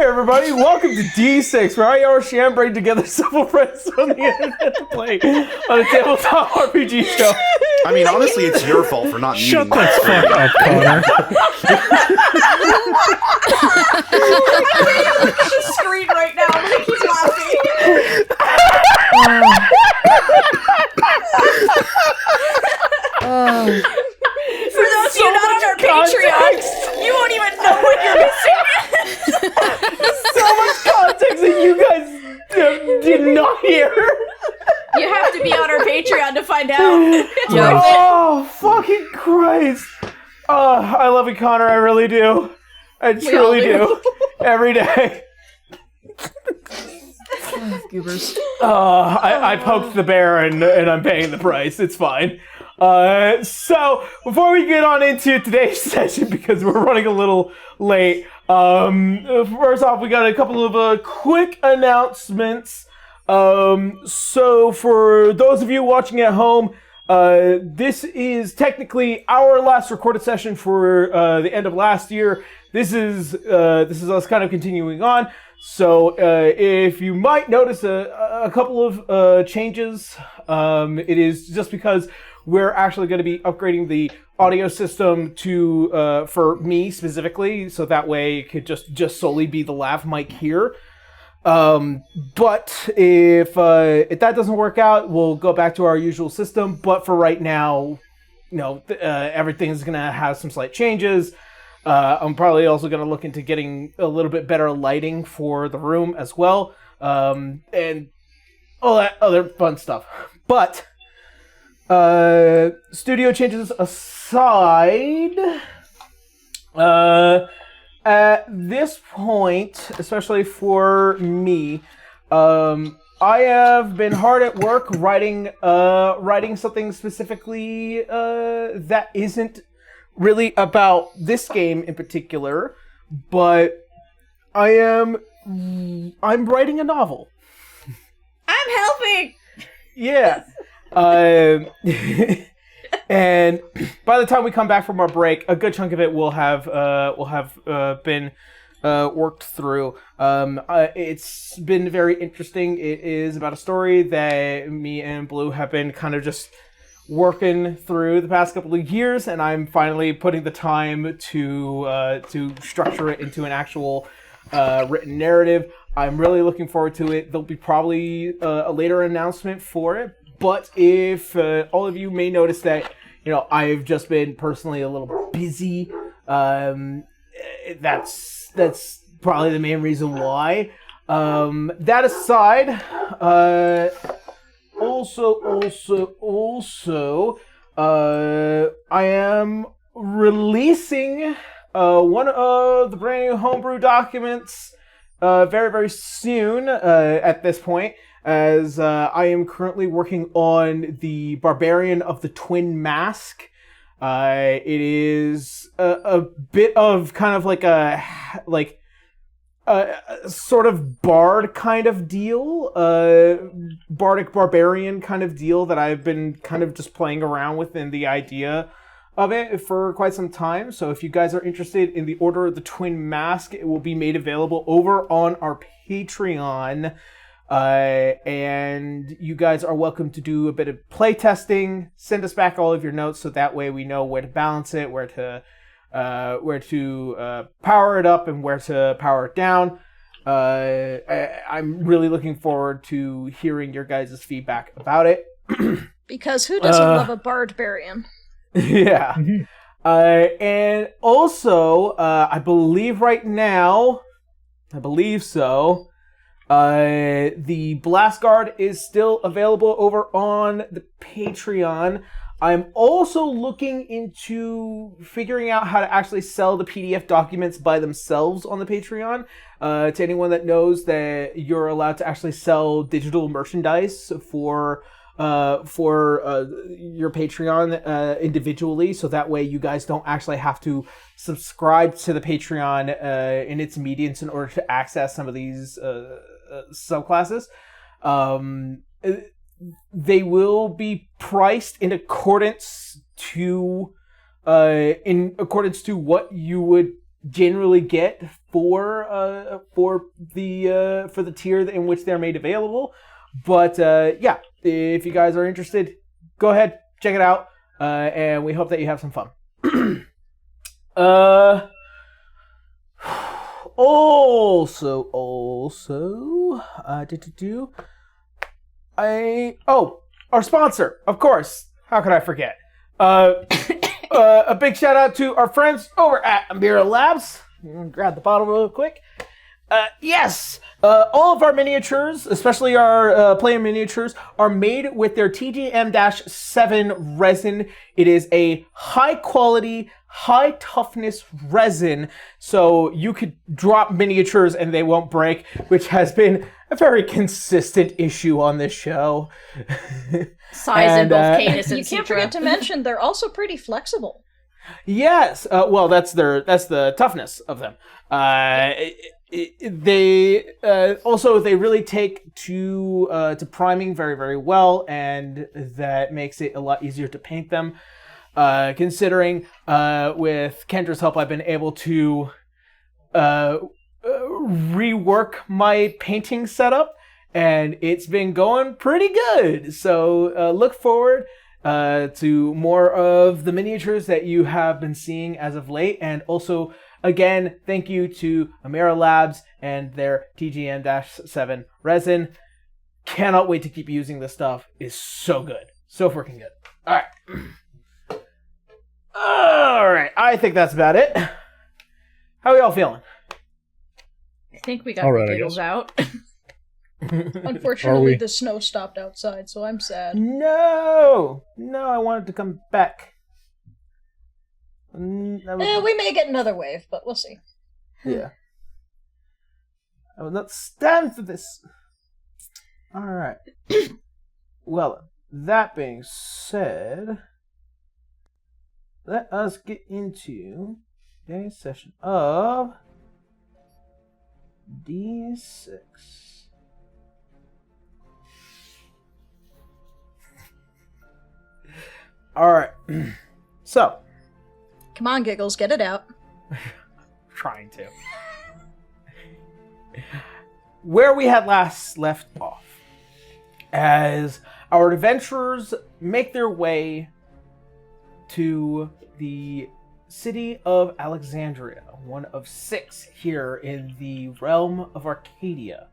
everybody, welcome to D6, where I, Sham, bring together several friends on the internet to play on a tabletop RPG show. I mean, honestly, it's your fault for not Shut muting the fuck up, Connor. Look at the screen right now. He's laughing. For those of you not on our Patreon, you won't even know what you're missing. So much context that you guys did not hear. You have to be on our Patreon to find out. Oh, fucking Christ. I love you, Connor. I really do. I truly do. Every day. Goobers. I poked the bear and I'm paying the price. It's fine. So, before we get on into today's session, because we're running a little late, first off, we got a couple of quick announcements. So, for those of you watching at home, this is technically our last recorded session for the end of last year. This is us kind of continuing on. So if you might notice a couple of changes, it is just because we're actually going to be upgrading the audio system to for me specifically, so that way it could just solely be the lav mic here. But if that doesn't work out, we'll go back to our usual system. But for right now, everything's going to have some slight changes. I'm probably also going to look into getting a little bit better lighting for the room as well. And all that other fun stuff. But, studio changes aside, at this point, especially for me, I have been hard at work writing something specifically that isn't really about this game in particular, but I'm writing a novel. I'm helping. Yeah. And by the time we come back from our break, a good chunk of it will have been worked through. It's been very interesting. It is about a story that me and Blue have been kind of just working through the past couple of years, and I'm finally putting the time to structure it into an actual written narrative. I'm really looking forward to it. There'll be probably a later announcement for it, but if all of you may notice that, I've just been personally a little busy, that's probably the main reason why. That aside, Also, I am releasing one of the brand new homebrew documents very, very soon at this point, as I am currently working on the Barbarian of the Twin Mask. It is a bit of kind of like a sort of bard kind of deal, bardic barbarian kind of deal that I've been kind of just playing around with in the idea of it for quite some time. So if you guys are interested in the Order of the Twin Mask, it will be made available over on our Patreon. And you guys are welcome to do a bit of play testing. Send us back all of your notes so that way we know where to balance it, where to power it up and where to power it down. I'm really looking forward to hearing your guys' feedback about it. Because who doesn't love a barbarian? Yeah. And also, I believe so, the Blast Guard is still available over on the Patreon. I'm also looking into figuring out how to actually sell the PDF documents by themselves on the Patreon. To anyone that knows that you're allowed to actually sell digital merchandise for your Patreon individually, so that way you guys don't actually have to subscribe to the Patreon in its medians in order to access some of these subclasses. They will be priced in accordance to what you would generally get for the tier in which they're made available. But yeah, if you guys are interested, go ahead, check it out, and we hope that you have some fun. Also, our sponsor, of course. How could I forget? A big shout out to our friends over at Amira Labs. Grab the bottle real quick. Yes, all of our miniatures, especially our player miniatures, are made with their TGM-7 resin. It is a high quality, high toughness resin, so you could drop miniatures and they won't break, which has been a very consistent issue on this show. Size in both Canis and You can't Citra. forget to mention they're also pretty flexible. Yes, well, that's the toughness of them. They really take to priming very, very well, and that makes it a lot easier to paint them. Considering with Kendra's help, I've been able to rework my painting setup, and it's been going pretty good. So look forward to more of the miniatures that you have been seeing as of late, and also, again, thank you to Amira Labs and their TGM-7 resin. Cannot wait to keep using this stuff. It's so good. So freaking good. Alright. Alright, I think that's about it. How are y'all feeling? I think we got All right, the I giggles guess. out. Unfortunately, we? the snow stopped outside, so I'm sad. No, I wanted to come back. That was- We may get another wave, but we'll see. Yeah. I will not stand for this. Alright. Well, that being said, let us get into today's session of D6. Alright. So, Come on, Giggles, get it out. trying to. Where we had last left off, as our adventurers make their way to the city of Alexandria, one of 6 here in the realm of Arcadia,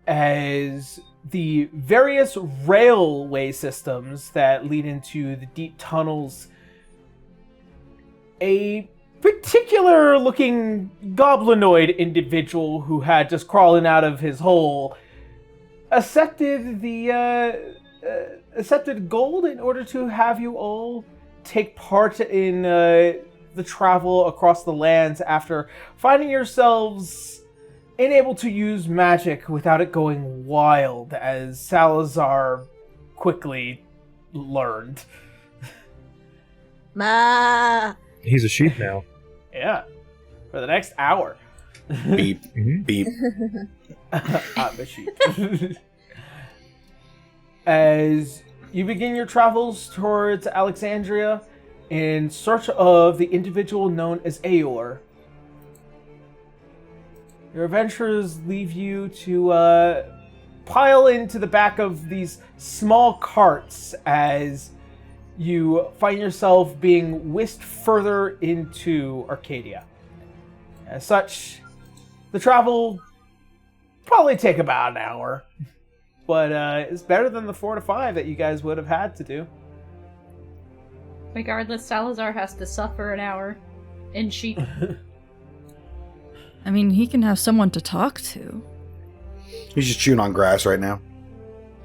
as the various railway systems that lead into the deep tunnels, a particular looking goblinoid individual who had just crawling out of his hole accepted gold in order to have you all take part in the travel across the lands after finding yourselves unable to use magic without it going wild, as Salazar quickly learned. Ma. He's a sheep now. Yeah, for the next hour. Beep, beep. I'm a sheep. As you begin your travels towards Alexandria in search of the individual known as Aeor, your adventures leave you to pile into the back of these small carts as you find yourself being whisked further into Arcadia. As such, the travel probably take about an hour, but it's better than the 4 to 5 that you guys would have had to do. Regardless, Salazar has to suffer an hour in sheep. I mean, he can have someone to talk to. He's just chewing on grass right now.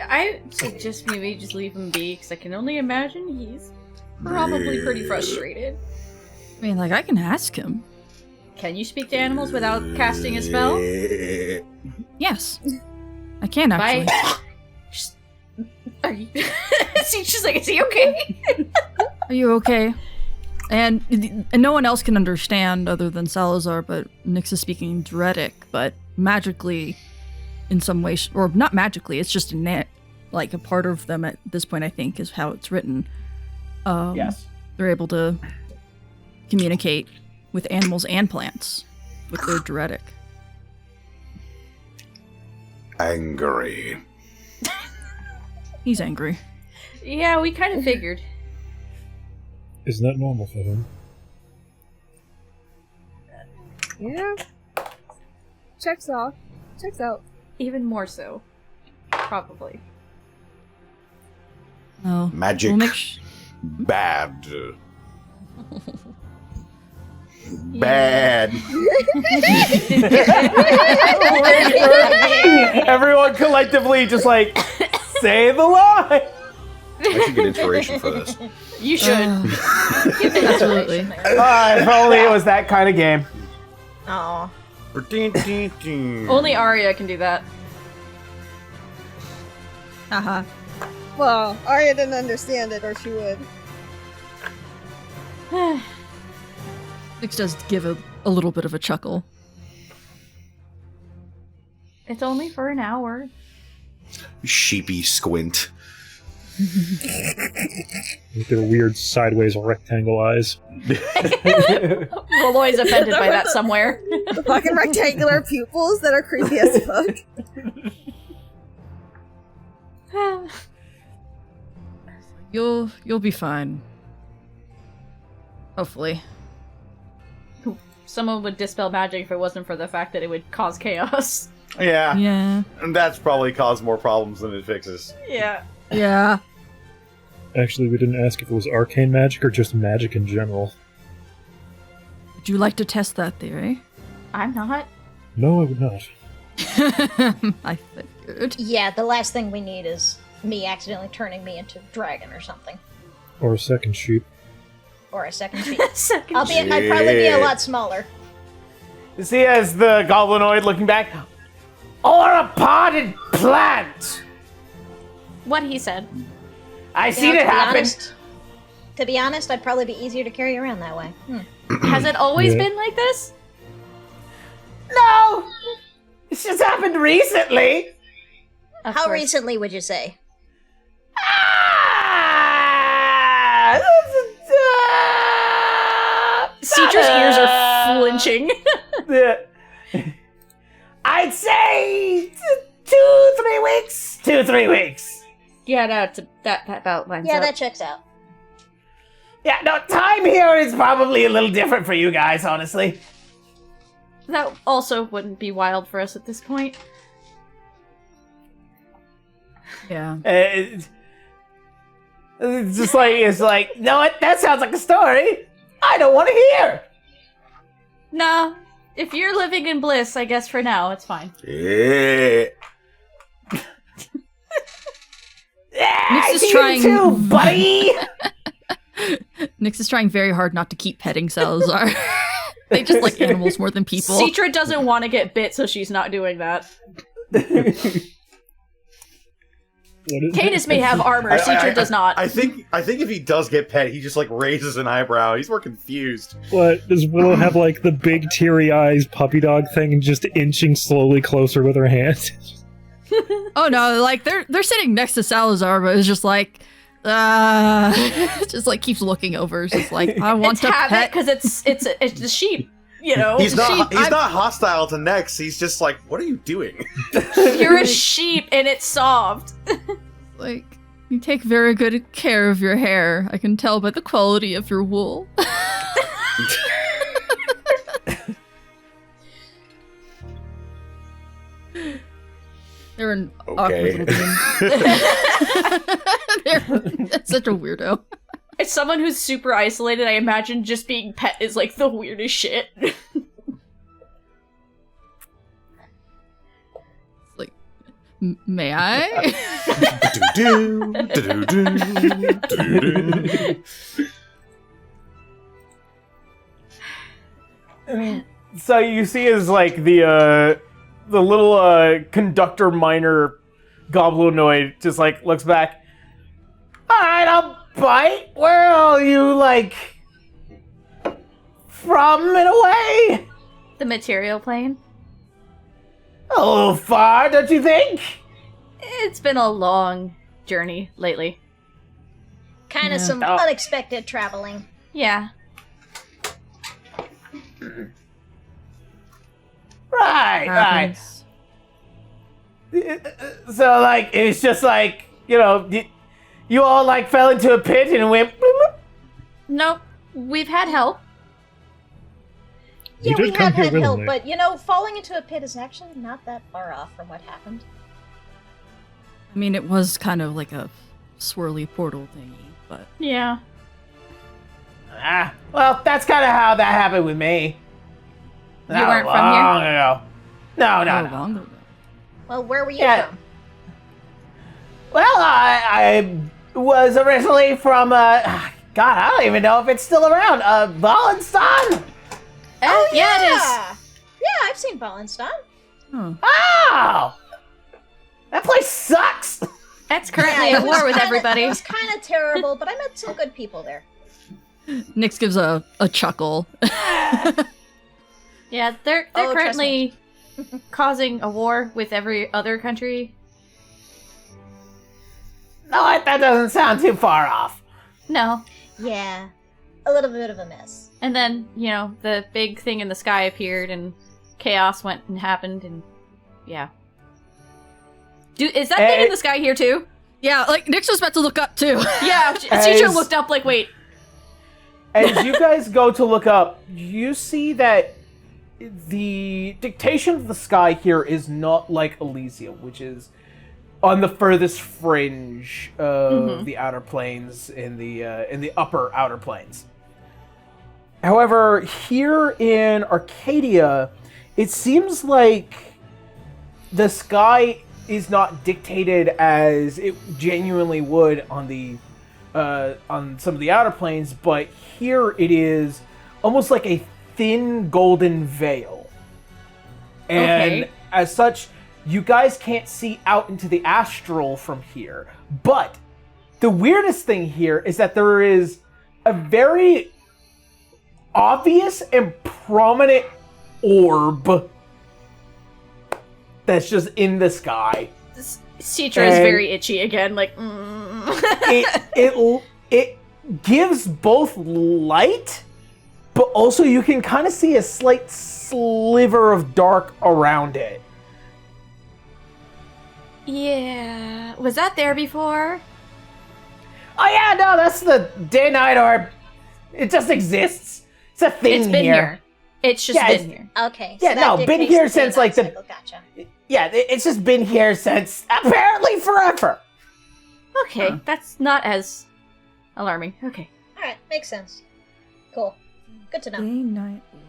I suggest maybe just leave him be, because I can only imagine he's probably pretty frustrated. I mean, like, I can ask him. Can you speak to animals without casting a spell? Yes. I can, actually. Just, are you... She's like, is he okay? Are you okay? And no one else can understand other than Salazar, but Nyx is speaking Druidic, but magically, in some way, or not magically, it's just like a part of them at this point, I think, is how it's written. Yes. They're able to communicate with animals and plants with their dreadic. Angry. He's angry. Yeah, we kind of figured. Isn't that normal for him? Yeah. Checks off. Checks out. Even more so. Probably. Oh, Magic. we'll make Bad. Bad. Everyone collectively just like say the line. I should get inspiration for this. You should. absolutely. If only it was that kind of game. Aw. Only Arya can do that. Haha. Well, Arya didn't understand it, or she would. Nyx does give a little bit of a chuckle. It's only for an hour. Sheepy squint. With their weird sideways rectangle eyes. Rolloy's offended by that somewhere. The fucking rectangular pupils that are creepy as fuck. You'll be fine. Hopefully. Someone would dispel magic if it wasn't for the fact that it would cause chaos. Yeah, Yeah. and that's probably caused more problems than it fixes. Yeah. Yeah. Actually, we didn't ask if it was arcane magic or just magic in general. Would you like to test that theory? I'm not. No, I would not. I figured. Yeah, the last thing we need is me accidentally turning me into a dragon or something. Or a second sheep. Or a second sheep. Second I'd probably be a lot smaller. You see, as the goblinoid looking back, or a potted plant. What he said. I seen it happen. To be honest, I'd probably be easier to carry around that way. Has it always Yeah. been like this? No, it's just happened recently. Of How course. recently would you say? Cedra's ears are flinching. I'd say 2-3 weeks. 2-3 weeks. Yeah, no, that about lines Yeah, up. that checks out. Yeah, no, time here is probably a little different for you guys, honestly. That also wouldn't be wild for us at this point. Yeah. It's just like, you know what? That sounds like a story I don't want to hear. Nah, if you're living in bliss, I guess for now, it's fine. Yeah. Yeah, is you trying- too, buddy. Nyx is trying very hard not to keep petting Salazar. They just like animals more than people. Citra doesn't want to get bit, so she's not doing that. Canis may have armor, Citra does not. I think if he does get pet, he just like raises an eyebrow. He's more confused. What? Does Willow have like the big teary eyes puppy dog thing and just inching slowly closer with her hand? Oh no, like they're sitting next to Salazar, but it's just like just like keeps looking over. It's just like I want It's to habit pet. because it's the sheep, you know. He's not sheep, not hostile to Nex. He's just like, what are you doing? You're a sheep and it's soft. Like you take very good care of your hair. I can tell by the quality of your wool. They're an awkward Okay. little being. They're such a weirdo. As someone who's super isolated, I imagine just being pet is like the weirdest shit. Like, may I? Do-do, do-do-do, do-do-do. So you see is like the little conductor minor goblinoid just like looks back. Alright, I'll bite. Where are you like from in a way? The material plane. A little far, don't you think? It's been a long journey lately. Kind of Yeah. some Oh. unexpected traveling. Yeah. Right. happens. So, like, it's just like, you all, like, fell into a pit and went... bloop. Nope. We've had help. You Yeah, we did come have here had help, willingly. but falling into a pit is actually not that far off from what happened. I mean, it was kind of like a swirly portal thingy, but Yeah. Well, that's kind of how that happened with me. You weren't from here? Long ago. No. how long ago? Well, where were you Yeah. from? Well, I was originally from, God, I don't even know if it's still around. Wallenstein? Yeah, it is. Yeah, I've seen Wallenstein. Oh. Oh! That place sucks! That's currently Yeah, at war with everybody. It was kind of terrible, but I met some good people there. Nyx gives a chuckle. Yeah, they're Oh, trust currently causing a war with every other country. No, that doesn't sound too far off. No. Yeah, a little bit of a mess. And then, the big thing in the sky appeared and chaos went and happened and yeah. Is that thing in the sky here too? Yeah, like Nyx was about to look up too. Yeah, As- Citra looked up like, wait. As you guys go to look up, you see that the dictation of the sky here is not like Elysium, which is on the furthest fringe of the outer planes in the upper outer planes. However, here in Arcadia, it seems like the sky is not dictated as it genuinely would on some of the outer planes, but here it is almost like a thin golden veil. And Okay. as such, you guys can't see out into the astral from here. But the weirdest thing here is that there is a very obvious and prominent orb that's just in the sky. Citra is And- very itchy again, like, it gives both light, but also you can kind of see a slight sliver of dark around it. Yeah. Was that there before? Oh yeah, no, that's the day-night orb. It just exists. It's a thing It's been here. It's just Yeah, been it's- here. Okay. So Yeah, that no, been dictates here the since, day-night like, the- cycle. Gotcha. Yeah, it's just been here since apparently forever. Okay, that's not as alarming. Okay. All right, makes sense. Cool. Good to know. Day, night, orb.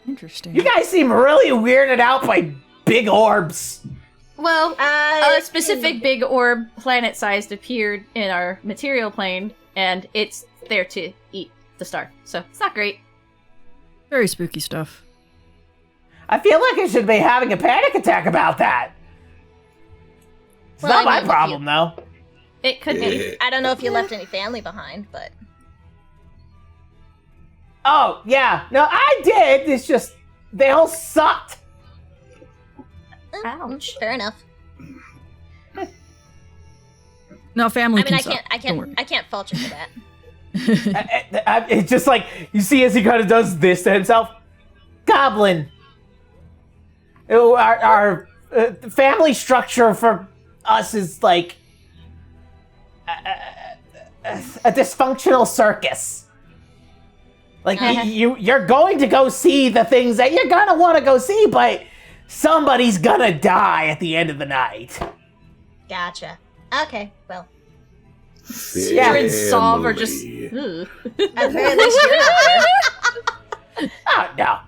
Interesting. You guys seem really weirded out by big orbs. Well, Uh, a specific big orb, planet-sized, appeared in our material plane, and it's there to eat the star. So it's not great. Very spooky stuff. I feel like I should be having a panic attack about that. It's Well, not I my mean, if problem, though. It could be. I don't know if you left any family behind, but Oh, yeah. No, I did. It's just, they all sucked. Ouch. fair enough. No, family I mean, can suck. Don't worry. I can't fault you for that. It's just like, you see as he kind of does this to himself. Goblin. Our family structure for us is like a dysfunctional circus. Like, you're going to go see the things that you're gonna want to go see, but somebody's gonna die at the end of the night. Gotcha. Okay, well, Citra and Sav are just. Family. Ugh. at the very least you're not there. Oh, no.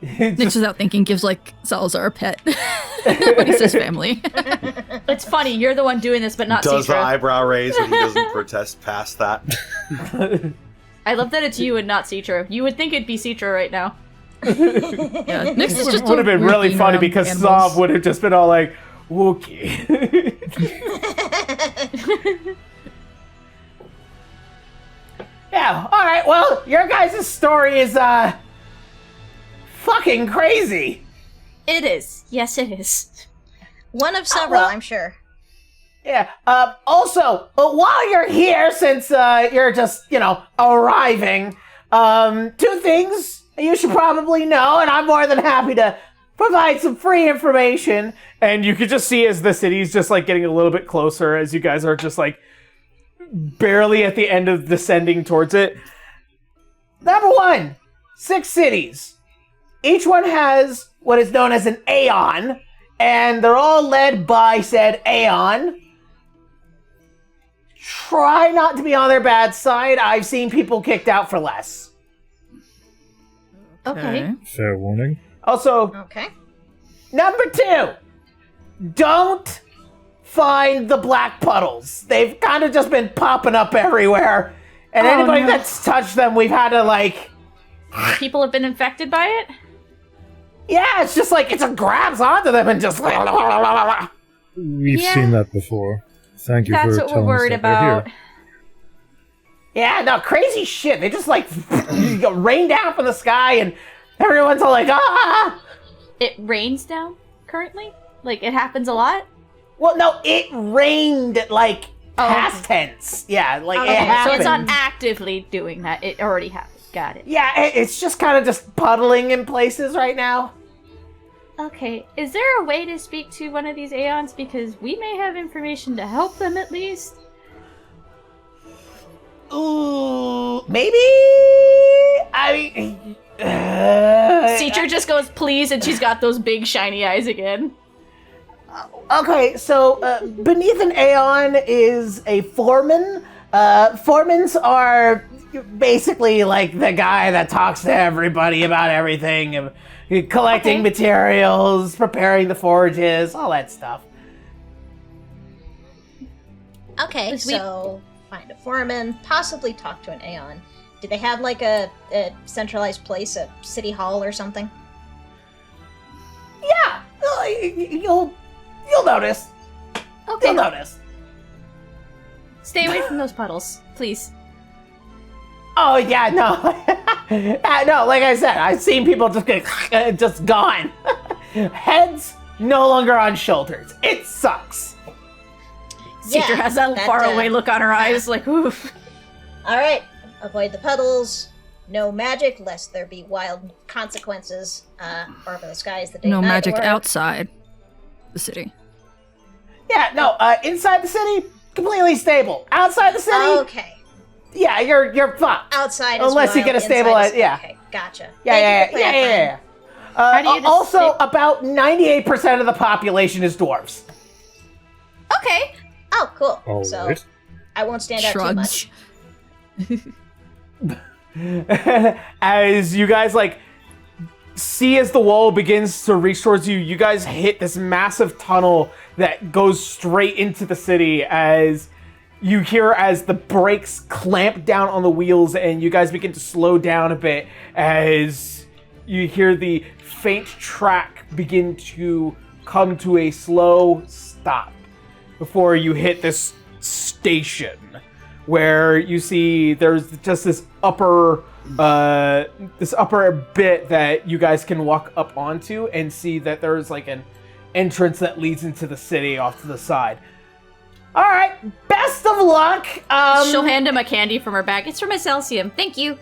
Nyx without thinking gives like Salazar a pet when he says family. It's funny, you're the one doing this, but not Does the Citra. eyebrow raise when he doesn't protest past that? I love that it's you and not Citra. You would think it'd be Citra right now. Yeah, Nyx is just would have been weird really being funny around because animals. Sav would have just been all like, okay. Yeah, alright, well, your guys' story is, fucking crazy. It is. Yes, it is. One of several, well- I'm sure. Yeah, also, while you're here, since, you're just, arriving, two things you should probably know, and I'm more than happy to provide some free information. And you could just see as the city's just like getting a little bit closer as you guys are just like barely at the end of descending towards it. Number 1, 6 cities. Each one has what is known as an Aeon, and they're all led by said Aeon. Try not to be on their bad side. I've seen people kicked out for less. Okay. Fair warning. Also, Okay. number 2, don't find the black puddles. They've kind of just been popping up everywhere. And anybody that's touched them, we've had to like... People have been infected by it? Yeah, it's just like, it just grabs onto them and just... We've seen that before. Thank you That's for what we're telling worried us that right about. here. Yeah, no, crazy shit. They just like rain down from the sky and everyone's all like, ah! It rains down currently? Like, it happens a lot? Well, no, it rained like Oh, past tense. Yeah, like it Okay, so happened. it's not actively doing that. It already happened. Got it. Yeah, it's just kind of just puddling in places right now. Okay, is there a way to speak to one of these Aeons? Because we may have information to help them at least. Ooh, maybe? I mean... Seacher just goes, please, and she's got those big shiny eyes again. Okay, so beneath an Aeon is a foreman. Foremans are basically like the guy that talks to everybody about everything, collecting materials, preparing the forges, all that stuff. Okay, Because we- so find a foreman, possibly talk to an Aeon. Do they have like a centralized place, a city hall or something? Yeah, you'll notice. Okay. You'll notice. Stay away from those puddles, please. Oh yeah, no, no. Like I said, I've seen people just get just gone. Heads no longer on shoulders. It sucks. Seacher has that faraway look on her eyes, like, oof. Alright, avoid the puddles. No magic, lest there be wild consequences. Or for the skies the day No night magic order. outside the city. Yeah, no. Inside the city, completely stable. Outside the city, Okay. yeah, you're fucked. Outside is Unless you wild, get a inside stable, is- yeah. Okay, gotcha. Yeah, Thank you for clarifying. How do you Also, distinct- about 98% of the population is dwarves. Okay. Oh, cool. All So right. I won't stand out too Shrugs. much. As you guys like see as the wall begins to reach towards you, you guys hit this massive tunnel that goes straight into the city as you hear as the brakes clamp down on the wheels and you guys begin to slow down a bit as you hear the faint track begin to come to a slow stop before you hit this station where you see there's just this upper bit that you guys can walk up onto and see that there's like an entrance that leads into the city off to the side. All right, best of luck. She'll hand him a candy from her bag. It's from Excelsium. Thank you.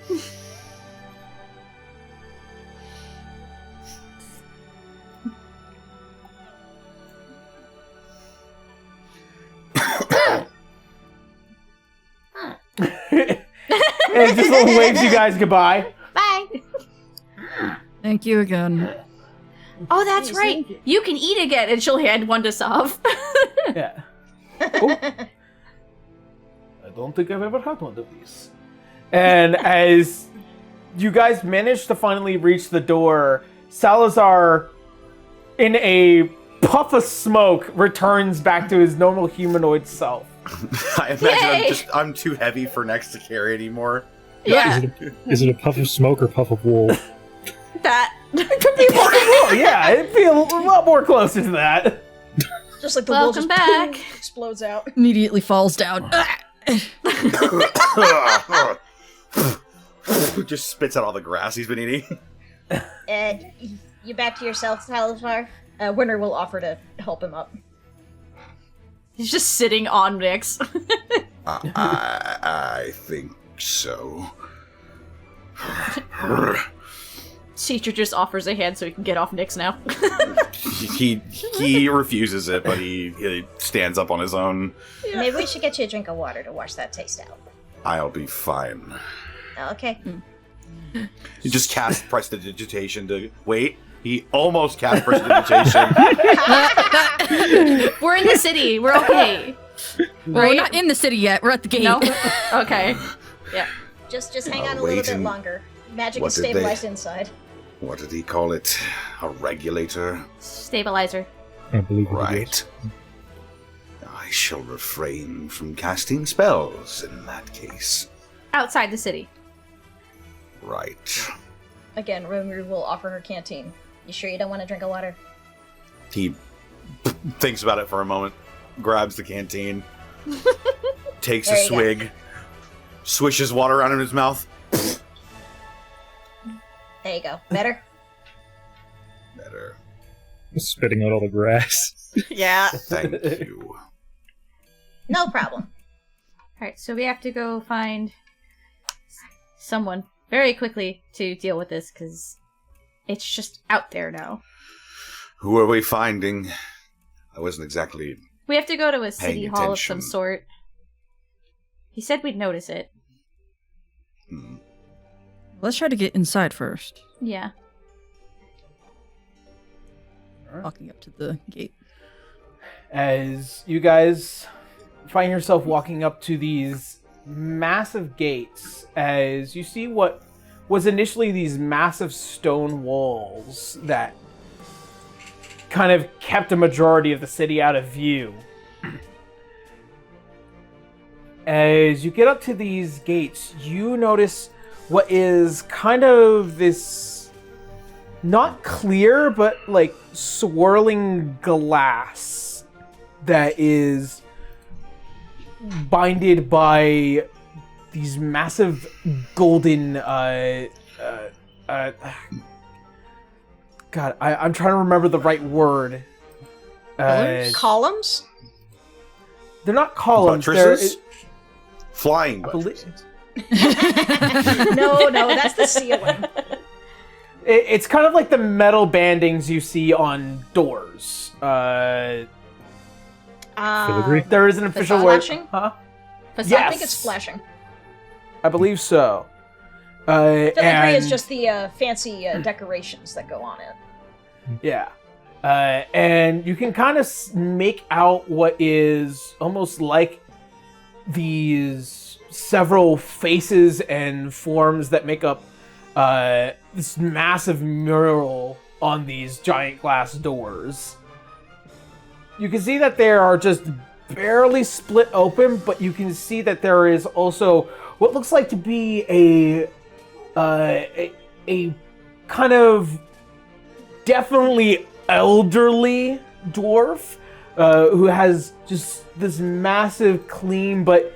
and just waves you guys goodbye. Bye. Thank you again. Oh, that's right. You can eat again. And she'll hand one to Sav. Yeah. Oh. I don't think I've ever had one of these. And as you guys manage to finally reach the door, Salazar, in a puff of smoke, returns back to his normal humanoid self. I imagine Yay! I'm too heavy for Nex to carry anymore. Yeah. Is it a puff of smoke or puff of wool? That. It could be more cool. Yeah, it'd be a lot more closer to that. Just like the wool Welcome just back. explodes out. Immediately falls down. Just spits out all the grass he's been eating. You back to yourself, Salazar? Winter will offer to help him up. He's just sitting on Nyx. I think so. Citra just offers a hand so he can get off Nyx now. he refuses it, but he stands up on his own. Maybe we should get you a drink of water to wash that taste out. I'll be fine. Okay. You just cast prestidigitation to wait. He almost cast prestidigitation. We're in the city. We're okay. Well, we're not in the city yet. We're at the gate. No? Okay. Yeah. Just hang on a wait little bit and- longer. Magic What is did they- stabilized inside. What did he call it? A regulator? Stabilizer. I believe it is. Right. I shall refrain from casting spells in that case. Outside the city. Right. Again, Rimuru will offer her canteen. You sure you don't want a drink of water? He thinks about it for a moment, grabs the canteen, takes There a you go. swig, swishes water around in his mouth. There you go. Better? Better. Spitting out all the grass. Yeah. Thank you. No problem. Alright, so we have to go find someone very quickly to deal with this, because it's just out there now. Who are we finding? I wasn't exactly... We have to go to a city Paying hall of some attention. sort. He said we'd notice it. Let's try to get inside first. Yeah. Walking up to the gate. As you guys find yourself walking up to these massive gates, as you see what was initially these massive stone walls that kind of kept a majority of the city out of view. As you get up to these gates, you notice what is kind of this not clear, but like swirling glass that is binded by these massive golden God, I'm trying to remember the right word. Columns? They're not columns. Buttresses? Flying I believe- buttresses. No, that's the ceiling. It's kind of like the metal bandings you see on doors. Filigree? There is an official word. Flashing? Huh? I Yes. think it's flashing. I believe so. Filigree And is just the fancy decorations that go on it. yeah. And you can kind of make out what is almost like these several faces and forms that make up this massive mural on these giant glass doors. You can see that they are just barely split open, but you can see that there is also what looks like to be a kind of definitely elderly dwarf who has just this massive, clean but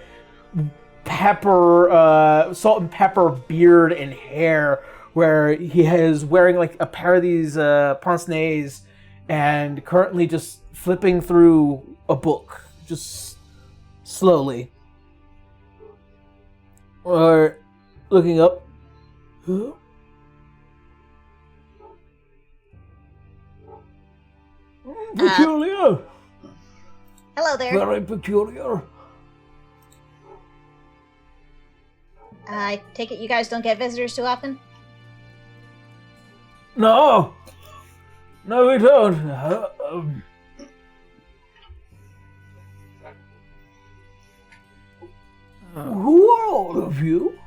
salt and pepper beard and hair, where he is wearing like a pair of these pince-nez and currently just flipping through a book, just slowly. Or looking up. Huh? Peculiar. Hello there. Very peculiar. I take it you guys don't get visitors too often? No. No, we don't. Who are all of you?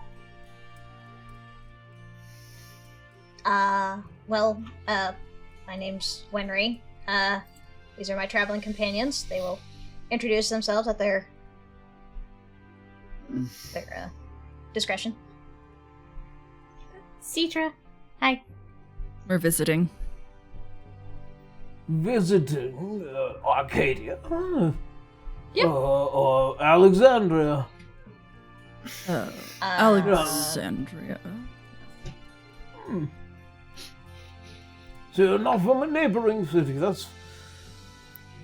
My name's Wenry. These are my traveling companions. They will introduce themselves at their discretion. Citra. Hi. We're visiting. Visiting Arcadia? Yep. Or Alexandria? Alexandria. So you're not from a neighboring city. That's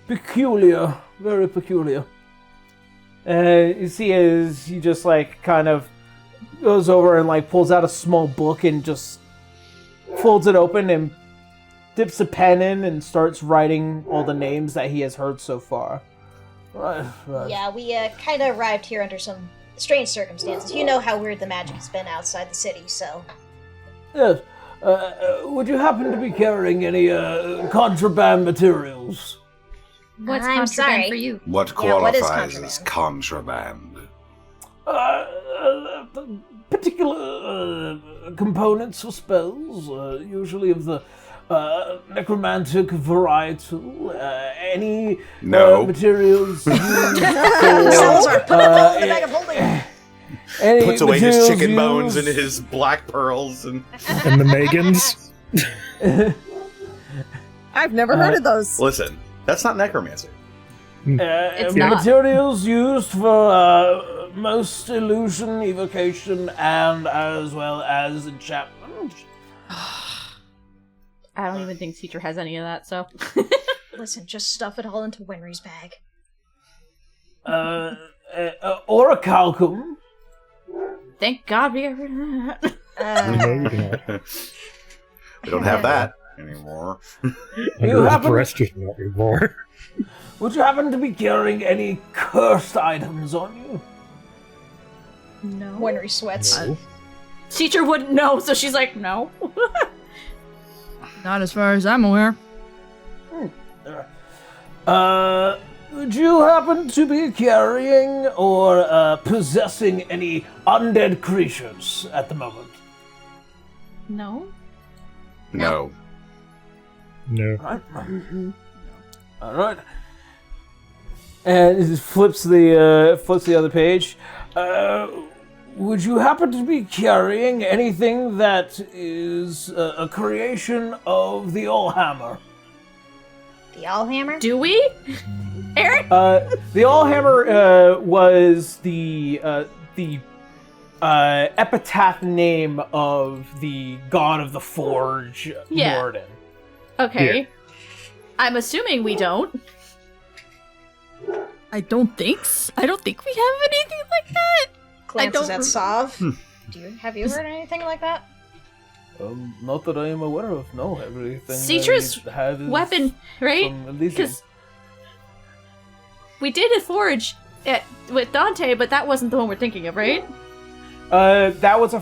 peculiar. Very peculiar. You see as he just like kind of goes over and like pulls out a small book and just folds it open and dips a pen in and starts writing all the names that he has heard so far. Right. Yeah, we kind of arrived here under some strange circumstances. You know how weird the magic has been outside the city, so... Yes. Would you happen to be carrying any contraband materials? What's I'm contraband sorry. for you? What Yeah, what is qualifies as contraband? Particular components for spells, usually of the necromantic variety. Any No. materials used Salazar, put the phone in the bag of holding! any Puts away his materials chicken bones and used- his black pearls and And the Megans. I've never heard of those. listen. That's not necromancy. It's not. materials used for most illusion, evocation, and as well as enchantment. I don't even think teacher has any of that, so. Listen, just stuff it all into Winry's bag. Orichalcum. Thank God we got rid of that. We don't have that anymore. You happen- Breasters not anymore. Would you happen to be carrying any cursed items on you? No. Winry sweats. No. Teacher wouldn't know, so she's like, no. Not as far as I'm aware. Would you happen to be carrying or possessing any undead creatures at the moment? No? No. No. Right. All right. And it flips the other page. Would you happen to be carrying anything that is a creation of the Allhammer? The Allhammer? Do we? Aaron? The Allhammer was the epitaph name of the god of the forge, Yeah. Morden. Okay. I'm assuming we don't. I don't think I don't think we have anything like that. Glances don't at Sav. Have you heard anything like that? Not that I am aware of. No, everything. Citra's I have is Weapon, right? from Elysium. Because we did a forge with Dante, but that wasn't the one we're thinking of, right? That was a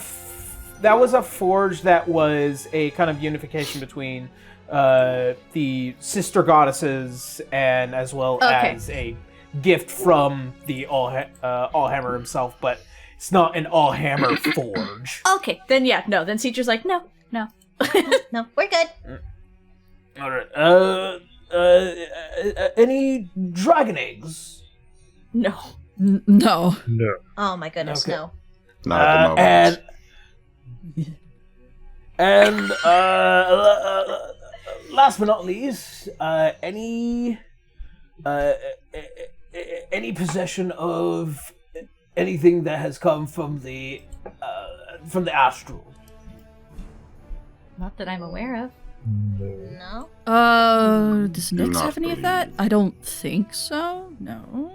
forge that was a kind of unification between the sister goddesses and as well as a gift from the Allhammer himself, but it's not an Allhammer forge. Okay, then yeah, no. Then teacher's like, no. No, we're good. All right. Any dragon eggs? No. No. No. Oh my goodness, Okay. no. Not at the moment. And last but not least, any possession of anything that has come from the astral. Not that I'm aware of. No? Does Nyx not have any of believe. that? I don't think so. No.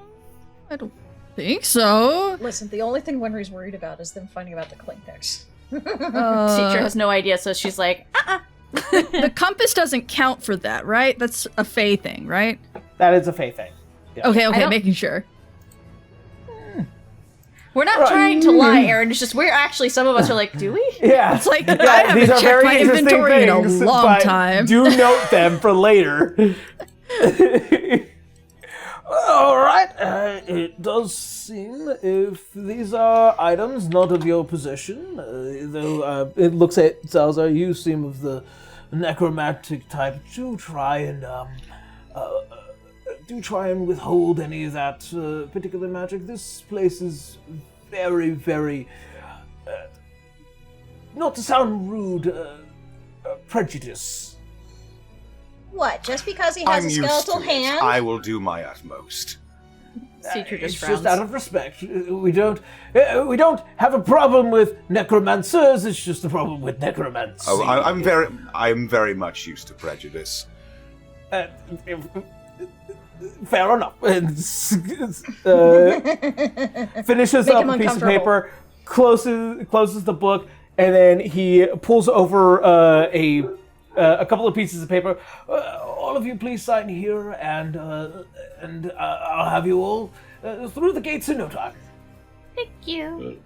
I don't think so. Listen, the only thing Winry's worried about is them finding about the clink decks. Teacher has no idea, so she's like, The compass doesn't count for that, right? That's a Fae thing, right? That is a Fae thing. Yeah. Okay, don't- making sure. we're not Right. trying to lie, Aaron. It's just we're actually, some of us are like, do we? Yeah. It's like, I these haven't are checked very my interesting inventory in a things, long but time. Do note them for later. All right. It does seem if these are items not of your possession, though it looks at Salazar, you seem of the necromantic type. Do try and withhold any of that particular magic. This place is very, very, not to sound rude, prejudice. What, just because he has I'm a used skeletal to hand? it. I will do my utmost. Teacher It's just frowns. just out of respect. We don't have a problem with necromancers. It's just a problem with necromancy. Oh, I'm very much used to prejudice. Fair enough. Finishes Make up him a piece of uncomfortable. paper, closes the book, and then he pulls over a couple of pieces of paper. All of you, please sign here, and I'll have you all through the gates in no time. Thank you.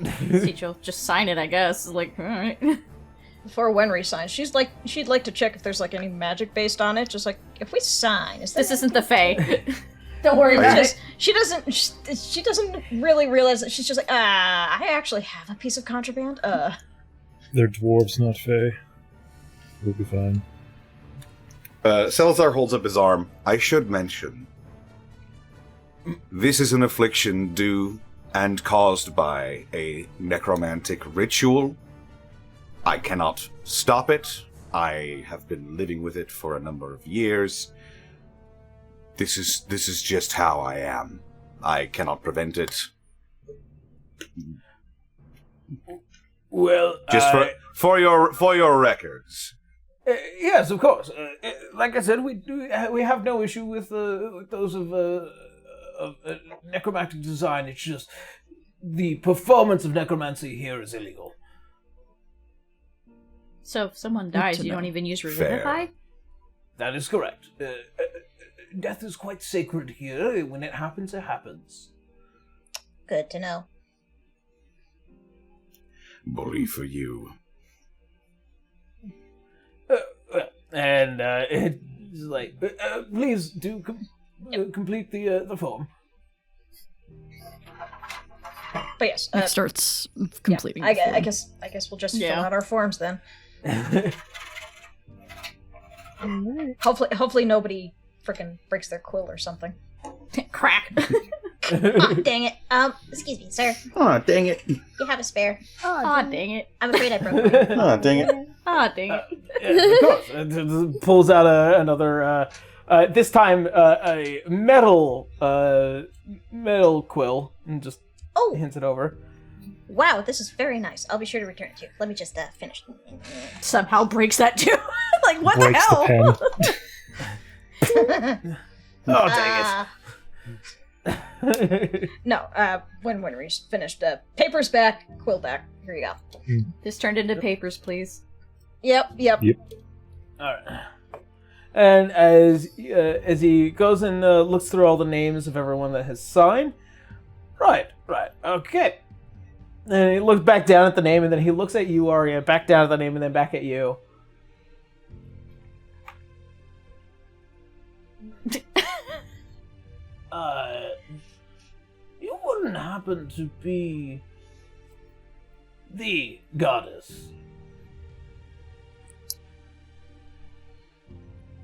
Cicho, just sign it, I guess. Like, all right. Before Wenry signs, she'd like to check if there's like any magic based on it. Just like if we sign, This isn't the Fae. Don't worry about it. She doesn't really realize that she's just like, I actually have a piece of contraband. They're dwarves, not fae. We'll be fine. Salazar holds up his arm. I should mention, this is an affliction due and caused by a necromantic ritual. I cannot stop it. I have been living with it for a number of years. This is just how I am. I cannot prevent it. Well, Just for your records. Yes, of course. Like I said, we have no issue with those of necromantic design. It's just the performance of necromancy here is illegal. So if someone dies, you don't even use Revivify? That is correct. Death is quite sacred here. When it happens, it happens. Good to know. Bully for you. And it's like, please do complete the form. But yes, Nick starts completing. I the form. guess we'll just fill out our forms then. Hopefully nobody freaking breaks their quill or something. Crack. Aw, dang it. Excuse me, sir. Aw, dang it. You have a spare. Aw, dang it. I'm afraid I broke it. Aw, dang it. Aw, dang it. Yeah, of course. It pulls out another. This time a metal quill and just hints it over. Wow, this is very nice. I'll be sure to return it to you. Let me just finish. Somehow breaks that too. Like, what Breaks the hell? the pen. Oh, dang it. No, when we finished, paper's back, quill back. Here you go. This turned into papers, please. Yep. Alright. And as he goes and looks through all the names of everyone that has signed, right, okay. And he looks back down at the name, and then he looks at you, Arya, back down at the name, and then back at you. You wouldn't happen to be the goddess?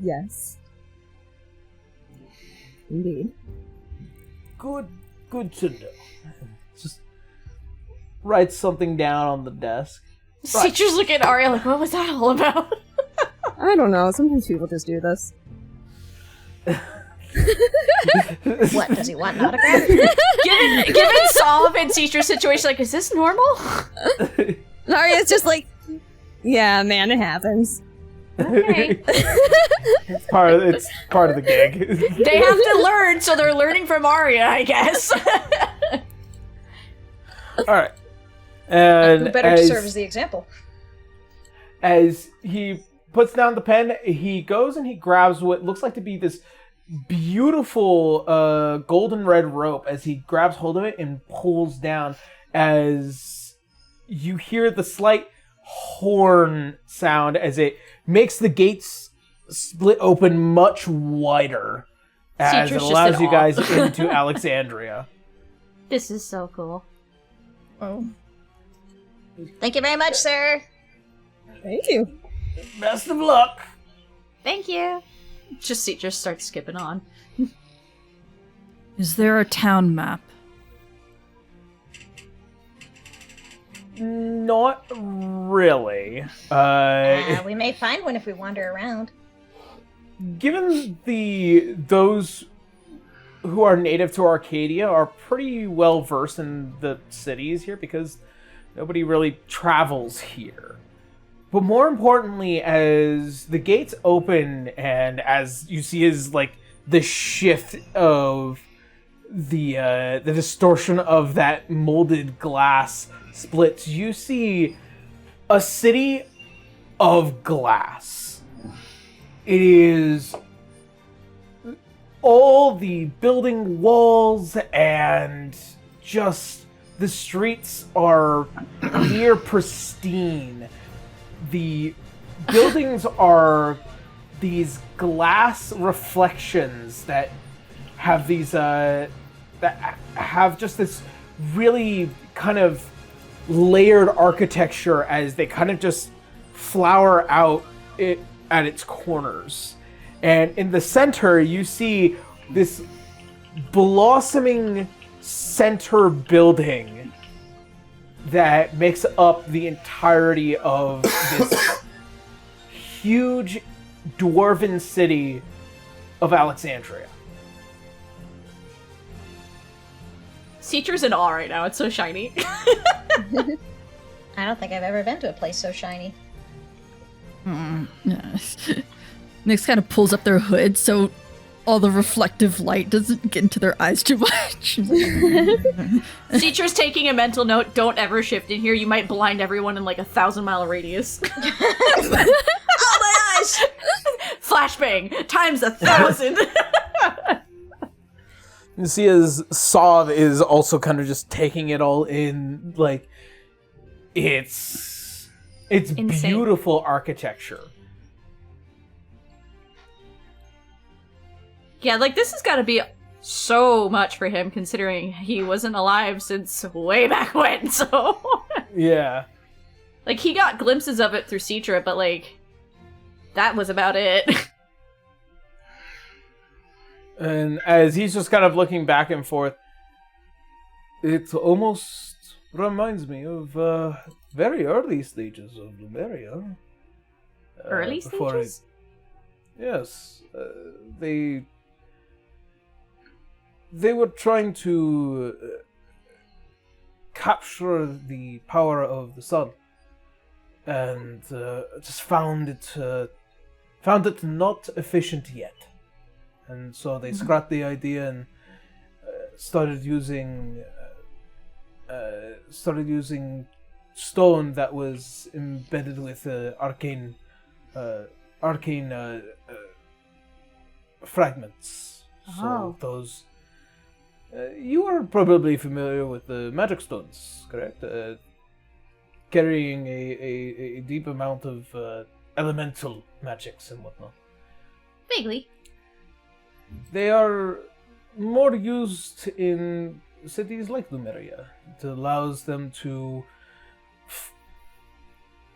Yes. Indeed. Good to know. Just write something down on the desk. Teachers look at Arya like, what was that all about? I don't know. Sometimes people just do this. What, does he want an autograph? Given Sullivan's teacher situation, like, is this normal? Arya's just like, yeah, man, it happens. Okay. It's part of the gig. They have to learn, so they're learning from Arya, I guess. All right. And Who better to serve as the example? As he puts down the pen, he goes and he grabs what looks like to be this beautiful golden red rope as he grabs hold of it and pulls down as you hear the slight horn sound as it makes the gates split open much wider as it allows you guys into Alexandria. This is so cool. Oh. Thank you very much, sir. Thank you. Best of luck. Thank you. Just start skipping on. Is there a town map? Not really. We may find one if we wander around. Given those who are native to Arcadia are pretty well versed in the cities here because nobody really travels here. But more importantly, as the gates open and as you see is like the shift of the distortion of that molded glass splits, you see a city of glass. It is all the building walls and just the streets are near pristine. The buildings are these glass reflections that have these that have just this really kind of layered architecture as they kind of just flower out at its corners. And in the center, you see this blossoming center building that makes up the entirety of this huge dwarven city of Alexandria. Cetra's in awe right now. It's so shiny. I don't think I've ever been to a place so shiny. Yes. Nyx kind of pulls up their hood so all the reflective light doesn't get into their eyes too much. Cetra's taking a mental note. Don't ever shift in here. You might blind everyone in like 1,000-mile radius. Oh my eyes! Flashbang times 1,000. You see as Sov is also kind of just taking it all in, like, it's Insane. beautiful architecture. Yeah, like this has got to be so much for him considering he wasn't alive since way back when, so... Yeah. Like, he got glimpses of it through Citra, but like, that was about it. And as he's just kind of looking back and forth, it almost reminds me of very early stages of Lumeria. Early stages? Yes. They were trying to capture the power of the sun, and just found it not efficient yet. And so they scrapped the idea and started using stone that was embedded with arcane fragments. Oh. So those you are probably familiar with the magic stones, correct? Carrying a deep amount of elemental magics and whatnot. Vaguely. They are more used in cities like Lumeria. It allows them to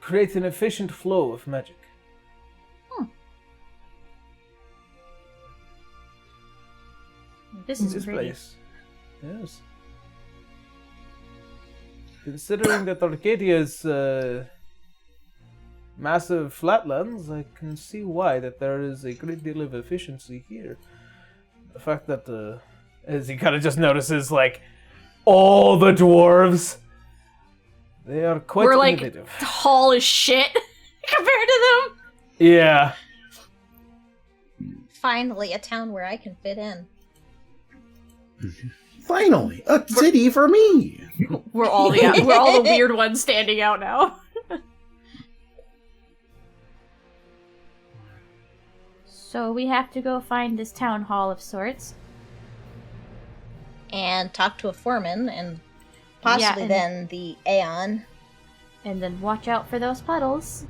create an efficient flow of magic. This is This pretty. place. Yes. Considering that Arcadia is massive flatlands, I can see why that there is a great deal of efficiency here. The fact that, as he kind of just notices, like, all the dwarves, they are quite We're like innovative. tall as shit compared to them. Yeah. Finally, a town where I can fit in. Finally, a city for me. We're all the weird ones standing out now. So we have to go find this town hall of sorts. And talk to a foreman, and possibly and- then the Aeon. And then watch out for those puddles.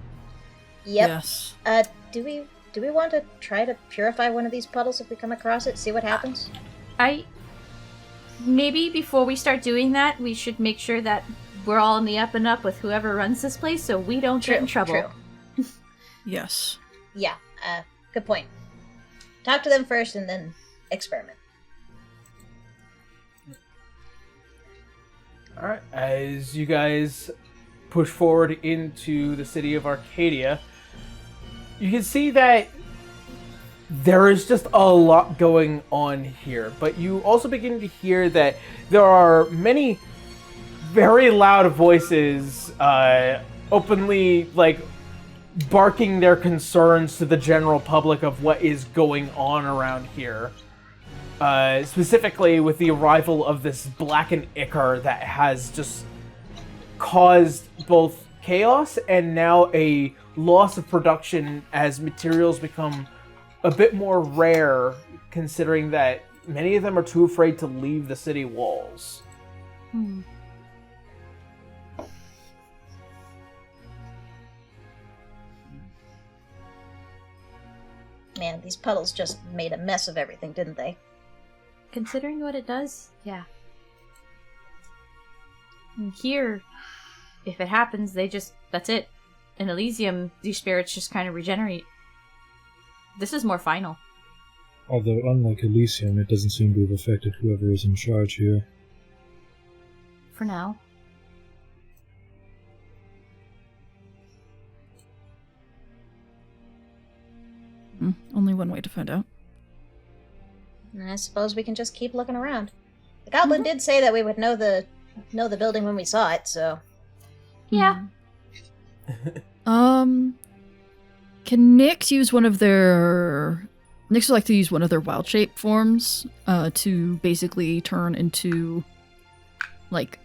Yep. Yes. Do we want to try to purify one of these puddles if we come across it? See what happens? Maybe before we start doing that, we should make sure that we're all in the up and up with whoever runs this place so we don't get in trouble. True. Yes. Yeah, good point. Talk to them first and then experiment. Alright, as you guys push forward into the city of Arcadia, you can see that there is just a lot going on here, but you also begin to hear that there are many very loud voices openly, like, barking their concerns to the general public of what is going on around here. specifically with the arrival of this blackened ichor that has just caused both chaos and now a loss of production as materials become a bit more rare, considering that many of them are too afraid to leave the city walls. Man, these puddles just made a mess of everything, didn't they? Considering what it does, yeah. And here, if it happens, that's it. In Elysium, these spirits just kind of regenerate. This is more final. Although, unlike Elysium, it doesn't seem to have affected whoever is in charge here. For now. Only one way to find out. I suppose we can just keep looking around. The goblin did say that we would know the building when we saw it, so... Yeah. Can Nyx use one of their... Nyx would like to use one of their wild shape forms to basically turn into, like,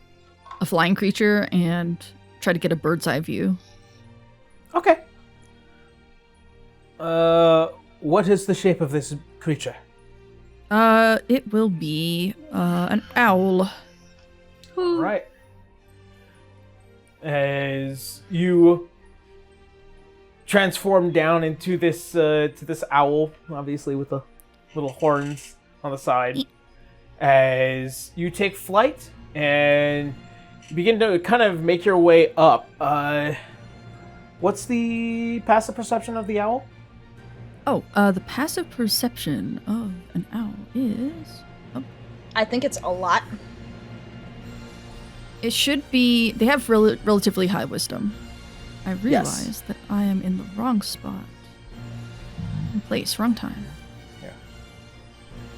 a flying creature and try to get a bird's eye view. Okay. What is the shape of this creature? It will be an owl. Right. As you transform down into this owl, obviously with the little horns on the side, as you take flight and begin to kind of make your way up. What's the passive perception of the owl? The passive perception of an owl is... I think it's a lot. It should be... They have relatively high wisdom. I realize that I am in the wrong spot. Wrong place, wrong time. Yeah.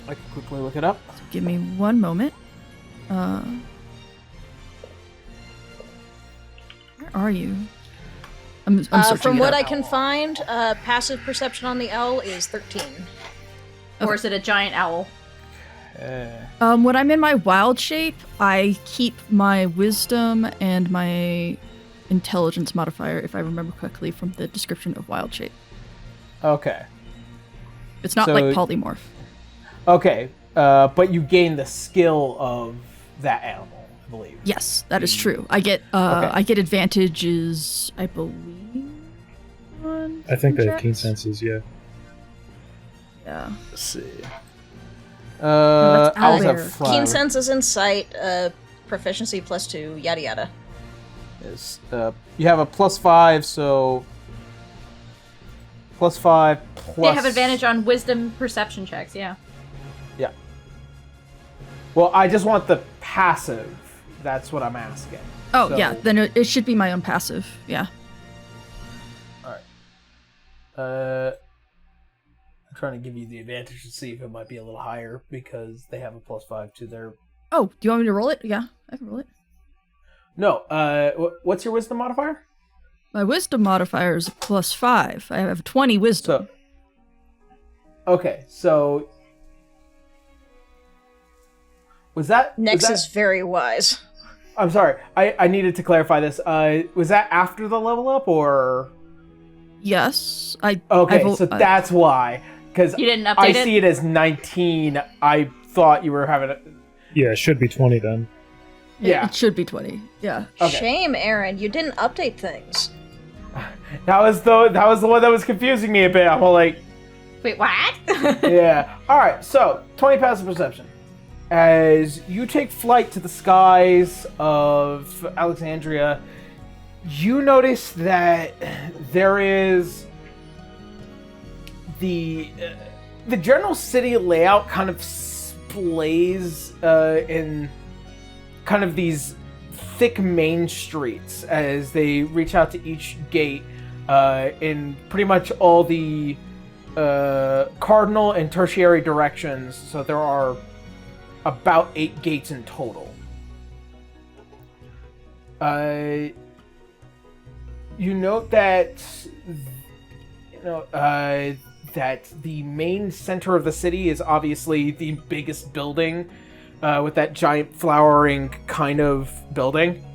I can quickly look it up. So give me one moment. Where are you? I'm searching from it what up. I can find, passive perception on the owl is 13. Or is it a giant owl? When I'm in my wild shape, I keep my wisdom and my intelligence modifier, if I remember correctly from the description of wild shape. Okay. It's not So- like polymorph. Okay. But you gain the skill of that animal, I believe. Yes, that is true. I get Okay. I get advantages, I believe. On I think they have checks? keen senses, yeah. Yeah. Let's see. that's Owls Owlbear. have 5. Keen senses, insight, proficiency +2, yada yada. Is, you have a +5, so +5 plus. They have advantage on wisdom perception checks, yeah. Yeah. Well, I just want the passive. That's what I'm asking. Oh, So- yeah, then it should be my own passive. Yeah. I'm trying to give you the advantage to see if it might be a little higher because they have a +5 to their. Oh, do you want me to roll it? Yeah, I can roll it. No. What's your wisdom modifier? My wisdom modifier is +5. I have 20 wisdom. So. Okay, so. Was that Nex was is very wise. I'm sorry. I needed to clarify this. Was that after the level up or? Yes, I. Okay, I've- so that's why. Because You didn't update I it? see it as 19. I thought you were having a. Yeah, it should be 20 then. Yeah. It should be 20. Yeah. Okay. Shame, Aaron, you didn't update things. That was the one that was confusing me a bit. I'm all like, Wait, what? yeah. All right. So 20 passive perception. As you take flight to the skies of Alexandria, you notice that there is the general city layout kind of splays in kind of these thick main streets as they reach out to each gate in pretty much all the cardinal and tertiary directions. So there are about 8 gates in total. You note that that the main center of the city is obviously the biggest building, with that giant flowering kind of building.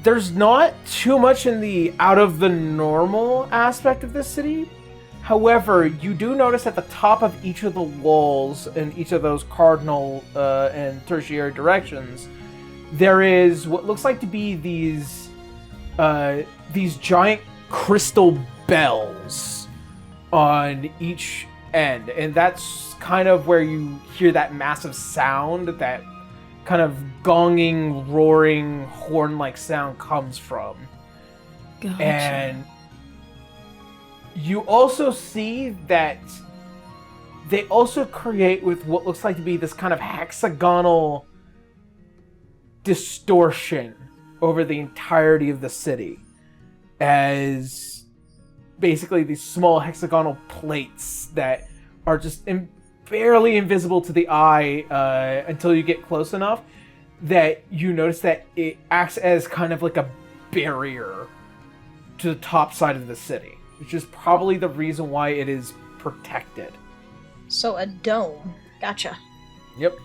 There's not too much in the out of the normal aspect of this city. However, you do notice at the top of each of the walls in each of those cardinal and tertiary directions, there is what looks like to be these giant crystal bells on each end, and that's kind of where you hear that massive sound, that kind of gonging, roaring, horn-like sound comes from. Gotcha. And you also see that they also create with what looks like to be this kind of hexagonal distortion over the entirety of the city, as basically these small hexagonal plates that are just barely invisible to the eye until you get close enough that you notice that it acts as kind of like a barrier to the top side of the city, which is probably the reason why it is protected. So a dome. Gotcha. Yep.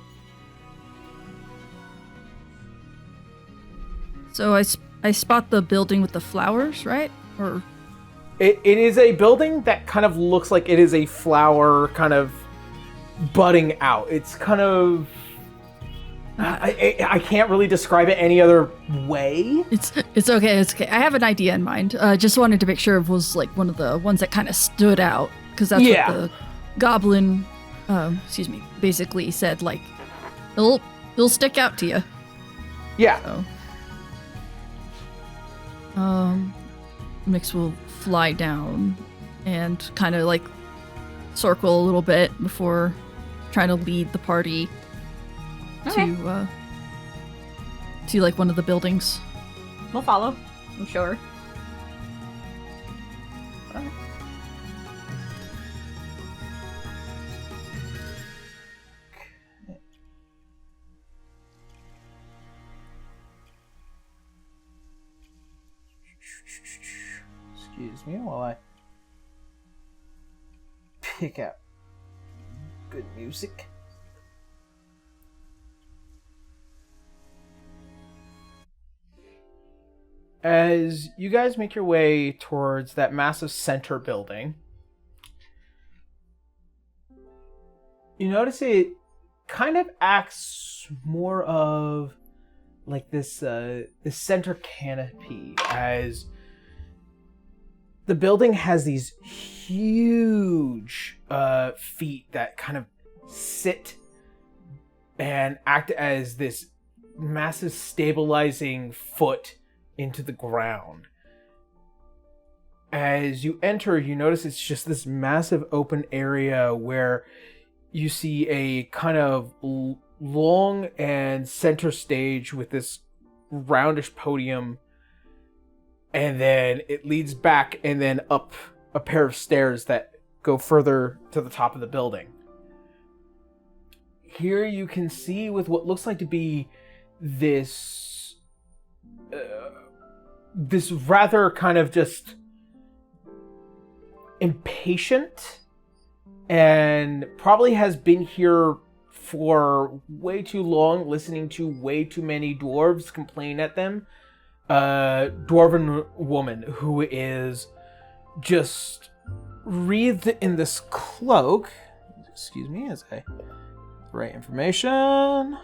So I spot the building with the flowers, right? Or It is a building that kind of looks like it is a flower kind of budding out. It's kind of... I can't really describe it any other way. it's okay. It's okay. I have an idea in mind. Just wanted to make sure it was like one of the ones that kind of stood out, because that's Yeah. what the goblin, basically said. Like, it'll stick out to you. Yeah. So, Mix will fly down and kind of like circle a little bit before trying to lead the party to like one of the buildings. We'll follow, I'm sure. Excuse me while I pick out good music. As you guys make your way towards that massive center building, you notice it kind of acts more of like this center canopy, as the building has these huge feet that kind of sit and act as this massive stabilizing foot into the ground. As you enter, you notice it's just this massive open area where you see a kind of long and center stage with this roundish podium, and then it leads back and then up a pair of stairs that go further to the top of the building. Here you can see with what looks like to be this rather kind of just impatient, and probably has been here for way too long, listening to way too many dwarves complain at them. Dwarven woman who is just wreathed in this cloak. Excuse me as I write information.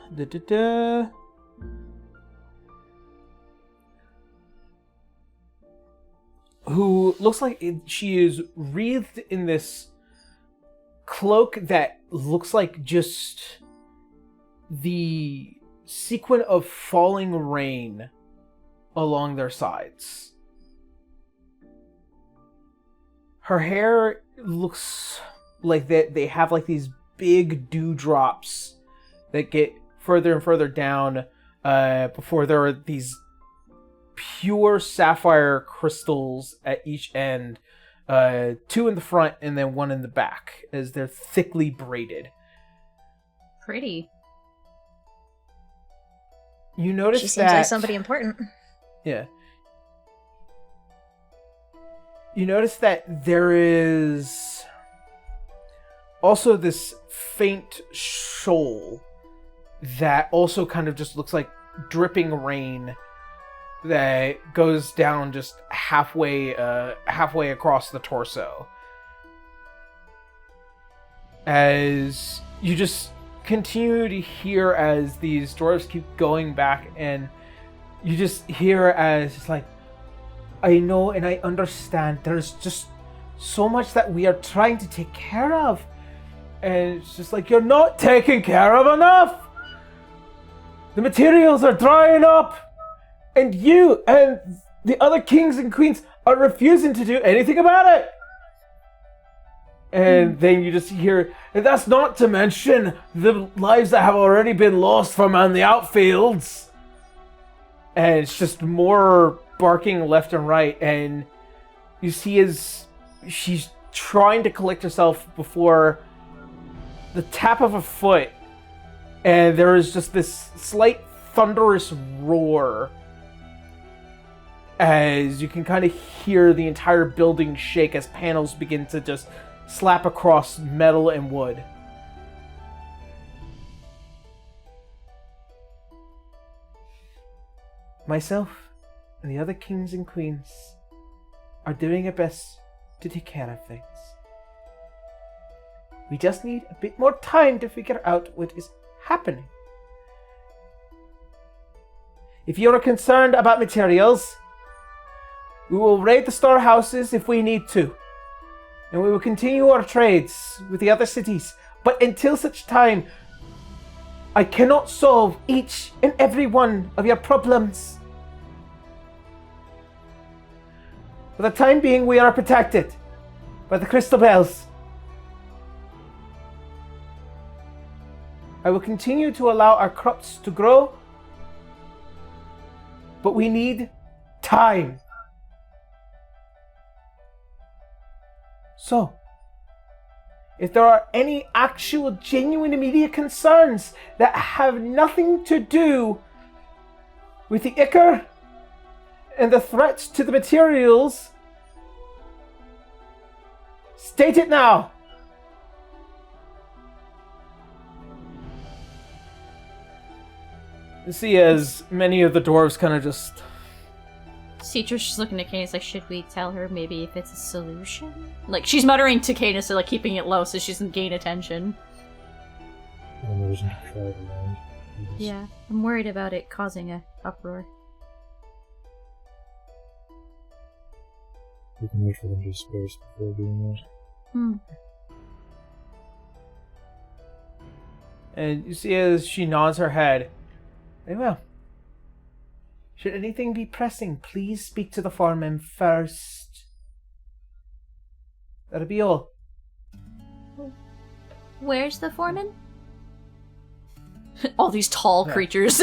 Who looks like she is wreathed in this cloak that looks like just the sequin of falling rain along their sides. Her hair looks like that they have like these big dewdrops that get further and further down before there are these pure sapphire crystals at each end, 2 in the front and then 1 in the back, as they're thickly braided. Pretty. You notice She seems like somebody important. Yeah. you notice that there is also this faint shoal that also kind of just looks like dripping rain that goes down just halfway across the torso. As you just continue to hear as these dwarves keep going back, and you just hear as it's like, I know and I understand there's just so much that we are trying to take care of. And it's just like, you're not taking care of enough! The materials are drying up! And you and the other kings and queens are refusing to do anything about it! And then you just hear, and that's not to mention the lives that have already been lost from on the outfields. And it's just more barking left and right, and you see as she's trying to collect herself before the tap of a foot, and there is just this slight thunderous roar as you can kind of hear the entire building shake as panels begin to just slap across metal and wood. Myself and the other kings and queens are doing our best to take care of things. We just need a bit more time to figure out what is happening. If you are concerned about materials, we will raid the storehouses if we need to, and we will continue our trades with the other cities. But until such time, I cannot solve each and every one of your problems. For the time being, we are protected by the crystal bells. I will continue to allow our crops to grow, but we need time. So, if there are any actual, genuine, immediate concerns that have nothing to do with the Ichor and the threats to the materials, state it now. You see as many of the dwarves kind of just... Citra's just looking at Canis like, should we tell her maybe if it's a solution? Like, she's muttering to Canis, so like keeping it low so she doesn't gain attention. Yeah, I'm worried about it causing a uproar. We can wait for them to disperse before doing that. And you see as she nods her head. Very well. Should anything be pressing, please speak to the foreman first. That'll be all. Where's the foreman? All these tall creatures.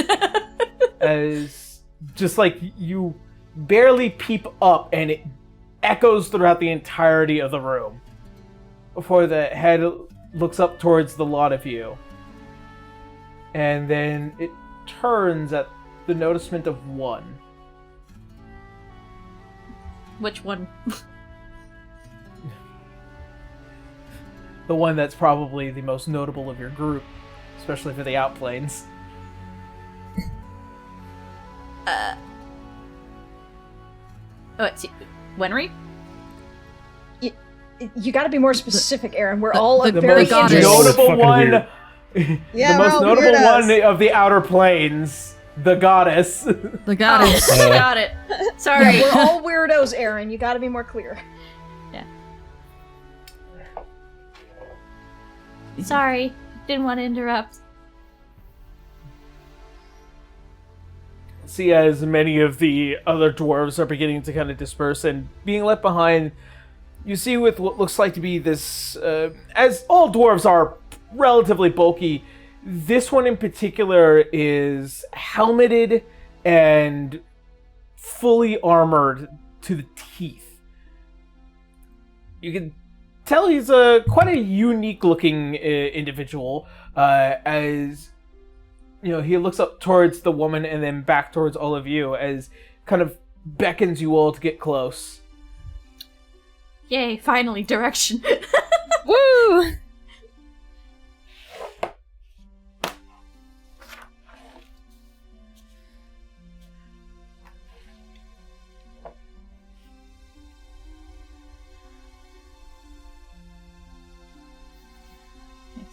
As just like you barely peep up and it echoes throughout the entirety of the room before the head looks up towards the lot of you. And then it turns at the noticement of one. Which one? The one that's probably the most notable of your group, especially for the outplanes. Oh, it's Wenry? You gotta be more specific, Aaron. We're all the very most interested. notable one. Yeah, The most we're all notable weirdos. one of the outer planes, the goddess. The goddess. Got it. Sorry. We're all weirdos, Aaron. You gotta be more clear. Sorry. Didn't want to interrupt. See, as many of the other dwarves are beginning to kind of disperse and being left behind, you see with what looks like to be this, as all dwarves are relatively bulky, this one in particular is helmeted and fully armored to the teeth. You can tell he's quite a unique-looking individual, as you know, he looks up towards the woman and then back towards all of you as kind of beckons you all to get close. Yay, finally, direction. Woo!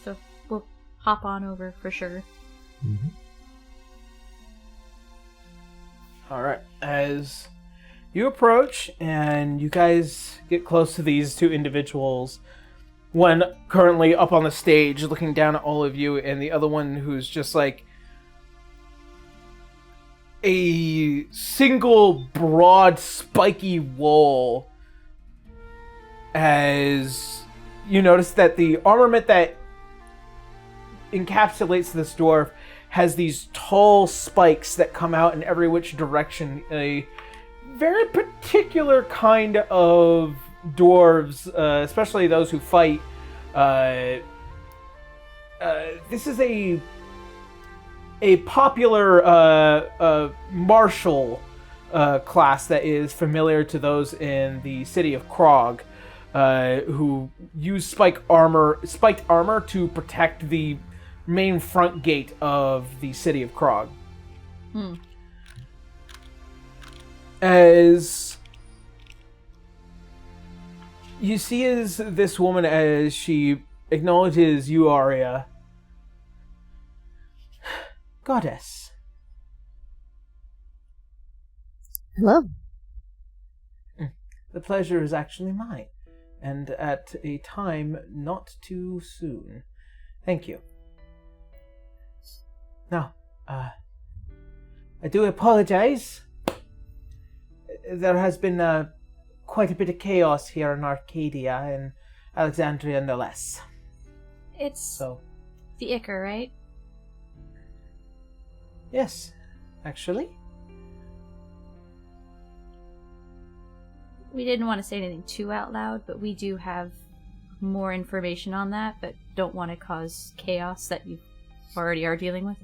So we'll hop on over for sure. All right. As you approach and you guys get close to these two individuals, one currently up on the stage looking down at all of you, and the other one who's just like a single broad spiky wall, as you notice that the armament that encapsulates this dwarf has these tall spikes that come out in every which direction. A very particular kind of dwarves, especially those who fight. This is a popular martial class that is familiar to those in the city of Krog, who use spiked armor to protect the main front gate of the city of Krog. As you see as this woman, as she acknowledges you, Arya. Goddess. Hello. The pleasure is actually mine, and at a time not too soon. Thank you. Now, I do apologize. There has been quite a bit of chaos here in Arcadia and Alexandria no less. It's the Ichor, right? Yes, actually. We didn't want to say anything too out loud, but we do have more information on that, but don't want to cause chaos that you already are dealing with.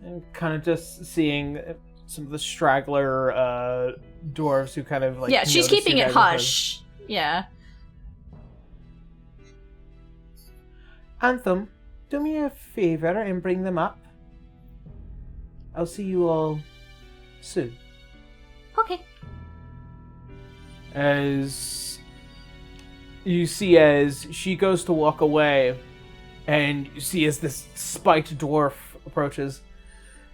And kind of just seeing some of the straggler dwarves who kind of like... Yeah, she's notice keeping you it guys hush. Yeah. Anthem, do me a favor and bring them up. I'll see you all soon. Okay. As you see as she goes to walk away, and you see as this spiked dwarf approaches,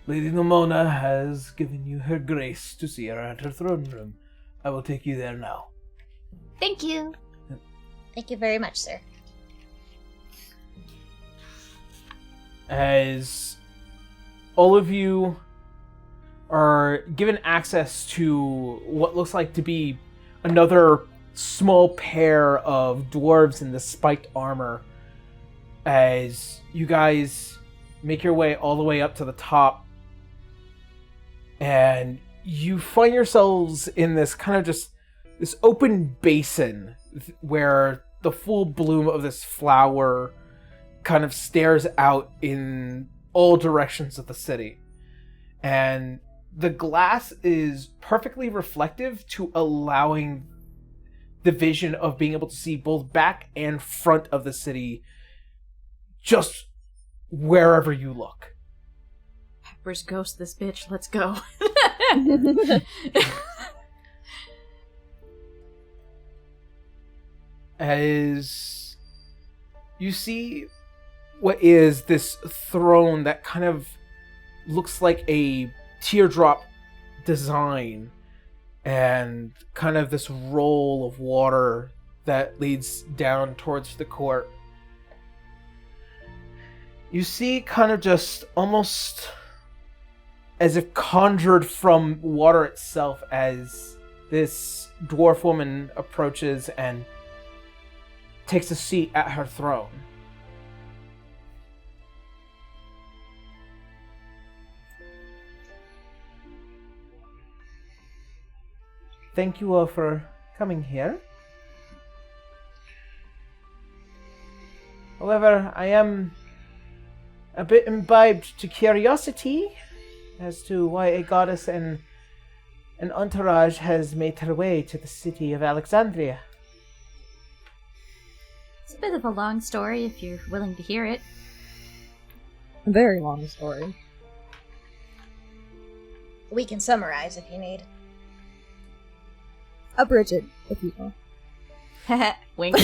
Lady Nomona has given you her grace to see her at her throne room. I will take you there now. Thank you. Thank you very much, sir. As all of you are given access to what looks like to be another small pair of dwarves in the spiked armor, as you guys make your way all the way up to the top, and you find yourselves in this kind of just this open basin where the full bloom of this flower kind of stares out in all directions of the city. And the glass is perfectly reflective to allowing the vision of being able to see both back and front of the city just wherever you look. Pepper's ghost this bitch. Let's go. As you see what is this throne that kind of looks like a teardrop design, and kind of this roll of water that leads down towards the court. You see kind of just almost as if conjured from water itself, as this dwarf woman approaches and takes a seat at her throne. Thank you all for coming here. However, I am a bit imbibed to curiosity as to why a goddess and an entourage has made her way to the city of Alexandria. It's a bit of a long story if you're willing to hear it. A very long story. We can summarize if you need. Abridge it, if you will. Wink.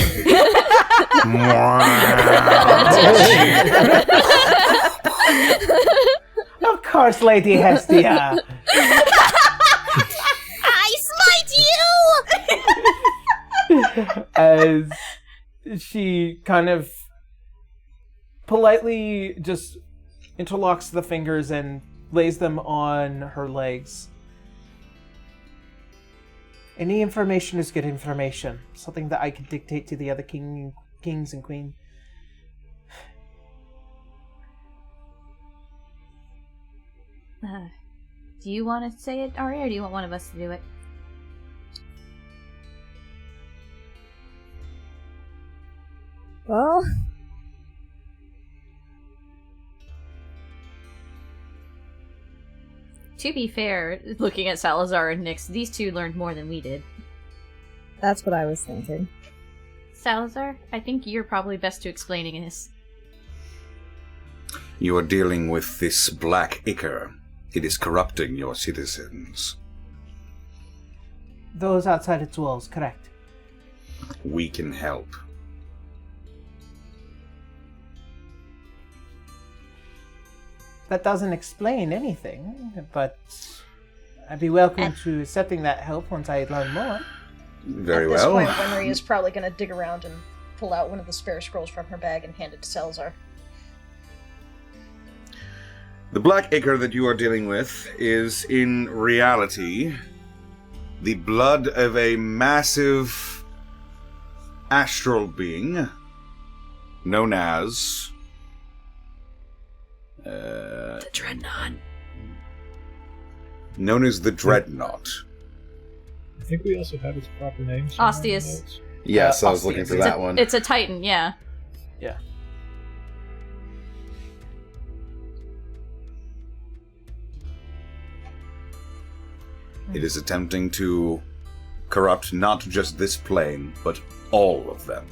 Of course, Lady Hestia. I smite you! As she kind of politely just interlocks the fingers and lays them on her legs. Any information is good information. Something that I can dictate to the other kings and queen. Do you want to say it, Arya, or do you want one of us to do it? Well, To be fair, looking at Salazar and Nyx, these two learned more than we did. that's what I was thinking. Salazar, I think you're probably best to explaining this. You are dealing with this black ichor. It is corrupting your citizens. Those outside its walls, correct. We can help. That doesn't explain anything, but I'd be welcome to accepting that help once I learn more. Very At this well. point, Winry is probably going to dig around and pull out one of the spare scrolls from her bag and hand it to Salazar. The black ichor that you are dealing with is, in reality, the blood of a massive astral being known as... The Dreadnought. known as the Dreadnought. I think we also have its proper name. somewhere in the Ostius. notes. Yes, I was looking Ostius. for that one. It's a Titan, yeah. Yeah. It is attempting to corrupt not just this plane, but all of them.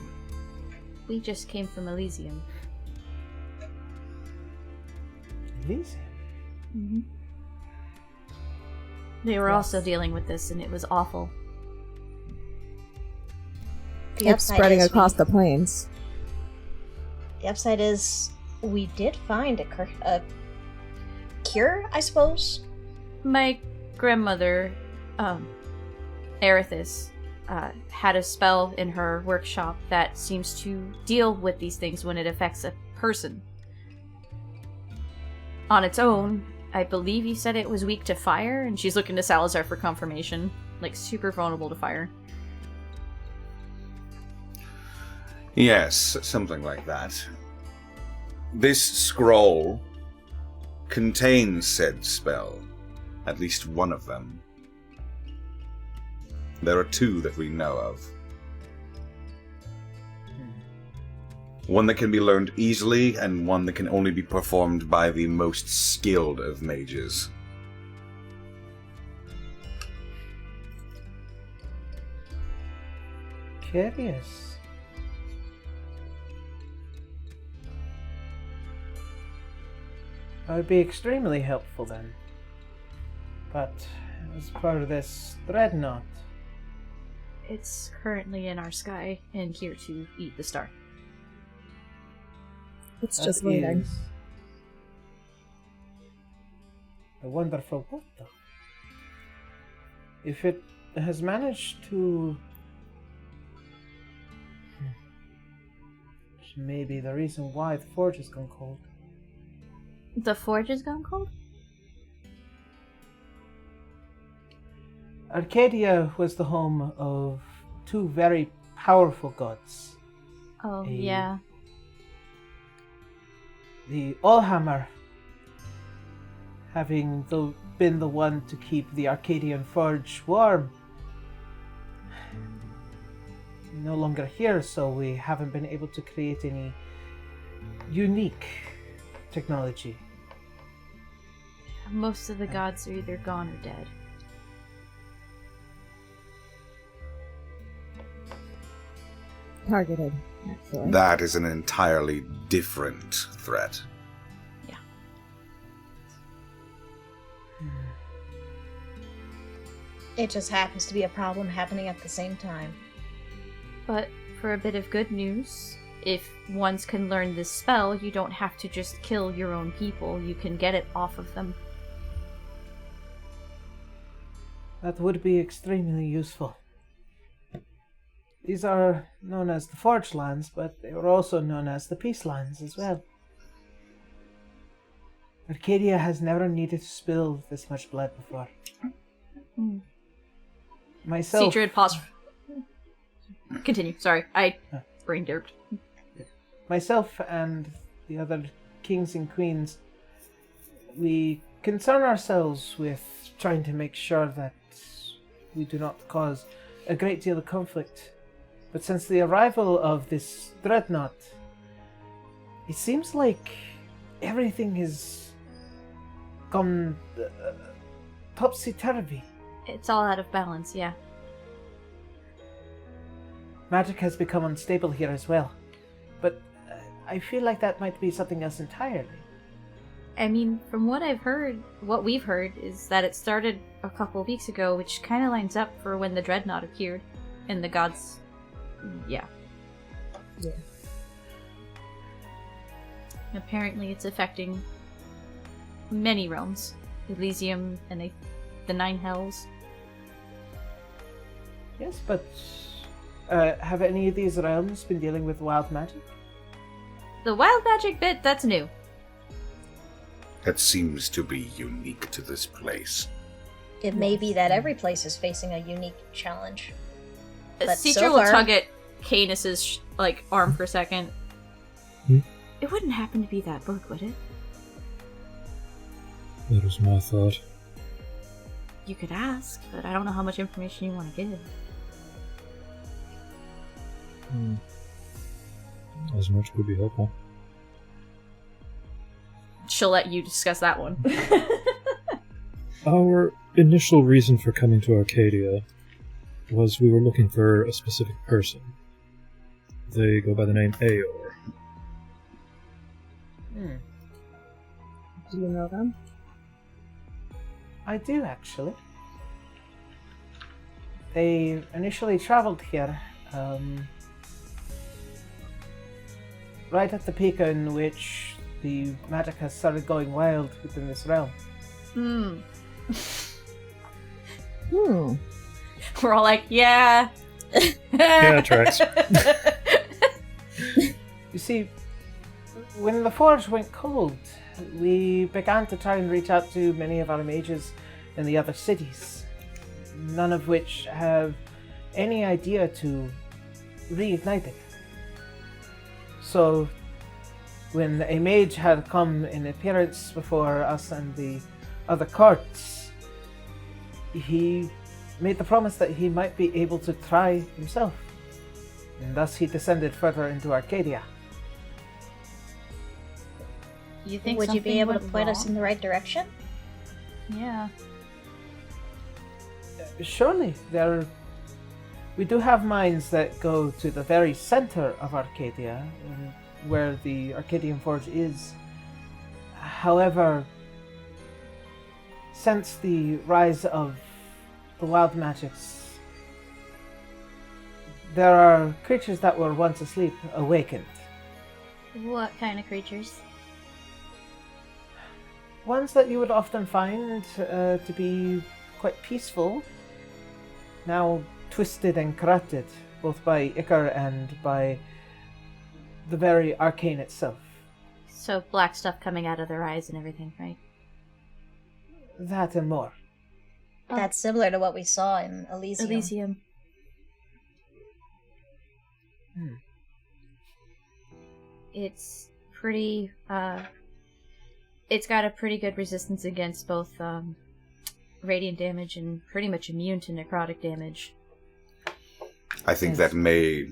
We just came from Elysium. These? Mm-hmm. They were also dealing with this, and it was awful. The It's upside spreading is across the plains. The upside is we did find a cure, I suppose. My grandmother, Erithis, had a spell in her workshop that seems to deal with these things when it affects a person. On its own, I believe you said it was weak to fire, and she's looking to Salazar for confirmation. Like, super vulnerable to fire. Yes, something like that. This scroll contains said spell. At least one of them. There are two that we know of. One that can be learned easily, and one that can only be performed by the most skilled of mages. Curious. That would be extremely helpful then. But as part of this dreadnought, It's currently in our sky, and here to eat the star. It's that just waiting. is a wonderful what though? If it has managed to... Which may be the reason why the forge has gone cold. The forge is gone cold? Arcadia was the home of two very powerful gods. Oh, A- yeah. The Allhammer having been the one to keep the Arcadian forge warm. No longer here, so we haven't been able to create any unique technology. Most of the gods are either gone or dead. targeted, actually. That is an entirely different threat. It just happens to be a problem happening at the same time. But for a bit of good news, if ones can learn this spell, you don't have to just kill your own people. You can get it off of them. That would be extremely useful. These are known as the forgelands, but they were also known as the peacelands as well. Arcadia has never needed to spill this much blood before. Myself... Cedrid, pause. Continue. Sorry, I brain derped. Myself and the other kings and queens, we concern ourselves with trying to make sure that we do not cause a great deal of conflict. But since the arrival of this dreadnought, it seems like everything has gone topsy-turvy. It's all out of balance, yeah. Magic has become unstable here as well. But I feel like that might be something else entirely. I mean, from what I've heard, what we've heard is that it started a couple of weeks ago, which kind of lines up for when the dreadnought appeared and the gods. Yeah. Apparently, it's affecting many realms: Elysium and the Nine Hells. Yes, but have any of these realms been dealing with wild magic? The wild magic bit, that's new. That seems to be unique to this place. It may be that every place is facing a unique challenge. But Cedra so will far- tug at Canis's arm for a second. Hmm? It wouldn't happen to be that book, would it? That was my thought. You could ask, but I don't know how much information you want to give. As much would be helpful. She'll let you discuss that one. Our initial reason for coming to Arcadia was we were looking for a specific person. They go by the name Aor. Do you know them? I do, actually. They initially traveled here, right at the peak in which the magic has started going wild within this realm. We're all like, yeah. Yeah, it tracks. You see, when the forge went cold, we began to try and reach out to many of our mages in the other cities, none of which have any idea to reignite it. So, when a mage had come in appearance before us and the other courts, he made the promise that he might be able to try himself, and thus he descended further into Arcadia. You think Would you be something able to went point us wrong? in the right direction? Yeah. Surely, we do have mines that go to the very center of Arcadia, where the Arcadian Forge is. However, since the rise of the wild magics, there are creatures that were once asleep awakened. What kind of creatures? Ones that you would often find to be quite peaceful, now twisted and corrupted, both by Icar and by the very arcane itself. So black stuff coming out of their eyes and everything, right? That and more. That's similar to what we saw in Elysium. Elysium. It's pretty, it's got a pretty good resistance against both, radiant damage and pretty much immune to necrotic damage. I think that may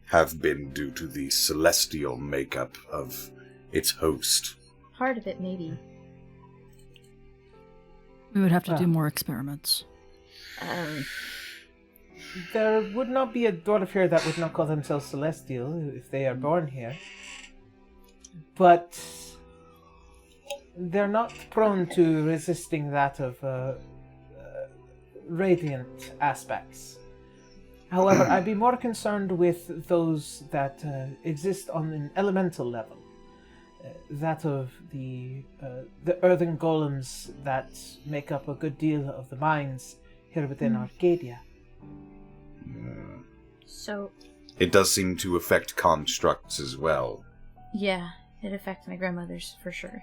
have been due to the celestial makeup of its host. Part of it, maybe. We would have to do more experiments. there would not be a dwarf here that would not call themselves celestial if they are born here. But they're not prone to resisting that of radiant aspects. However, I'd be more concerned with those that exist on an elemental level. That of the earthen golems that make up a good deal of the mines here within Arcadia. So, It does seem to affect constructs as well. yeah, it affects my grandmother's for sure.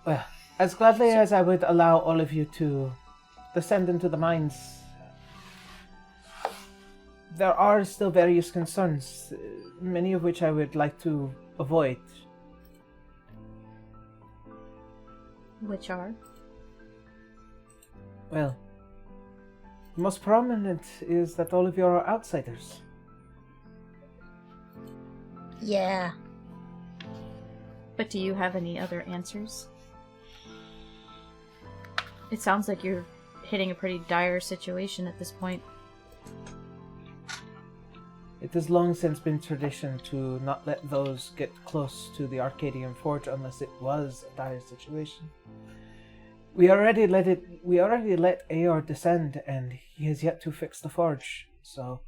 Well, as gladly as I would allow all of you to descend into the mines, there are still various concerns, many of which I would like to avoid. Which are? Well, the most prominent is that all of you are outsiders. Yeah. But do you have any other answers? It sounds like you're hitting a pretty dire situation at this point. It has long since been tradition to not let those get close to the Arcadian Forge unless it was a dire situation. We already let Aor descend, and he has yet to fix the forge, so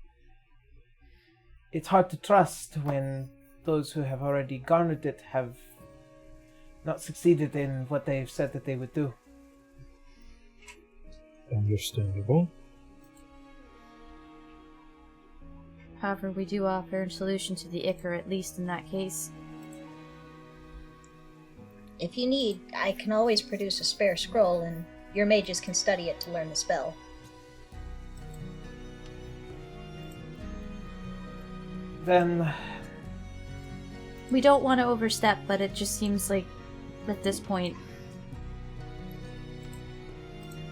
it's hard to trust when those who have already garnered it have not succeeded in what they've said that they would do. Understandable. However, we do offer a solution to the Ichor, at least in that case. If you need, I can always produce a spare scroll, and your mages can study it to learn the spell. Then We don't want to overstep, but it just seems like, at this point,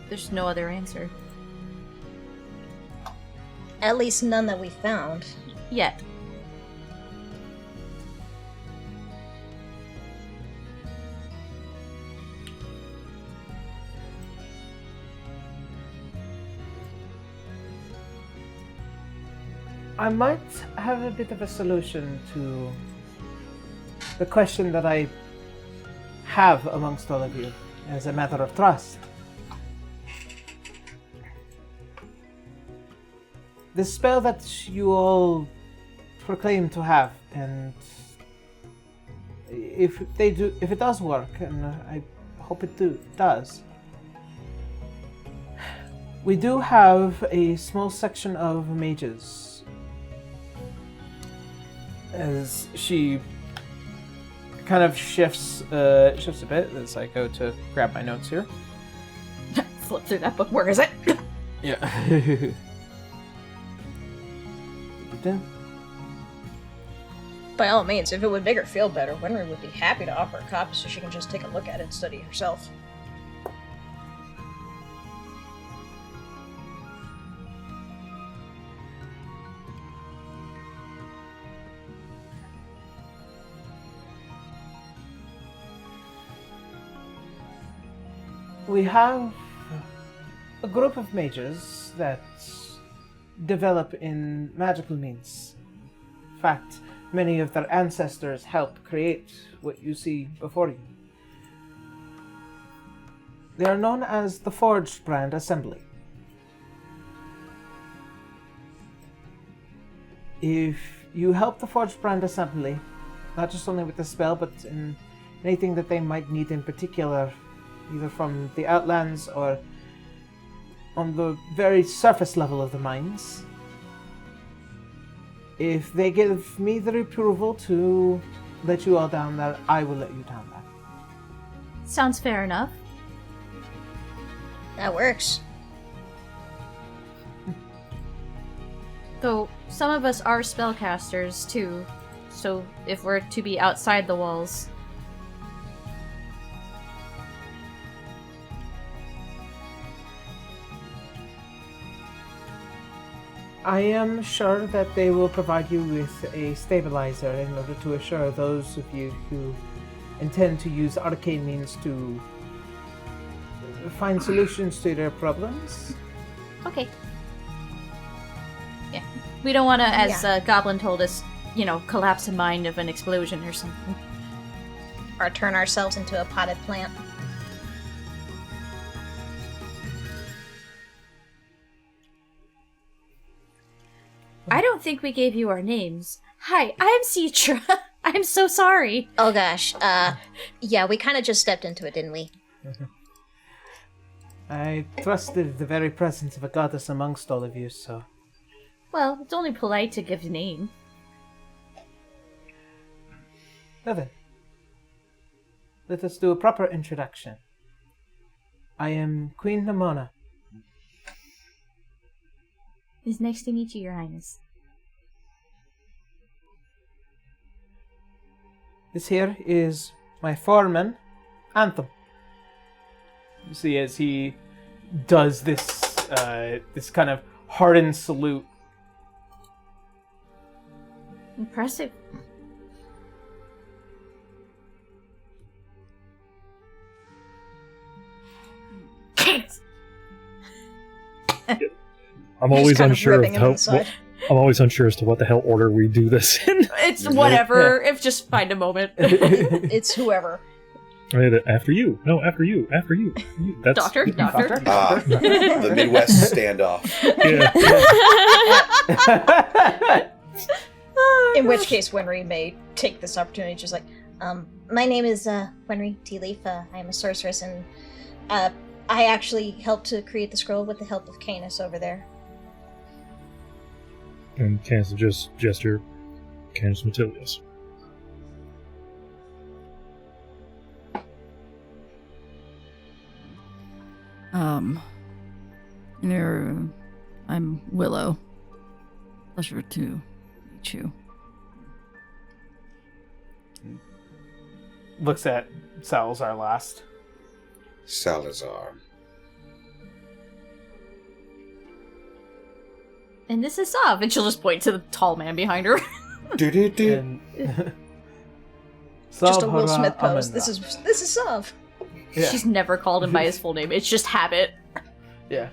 there's no other answer. At least none that we found. Yet. I might have a bit of a solution to the question that I have amongst all of you as a matter of trust. The spell that you all proclaim to have, and if it does work, and I hope it does, we do have a small section of mages. As she kind of shifts a bit as I go to grab my notes here. Flip through that book. Where is it? Yeah. By all means, if it would make her feel better, Winry would be happy to offer a copy so she can just take a look at it and study it herself. We have a group of mages that develop in magical means. In fact, many of their ancestors helped create what you see before you. They are known as the Forged Brand Assembly. If you help the Forged Brand Assembly, not just only with the spell, but in anything that they might need in particular, either from the Outlands or on the very surface level of the mines, if they give me the approval to let you all down there, I will let you down there. Sounds fair enough. That works. Though some of us are spellcasters too, so if we're to be outside the walls, I am sure that they will provide you with a stabilizer in order to assure those of you who intend to use arcane means to find solutions to their problems. Okay. Yeah. We don't want to, as Goblin told us, collapse a mine of an explosion or something. Or turn ourselves into a potted plant. I don't think we gave you our names. Hi, I'm Citra. I'm so sorry. Oh gosh. Yeah, we kind of just stepped into it, didn't we? I trusted the very presence of a goddess amongst all of you, so... Well, it's only polite to give a name. Now then, let us do a proper introduction. I am Queen Namona. It's nice to meet you, Your Highness. This here is my foreman, Anthem. You see, as he does this, this kind of hardened salute. Impressive. I'm always kind of unsure of ripping him how. inside. I'm always unsure as to what the hell order we do this in. It's whatever. If just find a moment. It's whoever. After you. No, after you. After you. That's, Doctor. The Midwest standoff. Yeah. In which case, Winry may take this opportunity, just like, my name is Winry Tea Leaf. I am a sorceress, and I actually helped to create the scroll with the help of Canis over there. And Canis just gesture. Canis Matilius. I'm Willow. Pleasure to meet you. Looks at Salazar last. Salazar. And this is Sav. And she'll just point to the tall man behind her. And Just a Will Smith Sabhara pose. Amenra. This is Sav. Yeah. She's never called him by his full name. It's just habit. Yeah.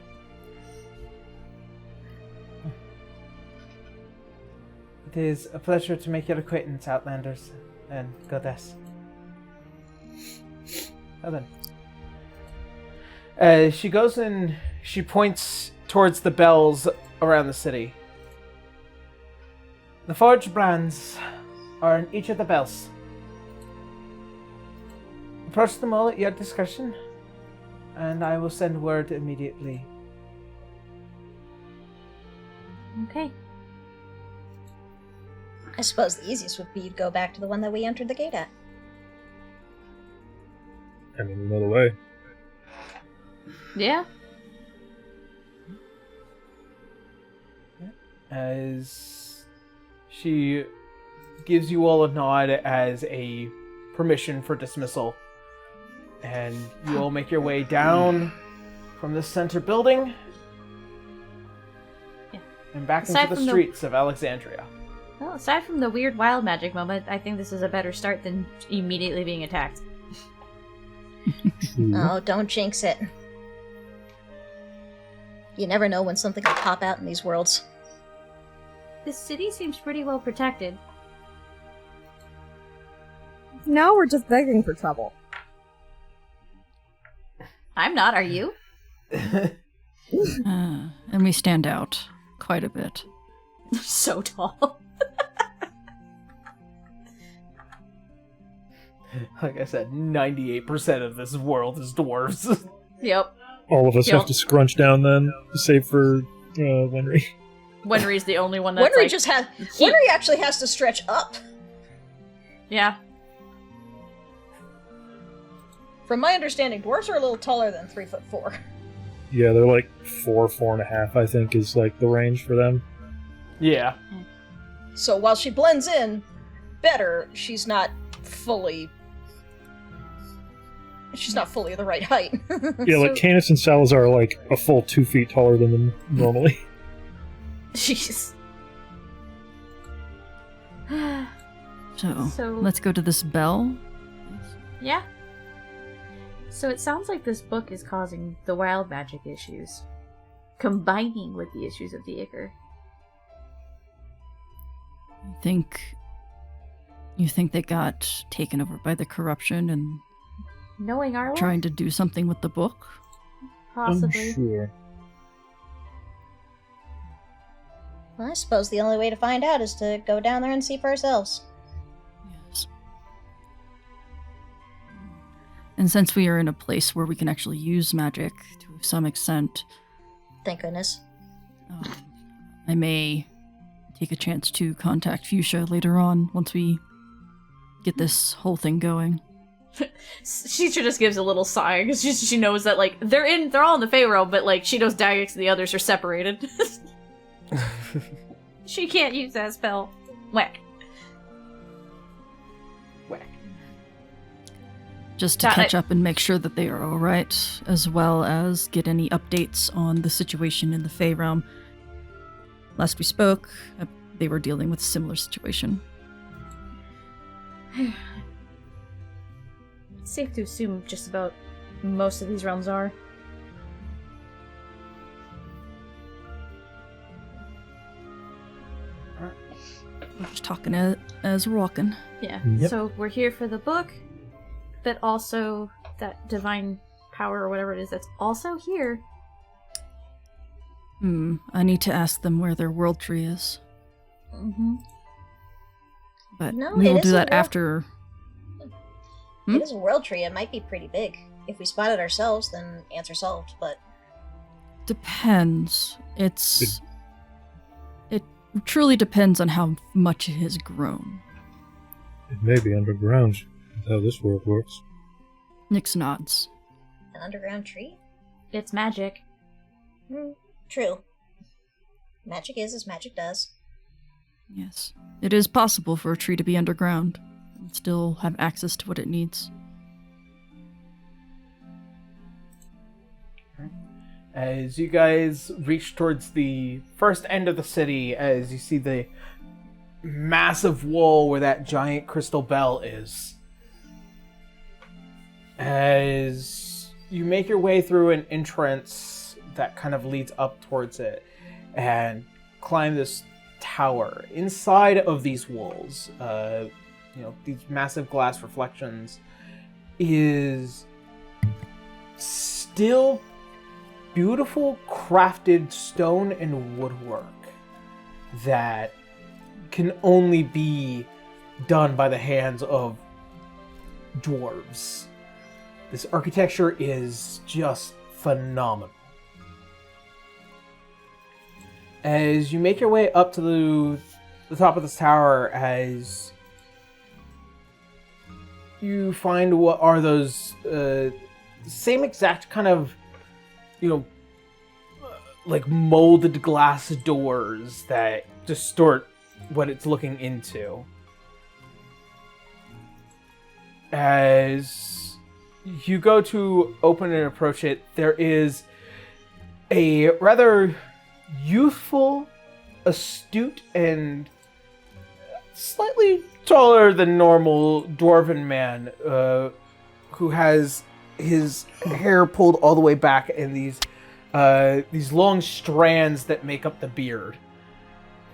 It is a pleasure to make your acquaintance, Outlanders and Goddess. Now then. She goes and she points towards the bells around the city. The forge brands are in each of the bells. Approach them all at your discretion, and I will send word immediately. Okay. I suppose the easiest would be to go back to the one that we entered the gate at. I mean, another way. Yeah. As she gives you all a nod as a permission for dismissal. And you all make your way down from the center building and back Aside into the from the- streets of Alexandria. Well, aside from the weird wild magic moment, I think this is a better start than immediately being attacked. Oh, don't jinx it. You never know when something will pop out in these worlds. This city seems pretty well protected. Now we're just begging for trouble. I'm not, are you? And we stand out quite a bit. So tall. Like I said, 98% of this world is dwarves. Yep. All of us Yep. have to scrunch down then, save for Winry. Winry's the only one that's Winry like... Winry actually has to stretch up. Yeah. From my understanding, dwarves are a little taller than 3'4". Yeah, they're like 4.5, I think, is like the range for them. Yeah. So while she blends in better, she's not fully the right height. Yeah, like Canis and Salazar are like a full 2 feet taller than them normally. Jeez. So, So- let's go to this bell. Yeah. So it sounds like this book is causing the wild magic issues, combining with the issues of the Ichor. You think they got taken over by the corruption and Knowing our luck? trying to do something with the book? Possibly. Sure. Well, I suppose the only way to find out is to go down there and see for ourselves. Yes. And since we are in a place where we can actually use magic to some extent, Thank goodness. I may take a chance to contact Fuchsia later on once we get this whole thing going. She just gives a little sigh because she knows that like they're all in the Pharaoh, but like she knows Dagex and the others are separated. She can't use that spell. Whack. Whack. Just to catch up and make sure that they are alright, as well as get any updates on the situation in the Fae realm. Last we spoke, they were dealing with a similar situation. It's safe to assume just about most of these realms are. We're just talking as we're walking. Yeah. Yep. So we're here for the book, but also that divine power or whatever it is that's also here. I need to ask them where their world tree is. Mm-hmm. But No, we it will do is a that world- after. It is a world tree. It might be pretty big. If we spot it ourselves, then answer solved, but... Depends. It truly depends on how much it has grown. It may be underground. That's how this world works. Nyx nods. An underground tree? It's magic. True. Magic is as magic does. Yes. It is possible for a tree to be underground and still have access to what it needs. As you guys reach towards the first end of the city, as you see the massive wall where that giant crystal bell is. As you make your way through an entrance that kind of leads up towards it and climb this tower. Inside of these walls, these massive glass reflections, is still beautiful crafted stone and woodwork that can only be done by the hands of dwarves. This architecture is just phenomenal. As you make your way up to the top of this tower, as you find what are those same exact kind of, like molded glass doors that distort what it's looking into. As you go to open and approach it, there is a rather youthful, astute, and slightly taller than normal dwarven man who has his hair pulled all the way back and these long strands that make up the beard.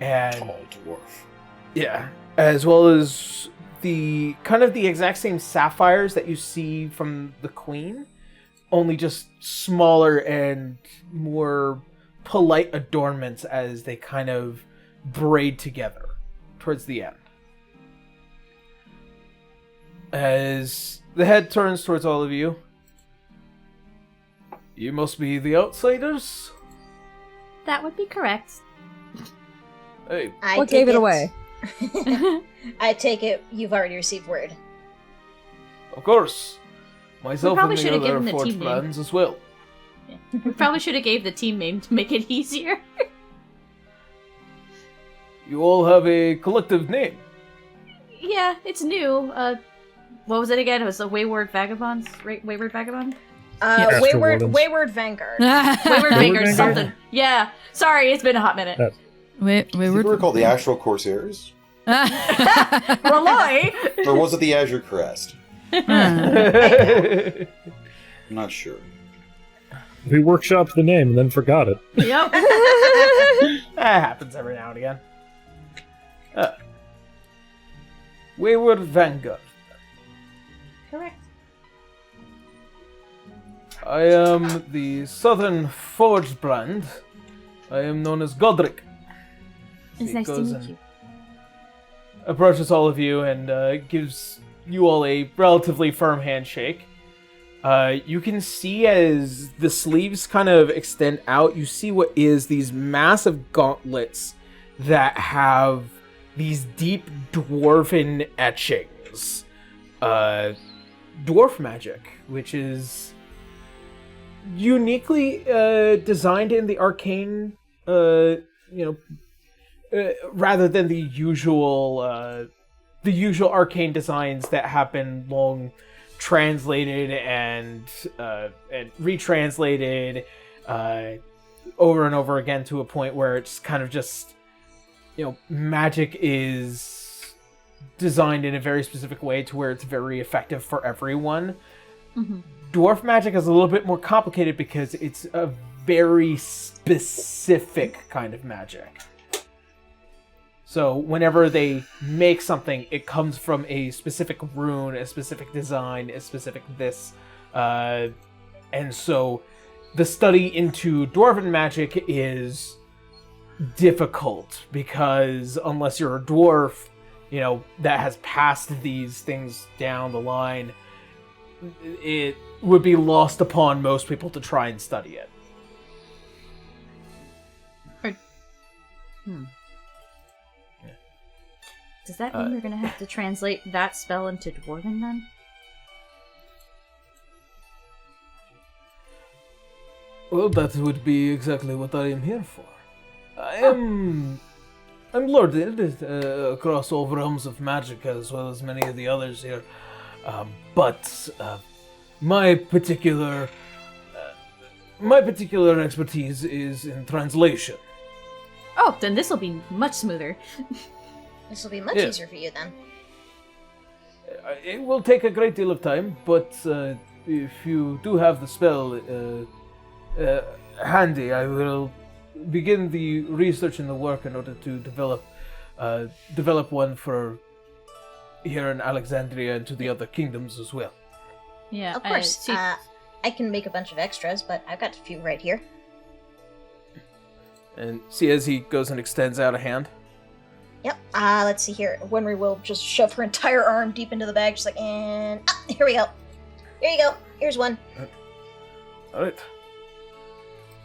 And Tall dwarf. yeah, as well as the kind of the exact same sapphires that you see from the queen, only just smaller and more polite adornments as they kind of braid together towards the end. As the head turns towards all of you, you must be the outsiders? That would be correct. Hey, What gave it away? I take it you've already received word. of course. Myself probably and should the have given other the forge team name. plans as well. We probably should have gave the team name to make it easier. You all have a collective name. Yeah, it's new. What was it again? It was the Wayward Vagabonds? Wayward Vagabond? Astral Wayward Wardens. Wayward Vanguard. Wayward Vanguard, Vanguard? something. Yeah. Sorry, it's been a hot minute. Wait, I think we were called the Astral Corsairs? Rely! Or was it the Azure Crest? I'm not sure. We workshopped the name and then forgot it. Yep. That happens every now and again. Wayward Vanguard. Correct. I am the Southern Forge brand. I am known as Godric. It's He nice to goes meet and you. approaches all of you and gives you all a relatively firm handshake. You can see as the sleeves kind of extend out, you see what is these massive gauntlets that have these deep dwarven etchings. Dwarf magic, which is uniquely designed in the arcane, rather than the usual arcane designs that have been long translated and retranslated over and over again to a point where it's kind of just, magic is designed in a very specific way to where it's very effective for everyone. Mm-hmm. Dwarf magic is a little bit more complicated because it's a very specific kind of magic. So whenever they make something, it comes from a specific rune, a specific design, a specific this. And so the study into dwarven magic is difficult because unless you're a dwarf, that has passed these things down the line, it would be lost upon most people to try and study it. Does that mean we're gonna have to translate that spell into Dwarven then? Well, that would be exactly what I am here for. I'm lorded across all realms of magic as well as many of the others here. But my particular expertise is in translation. Oh, then this will be much smoother. This will be much Yeah. easier for you then. It will take a great deal of time, but if you do have the spell handy, I will begin the research and the work in order to develop one for here in Alexandria and to the other kingdoms as well. Yeah, Of course, I can make a bunch of extras, but I've got a few right here. And see as he goes and extends out a hand. Yep. Let's see here. Winry will just shove her entire arm deep into the bag, just like, and here we go. Here you go. Here's one. Alright.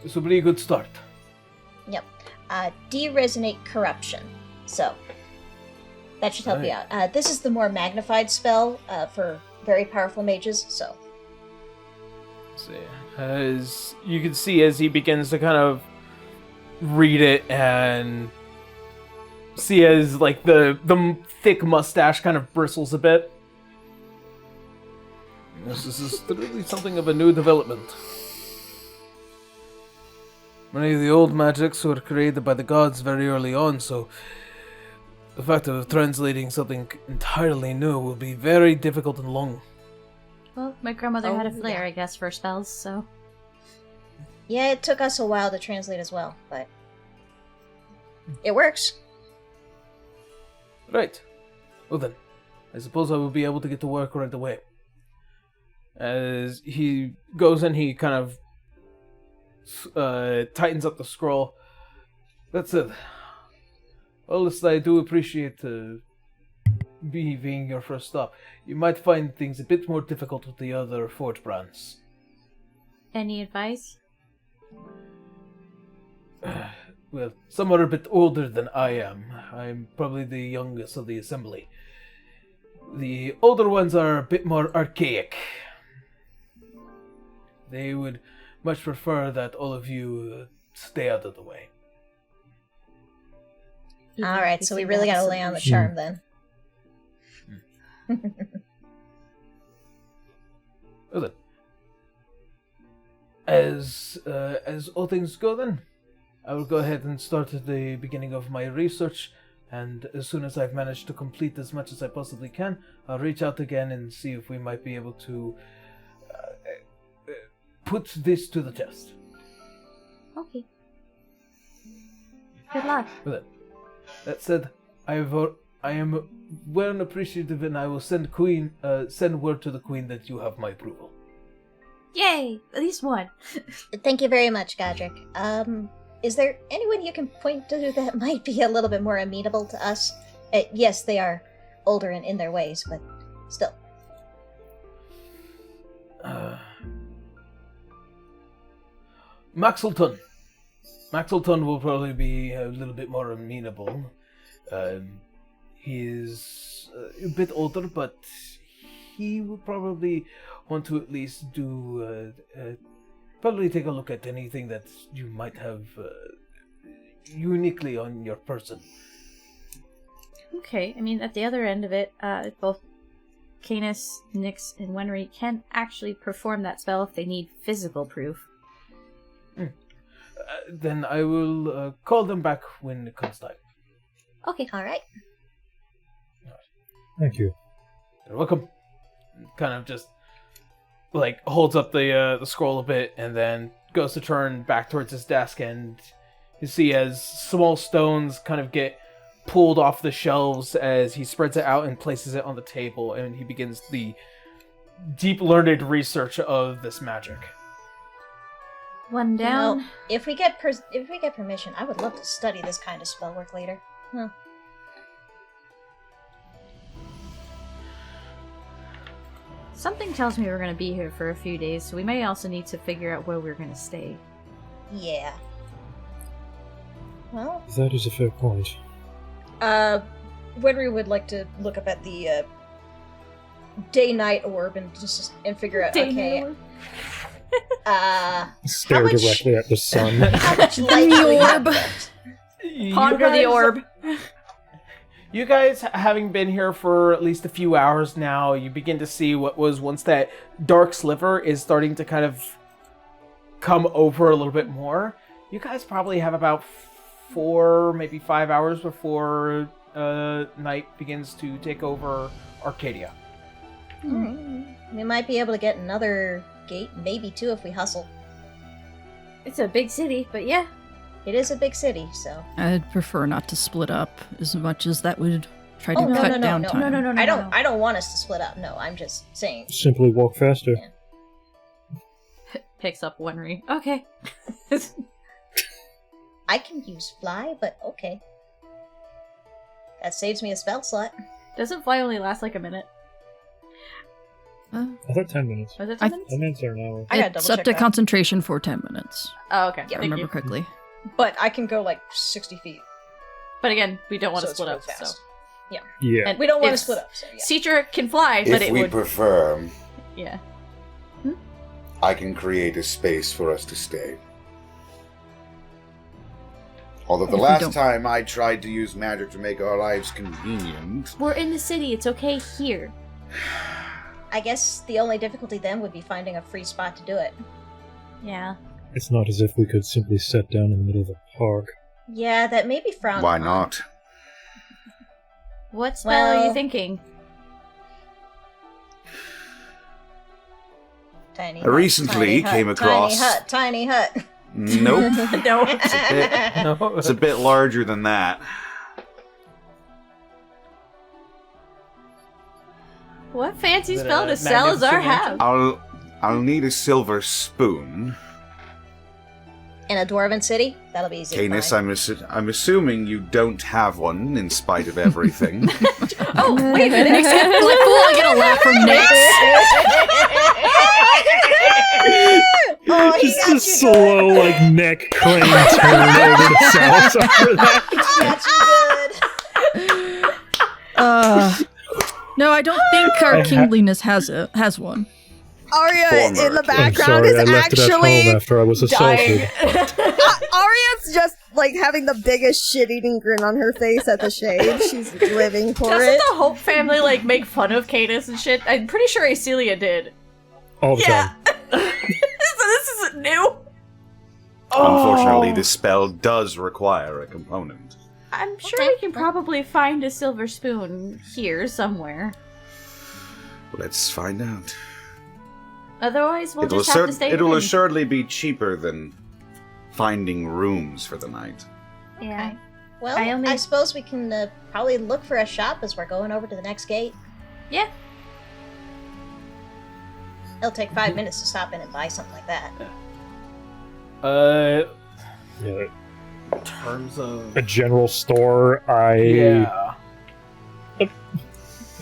This will be a good start. Yep. De-resonate corruption. So that should help you out. This is the more magnified spell for very powerful mages. So. See, as you can see, as he begins to kind of read it and see as like the thick mustache kind of bristles a bit. This is really something of a new development. Many of the old magics were created by the gods very early on, so the fact of translating something entirely new will be very difficult and long. Well, my grandmother had a flair, I guess, for spells, so... Yeah, it took us a while to translate as well, but it works. Right. Well then, I suppose I will be able to get to work right away. As he goes and he kind of tightens up the scroll. That's it. Well, listen, I do appreciate me being your first stop. You might find things a bit more difficult with the other forge brands. Any advice? Well, some are a bit older than I am. I'm probably the youngest of the assembly. The older ones are a bit more archaic. They would much prefer that all of you stay out of the way. Alright, so we really gotta lay on the charm then. Well then. As all things go then, I will go ahead and start at the beginning of my research, and as soon as I've managed to complete as much as I possibly can, I'll reach out again and see if we might be able to put this to the test. Okay. Good luck. But that said, I am well appreciative, and I will send word to the Queen that you have my approval. Yay! At least one. Thank you very much, Godric. Is there anyone you can point to that might be a little bit more amenable to us? Yes, they are older and in their ways, but still. Maxelton. Maxelton will probably be a little bit more amenable. He is a bit older, but he will probably want to at least probably take a look at anything that you might have uniquely on your person. Okay, I mean, at the other end of it, both Canis, Nyx, and Wenry can actually perform that spell if they need physical proof. Then I will call them back when it comes time. Okay, alright. Thank you. You're welcome. Kind of just holds up the scroll a bit and then goes to turn back towards his desk, and you see as small stones kind of get pulled off the shelves as he spreads it out and places it on the table, and he begins the deep learned research of this magic. One down. You know, if we get permission, I would love to study this kind of spell work later. Something tells me we're going to be here for a few days, so we may also need to figure out where we're going to stay. Yeah. Well, That is a fair point. Wenry would like to look up at the day-night orb and figure out. Day-night orb? Stare much- directly at the sun. How much light do we have left? Ponder the orb. You guys, having been here for at least a few hours now, you begin to see what was once that dark sliver is starting to kind of come over a little bit more. You guys probably have about 4, maybe 5 hours before night begins to take over Arcadia. We might be able to get another gate, maybe 2 if we hustle. It's a big city, but yeah. It is a big city, so. I'd prefer not to split up as much as that would try to cut down time. No. I don't want us to split up. No, I'm just saying. Simply walk faster. Yeah. Picks up Wenry. Okay. I can use fly, but okay. That saves me a spell slot. Doesn't fly only last like a minute? I thought 10 minutes. Was it 10 minutes? I meant there an hour. I gotta It's double up check to that. concentration for 10 minutes. Oh, okay. If I Thank remember you. correctly. But I can go like 60 feet. But again, we don't want so to split up, it's really so. fast. Yeah. And We don't want to if split up, so yeah. Citra can fly, but If it we would... prefer, Yeah. I can create a space for us to stay. Although the If we last don't- time I tried to use magic to make our lives convenient, We're in the city, it's okay here. I guess the only difficulty then would be finding a free spot to do it. Yeah. It's not as if we could simply sit down in the middle of a park. Yeah, that may be frowned why upon. not? What spell are you Well- thinking? Tiny I hut, recently tiny hut, came across- Tiny hut. Nope. No. It's a bit larger than that. What fancy Is it spell a does Salazar magnificent have? I'll need a silver spoon. In a dwarven city? That'll be easy to Canis, find. I'm assuming you don't have one, in spite of everything. Oh, wait a minute. Like, fool, I get a laugh from Nyx. Oh, he Just got a you slow, like, neck crane turn over to Salazar for that. good. Got you good. No, I don't think our kingliness has one. Arya Former. in the I'm background sorry, I is left it at home actually after I was assaulted. Arya's just like having the biggest shit-eating grin on her face at the shade. She's living for Doesn't it. the Hope family, like, make fun of Canis and shit? I'm pretty sure Acelia did. All the Yeah. time. So this isn't new. Unfortunately, this spell does require a component. I'm sure Okay. we can probably find a silver spoon here somewhere. Let's find out. Otherwise, we'll just have to stay It will in. assuredly be cheaper than finding rooms for the night. Yeah. Well, I only- I suppose we can probably look for a shop as we're going over to the next gate. Yeah. It'll take 5 minutes to stop in and buy something like that. Yeah, In terms of a general store. yeah,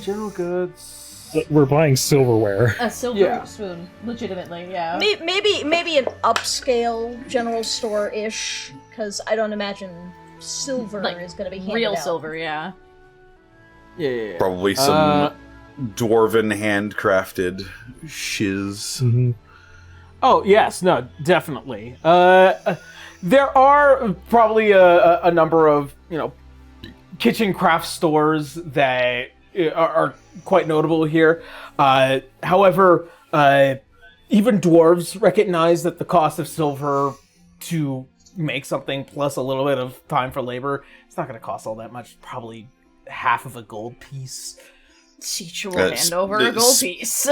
general goods. We're buying silverware. A silver Yeah. spoon, legitimately, yeah. Maybe an upscale general store-ish, because I don't imagine silver Like, is going to be handed Real out. silver, yeah. Yeah. Probably some dwarven handcrafted shiz. Mm-hmm. Oh yes, no, definitely. There are probably a number of kitchen craft stores that are quite notable here. However, even dwarves recognize that the cost of silver to make something plus a little bit of time for labor, it's not going to cost all that much. Probably half of a gold piece. Teach will hand over a gold piece.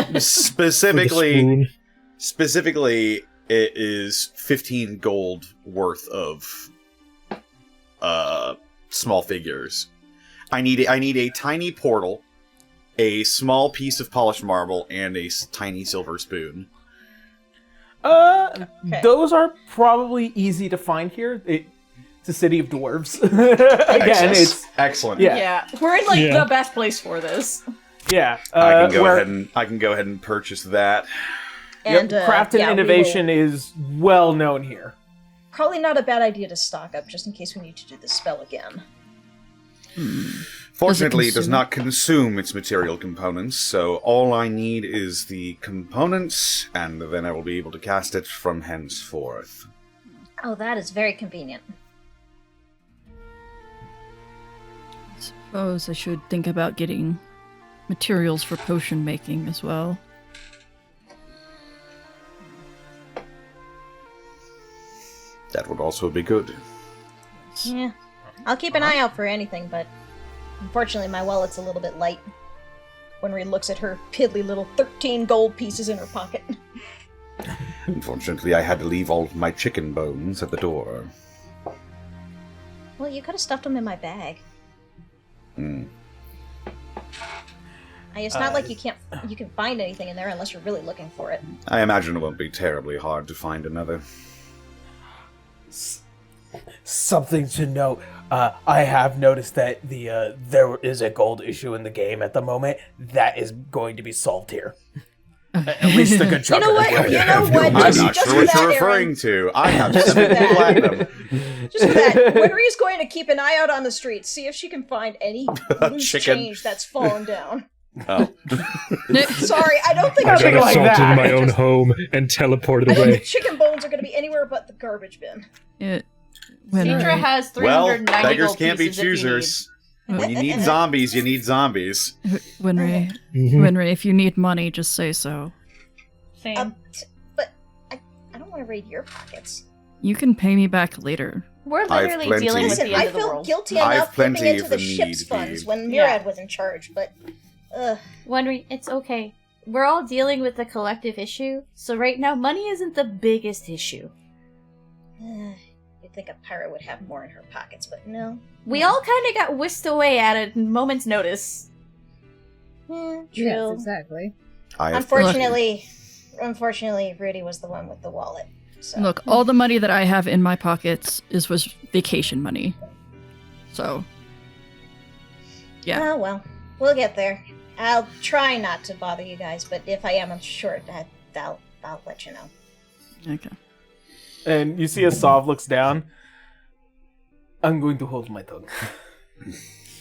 Specifically, it is 15 gold worth of small figures. I need a tiny portal, a small piece of polished marble, and a tiny silver spoon. Those are probably easy to find here. It's a city of dwarves. Again, it's excellent. Yeah, we're in the best place for this. yeah. I can go ahead and purchase that. And craft and innovation is well known here. Probably not a bad idea to stock up, just in case we need to do the spell again. Fortunately, it does not consume its material components, so all I need is the components, and then I will be able to cast it from henceforth. Oh, that is very convenient. Suppose I should think about getting materials for potion making as well. That would also be good. Yeah. I'll keep an eye out for anything, but unfortunately my wallet's a little bit light. Winry looks at her piddly little 13 gold pieces in her pocket. Unfortunately, I had to leave all of my chicken bones at the door. Well, you could have stuffed them in my bag. It's not like you can find anything in there unless you're really looking for it. I imagine it won't be terribly hard to find another. Something to note. I have noticed that there is a gold issue in the game at the moment. That is going to be solved here. At least a good chunk of it. You know what? I'm Just not for sure what that, you're Aaron. referring to. I have 7 platinum. Just for that, Winry's going to keep an eye out on the streets, see if she can find any loose Chicken. change that's fallen down. Oh. Sorry, I don't think I Something got like assaulted that. in my own home and teleported I don't away. think chicken bones are going to be anywhere but the garbage bin. Cedra has Well, 390 beggars gold can't be pieces if you need. choosers. When you need zombies, you need zombies. Winry, Mhm. Winry, if you need money, just say so. Same. But I don't want to raid your pockets. You can pay me back later. We're I've literally plenty. dealing with Listen, the end I of the feel world. guilty I've enough dipping plenty into if the the ship's need funds be. when Yeah. Murad was in charge, but It's okay. We're all dealing with the collective issue, so right now money isn't the biggest issue. you'd think a pirate would have more in her pockets, but no. We all kind of got whisked away at a moment's notice. True. Yes, exactly. I have Unfortunately, Rudy was the one with the wallet. So. Look, all the money that I have in my pockets was vacation money. So, yeah. Oh, well. We'll get there. I'll try not to bother you guys, but if I am short, I'll let you know. Okay. And you see as Sov looks down. I'm going to hold my tongue.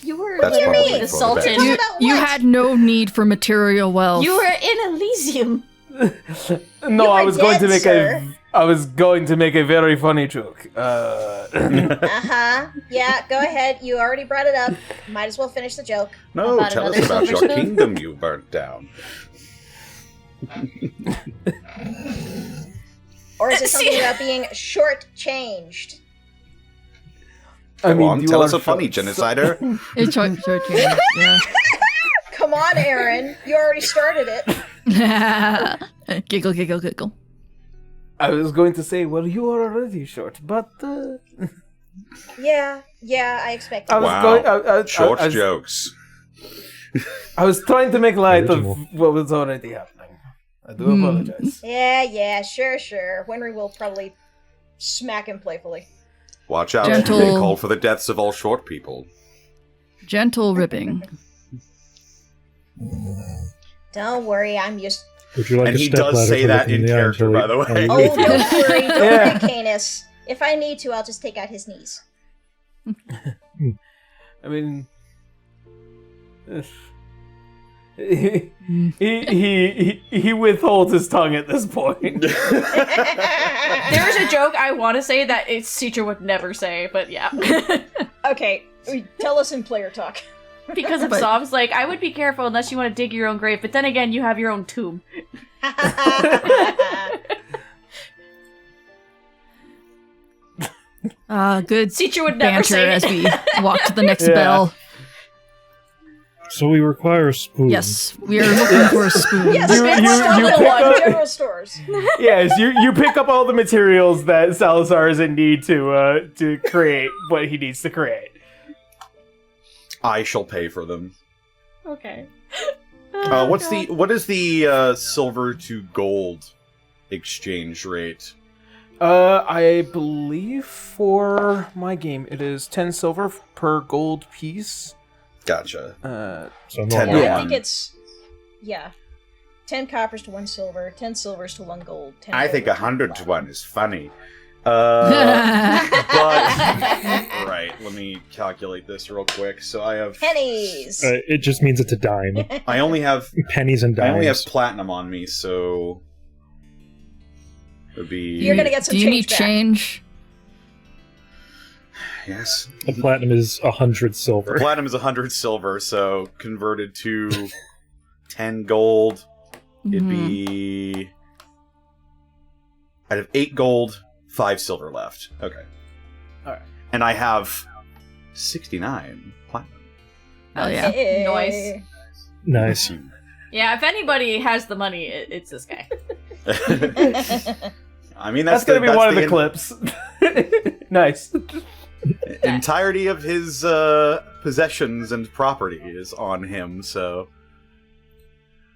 You were That's literally probably the for the Sultan. best. You, about you what? had no need for material wealth. You were in Elysium. No, You I are was going to dead, make sir. I was going to make a very funny joke. Uh-huh. Yeah, go ahead. You already brought it up. Might as well finish the joke. No, About tell us another about silver your spoon? kingdom you burnt down. Or is it something about being shortchanged? Come on, you tell are us a funny so- It's short, yeah. Come on, Aaron. You already started it. Giggle, giggle, giggle. I was going to say, well, you are already short, but Yeah, I expect I was Wow. going. Short I was, jokes. I was trying to make light Original. of what was already happening. I do apologize. Yeah, sure. Winry will probably smack him playfully. Watch out. Gentle. They call for the deaths of all short people. Gentle ribbing. Don't worry, I'm used. Would you like And a he step does ladder say to that look him in the eye character, until by the way. Oh, don't worry, don't Yeah. worry, Canis. If I need to, I'll just take out his knees. I mean, he withholds his tongue at this point. There's a joke I want to say that its teacher would never say, but yeah. Okay, tell us in player talk. Because of But- Sob's like, I would be careful unless you want to dig your own grave, but then again, you have your own tomb. Good Teacher would never banter say it. as we walk to the next Yeah. bell. So we require a spoon. Yes, we are looking for a spoon. Yes, You- it's you a little pick one, up- general stores. Yes, you pick up all the materials that Salazar is in need to create what he needs to create. I shall pay for them. Okay. What is the silver to gold exchange rate? I believe for my game it is 10 silver per gold piece. Gotcha. So 10 normal. to Yeah. I 1. think it's 10 coppers to 1 silver, 10 silvers to 1 gold. 10 I think gold 100 to 1. 1 is funny. But right, let me calculate this real quick. So I have Pennies. It just means it's a dime. I only have Pennies and dimes. I only have platinum on me, so it would be You're gonna get some Do you change need back. change? yes. The platinum is 100 The silver. platinum is 100 silver, so converted to 10 gold, it'd Mhm. be I'd have 8 gold, 5 silver left. Okay. Alright. And I have 69 platinum. Hell yeah. Hey. Nice. Nice. Yeah, if anybody has the money, it's this guy. I mean, That's gonna be one of the clips. Nice. entirety of his possessions and property is on him, so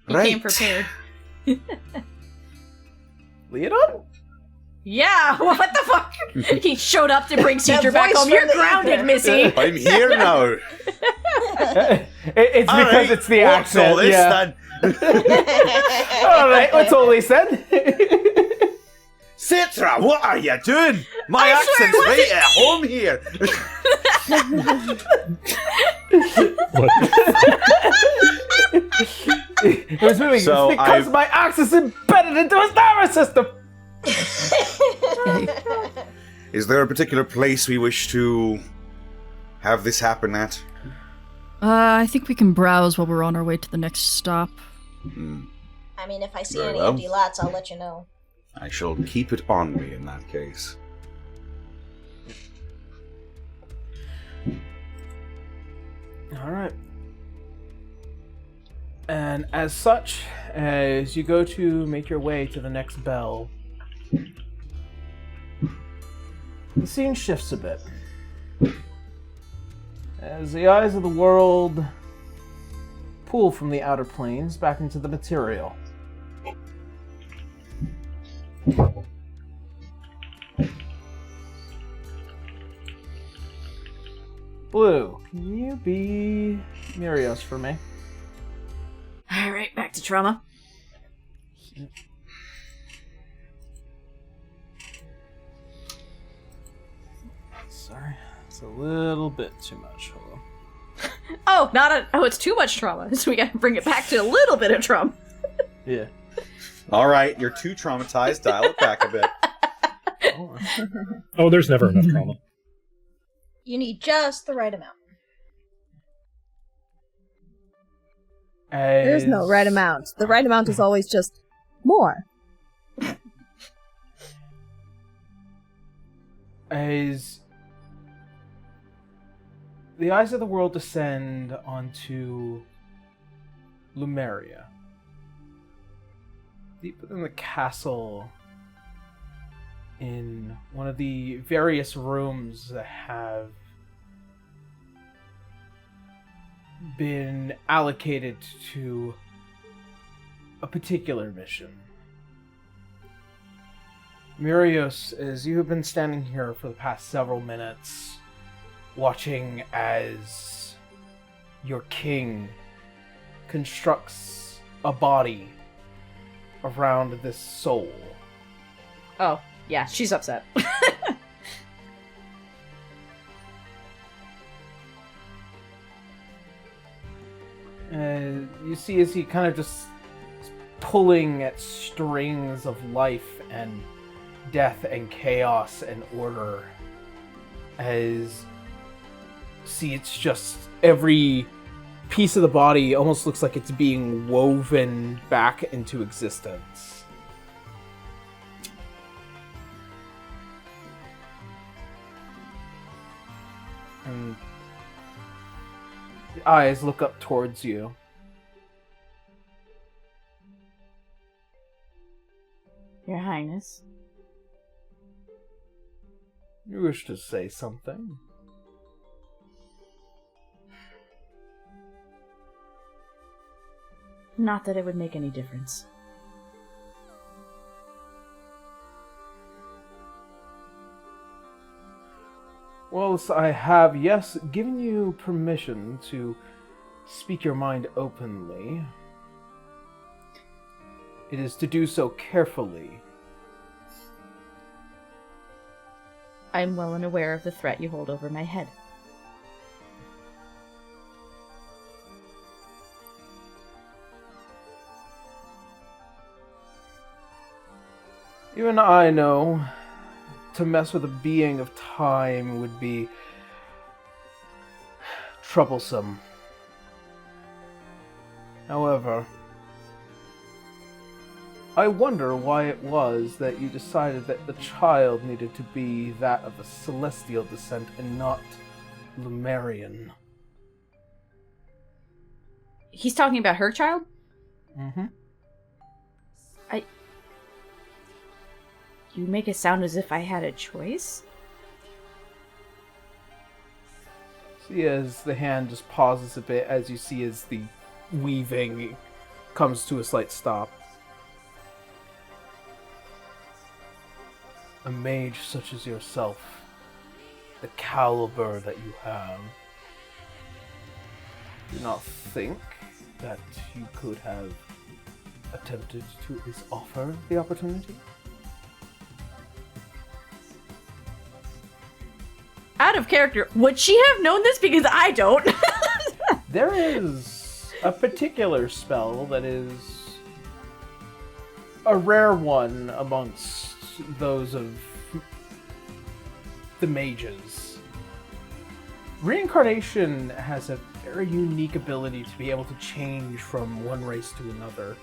He came prepared. Leodon? Yeah, what the fuck? He showed up to bring That Caesar back voice home. You're from the grounded, ether. Missy. I'm here now. It's because Alright, it's the what's accent. all this Yeah. then? Alright, what's all he said? Citra, what are you doing? My I swear, accent's was right it at home here. It was moving. So It's because I've- my axe is embedded into his nervous system. Is there a particular place we wish to have this happen at? I think we can browse while we're on our way to the next stop. I mean, if I see Very any well. empty lots, I'll let you know. I shall keep it on me in that case. Alright. And as such, as you go to make your way to the next bell, the scene shifts a bit. As the eyes of the world pull from the outer planes back into the material. Blue, can you be Mirios for me? Alright, back to trauma. Sorry, it's a little bit too much. Hold on. Oh, it's too much trauma, so we gotta bring it back to a little bit of trauma. Yeah. All right, you're too traumatized. Dial it back a bit. Hold on. Oh, there's never enough trauma. You need just the right amount. There's no right amount. The right amount is always just more. As the eyes of the world descend onto Lumeria, deep within the castle, in one of the various rooms that have been allocated to a particular mission. Murios, as you have been standing here for the past several minutes, watching as your king constructs a body around this soul. Oh, yeah, she's upset. You see as he kind of just pulling at strings of life and death and chaos and order. As see, it's just every piece of the body almost looks like it's being woven back into existence. And the eyes look up towards you. Your Highness. You wish to say something? Not that it would make any difference. Well, I have, yes, given you permission to speak your mind openly. It is to do so carefully. I am well and aware of the threat you hold over my head. Even I know to mess with a being of time would be troublesome. However, I wonder why it was that you decided that the child needed to be that of a celestial descent and not Lumerian. He's talking about her child? Mm-hmm. You make it sound as if I had a choice? See, as the hand just pauses a bit, as you see as the weaving comes to a slight stop. A mage such as yourself, the caliber that you have, do not think that you could have attempted to at least offer the opportunity? Out of character, would she have known this? Because I don't. There is a particular spell that is a rare one amongst those of the mages. Reincarnation has a very unique ability to be able to change from one race to another.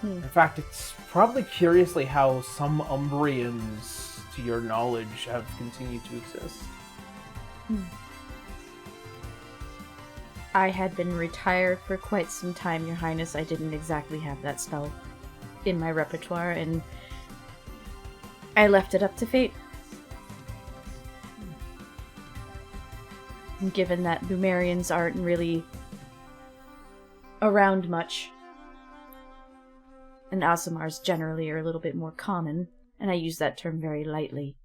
In fact, it's probably curiously how some Umbrians, to your knowledge, have continued to exist. I had been retired for quite some time, Your Highness. I didn't exactly have that spell in my repertoire, and I left it up to fate. And given that Lumerians aren't really around much, and Aasimars generally are a little bit more common, and I use that term very lightly.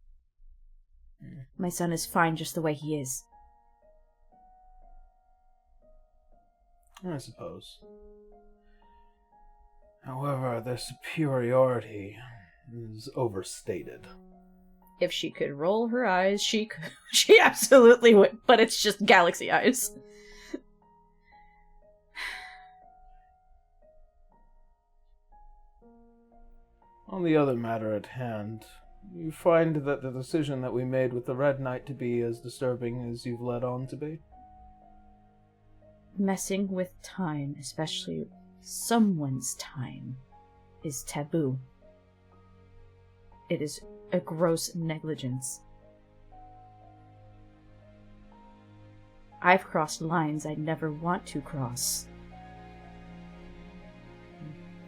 My son is fine just the way he is. I suppose. However, their superiority is overstated. If she could roll her eyes, she absolutely would, but it's just galaxy eyes. On the other matter at hand, you find that the decision that we made with the Red Knight to be as disturbing as you've led on to be? Messing with time, especially someone's time, is taboo. It is a gross negligence. I've crossed lines I'd never want to cross.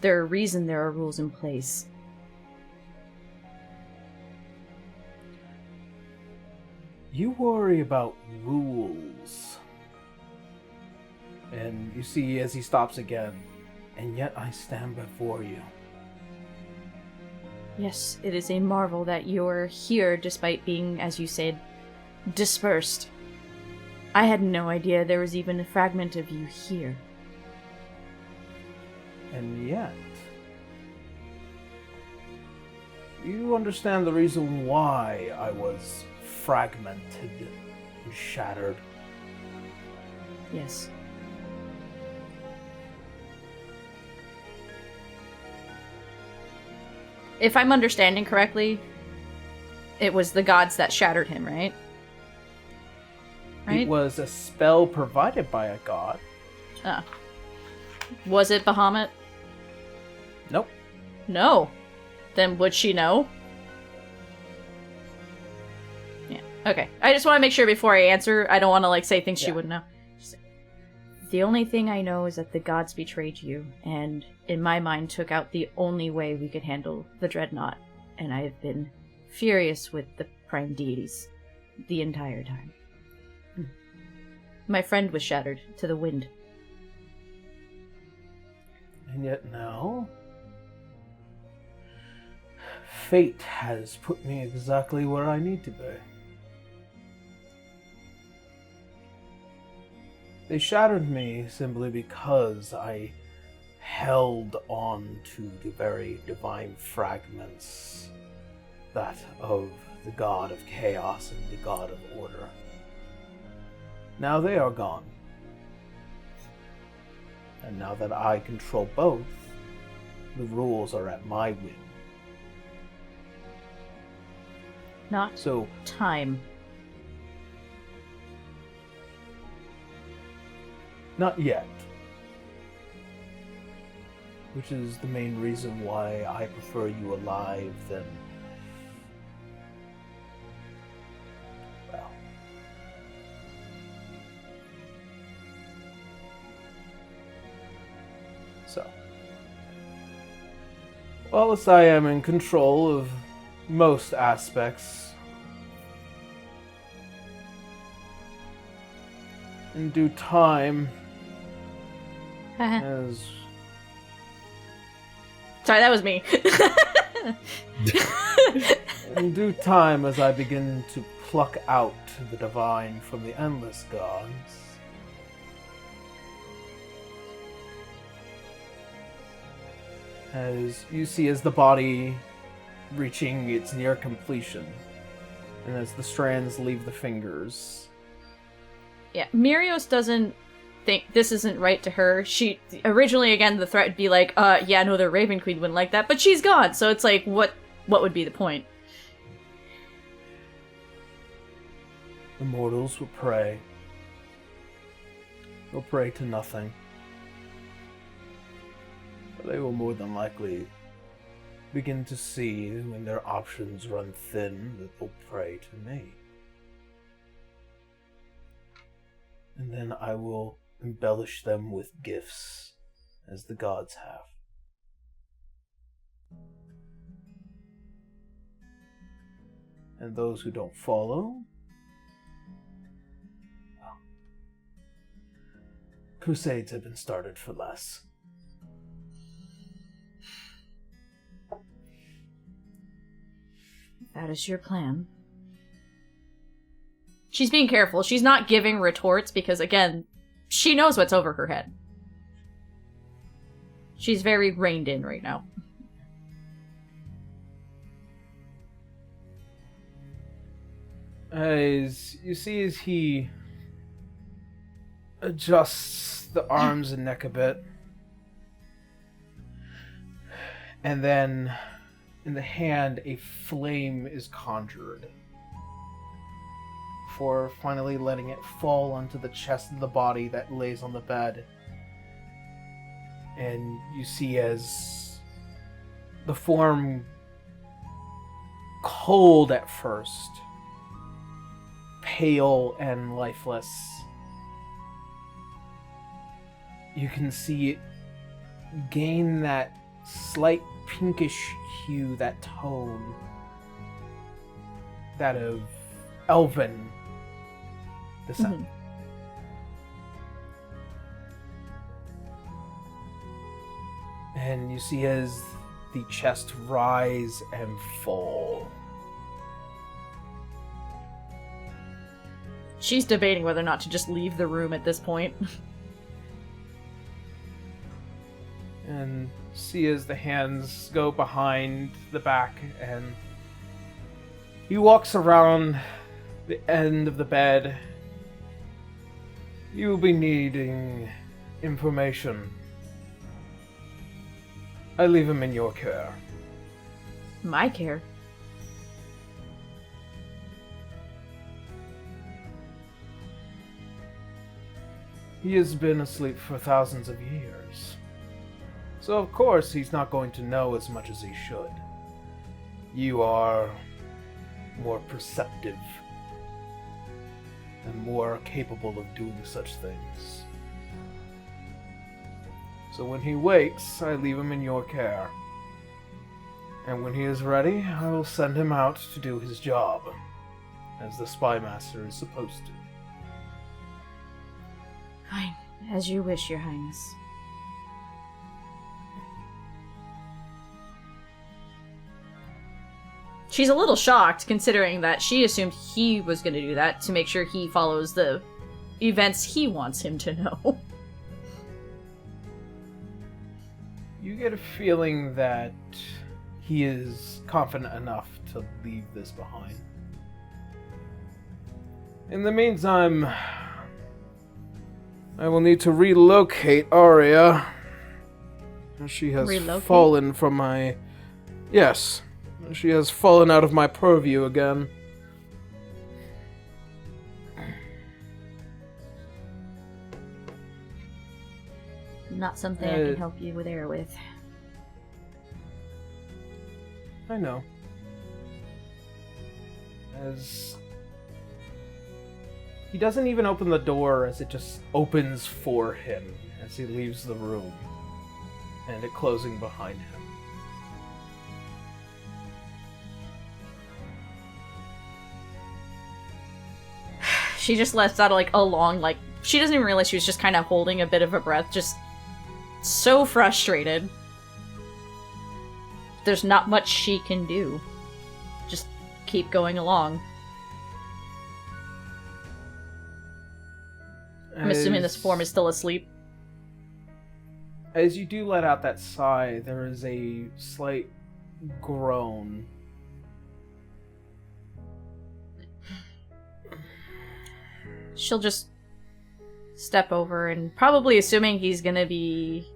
There are reason there are rules in place. You worry about rules. And you see as he stops again, and yet I stand before you. Yes, it is a marvel that you're here despite being, as you said, dispersed. I had no idea there was even a fragment of you here. And yet, you understand the reason why I was fragmented and shattered. Yes. If I'm understanding correctly, it was the gods that shattered him, right? It was a spell provided by a god. Ah. Was it Bahamut? Nope. No. Then would she know? Yeah. Okay. I just want to make sure before I answer, I don't want to say things she wouldn't know. The only thing I know is that the gods betrayed you, and in my mind took out the only way we could handle the Dreadnought, and I have been furious with the prime deities the entire time. My friend was shattered to the wind. And yet now, fate has put me exactly where I need to be. They shattered me simply because I held on to the very divine fragments, that of the god of chaos and the god of order. Now they are gone. And now that I control both, the rules are at my whim. Not So, time. not yet. Which is the main reason why I prefer you alive than... well... So... whilst I am in control of most aspects, in due time, as... Sorry, that was me. in due time, as I begin to pluck out the divine from the endless gods, as you see as the body reaching its near completion, and as the strands leave the fingers. Yeah, Mirios doesn't think this isn't right to her. She originally, again, the threat would be like, yeah, no, the Raven Queen wouldn't like that, but she's gone, so it's like, what would be the point? The mortals will pray. They'll pray to nothing. But they will more than likely begin to see, when their options run thin, that they'll pray to me. And then I will embellish them with gifts, as the gods have. And those who don't follow, well, crusades have been started for less. That is your plan. She's being careful. She's not giving retorts because, again, she knows what's over her head. She's very reined in right now. As you see, as he adjusts the arms and neck a bit, and then in the hand a flame is conjured, before finally letting it fall onto the chest of the body that lays on the bed. And you see as the form, cold at first, pale and lifeless, you can see it gain that slight pinkish hue, that tone, that of elven descent. And you see as the chest rise and fall. She's debating whether or not to just leave the room at this point. And see as the hands go behind the back, and he walks around the end of the bed. You will be needing information. I leave him in your care. My care? He has been asleep for thousands of years. So of course he's not going to know as much as he should. You are more perceptive and more capable of doing such things. So when he wakes, I leave him in your care. And when he is ready, I will send him out to do his job, as the spy master is supposed to. Fine. As you wish, Your Highness. She's a little shocked, considering that she assumed he was going to do that to make sure he follows the events he wants him to know. You get a feeling that he is confident enough to leave this behind. In the meantime, I will need to relocate Aria. She has fallen from my... Yes. She has fallen out of my purview again. Not something I can help you with. I know. As... He doesn't even open the door, as it just opens for him as he leaves the room, and it closing behind him. She just lets out a long, she doesn't even realize she was just kind of holding a bit of a breath, just so frustrated. There's not much she can do. Just keep going along. I'm assuming this form is still asleep. As you do let out that sigh, there is a slight groan. She'll just step over and probably assuming he's gonna be...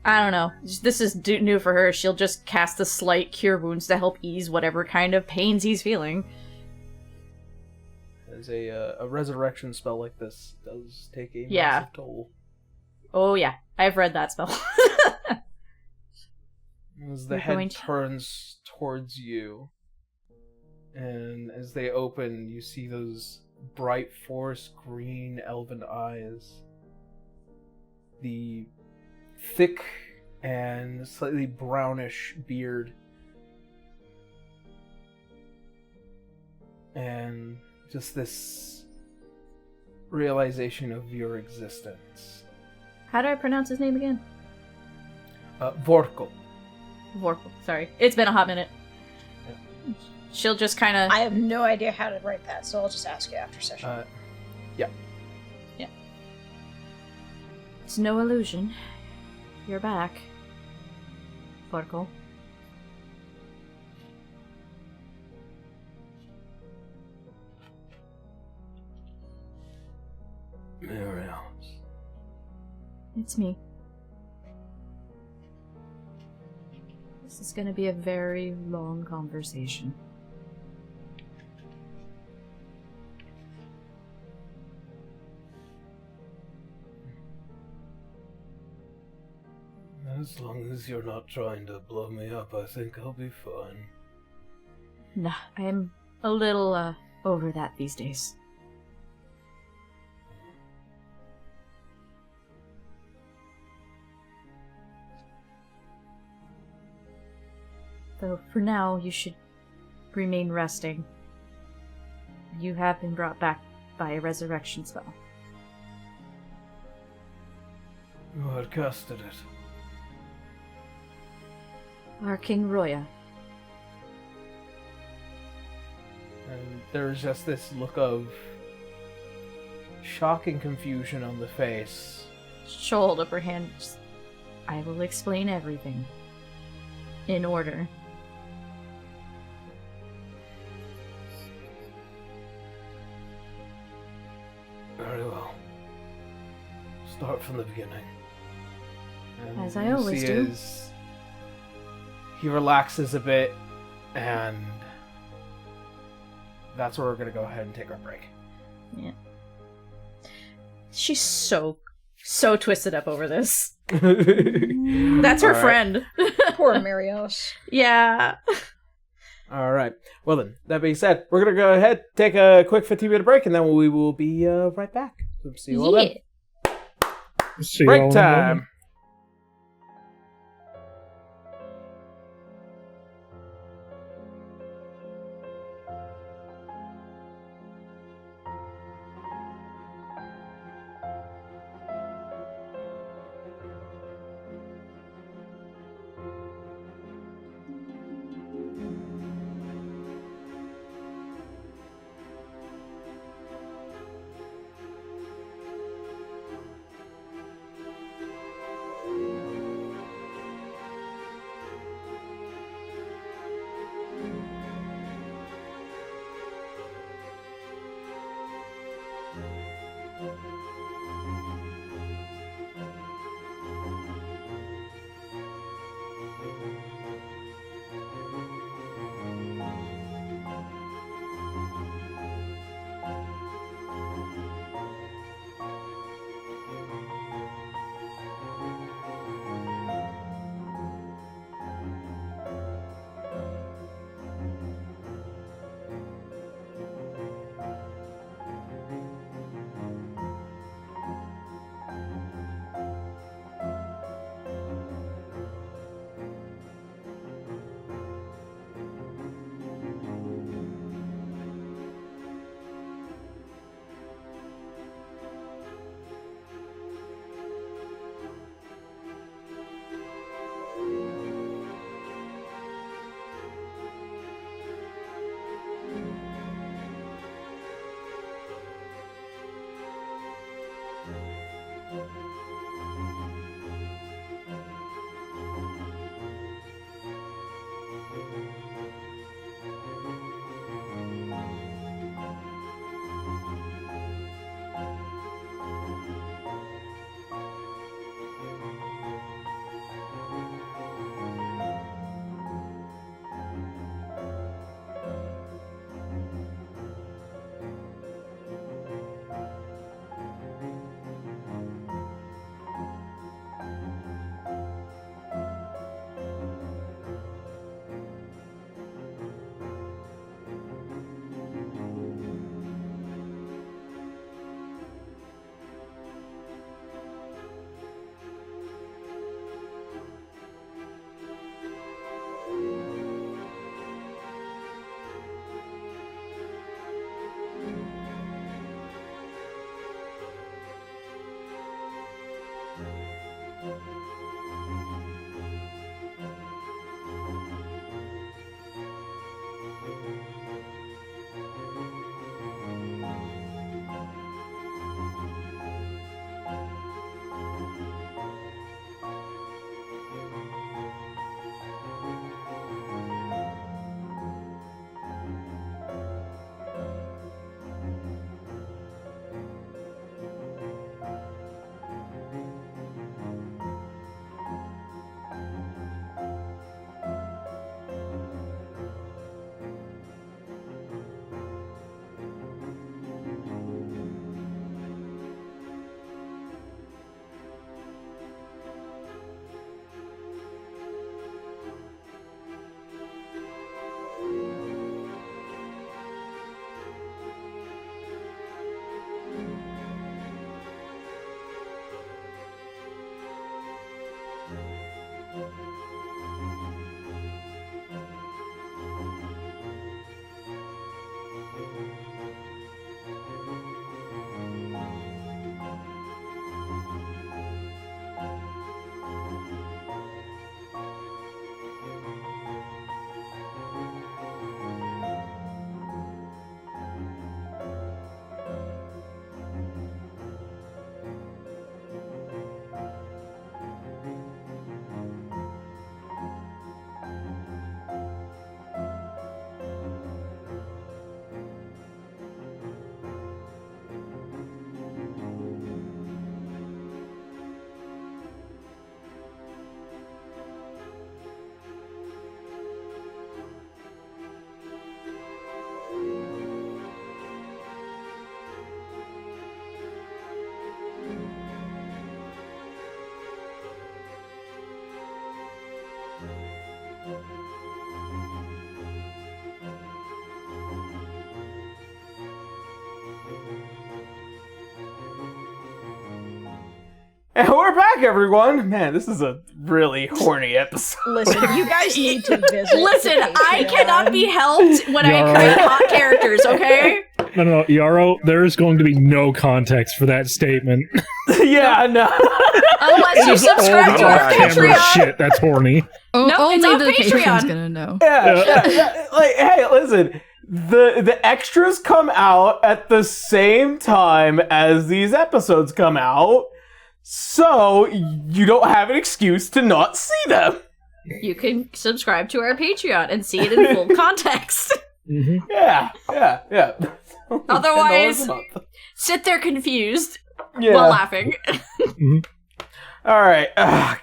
I don't know. This is new for her. She'll just cast a slight cure wounds to help ease whatever kind of pains he's feeling. As a resurrection spell like this does take a Yeah. massive toll. Oh yeah, I've read that spell. As the head turns towards you, and as they open, you see those bright forest green elven eyes. The thick and slightly brownish beard. And just this realization of your existence. How do I pronounce his name again? Vorkal. Vorkal, sorry. It's been a hot minute. Yeah. She'll just kind of... I have no idea how to write that, so I'll just ask you after session. Yeah. Yeah. It's no illusion. You're back. Vorkal. Muriel. It's me. This is going to be a very long conversation. As long as you're not trying to blow me up, I think I'll be fine. Nah, I'm a little, over that these days. Though for now, you should remain resting. You have been brought back by a resurrection spell. Who had casted it? Our King Roya. And there's just this look of shock and confusion on the face. She'll hold up her hand. I will explain everything. In order. Very well. Start from the beginning. And As I you always see do. as he relaxes a bit, and that's where we're gonna go ahead and take our break. Yeah. She's so twisted up over this. That's her All right. friend. Poor Marios. Yeah. All right. Well then, that being said, we're gonna go ahead, take a quick 15-minute break, and then we will be right back. So see you all then. See you all Break in a moment. time. And we're back, everyone. Man, this is a really horny episode. Listen, you guys need to visit. Listen, the I Patreon. cannot be helped when I Yarrow. create hot characters, okay? No, Yarrow, there is going to be no context for that statement. Yeah, no. Unless you It is all subscribe to our off-camera Patreon. shit. That's horny. No, it's only on the Patreon. Patreon's gonna know. Yeah. Like, hey, listen. The extras come out at the same time as these episodes come out, so you don't have an excuse to not see them. You can subscribe to our Patreon and see it in full context. Mm-hmm. Yeah. Otherwise, $10 a month. sit there confused Yeah. while laughing. All right.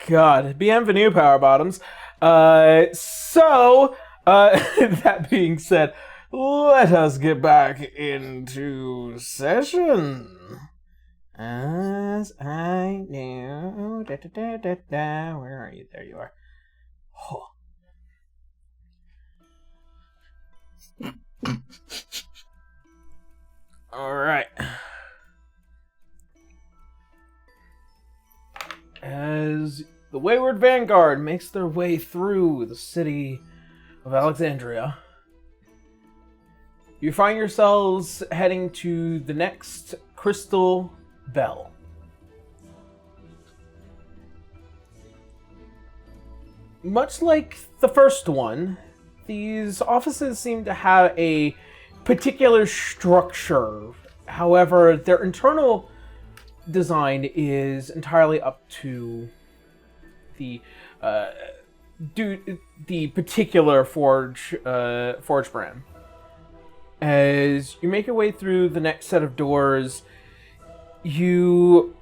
God. Bienvenue, Power Bottoms. That being said, let us get back into session. As I know. Where are you? There you are. Oh. All right. As the Wayward Vanguard makes their way through the city of Alexandria, you find yourselves heading to the next Crystal Bell. Much like the first one, these offices seem to have a particular structure. However, their internal design is entirely up to the particular forge brand. As you make your way through the next set of doors, you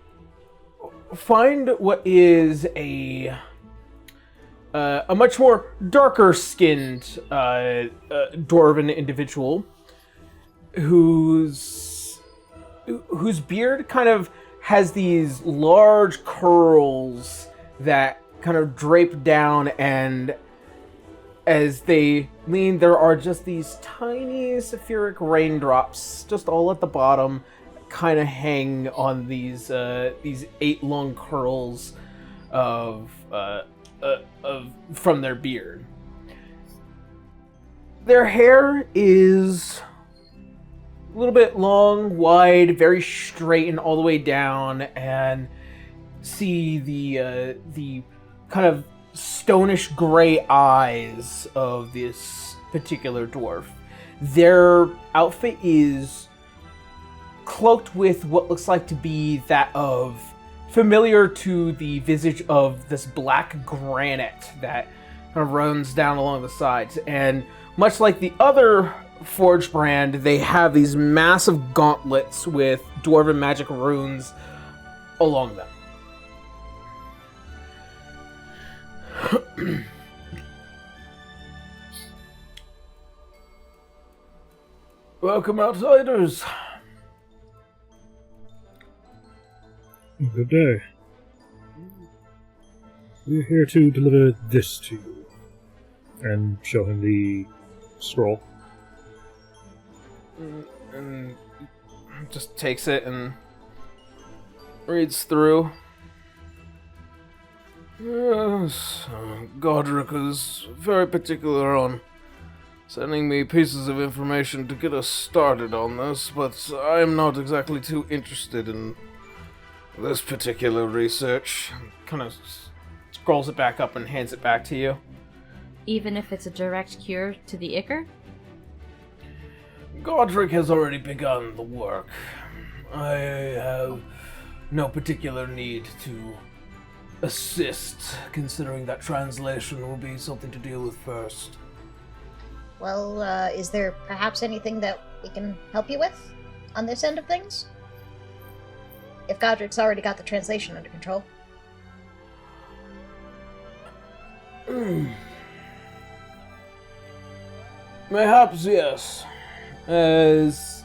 find what is a much more darker-skinned dwarven individual whose beard kind of has these large curls that kind of drape down, and as they lean, there are just these tiny sulfuric raindrops just all at the bottom, kind of hang on these 8 long curls of from their beard. Their hair is a little bit long, wide, very straight and all the way down, and see the kind of stonish gray eyes of this particular dwarf. Their outfit is cloaked with what looks like to be that of familiar to the visage of this black granite that kind of runs down along the sides. And much like the other forge brand, they have these massive gauntlets with dwarven magic runes along them. Welcome, outsiders. Good day. We're here to deliver this to you. And show him the scroll. And just takes it and reads through. Yes, Godric is very particular on sending me pieces of information to get us started on this, but I'm not exactly too interested in this particular research. Kind of scrolls it back up and hands it back to you. Even if it's a direct cure to the Ichor? Godric has already begun the work. I have no particular need to assist, considering that translation will be something to deal with first. Well, is there perhaps anything that we can help you with on this end of things? If Godric's already got the translation under control. Perhaps, yes. As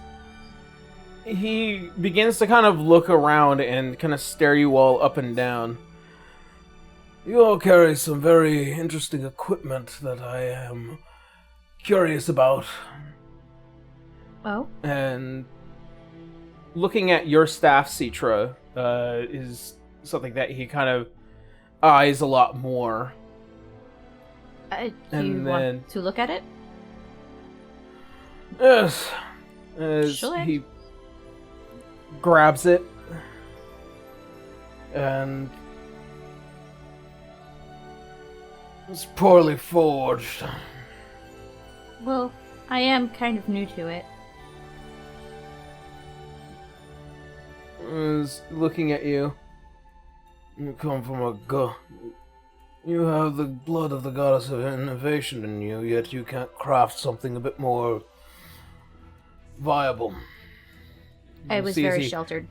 he begins to kind of look around and kind of stare you all up and down. You all carry some very interesting equipment that I am curious about. Oh? And looking at your staff, Citra, is something that he kind of eyes a lot more. Do And you then- want to look at it? Yes. As Sure. he grabs it and it's poorly forged. Well, I am kind of new to it. Is looking at you. You come from a god. You have the blood of the goddess of innovation in you, yet you can't craft something a bit more viable. I You was see as very he- sheltered.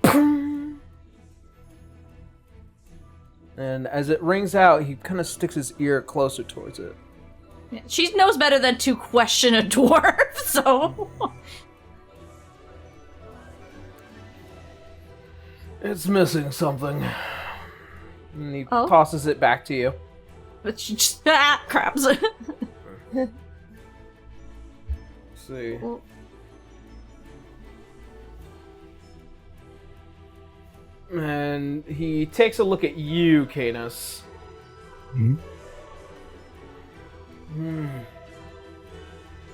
And as it rings out, he kind of sticks his ear closer towards it. She knows better than to question a dwarf, so... It's missing something. And he Oh? tosses it back to you. But she just crabs. See. Well, And he takes a look at you, Canis. Hmm?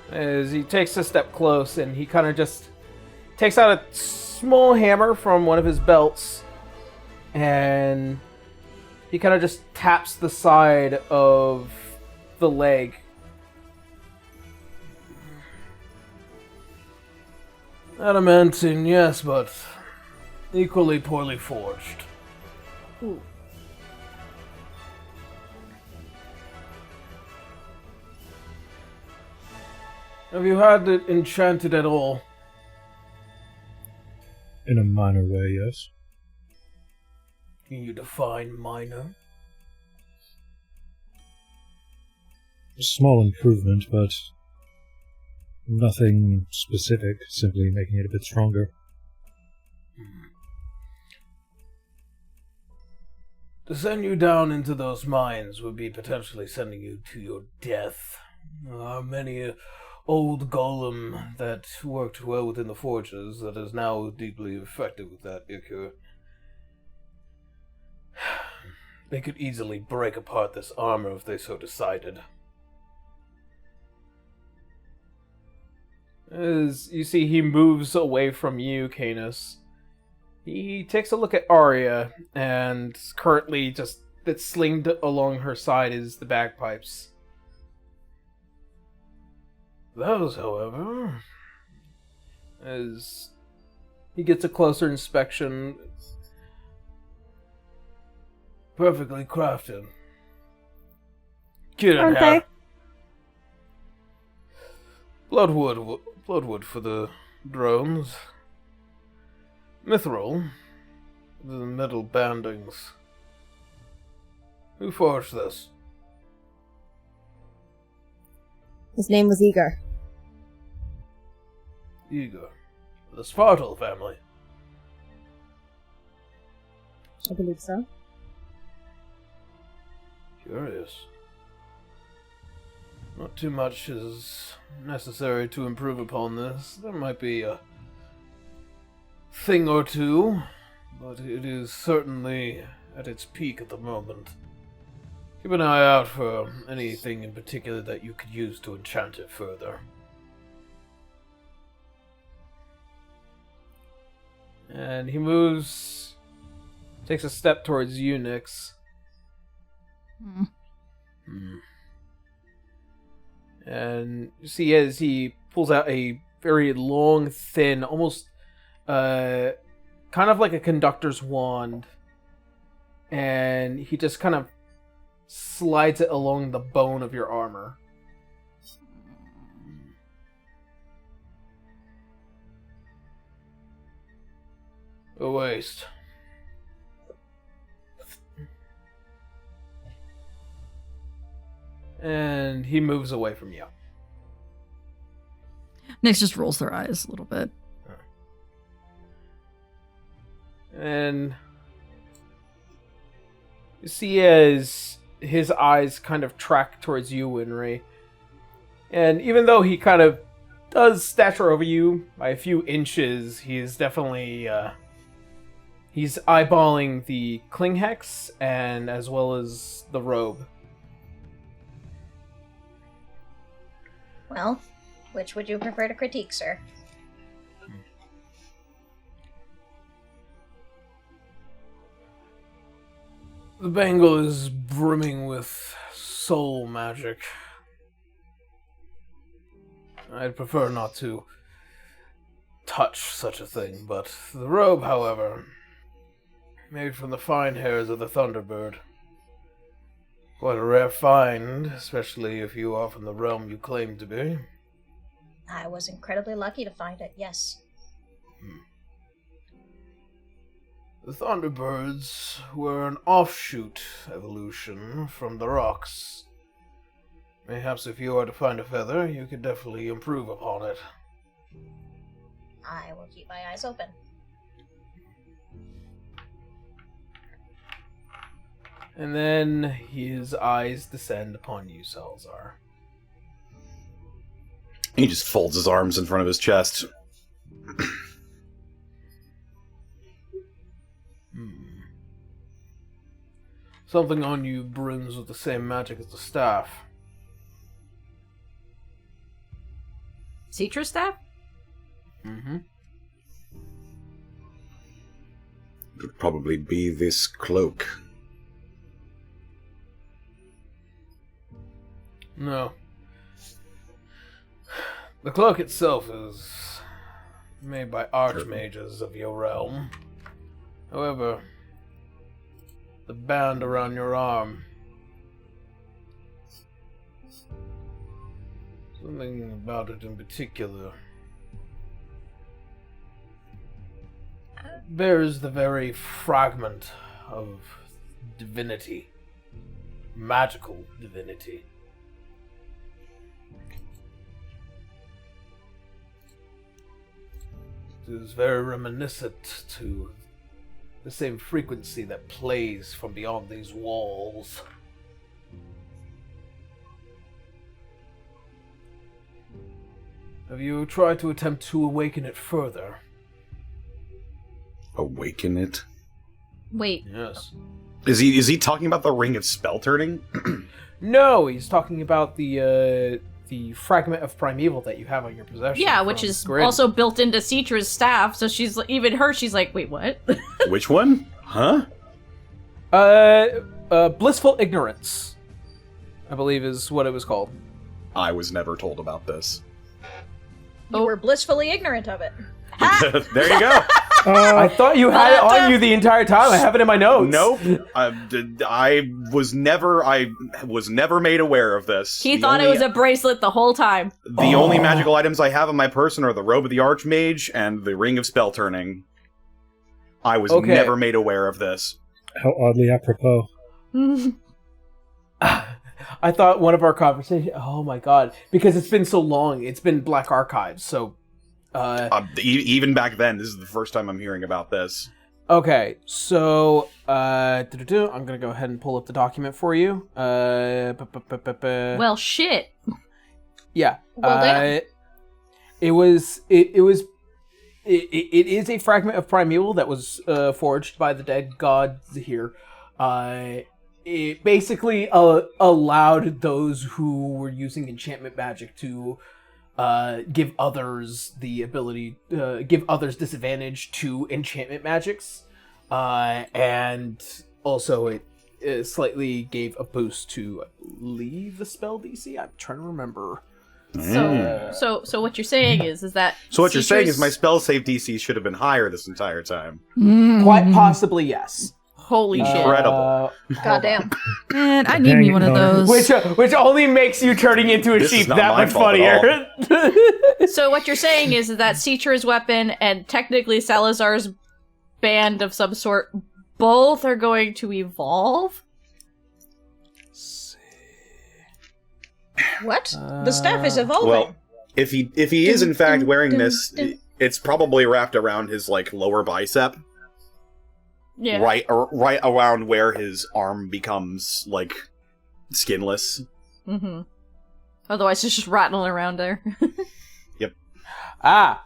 As he takes a step close and he kind of just takes out a small hammer from one of his belts and he kind of just taps the side of the leg. Adamantine, yes, but equally poorly forged. ooh. Have you had it enchanted at all? In a minor way, yes. Can you define minor? A small improvement, but nothing specific, simply making it a bit stronger. To send you down into those mines would be potentially sending you to your death. There are many old golem that worked well within the forges that is now deeply infected with that ichor. They could easily break apart this armor if they so decided. As you see, he moves away from you, Canis. He takes a look at Arya, and currently just that's slinged along her side is the bagpipes. Those, however, as he gets a closer inspection, perfectly crafted. Get in Aren't here. they? Bloodwood for the drones. Mithril, the metal bandings. Who forged this? His name was Igor. Igor. The Spartal family. I believe so. Curious. Not too much is necessary to improve upon this. There might be a thing or two, but it is certainly at its peak at the moment. Keep an eye out for anything in particular that you could use to enchant it further. And he moves, takes a step towards you, Nyx. And you see as he pulls out a very long, thin, almost kind of like a conductor's wand, and he just kind of slides it along the bone of your armor. A waste. And he moves away from you. Nyx just rolls their eyes a little bit. And you see as his eyes kind of track towards you, Winry. And even though he kind of does stature over you by a few inches, he is definitely He's eyeballing the Kling Hex and as well as the robe. Well, which would you prefer to critique, sir? The bangle is brimming with soul magic. I'd prefer not to touch such a thing, but the robe, however, made from the fine hairs of the Thunderbird. Quite a rare find, especially if you are from the realm you claim to be. I was incredibly lucky to find it, yes. The Thunderbirds were an offshoot evolution from the rocks. Perhaps if you are to find a feather, you could definitely improve upon it. I will keep my eyes open. And then his eyes descend upon you, Salazar. He just folds his arms in front of his chest. Something on you brims with the same magic as the staff. Citrus staff? Mm-hmm. It would probably be this cloak. No. The cloak itself is made by archmages of your realm. However, the band around your arm, something about it in particular, bears the very fragment of divinity, magical divinity. It is very reminiscent to the same frequency that plays from beyond these walls. Have you tried to attempt to awaken it further? Awaken it? Wait. Yes. Is he talking about the ring of spell turning? No, he's talking about the fragment of primeval that you have on your possession. Yeah, which is Grid. also built into Citra's staff, so she's she's like, wait, what? Which one? Huh? Blissful Ignorance, I believe is what it was called. I was never told about this. You were blissfully ignorant of it. There you go. I thought you had it on you the entire time. I have it in my notes. Nope. I was never made aware of this. He thought it was a bracelet the whole time. The only magical items I have on my person are the robe of the Archmage and the ring of spell turning. I was never made aware of this. How oddly apropos. I thought one of our conversations. Oh my god! Because it's been so long. It's been Black Archives. So, even back then, this is the first time I'm hearing about this. Okay, so I'm gonna go ahead and pull up the document for you. Well, shit. Yeah. Well, damn. It is a fragment of primeval that was forged by the dead god Zahir. It basically allowed those who were using enchantment magic to give others the ability, give others disadvantage to enchantment magics, and also it slightly gave a boost to, I believe, the spell DC. I'm trying to remember. So what you're saying is that. So what you're saying is my spell save DC should have been higher this entire time. Quite possibly, yes. Holy shit! Incredible. Goddamn. Man, I need me one of those. Which only makes you turning into a This sheep is not that my much fault at funnier. So what you're saying is that Citra's weapon and technically Salazar's band of some sort both are going to evolve? What? The staff is evolving. Well, if he is in fact wearing this, it's probably wrapped around his lower bicep. Yeah. Right around where his arm becomes skinless. Mm-hmm. Otherwise, it's just rattling around there. Yep.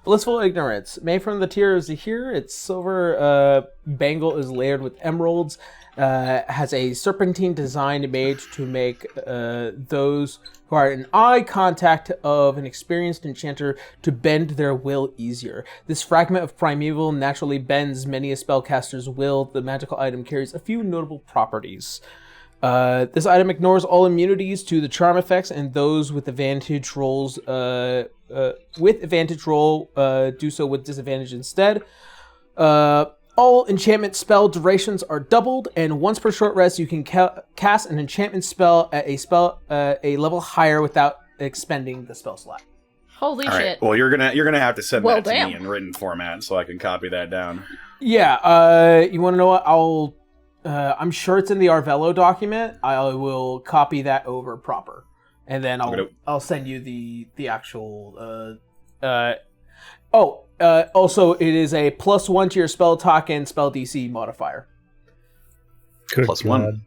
Blissful Ignorance. Made from the tear of Zahir, its silver bangle is layered with emeralds. Has a serpentine design made to make those who are in eye contact of an experienced enchanter to bend their will easier. This fragment of primeval naturally bends many a spellcaster's will. The magical item carries a few notable properties. This item ignores all immunities to the charm effects, and those with advantage rolls do so with disadvantage instead. All enchantment spell durations are doubled, and once per short rest, you can cast an enchantment spell at a level higher without expending the spell slot. Holy All shit. right. Well, you're gonna have to send Well, that to damn. me in written format so I can copy that down. Yeah. You want to know what? I'm sure it's in the Arvello document. I will copy that over proper, and then I'll send you the actual. Also, it is a +1 to your spell token spell DC modifier. Good Plus God. 1.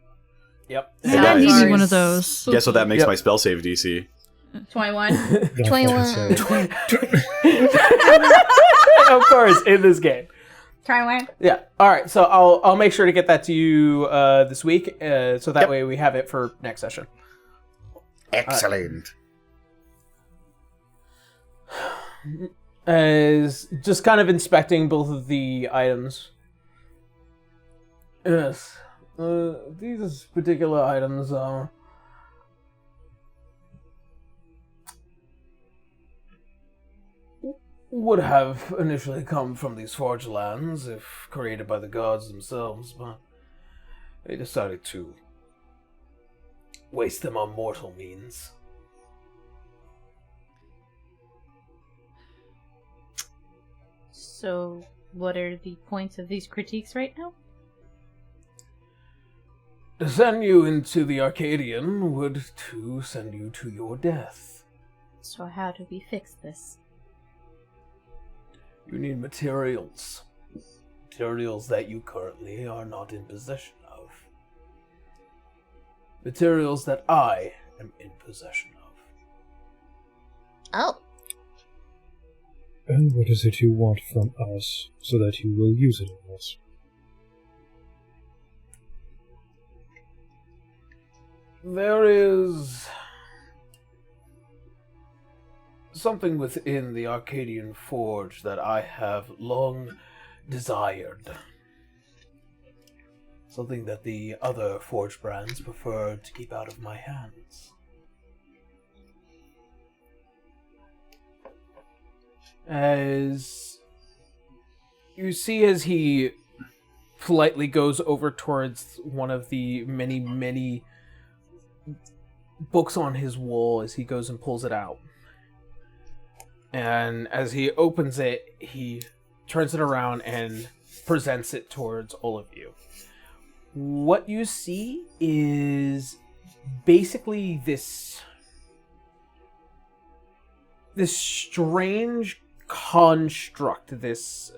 Yep. Hey, I guys. need one of those. Guess what that makes Yep. my spell save DC? 21. Don't 21. fucking say it. Of course, in this game. 21. Yeah. All right. So I'll make sure to get that to you this week, so that way we have it for next session. Excellent. As just kind of inspecting both of the items. Yes. These particular items would have initially come from these forgelands if created by the gods themselves, but they decided to waste them on mortal means. So, what are the points of these critiques right now? To send you into the Arcadian would to send you to your death. So, how do we fix this? You need materials. Materials that you currently are not in possession of. Materials that I am in possession of. Oh. And what is it you want from us, so that you will use it on us? There is something within the Arcadian Forge that I have long desired. Something that the other Forge brands prefer to keep out of my hands. As you see, as he politely goes over towards one of the many, many books on his wall, as he goes and pulls it out. And as he opens it, he turns it around and presents it towards all of you. What you see is basically this strange construct, this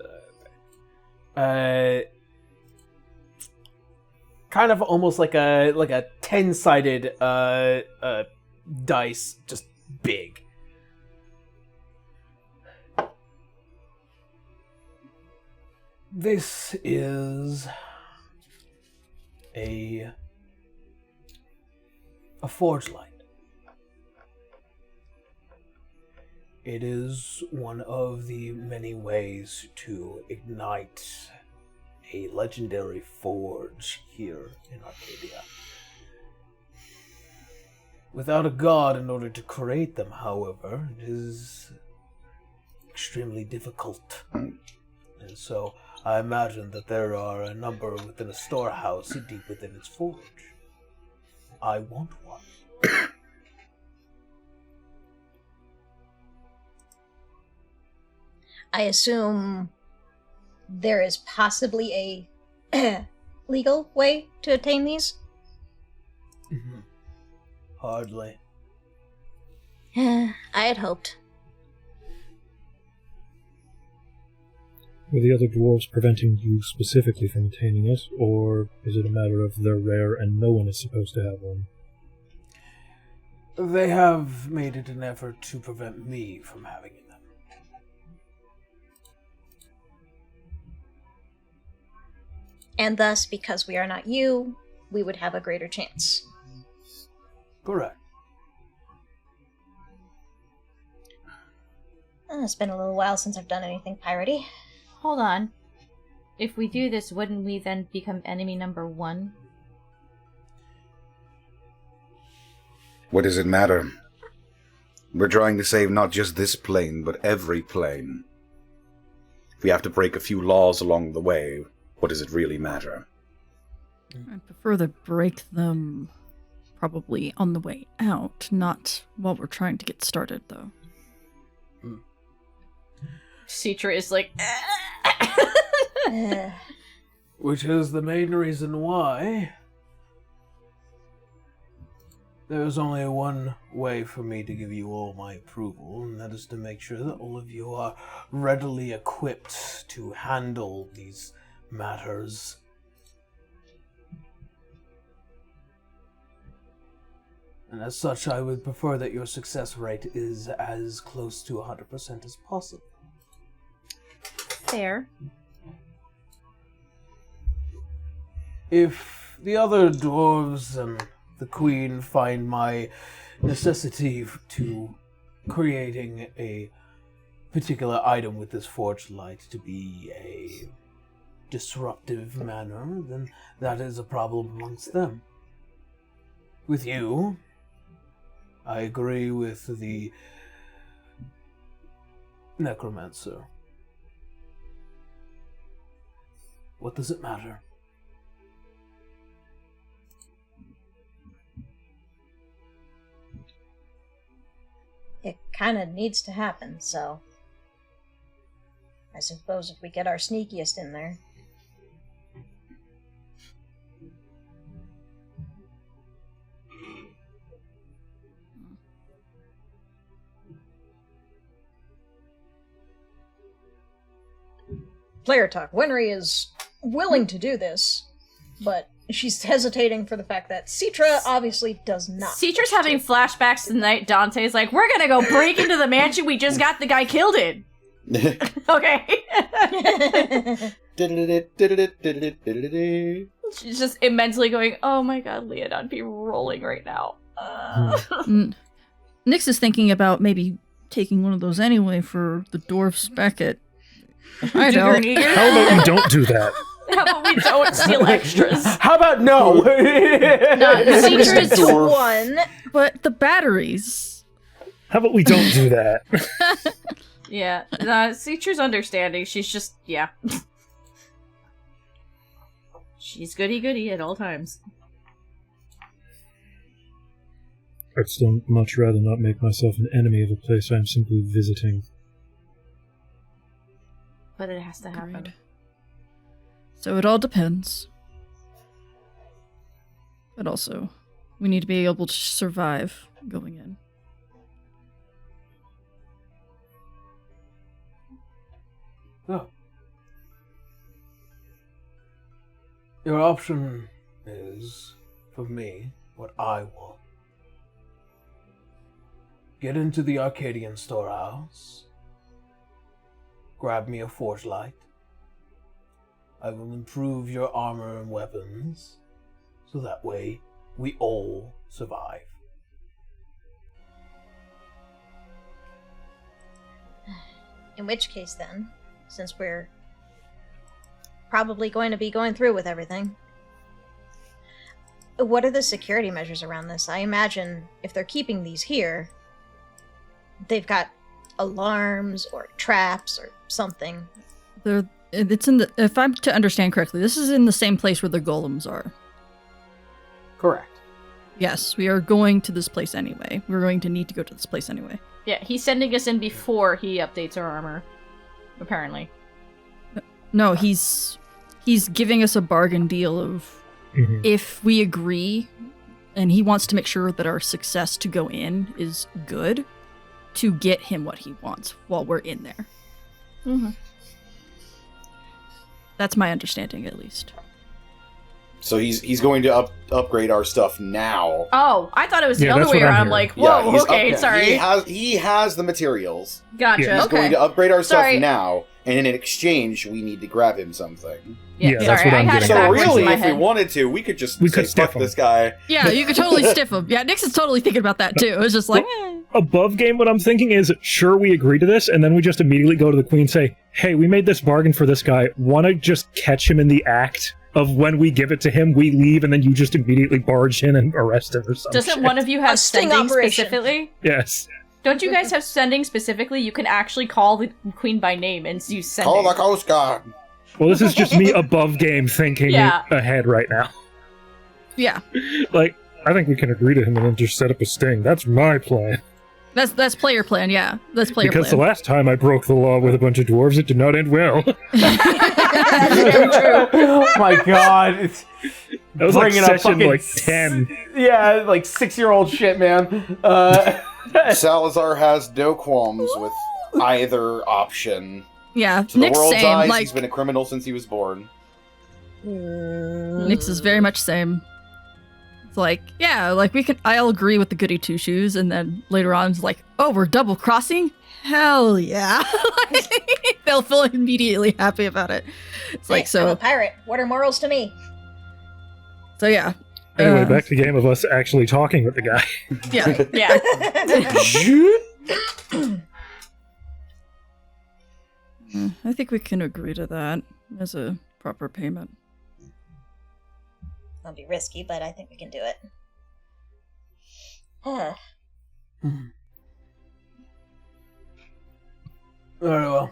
kind of almost like a 10-sided dice, just big. This is a forge light. It is one of the many ways to ignite a legendary forge here in Arcadia. Without a god in order to create them, however, it is extremely difficult. And so I imagine that there are a number within a storehouse deep within its forge. I want one. I assume there is possibly a legal way to obtain these? Hardly. I had hoped. Were the other dwarves preventing you specifically from attaining it, or is it a matter of they're rare and no one is supposed to have one? They have made it an effort to prevent me from having them. and thus, because we are not you, we would have a greater chance. Correct. It's been a little while since I've done anything piratey. Hold on. If we do this, wouldn't we then become enemy number 1? What does it matter? We're trying to save not just this plane, but every plane. If we have to break a few laws along the way, what does it really matter? I'd prefer to break them probably on the way out, not while we're trying to get started, though. Citra is like... Which is the main reason why there's only one way for me to give you all my approval, and that is to make sure that all of you are readily equipped to handle these matters. And as such, I would prefer that your success rate is as close to 100% as possible. Fair. If the other dwarves and the queen find my necessity to creating a particular item with this forged light to be a disruptive manner, then that is a problem amongst them. With you, I agree with the necromancer. What does it matter? It kind of needs to happen, so I suppose if we get our sneakiest in there. Player talk. Winry is willing to do this, but she's hesitating for the fact that Citra obviously does not. Citra's having flashbacks to the night Dante's like, we're gonna go break into the mansion we just got the guy killed in. Okay. She's just immensely going, oh my god, Leon, I'd be rolling right now. Nyx is thinking about maybe taking one of those anyway for the dwarfs back at Hideout. How about you don't do that? How about we don't steal extras? How about no? No, Citra's one. But the batteries. How about we don't do that? Yeah, Citra's understanding. She's just, yeah. She's goody-goody at all times. I'd still much rather not make myself an enemy of a place I'm simply visiting. But it has to happen. Agreed. So it all depends. But also, we need to be able to survive going in. Oh. Your option is, for me, what I want. Get into the Arcadian storehouse. Grab me a forge light. I will improve your armor and weapons, so that way we all survive. In which case then, since we're probably going to be going through with everything, what are the security measures around this? I imagine if they're keeping these here, they've got alarms or traps or something. It's in the, if I'm to understand correctly, this is in the same place where the golems are. Correct. Yes, we are going to this place anyway. We're going to need to go to this place anyway. Yeah, he's sending us in before he updates our armor. Apparently. No, he's giving us a bargain deal of if we agree, and he wants to make sure that our success to go in is good, to get him what he wants while we're in there. Mm-hmm. That's my understanding, at least. So he's going to upgrade our stuff now. Oh, I thought it was the Yeah, other that's way what I'm around. I'm hearing. like, whoa, he's okay, sorry. He has the materials. Gotcha. Yeah, He's okay. going to upgrade our stuff Sorry. now, and in exchange, we need to grab him something. Yeah, that's sorry, what I'm I had getting it So at. backwards really, in my if we head. wanted to, we could just We say, could stiff fuck him. this guy. Yeah, you could totally stiff him. Yeah, Nix is totally thinking about that too. It's just like, Above game, what I'm thinking is, sure, we agree to this, and then we just immediately go to the queen and say, hey, we made this bargain for this guy. Want to just catch him in the act of when we give it to him, we leave, and then you just immediately barge in and arrest him or something. Doesn't one of you have A sting sending operation. specifically? Yes. Don't you guys have sending specifically? You can actually call the queen by name and use sending. Call the Coast Guard. Well, this is just me above game thinking Yeah. ahead right now. yeah, Like, I think we can agree to him and then just set up a sting. That's my plan. that's player plan. Yeah, that's player Because plan. the last time I broke the law with a bunch of dwarves, it did not end well. Oh my god. It's That was like bringing up session fucking like 10. Yeah, like 6-year-old shit, man. Salazar has no qualms with either option. Yeah, To the Nix world's same. eyes, Like he's been a criminal since he was born. Nix is very much same. It's like, yeah, like I'll agree with the goody two shoes, and then later on it's like, oh, we're double crossing? Hell yeah. They'll feel immediately happy about it. It's like, I'm a so pirate. What are morals to me? yeah. Anyway, back to the game of us actually talking with the guy. Yeah. Yeah. I think we can agree to that as a proper payment. That'll be risky, but I think we can do it. Huh. Very well.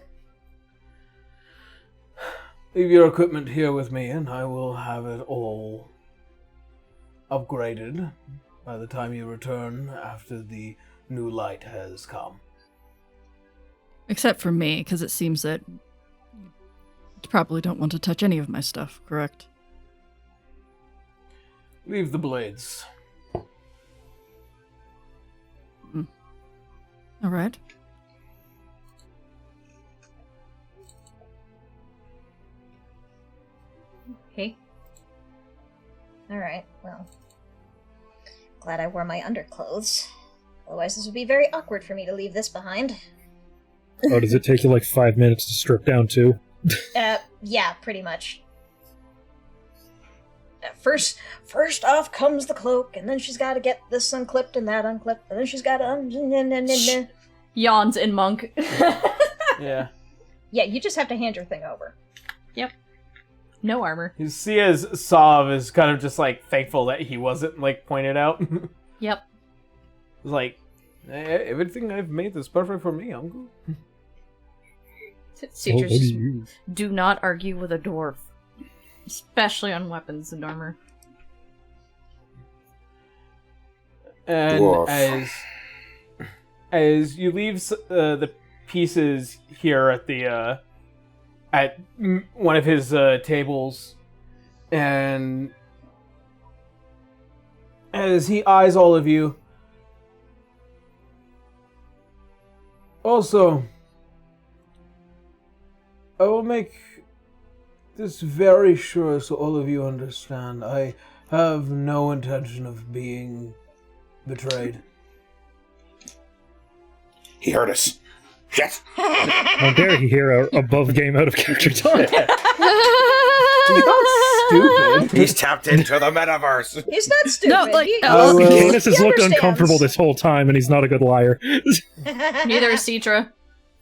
Leave your equipment here with me, and I will have it all upgraded by the time you return after the new light has come. Except for me, because it seems that you probably don't want to touch any of my stuff, correct? Leave the blades. All right. Okay. Alright, well. Glad I wore my underclothes. Otherwise, this would be very awkward for me to leave this behind. Oh, does it take you like 5 minutes to strip down too? Yeah, pretty much. First off comes the cloak, and then she's got to get this unclipped and that unclipped, and then she's got to Yawns in monk. Yeah. Yeah, you just have to hand your thing over. Yep. No armor. You see as Sav is kind of just like thankful that he wasn't like pointed out. Yep. It's like, everything I've made is perfect for me, uncle. What Teachers, do you- do not argue with a dwarf. Especially on weapons and armor. And Dwarf. as you leave the pieces here at the at one of his tables, and as he eyes all of you, also, I will make this very sure so all of you understand. I have no intention of being betrayed. He heard us. Shit! How dare he hear our above game out of character talk? Stupid. He's tapped into the metaverse. He's not stupid. No, like, Canis has He looked understands. uncomfortable this whole time, and he's not a good liar. Neither is Citra.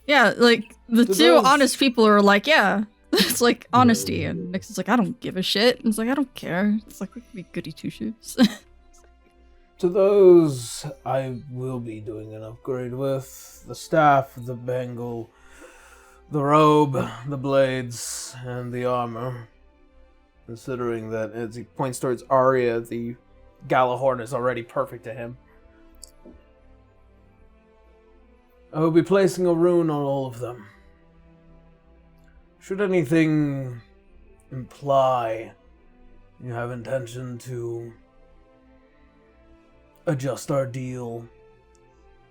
Yeah, like, the To two those- honest people are like, yeah, it's like honesty. And Nix is like, I don't give a shit. And it's like, I don't care. It's like, we can be goody two shoes. To those I will be doing an upgrade with: the staff, the bangle, the robe, the blades, and the armor. Considering that, as he points towards Arya, the Galahorn is already perfect to him. I will be placing a rune on all of them. Should anything imply you have intention to adjust our deal,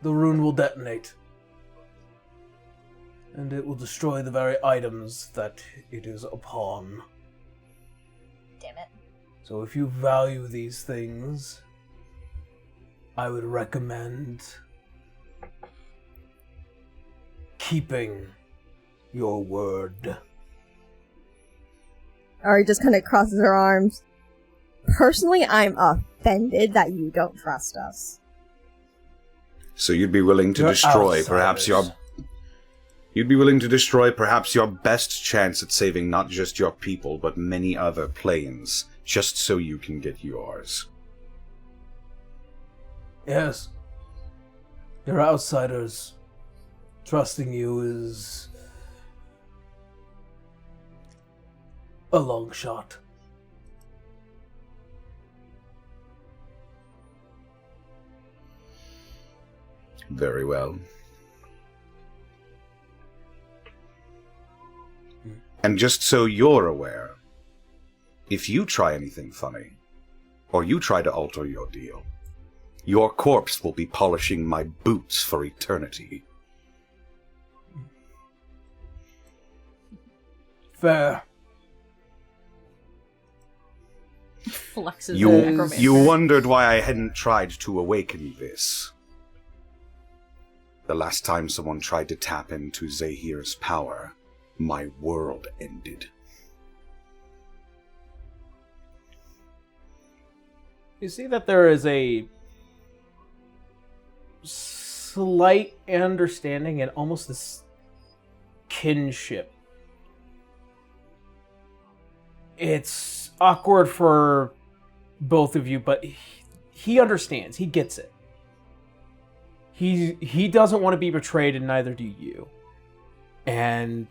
the rune will detonate. And it will destroy the very items that it is upon. Damn it. So if you value these things, I would recommend keeping your word. Ari just kind of crosses her arms. Personally, I'm offended that you don't trust us. So you'd be willing to destroy perhaps your best chance at saving not just your people, but many other planes, just so you can get yours. Yes. You're outsiders. Trusting you is a long shot. Very well. And just so you're aware, if you try anything funny, or you try to alter your deal, your corpse will be polishing my boots for eternity. Fair. Flexes the necromancer. You wondered why I hadn't tried to awaken this. The last time someone tried to tap into Zahir's power, my world ended. You see that there is a slight understanding and almost this kinship. It's awkward for both of you, but he understands. He gets it. He doesn't want to be betrayed, and neither do you. And,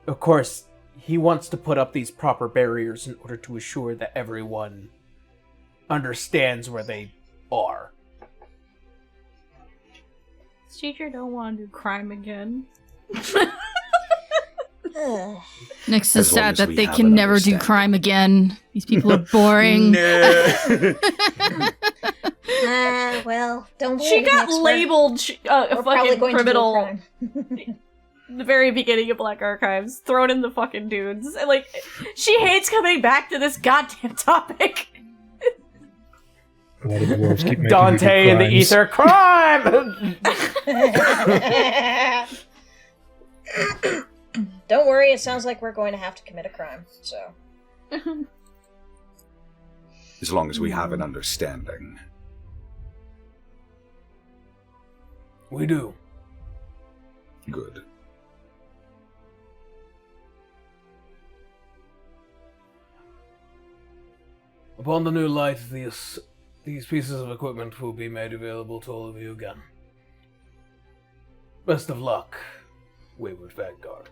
of course, he wants to put up these proper barriers in order to assure that everyone understands where they are. Teacher don't want to do crime again. Nyx is As long sad as that we they have can an never do understanding. crime again. These people are boring. Well, don't worry. She got Nyx, labeled a we're probably fucking going criminal. to do a crime. The very beginning of Black Archives, thrown in the fucking dudes. And, like, she hates coming back to this goddamn topic. Why do the wolves keep making Dante me do in the crimes? ether, crime! Don't worry, it sounds like we're going to have to commit a crime, so. As long as we have an understanding. We do. Good. Upon the new light, these pieces of equipment will be made available to all of you again. Best of luck, Wayward Vanguard.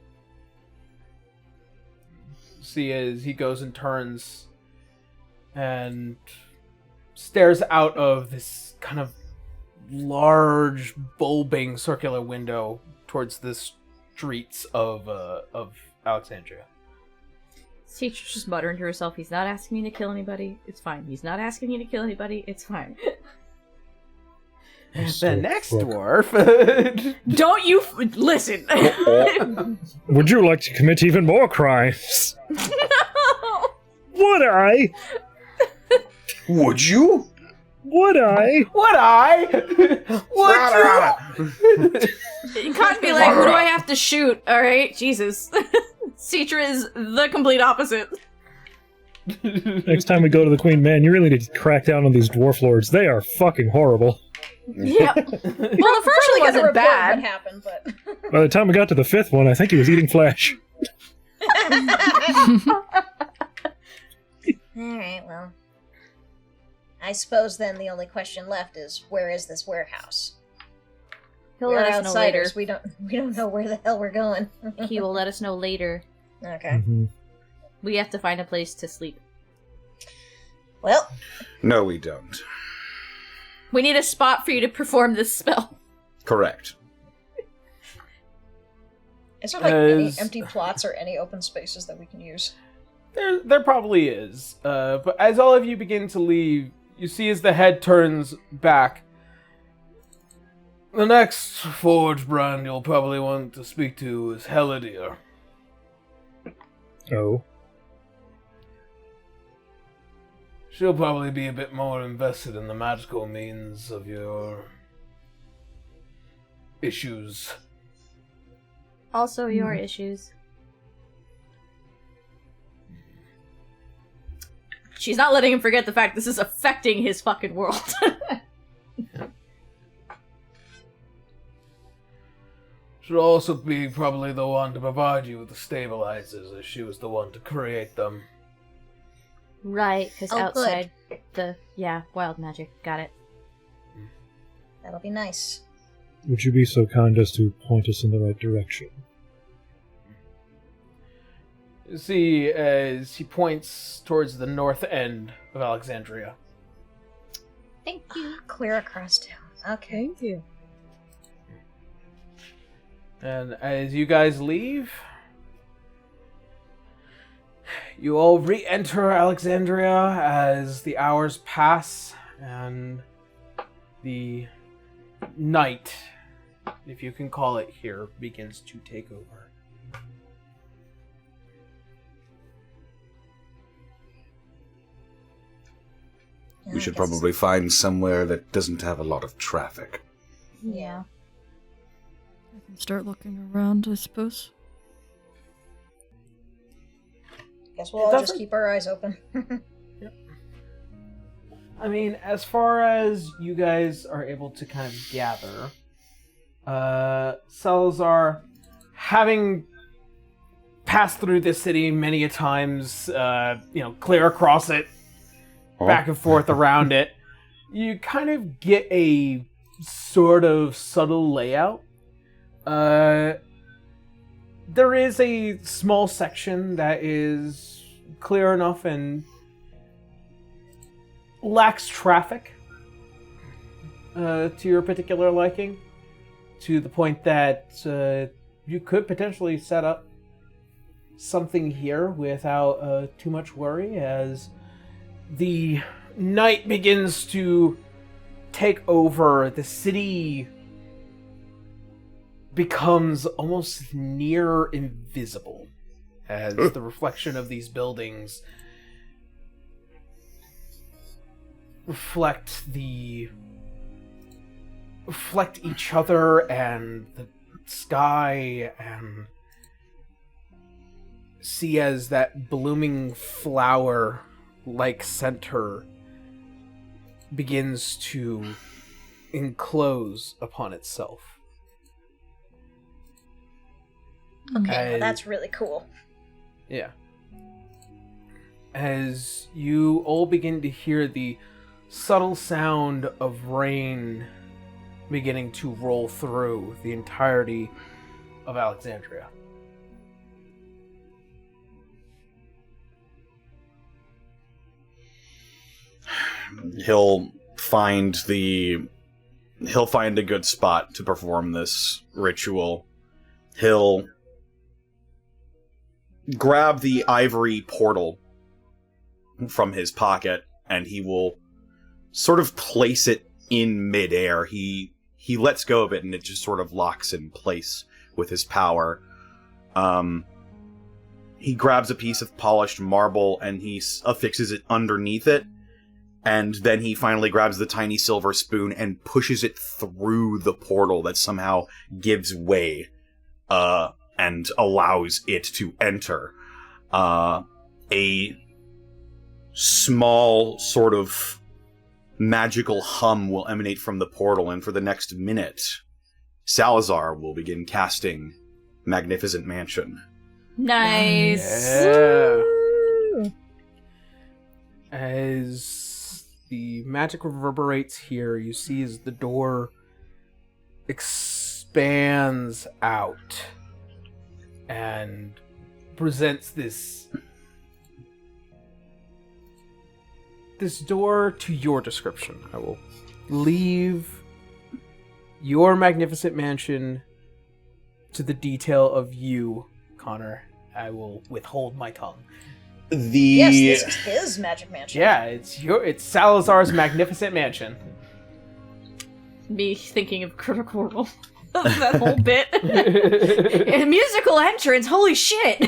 See, as he goes and turns and stares out of this kind of large, bulbing circular window towards the streets of Alexandria. Teacher's just muttering to herself, he's not asking me to kill anybody, it's fine. He's not asking me to kill anybody, it's fine. The next dwarf. Don't you listen. Would you like to commit even more crimes? Would I? Would you? Would I? Would I? Would you? You can't be like, who do I have to shoot? Alright, Jesus. Citra is the complete opposite. Next time we go to the Queen, man, you really need to crack down on these dwarf lords. They are fucking horrible. Yeah. Well, the first one What wasn't bad. happened, but By the time we got to the fifth one, I think he was eating flesh. Alright, well. I suppose then the only question left is, where is this warehouse? He'll We're let us know later. outsiders. We don't know where the hell we're going. He will let us know later. Okay. Mhm. We have to find a place to sleep. Well, No, we don't. We need a spot for you to perform this spell. Correct. is there like any As- empty plots or any open spaces that we can use? There probably is. But as all of you begin to leave, you see as the head turns back, the next forge brand you'll probably want to speak to is Helidir. Oh. She'll probably be a bit more invested in the magical means of your issues. Also, your issues. She's not letting him forget the fact this is affecting his fucking world. Should also be probably the one to provide you with the stabilizers, as she was the one to create them. Right, because Oh, outside wild magic. Got it. That'll be nice. Would you be so kind as to point us in the right direction? You see, as he points towards the north end of Alexandria. Thank you. Clear across town. Okay. Thank you. And as you guys leave, you all re-enter Alexandria as the hours pass and the night, if you can call it here, begins to take over. We should probably find somewhere that doesn't have a lot of traffic. Yeah. I can start looking around, I suppose. Guess we'll all just keep our eyes open. I mean, as far as you guys are able to kind of gather, Salazar, having passed through this city many a times, clear across it, back and forth around it, you kind of get a sort of subtle layout. There is a small section that is clear enough and lacks traffic to your particular liking, to the point that you could potentially set up something here without too much worry, as the night begins to take over. The city becomes almost near invisible as the reflection of these buildings reflect each other and the sky, and see as that blooming flower like center begins to enclose upon itself. Okay, well, that's really cool. Yeah. As you all begin to hear the subtle sound of rain beginning to roll through the entirety of Alexandria. He'll find a good spot to perform this ritual. He'll grab the ivory portal from his pocket, and he will sort of place it in midair. He lets go of it, and it just sort of locks in place with his power. He grabs a piece of polished marble, and he affixes it underneath it, and then he finally grabs the tiny silver spoon and pushes it through the portal that somehow gives way, and allows it to enter. A small sort of magical hum will emanate from the portal, and for the next minute, Salazar will begin casting Magnificent Mansion. Nice. Yeah. As the magic reverberates here, you see as the door expands out and presents this door to your description. I will leave your magnificent mansion to the detail of you, Connor. I will withhold my tongue. Yes, this is his magic mansion. Yeah, it's Salazar's magnificent mansion. Me thinking of Critical Role. That whole bit. A musical entrance, holy shit!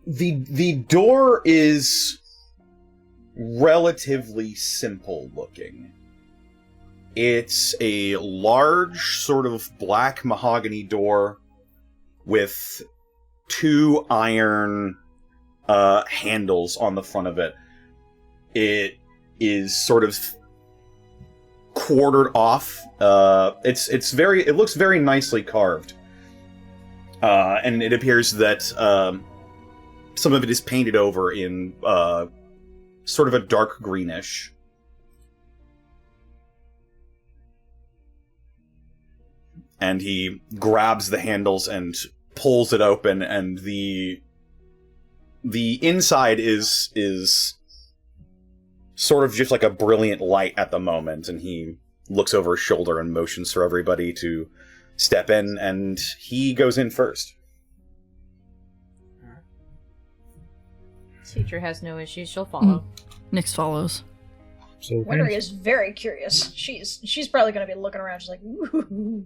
The door is relatively simple looking. It's a large, sort of black mahogany door with 2 iron handles on the front of it. It is sort of quartered off. It looks very nicely carved. And it appears that some of it is painted over in sort of a dark greenish. And he grabs the handles and pulls it open, and the inside is sort of just like a brilliant light at the moment, and he looks over his shoulder and motions for everybody to step in, and he goes in first. Teacher has no issues, she'll follow. Nyx follows. So Winry is very curious. She's probably going to be looking around. She's like, ooh.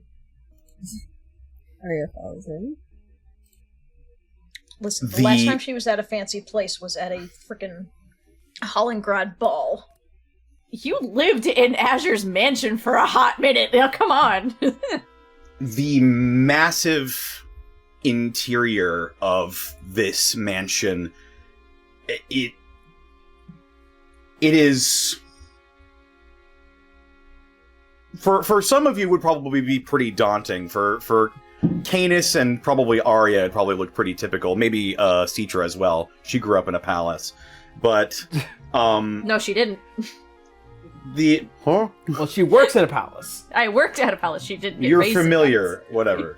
Arya follows in. Listen, the last time she was at a fancy place was at a frickin' Hollengrad ball. You lived in Azure's mansion for a hot minute. Now, come on. The massive interior of this mansion, it is... For some of you, would probably be pretty daunting. For Canis and probably Arya, it probably looked pretty typical. Maybe Citra as well. She grew up in a palace. But, No, she didn't. Well, she works at a palace. I worked at a palace. She didn't get You're raised in familiar, whatever.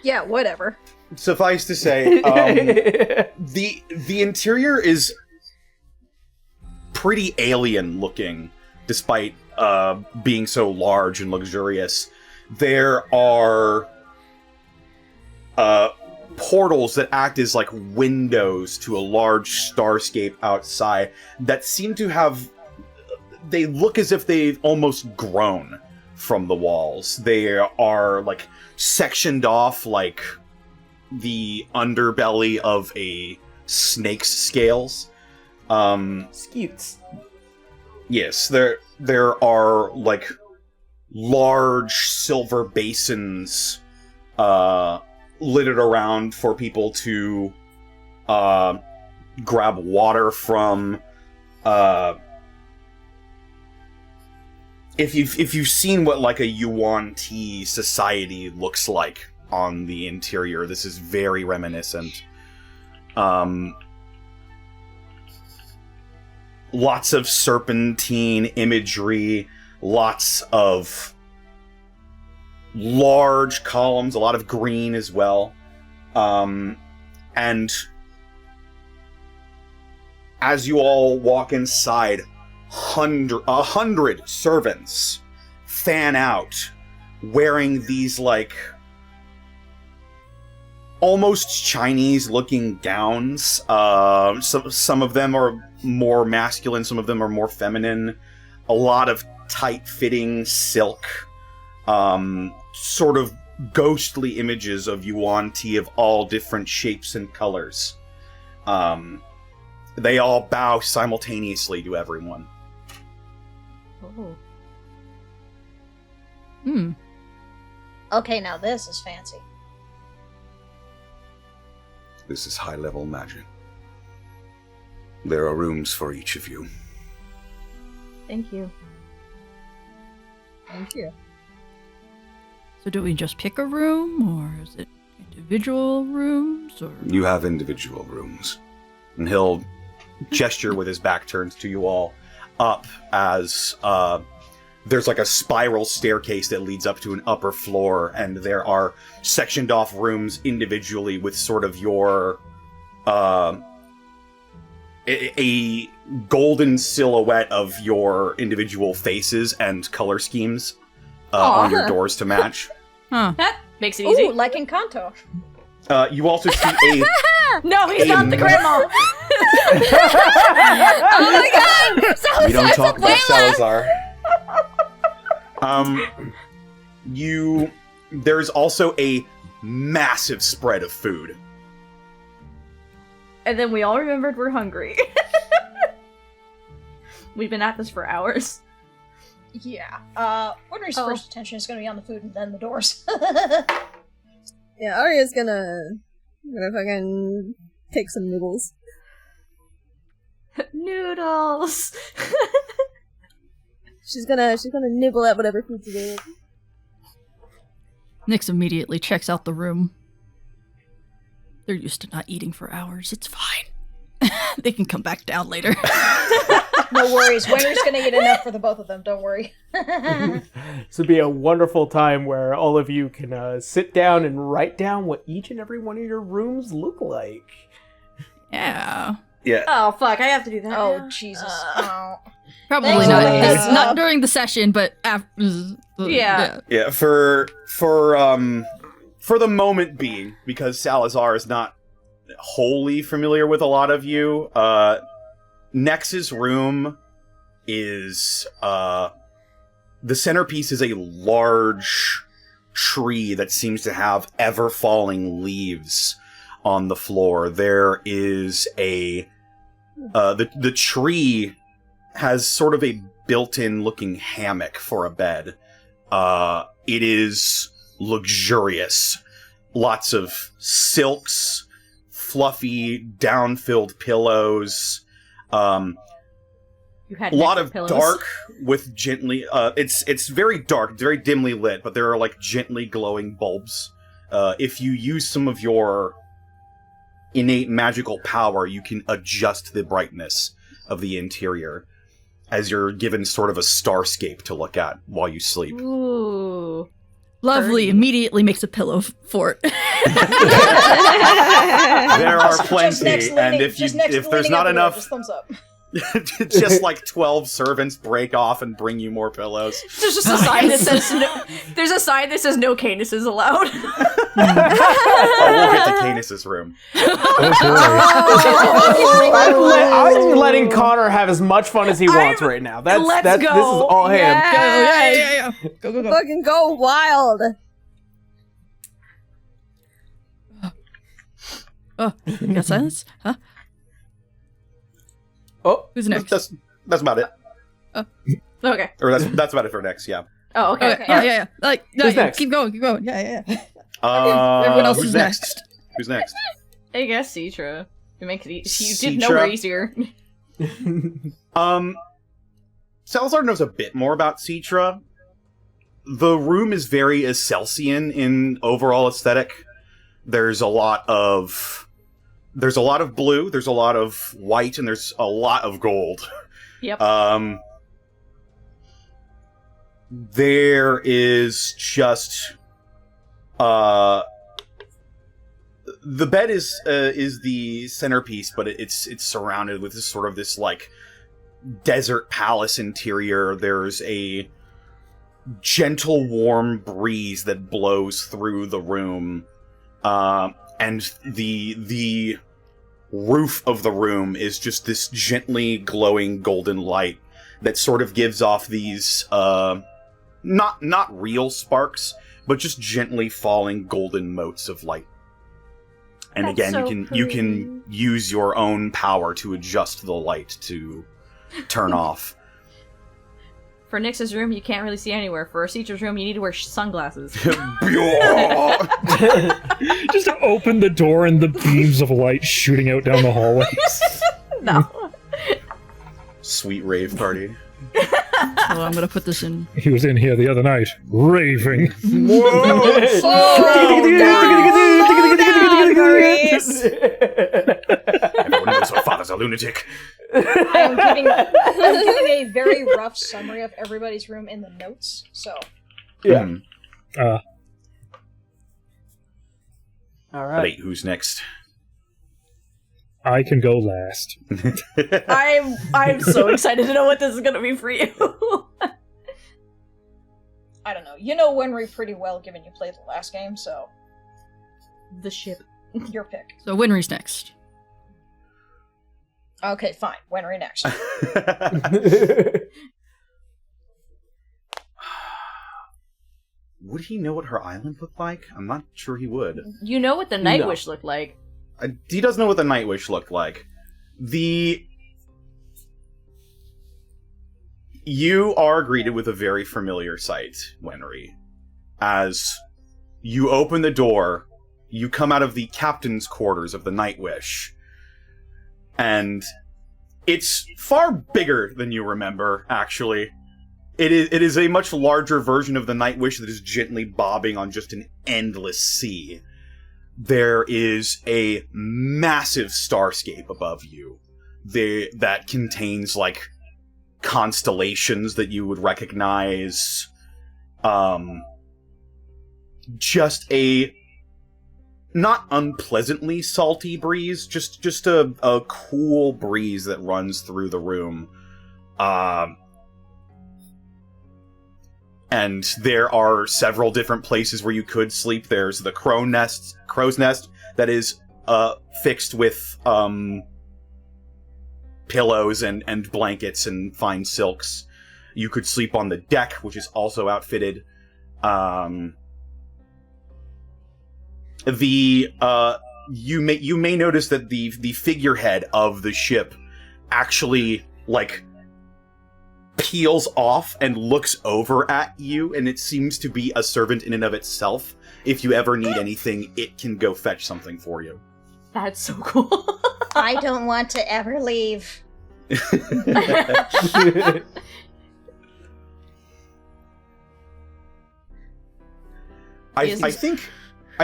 Yeah, whatever. Suffice to say, the interior is pretty alien looking, despite being so large and luxurious. There are portals that act as like windows to a large starscape outside that seem to have... They look as if they've almost grown from the walls. They are like sectioned off like the underbelly of a snake's scales. Scutes. Yes, there are like large silver basins littered around for people to grab water from. If you've seen what like a Yuan Ti society looks like on the interior, this is very reminiscent. Lots of serpentine imagery, lots of large columns, a lot of green as well. And as you all walk inside, 100 servants fan out wearing these like almost Chinese-looking gowns. Some of them are more masculine, some of them are more feminine. A lot of tight-fitting silk, sort of ghostly images of Yuan Ti of all different shapes and colors. They all bow simultaneously to everyone. Oh. Okay, now this is fancy. This is high-level magic. There are rooms for each of you. Thank you. Thank you. So do we just pick a room, or is it individual rooms, or... You have individual rooms. And he'll gesture with his back turned to you all up as there's like a spiral staircase that leads up to an upper floor, and there are sectioned off rooms individually with sort of your a golden silhouette of your individual faces and color schemes on your doors to match. Huh. That makes it easy. Ooh, like Encanto. You also see a... No, he's not the grandma! Oh my god! We don't talk about Salazar. There's also a massive spread of food. And then we all remembered we're hungry. We've been at this for hours. Yeah. Winry's first attention is going to be on the food and then the doors. Yeah, Arya's gonna fucking take some noodles. Noodles. She's gonna nibble at whatever food's available. Nyx immediately checks out the room. They're used to not eating for hours. It's fine. They can come back down later. No worries. Winry's going to eat enough for the both of them. Don't worry. This would be a wonderful time where all of you can sit down and write down what each and every one of your rooms look like. Yeah. Yeah. Oh fuck! I have to do that. Oh, now. Jesus. Oh. Probably Thanks, not. Elise. Not during the session, but after. Yeah. Yeah, for the moment being, because Salazar is not wholly familiar with a lot of you, Nex's room is, the centerpiece is a large tree that seems to have ever-falling leaves on the floor. There is the tree has sort of a built-in looking hammock for a bed. It is luxurious. Lots of silks, fluffy, down-filled pillows. You had A lot of pillows. dark with gently... it's very dark, very dimly lit, but there are, like, gently glowing bulbs. If you use some of your innate magical power, you can adjust the brightness of the interior, as you're given sort of a starscape to look at while you sleep. Ooh. Lovely. Immediately makes a pillow fort. There are plenty, and if there's not enough, just thumbs up. just like 12 servants break off and bring you more pillows. There's just a sign that says no. There's a sign that says no canuses allowed. Oh, we'll get to Canis's room. I'm letting Connor have as much fun as he wants right now. Let's This is go. all him. Yeah. Go. Fucking go wild. Oh, you got silence? Huh? Oh, Who's next? That's about it. Okay. Or that's about it for next. Yeah. Oh, okay. Okay. Yeah. Like, no, Who's next? Keep going. Yeah. Everyone else who's is next? Who's next? I guess Citra. You make it. You did nowhere easier. Salazar knows a bit more about Citra. The room is very Excelsian in overall aesthetic. There's a lot of blue, there's a lot of white, and there's a lot of gold. Yep. There is just the bed is the centerpiece, but it's surrounded with this like desert palace interior. There's a gentle, warm breeze that blows through the room, and the roof of the room is just this gently glowing golden light that sort of gives off these not real sparks, but just gently falling golden motes of light. And That's again, so you can use your own power to adjust the light to turn off. For Nyx's room, you can't really see anywhere. For Citra's room, you need to wear sunglasses. Just to open the door and the beams of light shooting out down the hallways. No. Sweet rave party. Oh, I'm gonna put this in. He was in here the other night, raving. Everyone knows our father's a lunatic. I'm giving a very rough summary of everybody's room in the notes, so... Yeah. All right. Wait, who's next? I can go last. I'm so excited to know what this is gonna be for you. I don't know. You know Winry pretty well, given you played the last game, so... The ship. Your pick. So Winry's next. Okay, fine. Winry next. Would he know what her island looked like? I'm not sure he would. You know what the Night Wish looked like. He does know what the Night Wish looked like. You are greeted with a very familiar sight, Wenry. As you open the door, you come out of the captain's quarters of the Nightwish. And it's far bigger than you remember, actually. It is a much larger version of the Nightwish that is gently bobbing on just an endless sea. There is a massive starscape above you that contains, like, constellations that you would recognize. Just a not unpleasantly salty breeze, just a cool breeze that runs through the room. And there are several different places where you could sleep. There's the crow's nest that is fixed with pillows and blankets and fine silks. You could sleep on the deck, which is also outfitted. You may notice that the figurehead of the ship actually, like, peels off and looks over at you, and it seems to be a servant in and of itself. If you ever need anything, it can go fetch something for you. That's so cool. I don't want to ever leave. I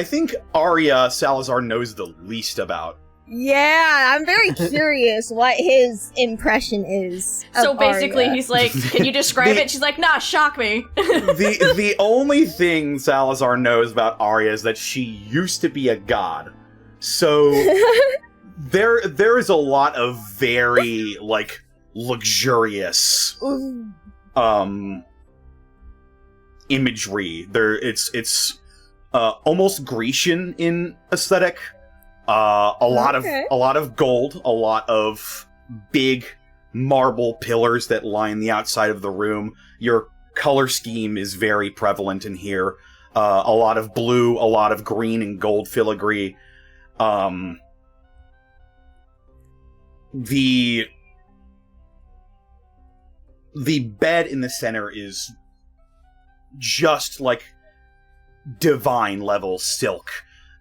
think Arya Salazar knows the least about. Yeah, I'm very curious what his impression is. So of basically, Arya. he's like, "Can you describe it?" She's like, "Nah, shock me." The only thing Salazar knows about Arya is that she used to be a god. So there is a lot of very, like, luxurious imagery. It's almost Grecian in aesthetic. A lot of gold, a lot of big marble pillars that line the outside of the room. Your color scheme is very prevalent in here. A lot of blue, a lot of green and gold filigree. The bed in the center is just like divine level silk.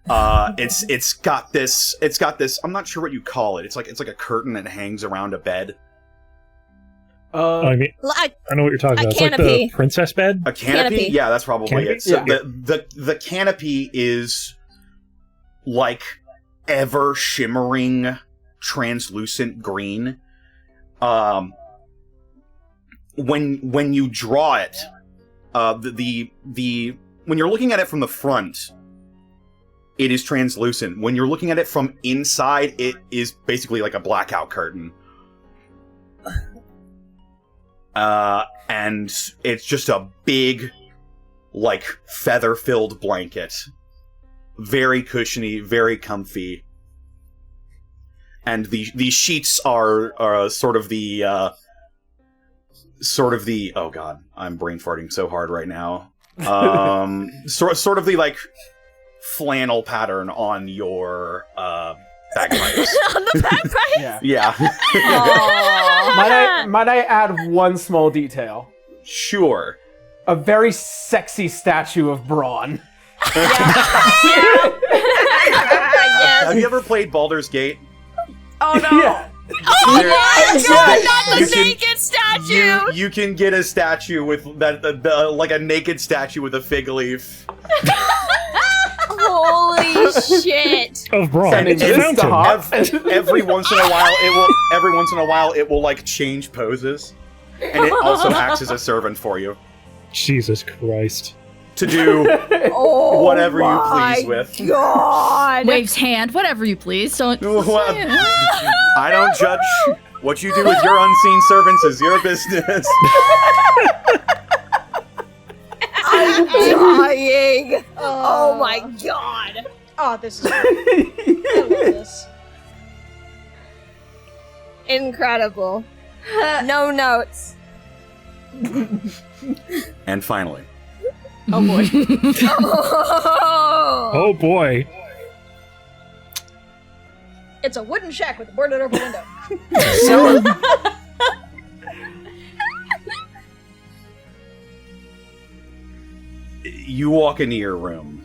It's got this, I'm not sure what you call it. It's like a curtain that hangs around a bed. I mean, I know what you're talking about. It's canopy. like the princess bed? A canopy? Yeah, that's probably Canopy? it. So Yeah. the canopy is like ever shimmering, translucent green. When you draw it, when you're looking at it from the front, it is translucent. When you're looking at it from inside, it is basically like a blackout curtain. And it's just a big, like, feather-filled blanket. Very cushiony, very comfy. And the sheets are sort of the oh god, I'm brain farting so hard right now. Sort of the, like, flannel pattern on your bagpipes. On the bagpipes? Yeah. Aww. Might I add one small detail? Sure. A very sexy statue of Braun. Yes. Have you ever played Baldur's Gate? Oh no! Yeah. Oh my god, not the You can- naked statue! You can get a statue with that, like a naked statue with a fig leaf. Holy shit! Of Braun. Sending It's a this to fountain. Hawk. Every once in a while, it will like change poses, and it also acts as a servant for you Jesus Christ. to do Oh whatever you my please with. God! Waves hand, whatever you please. Don't. I don't judge. What you do with your unseen servants is your business. I'm dying! Oh my god! Oh, this is great. I love this. Incredible. No notes. And finally, Oh boy. Oh boy. It's a wooden shack with a boarded over window. you walk into your room,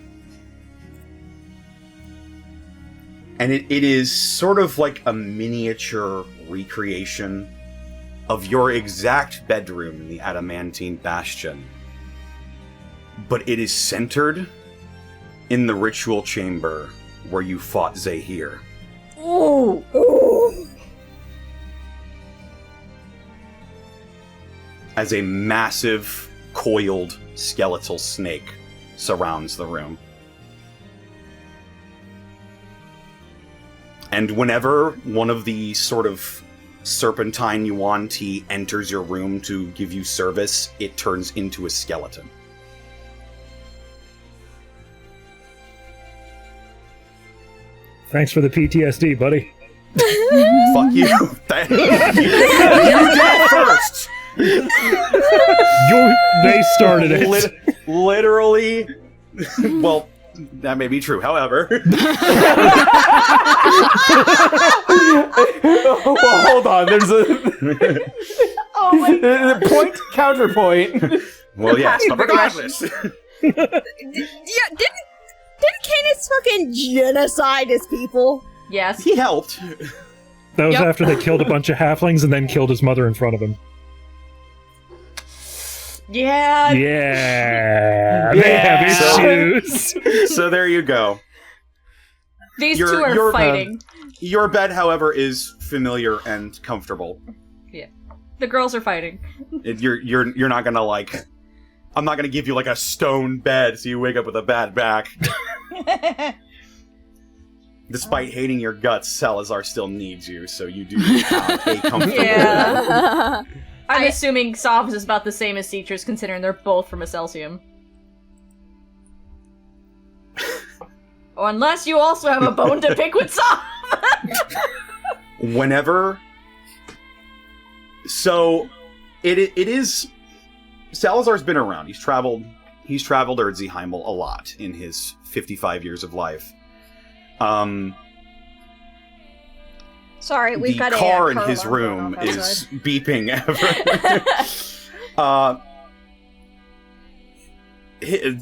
and it is sort of like a miniature recreation of your exact bedroom in the Adamantine Bastion. But it is centered in the ritual chamber where you fought Zahir. Ooh! Ooh. As a massive, coiled, skeletal snake surrounds the room. And whenever one of the sort of serpentine yuan tea enters your room to give you service, it turns into a skeleton. Thanks for the PTSD, buddy. Fuck you. Thank you. You did first. They started it. Literally. Well, that may be true. However, Well, hold on. There's a Oh my god. point counterpoint. well, yes, but regardless. Yeah, didn't Canis fucking genocide his people? Yes. He helped. That was Yep. after they killed a bunch of halflings and then killed his mother in front of him. Yeah. Yeah, they have issues. So there you go. These You're- two are you're, fighting. Your bed, however, is familiar and comfortable. The girls are fighting. You're not gonna like. I'm not gonna give you like a stone bed so you wake up with a bad back. Despite hating your guts, Salazar still needs you, so you do have a comfortable bed. Yeah. I'm assuming Sovs is about the same as Cetrus, considering they're both from Excelsium. Oh, unless you also have a bone to pick with Sov! Whenever. So, it is. Salazar's been around. He's traveled Erdzeheimel a lot in his 55 years of life. Sorry, we've The got a car in car his alarm going room off is outside. beeping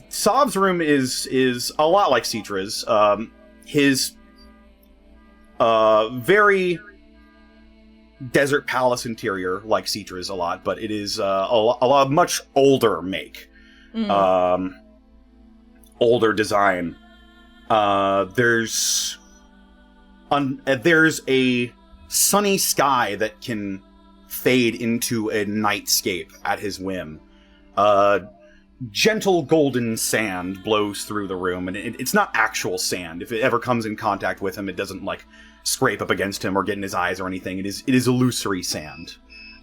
Sov's room is a lot like Citra's. His very desert palace interior, like Citra's a lot, but it is a much older make. Older design. There's a sunny sky that can fade into a nightscape at his whim. Gentle golden sand blows through the room, and it's not actual sand. If it ever comes in contact with him, it doesn't like scrape up against him or get in his eyes or anything. It is illusory sand.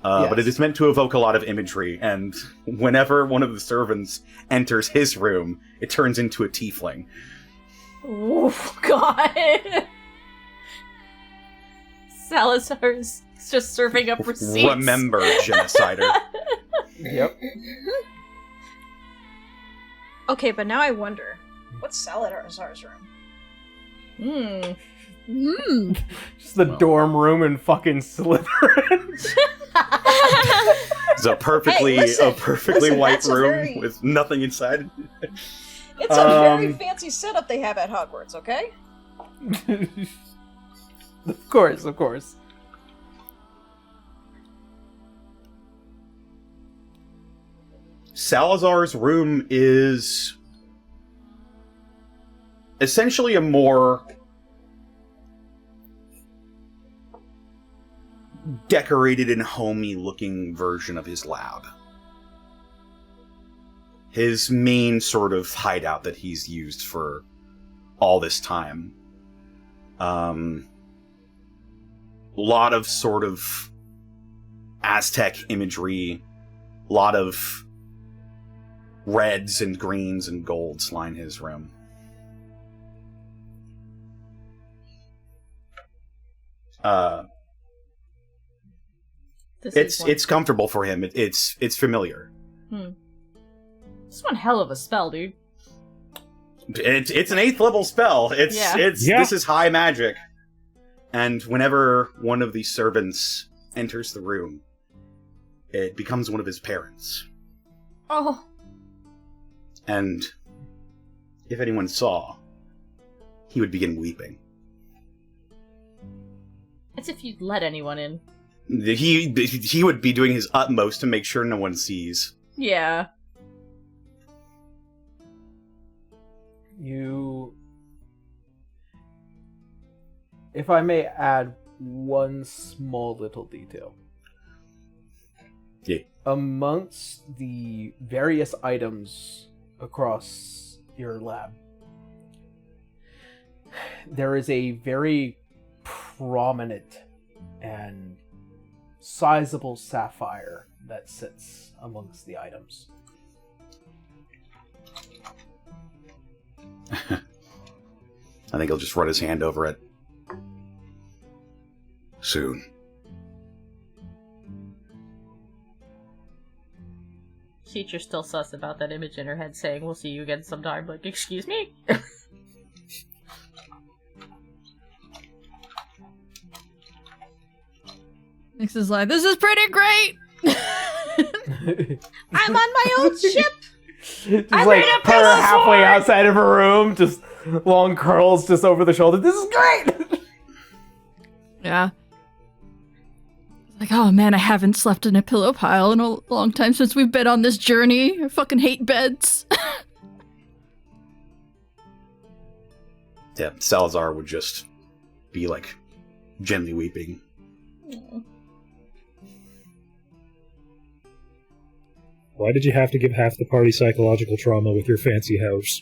But it is meant to evoke a lot of imagery, and whenever one of the servants enters his room, it turns into a tiefling. Oh, God. Salazar's just surfing up receipts. Remember, genocider. Yep. Okay, but now I wonder, what's Salazar's room? Just the dorm room in fucking Slytherin. It's a perfectly listen, white that's a room very- with nothing inside. It's a very fancy setup they have at Hogwarts, okay? Of course. Salazar's room is essentially a more decorated and homey looking version of his lab. His main sort of hideout that he's used for all this time. Lot of sort of Aztec imagery, lot of reds and greens and golds line his room. It's comfortable for him. It's familiar. This one hell of a spell, dude. It's an 8th level spell. Yeah. This is high magic. And whenever one of the servants enters the room, it becomes one of his parents. Oh. And if anyone saw, he would begin weeping. As if you'd let anyone in. He would be doing his utmost to make sure no one sees. Yeah. If I may add one small little detail. Yeah. Amongst the various items across your lab, there is a very prominent and sizable sapphire that sits amongst the items. I think he'll just run his hand over it. Soon. Teacher's still sus about that image in her head saying, we'll see you again sometime. Like, excuse me? Nix is like, this is pretty great! I'm on my own ship! Just like her halfway outside of her room, just long curls just over the shoulder. This is great! Yeah. Like, oh man, I haven't slept in a pillow pile in a long time since we've been on this journey. I fucking hate beds. Yeah, Salazar would just be like gently weeping. Why did you have to give half the party psychological trauma with your fancy house?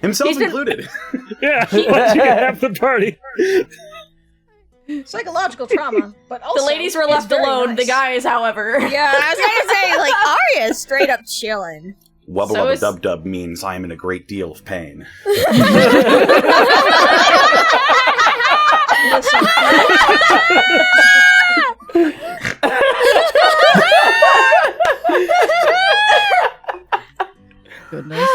Himself included. Yeah, why'd you get half the party? Psychological trauma, but also The ladies were it's left very alone. The nice. guys, however. Yeah, I was gonna say, like, Arya is straight up chilling. Wubba So wubba is- dub dub means I am in a great deal of pain. Goodness.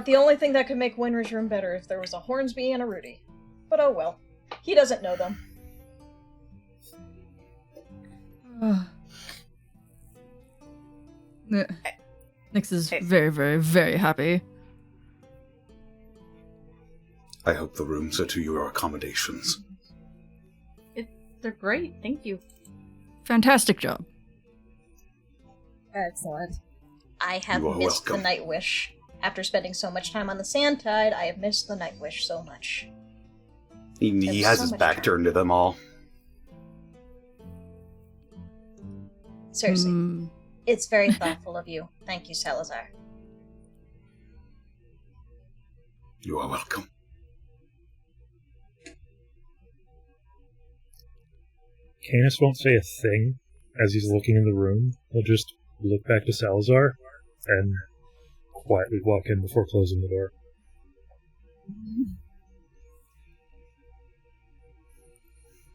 The only thing that could make Winter's room better if there was a Hornsby and a Rudy. But oh well. He doesn't know them. Nix is very, very, very happy. I hope the rooms are to your accommodations. They're great. Thank you. Fantastic job. Excellent. I have You are missed welcome. the Night Wish. After spending so much time on the Sandtide, I have missed the Night Wish so much. He was has so his much back fun. turned to them all. Seriously, Hmm. it's very thoughtful of you. Thank you, Salazar. You are welcome. Canis won't say a thing as he's looking in the room. He'll just look back to Salazar and quietly walk in before closing the door.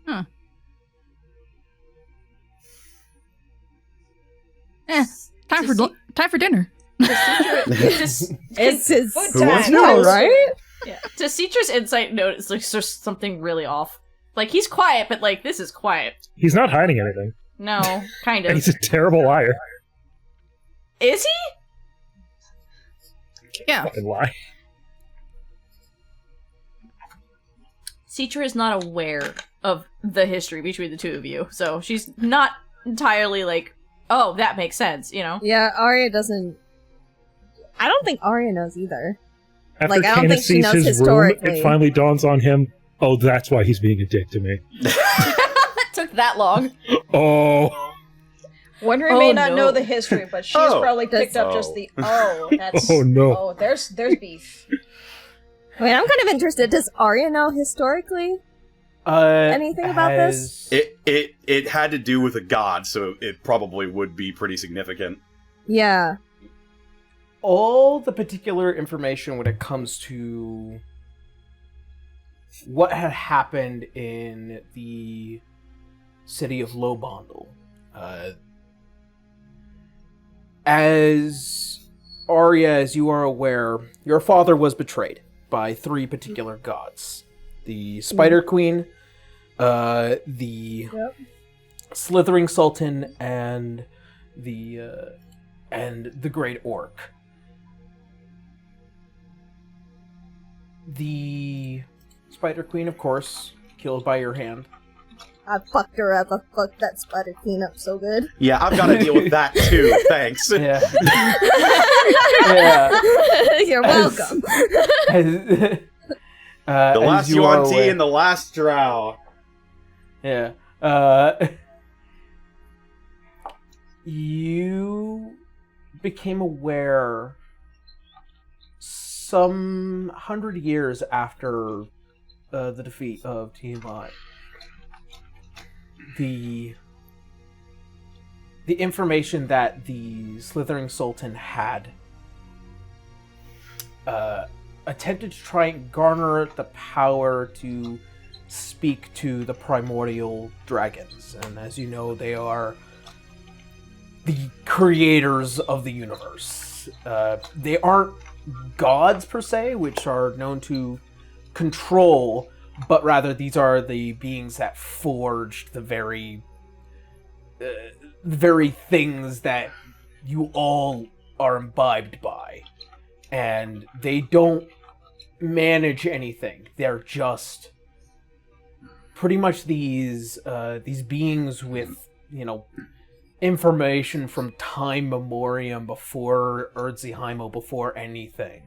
Huh. Time for dinner. It's his Food Who wants time. no, right? To Citra's insight note, it's like there's something really off. Like, he's quiet, but like, this is quiet. He's not hiding anything. No, kind And of. he's a terrible liar. Is he? Yeah. Fucking lie. Citra is not aware of the history between the two of you, so she's not entirely like, oh, that makes sense, you know? Yeah, Arya doesn't. I don't think Arya knows either. After Like, I don't Canis think she sees knows his historically. room, it finally dawns on him, oh, that's why he's being a dick to me. It took that long. Oh. Winry Oh, may not no. know the history, but she's Oh. probably picked up Oh. just the that's Oh, no. oh there's beef. Wait, I'm kind of interested. Does Arya know historically? Anything about this? It had to do with a god, so it probably would be pretty significant. Yeah. All the particular information when it comes to what had happened in the city of Lobondel. As Arya, as you are aware, your father was betrayed by three particular gods. The Spider Queen, the Yep. Slithering Sultan, and the and the Great Orc. The Spider Queen, of course, killed by your hand. I fucked her up. I fucked that Spider Queen up so good. Yeah, I've got to deal with that too. Thanks. Yeah. Yeah. You're welcome. The last UNT and the last drow. Yeah. You became aware some 100 years after the defeat of Tiamat. The information that the Slithering Sultan had attempted to try and garner the power to speak to the primordial dragons. And as you know, they are the creators of the universe. They aren't gods per se, which are known to control, but rather these are the beings that forged the very things that you all are imbibed by. And they don't manage anything. They're just pretty much these beings with, information from time memoriam before Erdzeheimo, before anything.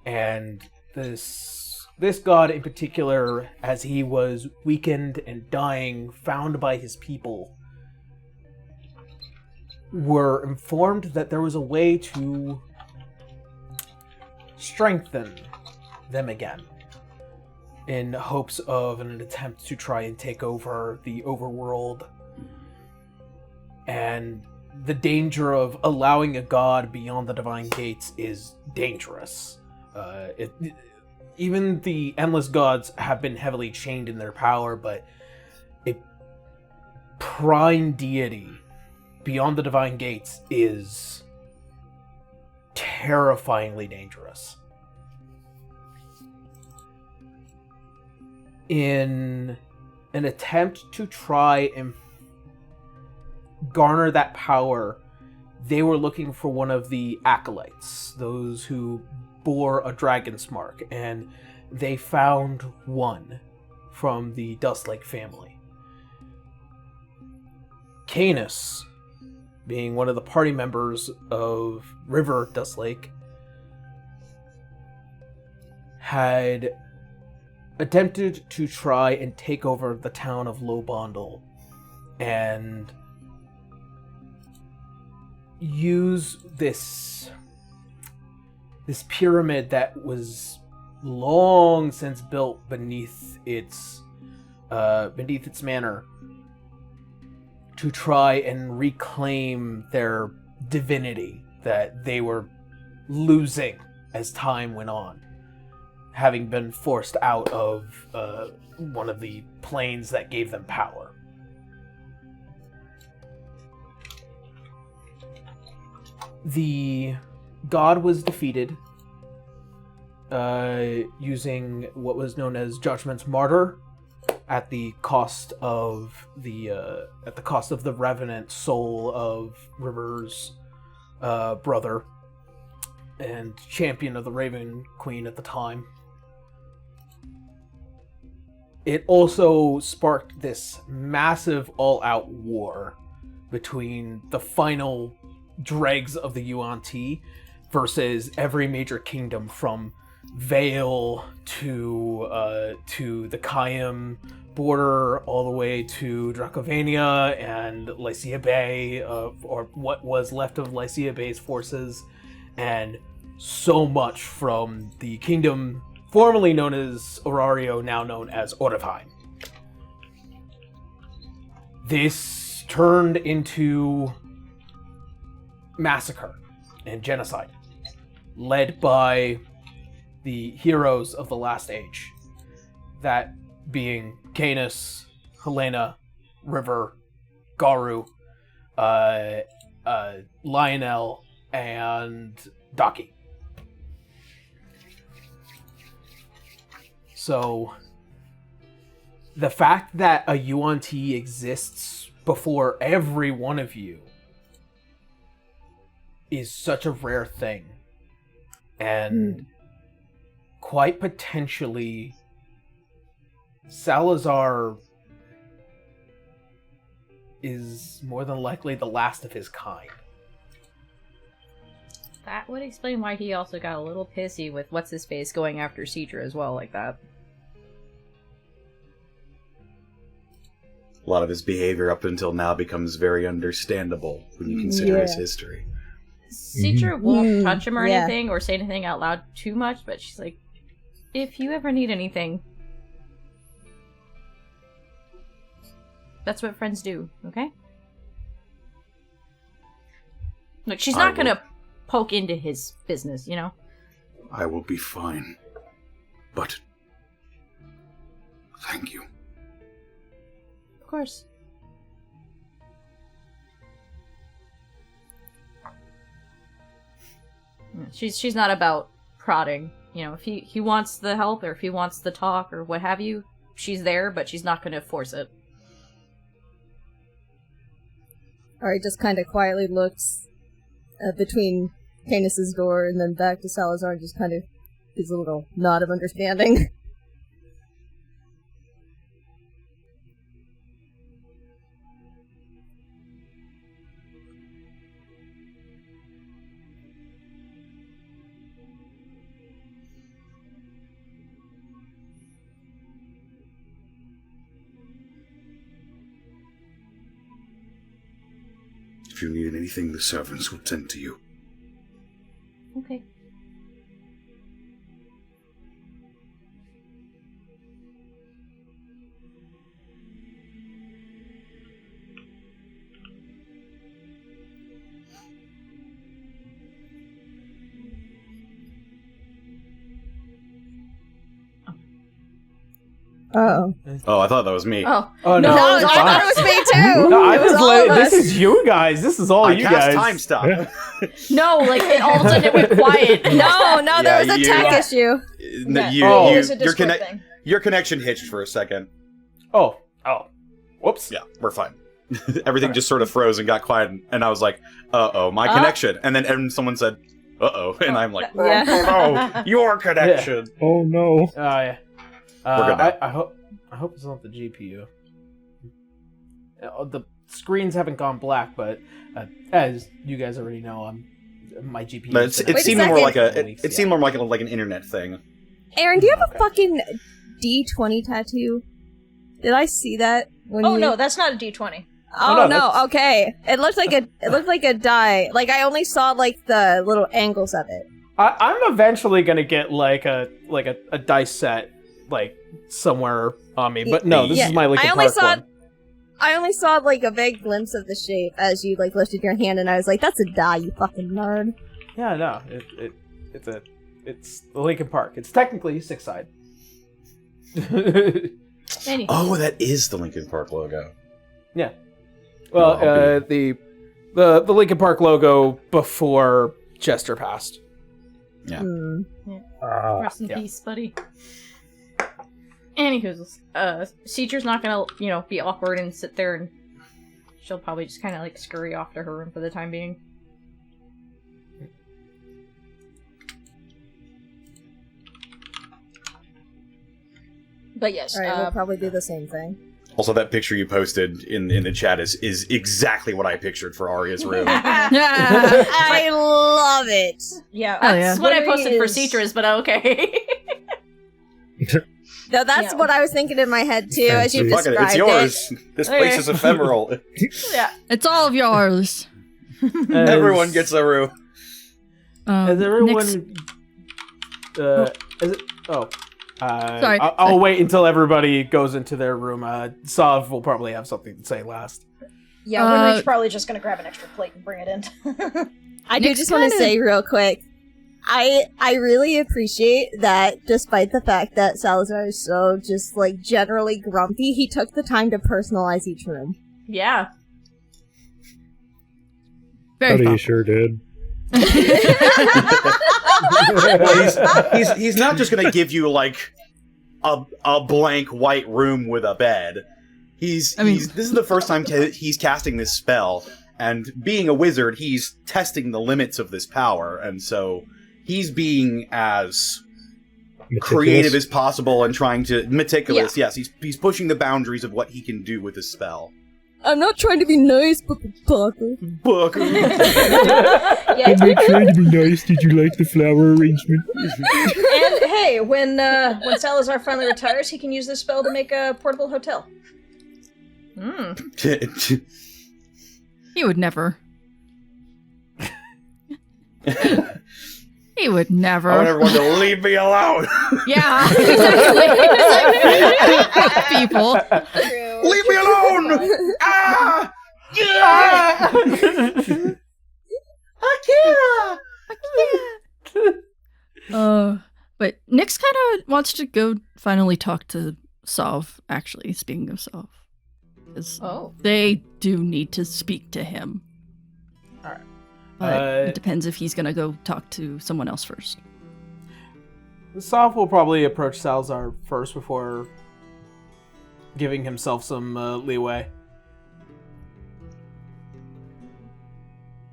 And this god in particular, as he was weakened and dying, found by his people, were informed that there was a way to strengthen them again, in hopes of an attempt to try and take over the overworld. And the danger of allowing a god beyond the divine gates is dangerous. Even the endless gods have been heavily chained in their power, but a prime deity beyond the divine gates is terrifyingly dangerous. In an attempt to try and garner that power, they were looking for one of the acolytes, those who bore a dragon's mark, and they found one from the Dustlake family. Canis, being one of the party members of River Dustlake, had attempted to try and take over the town of Lobondel and use this pyramid that was long since built beneath its manor to try and reclaim their divinity that they were losing as time went on, having been forced out of one of the planes that gave them power. The god was defeated using what was known as Judgment's Martyr at the cost of the revenant soul of River's brother and champion of the Raven Queen at the time. It also sparked this massive all-out war between the final dregs of the UNT versus every major kingdom, from Vale to the Kayam border, all the way to Dracovania and Lycia Bay, or what was left of Lycia Bay's forces, and so much from the kingdom formerly known as Orario, now known as Orifheim. This turned into massacre and genocide, led by the heroes of the Last Age, that being Canis, Helena, River, Garu, Lionel, and Daki. So, the fact that a UNT exists before every one of you is such a rare thing. And quite potentially Salazar is more than likely the last of his kind. That would explain why he also got a little pissy with what's-his-face going after Cedra as well, like that. A lot of his behavior up until now becomes very understandable when you consider his history. Cedra won't touch him or anything, or say anything out loud too much, but she's like, if you ever need anything, that's what friends do, okay? Look, she's not gonna poke into his business, you know? I will be fine. But thank you. Of course. She's not about prodding. You know, if he wants the help, or if he wants the talk, or what have you, she's there, but she's not gonna force it. Ari just kind of quietly looks between Canis's door and then back to Salazar and just kind of gives a little nod of understanding. If you need anything, the servants will tend to you. Okay. Oh. Oh, I thought that was me. Oh Oh no, No, it's I fine. thought it was me too. No, I It was just all let, of this us. is you guys. This is all I you cast guys. time stop. no! Like it all of a sudden it went quiet. No, there was a you- tech issue. No, Oh. It was a Discord thing. your connection hitched for a second. Oh. Whoops. Yeah, we're fine. Everything just sort of froze and got quiet, and I was like, "Uh-oh, my connection." And then someone said, "Uh-oh," and I'm like, Yeah. "Oh no, your connection." Oh no. Yeah. We're good now. I hope it's not the GPU. The screens haven't gone black, but as you guys already know, my GPU. No, has it been Wait a seemed more second. like a weeks, it seemed more like an internet thing. Aaron, do you have Okay. a fucking D20 tattoo? Did I see that? When Oh you... no, that's not a D20. Oh no, no, that's- okay. It looked like a die. Like I only saw like the little angles of it. I'm eventually gonna get like a dice set like somewhere on me, but no, this Yeah. is my Linkin I only Park saw one. I only saw like a vague glimpse of the shape as you like lifted your hand, and I was like, "That's a die, you fucking nerd." Yeah, no, it's the Linkin Park. It's technically 6-side. Anyway. Oh, that is the Linkin Park logo. Yeah. Well, Oh, the Linkin Park logo before Chester passed. Yeah. Hmm. Rest in yeah. peace, buddy. Anywho, Cedra's not gonna, be awkward and sit there, and she'll probably just kind of like scurry off to her room for the time being. But yes, All right, we'll probably do the same thing. Also, that picture you posted in the chat is exactly what I pictured for Arya's room. I love it. yeah, Oh, yeah. That's what I Winry posted for is- Cedra's, but okay. No, that's Yeah. what I was thinking in my head too, as you Fuck it, described it's yours. This place is ephemeral. Yeah. It's all of yours. Everyone gets a room. Has everyone? Nick's- Is it? Oh. Sorry. I'll wait until everybody goes into their room. Sav will probably have something to say last. Yeah, Winry's Uh, probably just gonna grab an extra plate and bring it in. I do Nick's just want to kinda- say real quick, I really appreciate that despite the fact that Salazar is so just like generally grumpy, he took the time to personalize each room. Yeah. But Very he thoughtful. sure did. Well, he's not just gonna give you like a blank white room with a bed. This is the first time he's casting this spell, And being a wizard, he's testing the limits of this power, and so he's being as creative as possible and trying to... Meticulous, yes. He's pushing the boundaries of what he can do with his spell. I'm not trying to be nice, but Parker. Parker. I'm not trying to be nice. Did you like the flower arrangement? And hey, when Salazar finally retires, he can use this spell to make a portable hotel. He would never. He would never. I want everyone to leave me alone. Yeah, exactly. People. True. Leave me alone! Ah! Yeah! Akira! But Nyx kind of wants to go finally talk to Sov, actually, speaking of Sov. Oh. They do need to speak to him. Alright. But it depends if he's gonna go talk to someone else first. Soph will probably approach Salazar first before giving himself some leeway.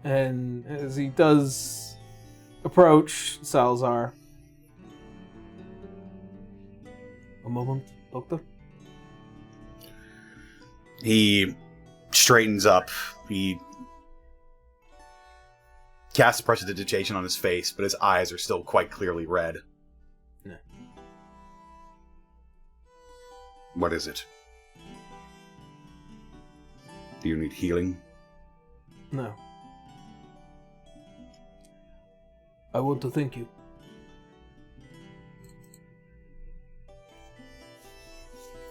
And as he does approach Salazar... A moment, Doctor? He straightens up. He casts prestidigitation on his face, but his eyes are still quite clearly red. Yeah. What is it? Do you need healing? No. I want to thank you.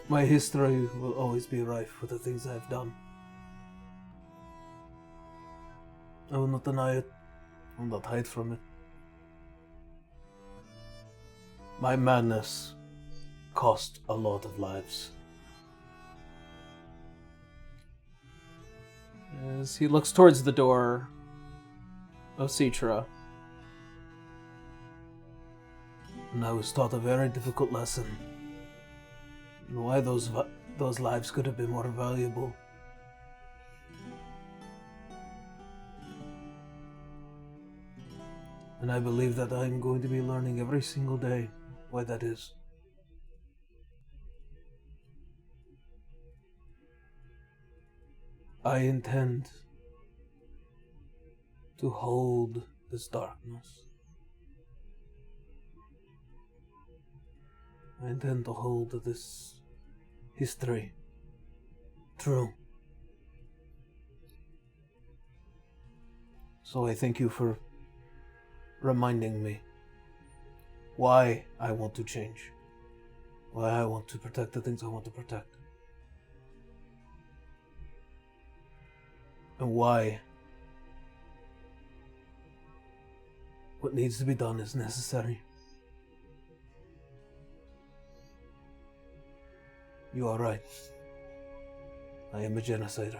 My history will always be rife with the things I have done. I will not deny it. I will not hide from it. My madness cost a lot of lives. As he looks towards the door of Citra, and I was taught a very difficult lesson. And why those lives could have been more valuable. And I believe that I'm going to be learning every single day why that is. I intend to hold this darkness. I intend to hold this history true. So I thank you for reminding me why I want to change, why I want to protect the things I want to protect, and why what needs to be done is necessary. You are right. I am a genocider.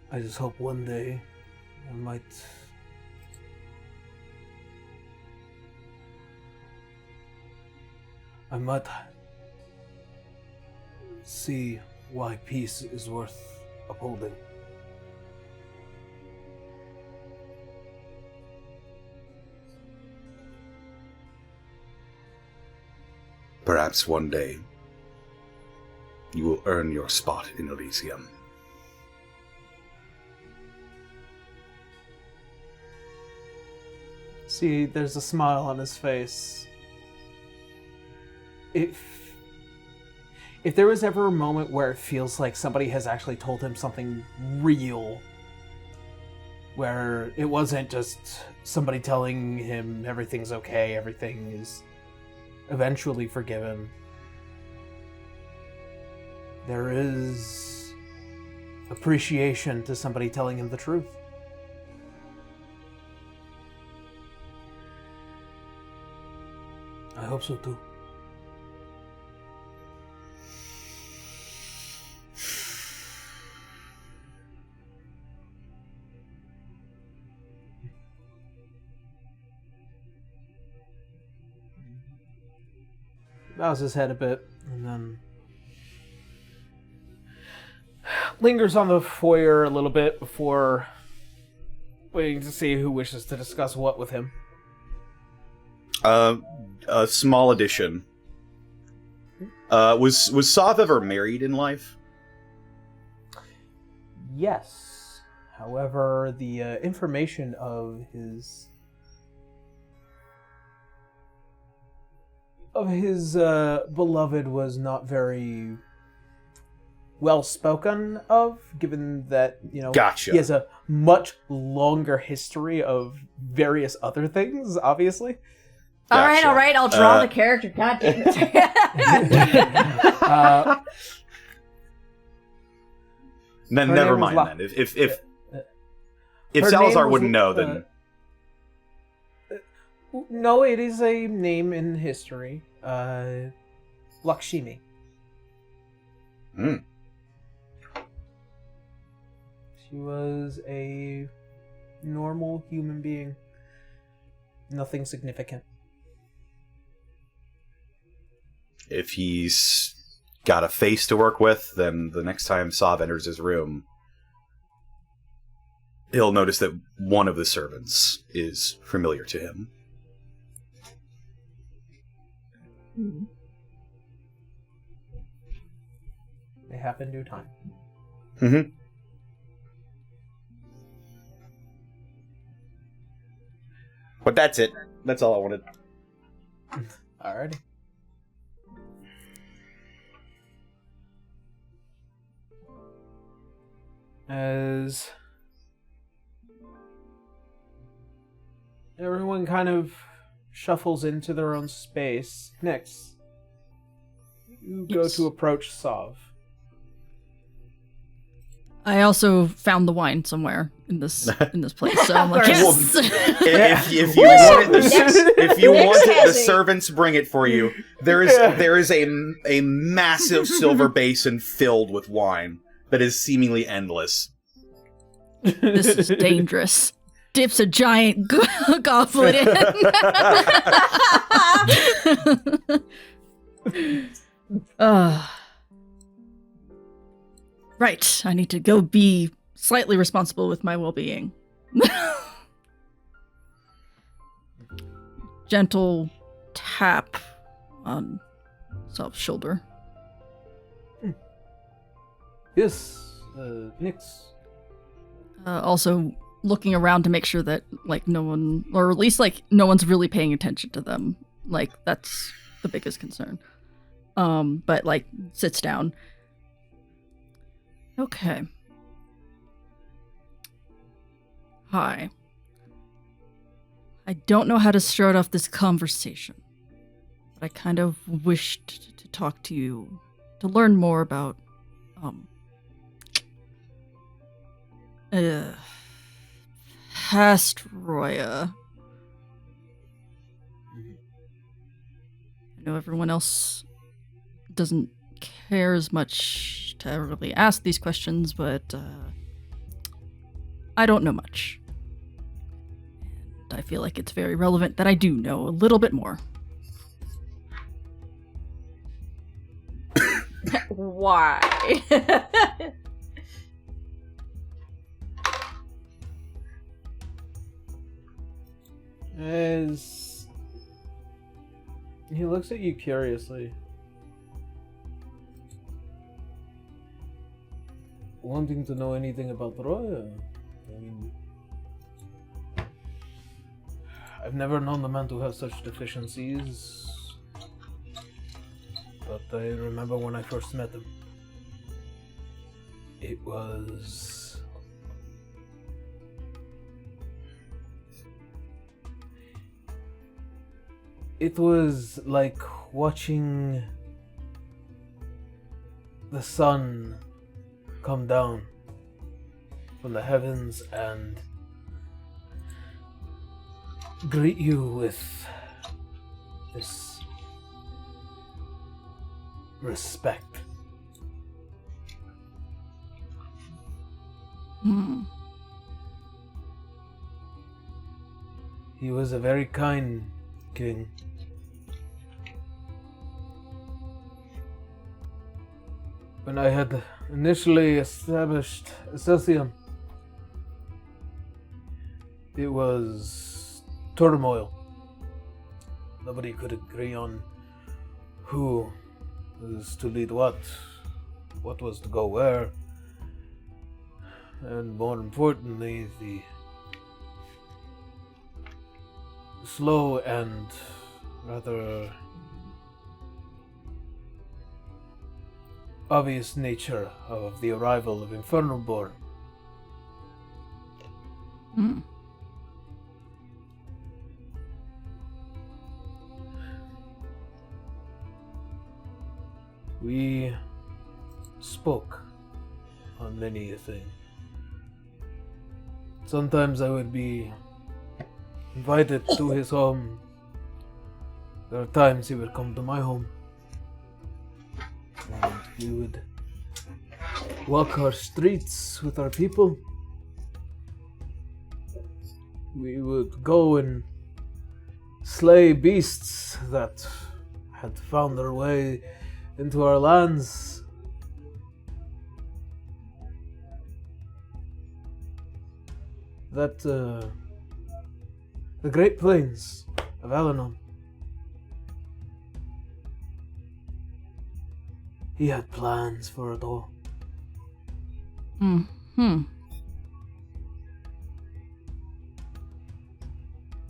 I just hope one day I might see why peace is worth upholding. Perhaps one day you will earn your spot in Elysium. See, there's a smile on his face. If there was ever a moment where it feels like somebody has actually told him something real, where it wasn't just somebody telling him everything's okay, everything is eventually forgiven, there is appreciation to somebody telling him the truth. I hope so too. bows his head a bit, and then lingers on the foyer a little bit before waiting to see who wishes to discuss what with him. A small addition. Was Sav ever married in life? Yes. However, the information of his beloved was not very well spoken of, given that, Gotcha. he has a much longer history of various other things, obviously. Gotcha. All right, I'll draw the character. God damn it. Then Her never name was mind. Then if Her Salazar name was, wouldn't know, then no, it is a name in history. Lakshmi. She was a normal human being. Nothing significant. if he's got a face to work with, then the next time Sav enters his room, he'll notice that one of the servants is familiar to him. They happen due time. Mm-hmm. But that's it. That's all I wanted. Alrighty. As everyone kind of shuffles into their own space, next, you go to approach Sav. I also found the wine somewhere in this place, so I'm like, yes. If you want it, the servants bring it for you. There is a massive silver basin filled with wine that is seemingly endless. This is dangerous. Dips a giant goblet in. Right, I need to go be slightly responsible with my well-being. Gentle tap on Sav's shoulder. Yes, Nyx. Also looking around to make sure that, like, no one, or at least, like, no one's really paying attention to them. Like, that's the biggest concern. But, like, sits down. Okay. Hi. I don't know how to start off this conversation, but I kind of wished to talk to you, to learn more about, past Roya. I know everyone else doesn't care as much to really ask these questions, but I don't know much. And I feel like it's very relevant that I do know a little bit more. Why? As he looks at you curiously. Wanting to know anything about Roya? I mean, I've never known the man to have such deficiencies, but I remember when I first met him. It was... It was like watching the sun come down from the heavens and greet you with this respect. He was a very kind king. when I had initially established Associum, it was turmoil. Nobody could agree on who was to lead what was to go where, and more importantly, the slow and rather obvious nature of the arrival of Infernal Born. Mm. We spoke on many a thing. Sometimes I would be invited to his home. There are times he would come to my home. And we would walk our streets with our people. We would go and slay beasts that had found their way into our lands. That, the Great Plains of Alanon. He had plans for it all. Hmm.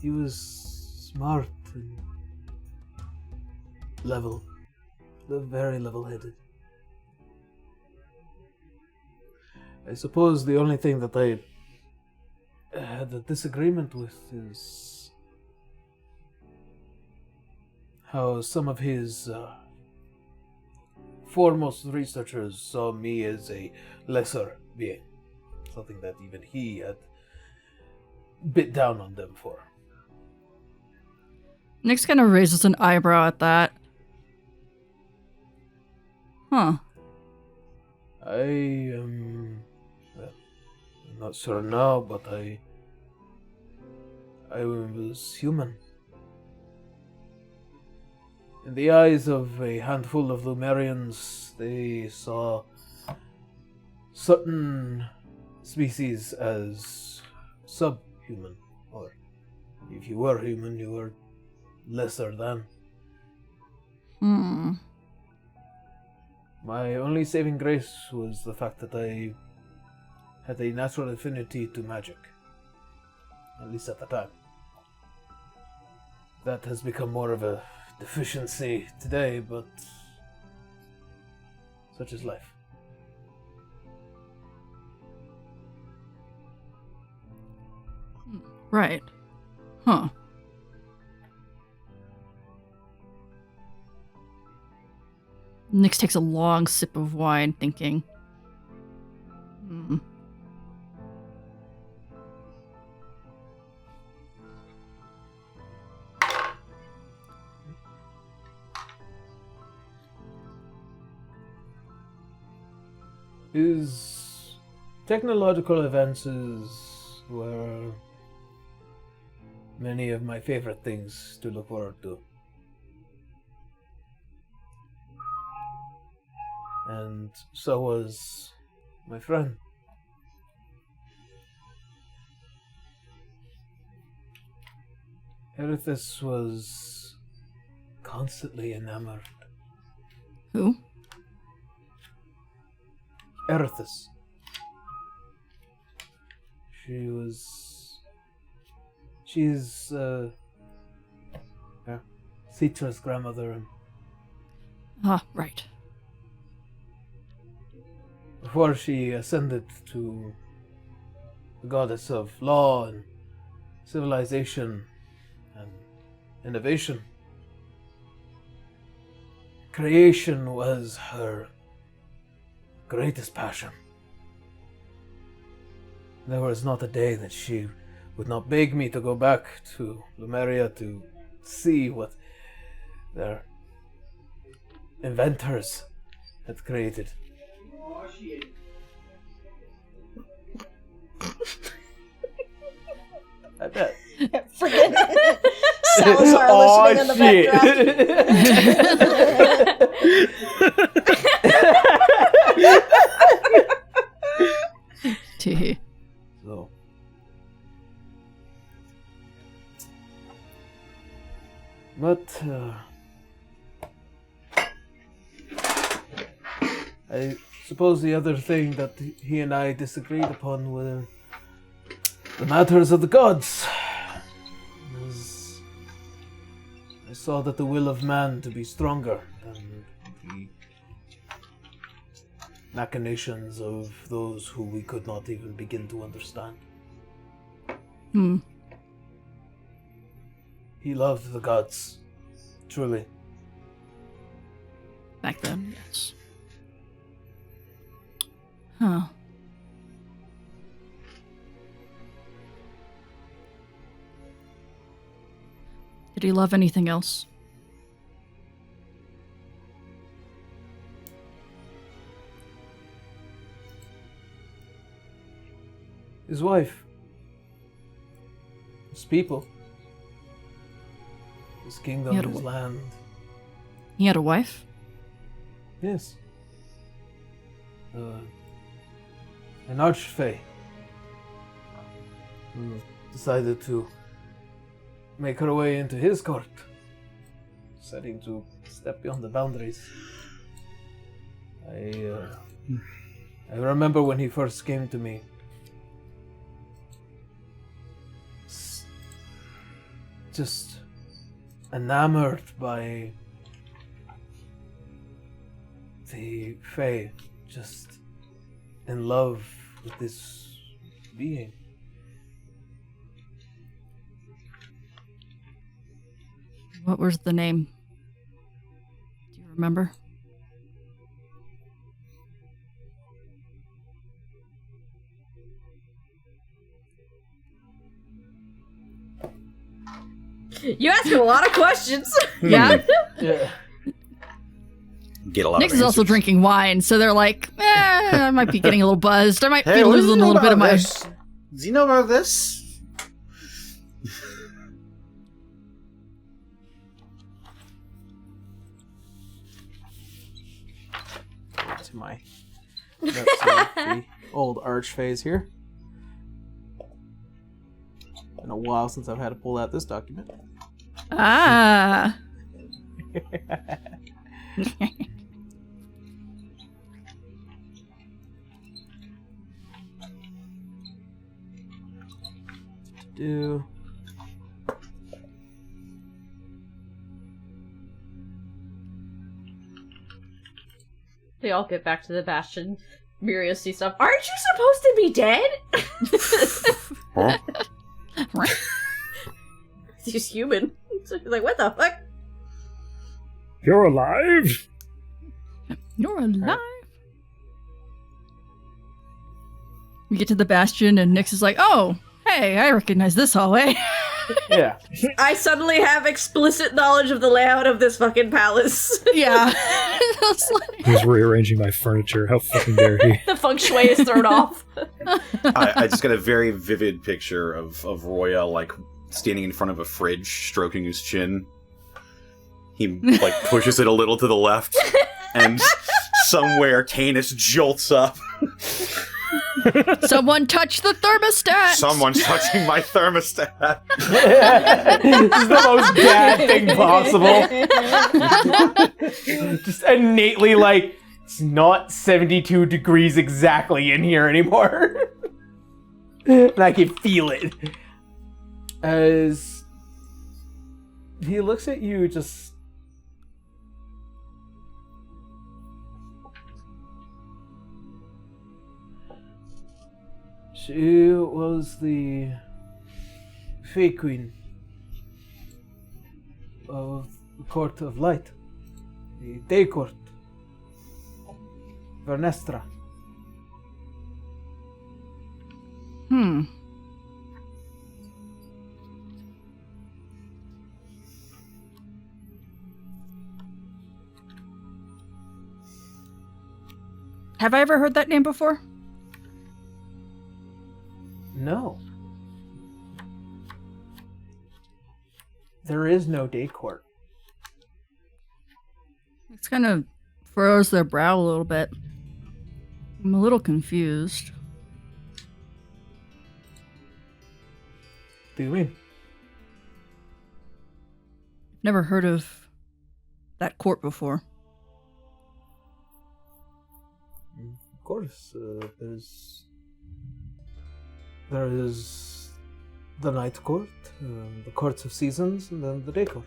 He was smart and very level-headed. I suppose the only thing that I had a disagreement with is how some of his foremost researchers saw me as a lesser being. Something that even he had bit down on them for. Nyx kind of raises an eyebrow at that. Huh. I'm not sure now, but I was human. In the eyes of a handful of Lumerians, they saw certain species as subhuman, or if you were human, you were lesser than. Hmm. My only saving grace was the fact that I had a natural affinity to magic. At least at the time. That has become more of a deficiency today, but such is life. Right. Huh. Nyx takes a long sip of wine, thinking. Hmm. His technological advances were many of my favorite things to look forward to. And so was my friend. Erithus was constantly enamored. Who? Erithus. She's Citra's grandmother. Ah, right. Before she ascended to the goddess of law and civilization and innovation, creation was her greatest passion. There was not a day that she would not beg me to go back to Lumeria to see what their inventors had created. I bet. Forget Salazar listening in the background. Tee. So. But, I suppose the other thing that he and I disagreed upon were the matters of the gods. As I saw that the will of man to be stronger than the machinations of those who we could not even begin to understand. He loved the gods, truly. Back then, yes. Huh. Did he love anything else? His wife. His people. His kingdom, He had a his wi- land. He had a wife? Yes. An archfey who decided to make her way into his court, deciding to step beyond the boundaries. I remember when he first came to me. Just enamored by the Fae, just in love with this being. What was the name? Do you remember? You asked a lot of questions. Yeah? Yeah. Get a lot Nick's of is also answers. drinking wine, so they're like, I might be getting a little buzzed. I might be Hey, what does he losing a know little bit of about my... this? Does he know about this? To my notes of the old arch phase here. Been a while since I've had to pull out this document. Ah. Do They all get back to the Bastion. Miria sees stuff. Aren't you supposed to be dead? Huh? He's human. So he's like, what the fuck? You're alive? You're alive. We get to the Bastion, and Nyx is like, oh, hey, I recognize this hallway. yeah. I suddenly have explicit knowledge of the layout of this fucking palace. Yeah. I was like- He's rearranging my furniture. How fucking dare he? The feng shui is thrown off. I just got a very vivid picture of Roya, like, standing in front of a fridge, stroking his chin. He, like, pushes it a little to the left, and somewhere Canis jolts up. Someone touch the thermostat! Someone's touching my thermostat. This is the most dad thing possible. Just innately like, it's not 72 degrees exactly in here anymore. And I can feel it. As he looks at you, just... She was the Fey Queen of the Court of Light, the Day Court, Vernestra. Have I ever heard that name before? No. There is no Day Court. It's kind of furrows their brow a little bit. I'm a little confused. do you mean? Never heard of that court before. Of course, there is the night court, the courts of seasons, and then the day court.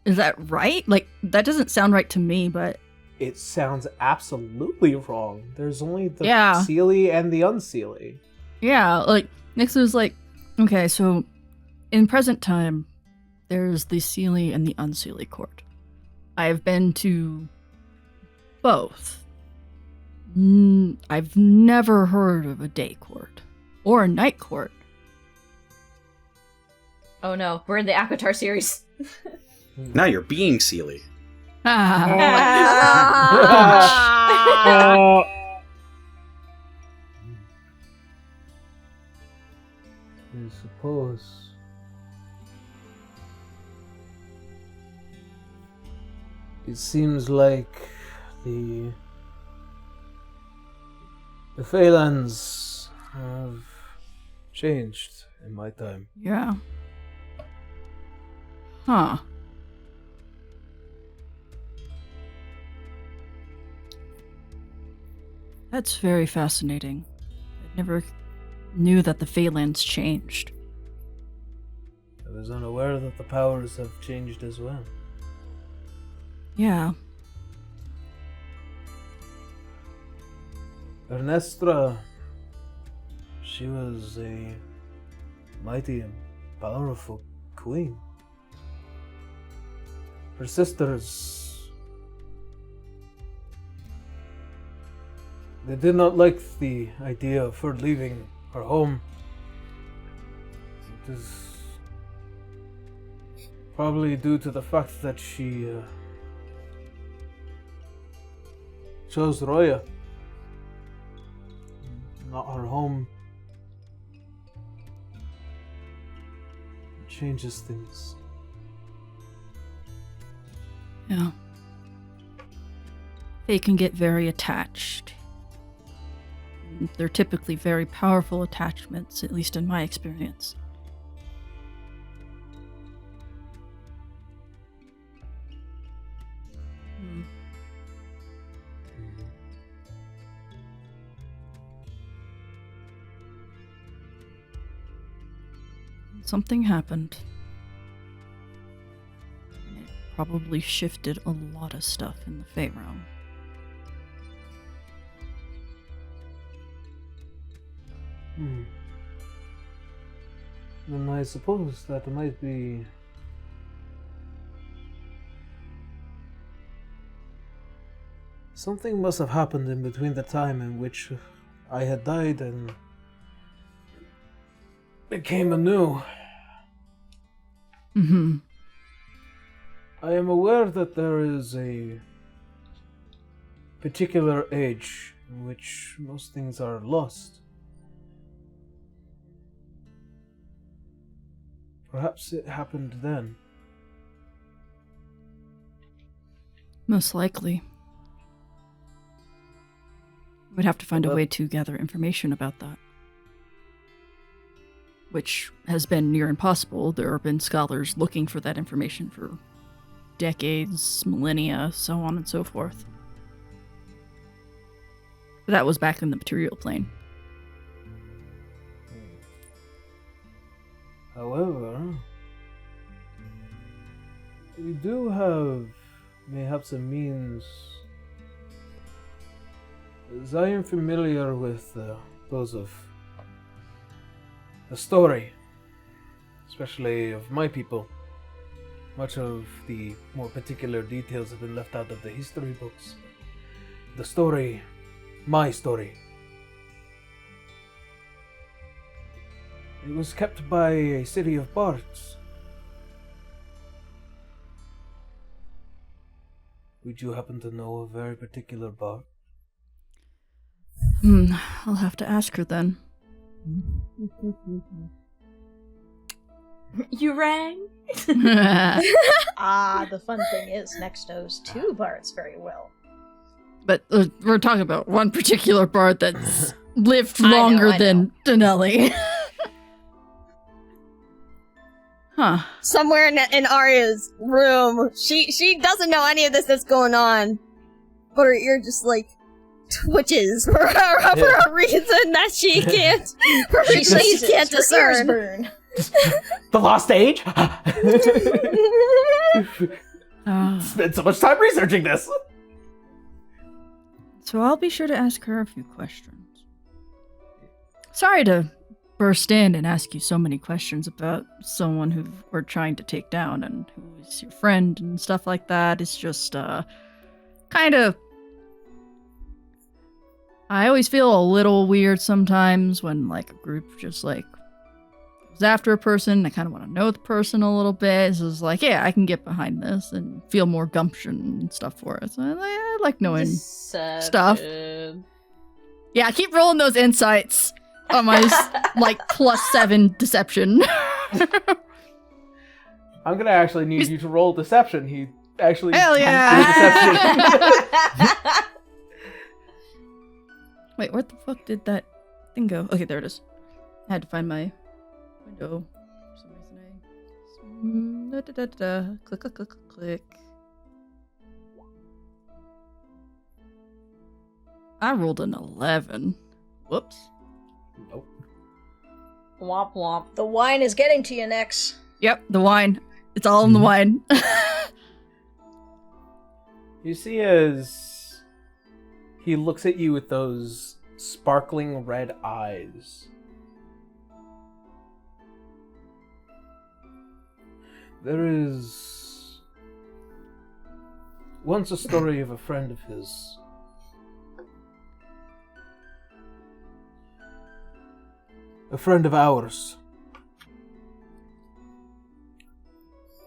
Is that right? Like, that doesn't sound right to me, but... It sounds absolutely wrong. There's only the Yeah. Seelie and the Unseelie. Yeah, like, Nyx was like, okay, so in present time, there's the Seelie and the Unseelie court. I have been to both. I've never heard of a day court. Or a night court. Oh no, we're in the Akatar series. Now you're being Seelie. I suppose. It seems like the Phalanx have changed in my time. Yeah. Huh. That's very fascinating. I never knew that the Phalanx changed. I was unaware that the powers have changed as well. Yeah. Ernestra, she was a mighty and powerful queen. Her sisters, they did not like the idea of her leaving her home. It is probably due to the fact that she chose Roya, not her home. It changes things. Yeah. They can get very attached. They're typically very powerful attachments, at least in my experience. Something happened. And it probably shifted a lot of stuff in the Fey realm. Then I suppose that might be something must have happened in between the time in which I had died and became anew. I am aware that there is a particular age in which most things are lost. Perhaps it happened then. Most likely. We'd have to find a way to gather information about that. Which has been near impossible. There have been scholars looking for that information for decades, millennia, so on and so forth. But that was back in the material plane. However, we do have mayhaps a means, as I am familiar with those of the story, especially of my people. Much of the more particular details have been left out of the history books. The story, my story, it was kept by a city of bards. Would you happen to know a very particular bard? I'll have to ask her then. You rang? The fun thing is, Nex knows 2 bards very well. But we're talking about one particular bard that's lived I know, longer I than Denelli. Huh. Somewhere in Arya's room, she doesn't know any of this that's going on, but her ear just like twitches for a reason that she can't. For a She reason she sneezes, can't her ears discern. burn. The lost age? Spent so much time researching this. So I'll be sure to ask her a few questions. Sorry to burst in and ask you so many questions about someone who we're trying to take down and who is your friend and stuff like that. It's just, kind of... I always feel a little weird sometimes when, like, a group just, like, goes after a person. I kind of want to know the person a little bit. So it's like, yeah, I can get behind this and feel more gumption and stuff for it. So I like knowing stuff. Yeah, keep rolling those insights on my, like, +7 deception. I'm gonna actually need you to roll deception. He actually... Hell yeah! Deception. Wait, where the fuck did that thing go? Okay, there it is. I had to find my window. For some reason Click, click, click, click. I rolled an 11. Whoops. Nope. Womp womp. The wine is getting to you, Nex. Yep, the wine. It's all in the wine. You see as he looks at you with those sparkling red eyes. There is once a story of a friend of his. A friend of ours.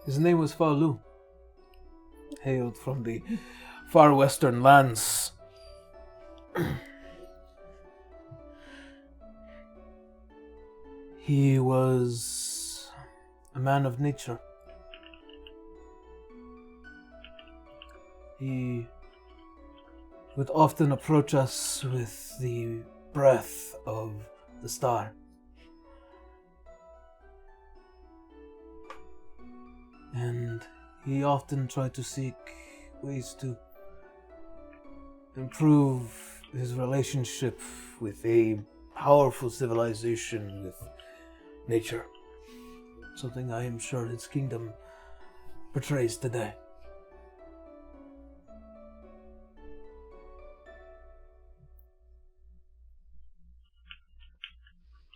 His name was Falu. Hailed from the far western lands. He was a man of nature. He would often approach us with the breath of the star. And he often tried to seek ways to improve his relationship with a powerful civilization, with nature. Something I am sure his kingdom portrays today.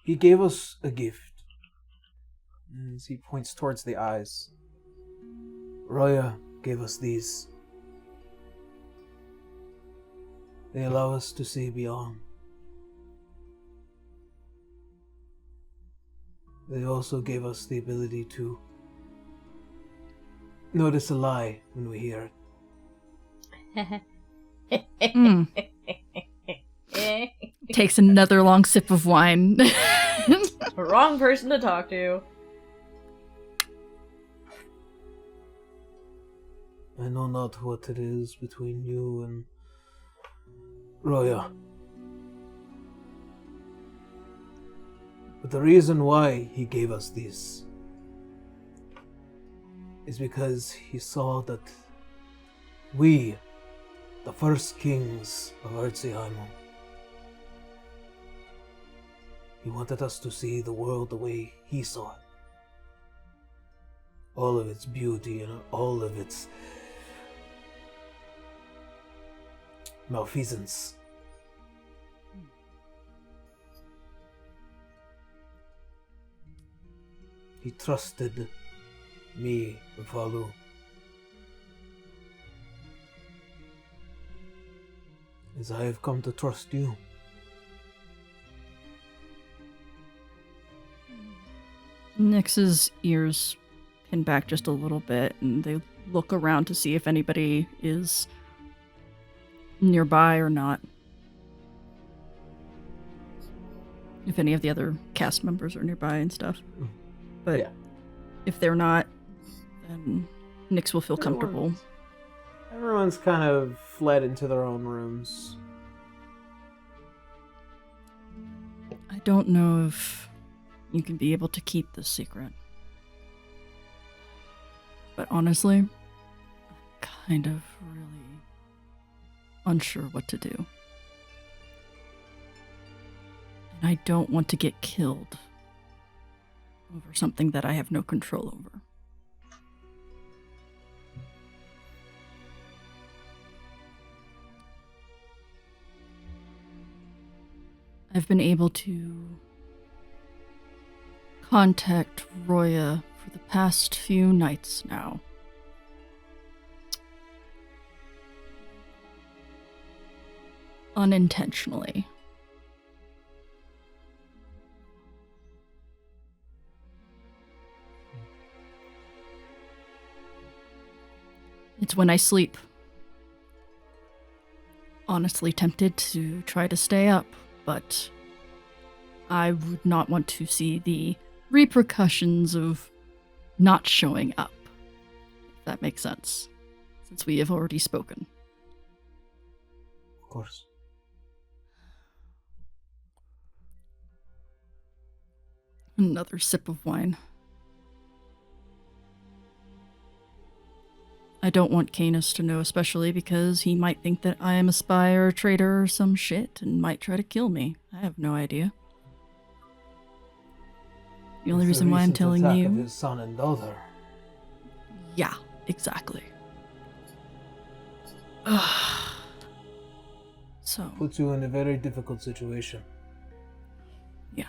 He gave us a gift. As he points towards the eyes. Roya gave us these. They allow us to see beyond. They also gave us the ability to notice a lie when we hear it. Takes another long sip of wine. Wrong person to talk to. I know not what it is between you and Roya. But the reason why he gave us these is because he saw that we, the first kings of Arcadia, he wanted us to see the world the way he saw it. All of its beauty and all of its malfeasance. He trusted me and Falu. As I have come to trust you. Nyx's ears pin back just a little bit, and they look around to see if anybody is nearby or not. If any of the other cast members are nearby and stuff. But yeah. If they're not, then Nyx will feel comfortable. Everyone's kind of fled into their own rooms. I don't know if you can be able to keep this secret. But honestly, I'm kind of really unsure what to do. And I don't want to get killed over something that I have no control over. I've been able to contact Roya for the past few nights now. Unintentionally. It's when I sleep. Honestly tempted to try to stay up, but I would not want to see the repercussions of not showing up, if that makes sense, since we have already spoken. Of course. Another sip of wine. I don't want Canis to know, especially because he might think that I am a spy or a traitor or some shit and might try to kill me. I have no idea. The only reason why I'm telling you... Of his son and daughter. Yeah, exactly. So... Puts you in a very difficult situation. Yeah.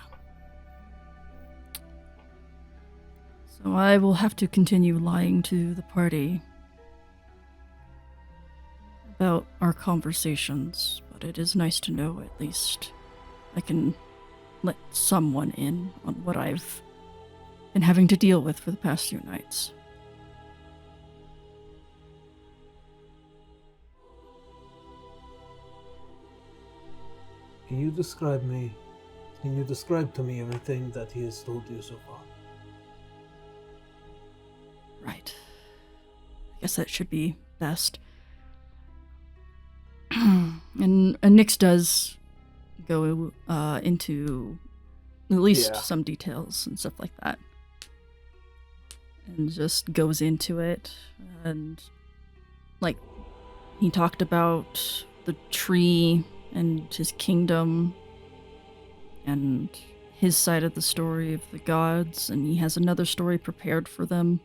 So I will have to continue lying to the party about our conversations, but it is nice to know at least I can let someone in on what I've been having to deal with for the past few nights. Can you describe to me everything that he has told you so far? Right. I guess that should be best. And Nyx does go into at least some details and stuff like that. And just goes into it. And, like, he talked about the tree and his kingdom and his side of the story of the gods, and he has another story prepared for them.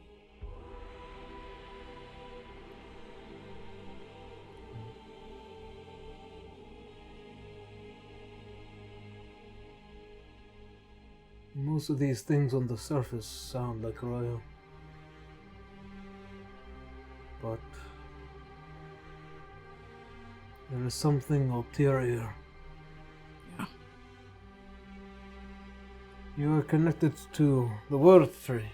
Most of these things on the surface sound like royal. But there is something ulterior. Yeah. You are connected to the Worth Tree,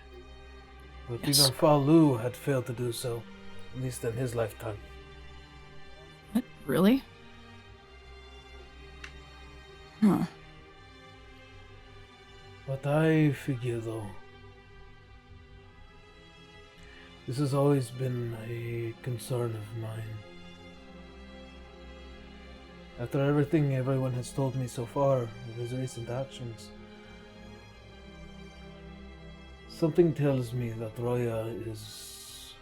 but Yes. even Falu had failed to do so, at least in his lifetime. What? Really? Huh. But I figure, though, this has always been a concern of mine. After everything everyone has told me so far of his recent actions, something tells me that Roya is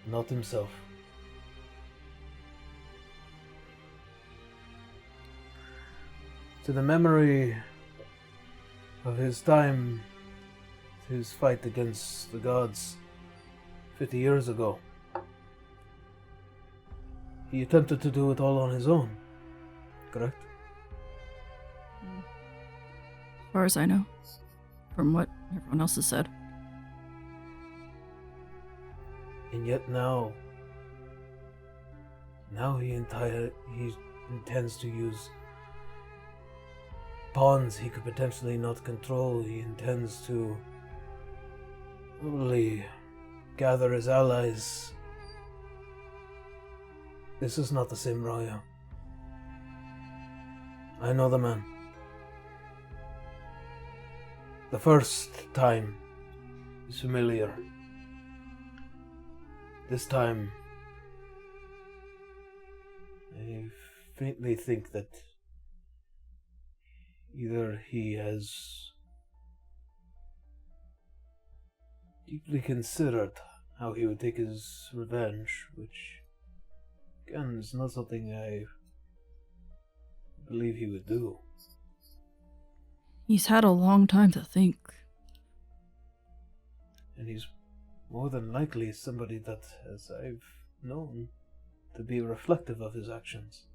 not himself. To the memory of his time, his fight against the gods 50 years ago, he attempted to do it all on his own, correct? As far as I know, from what everyone else has said. And yet now he intends to use pawns he could potentially not control. He intends to probably gather his allies. This is not the same Roya. I know the man. The first time is familiar. This time, I faintly think that either he has deeply considered how he would take his revenge, which, again, is not something I believe he would do. He's had a long time to think. And he's more than likely somebody that, as I've known, to be reflective of his actions.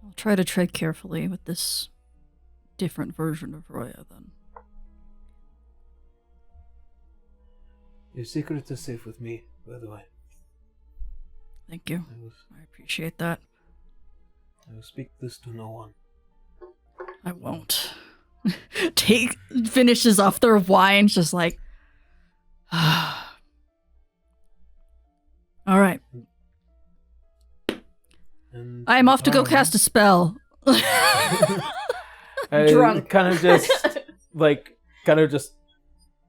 I'll try to tread carefully with this different version of Roya, then. Your secret is safe with me, by the way. Thank you. I appreciate that. I will speak this to no one. I won't. Finishes off their wine, just like... Alright. And I am off to go cast a spell. Drunk. Kind of just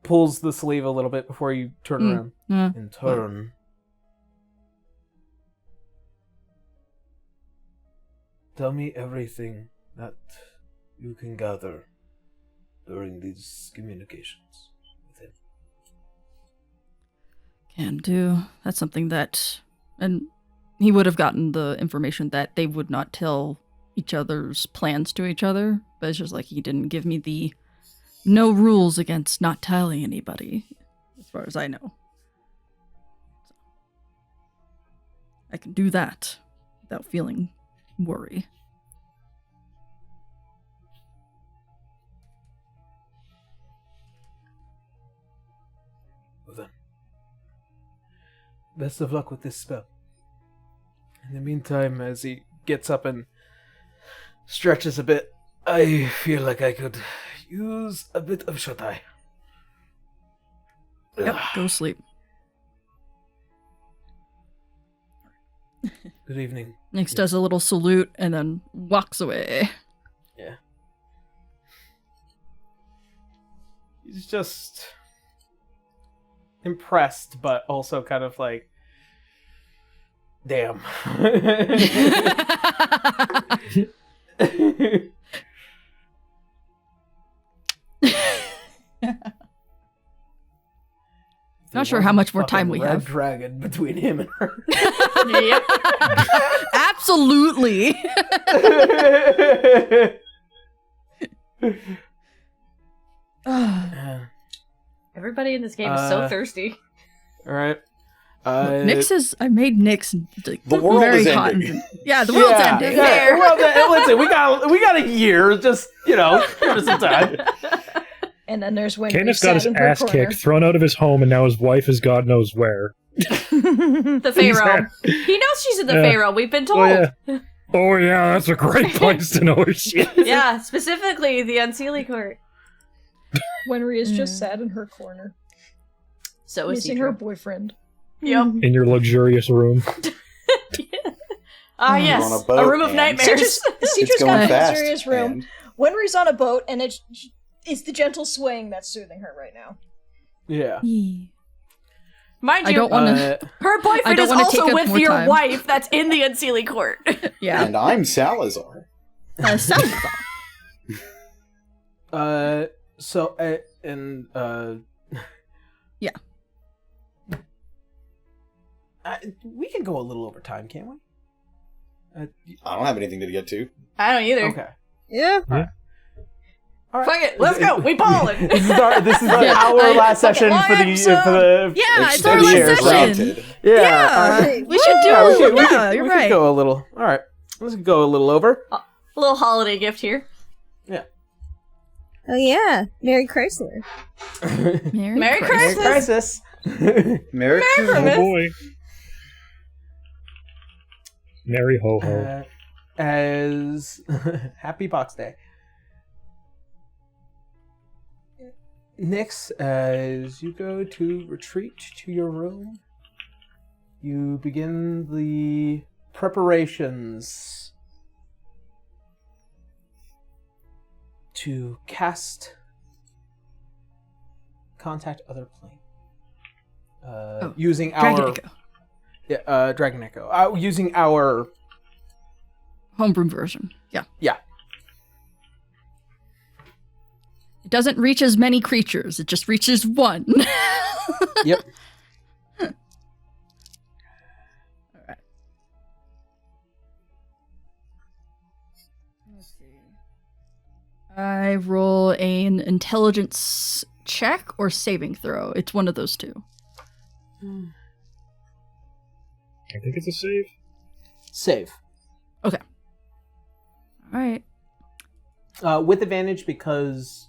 pulls the sleeve a little bit before you turn around. In turn, tell me everything that you can gather during these communications with him. Can do. That's something that... And he would have gotten the information that they would not tell each other's plans to each other, but it's just like he didn't give me the no rules against not telling anybody, as far as I know. So, I can do that without feeling worry. Well then, best of luck with this spell. In the meantime, as he gets up and stretches a bit, I feel like I could use a bit of shut-eye. Yep, go sleep. Good evening. Nyx does a little salute and then walks away. Yeah. He's just impressed, but also kind of like, damn. Not sure how much more time we Red have. Dragon between him and her. Yep. Absolutely. Everybody in this game is so thirsty. All right. I made Nyx The world very is hot. ending. Yeah, the world's ending. Yeah, listen, we got a year. Just give us some time. And then there's when Canis got his ass kicked, thrown out of his home, and now his wife is God knows where. The Pharaoh. He knows she's in the Pharaoh. We've been told. Oh yeah, that's a great place to know where she is. Yeah, specifically the Unseelie Court. Winry is just sad in her corner, So is missing her boyfriend. Yep. In your luxurious room. Ah, yes. On a boat, A room of and- nightmares. Citra's going got a fast, luxurious room. and- Winry's on a boat, and it's the gentle swaying that's soothing her right now. Yeah. Mind you, I don't want to. her I boyfriend don't is wanna also take up with more your time. wife that's in the Unseelie Court. Yeah. And I'm Salazar. Salazar. Yeah. We can go a little over time, can't we? I don't have anything to get to. I don't either. Okay. Yeah. All right. Fuck it, let's go. We balling. This is our I- last session long for the episode. Yeah, it's Extended our last year, session. granted. Yeah. We should do. Yeah, You're we right. could go a little. All right. Let's go a little over. A little holiday gift here. Oh yeah. Merry Chrysler. Merry Christmas. Christmas. Merry Oh Christmas. boy. Merry ho ho. As Happy Box Day. Nyx, as you go to retreat to your room, you begin the preparations to cast Contact Other Plane. Using Dragon our... Echo. Yeah, Dragon Echo. Using our... Homebrew version. Yeah. Yeah. It doesn't reach as many creatures. It just reaches one. Yep. Alright. Let's see. I roll an intelligence check or saving throw. It's one of those two. I think it's a save. Save. Okay. Alright. With advantage because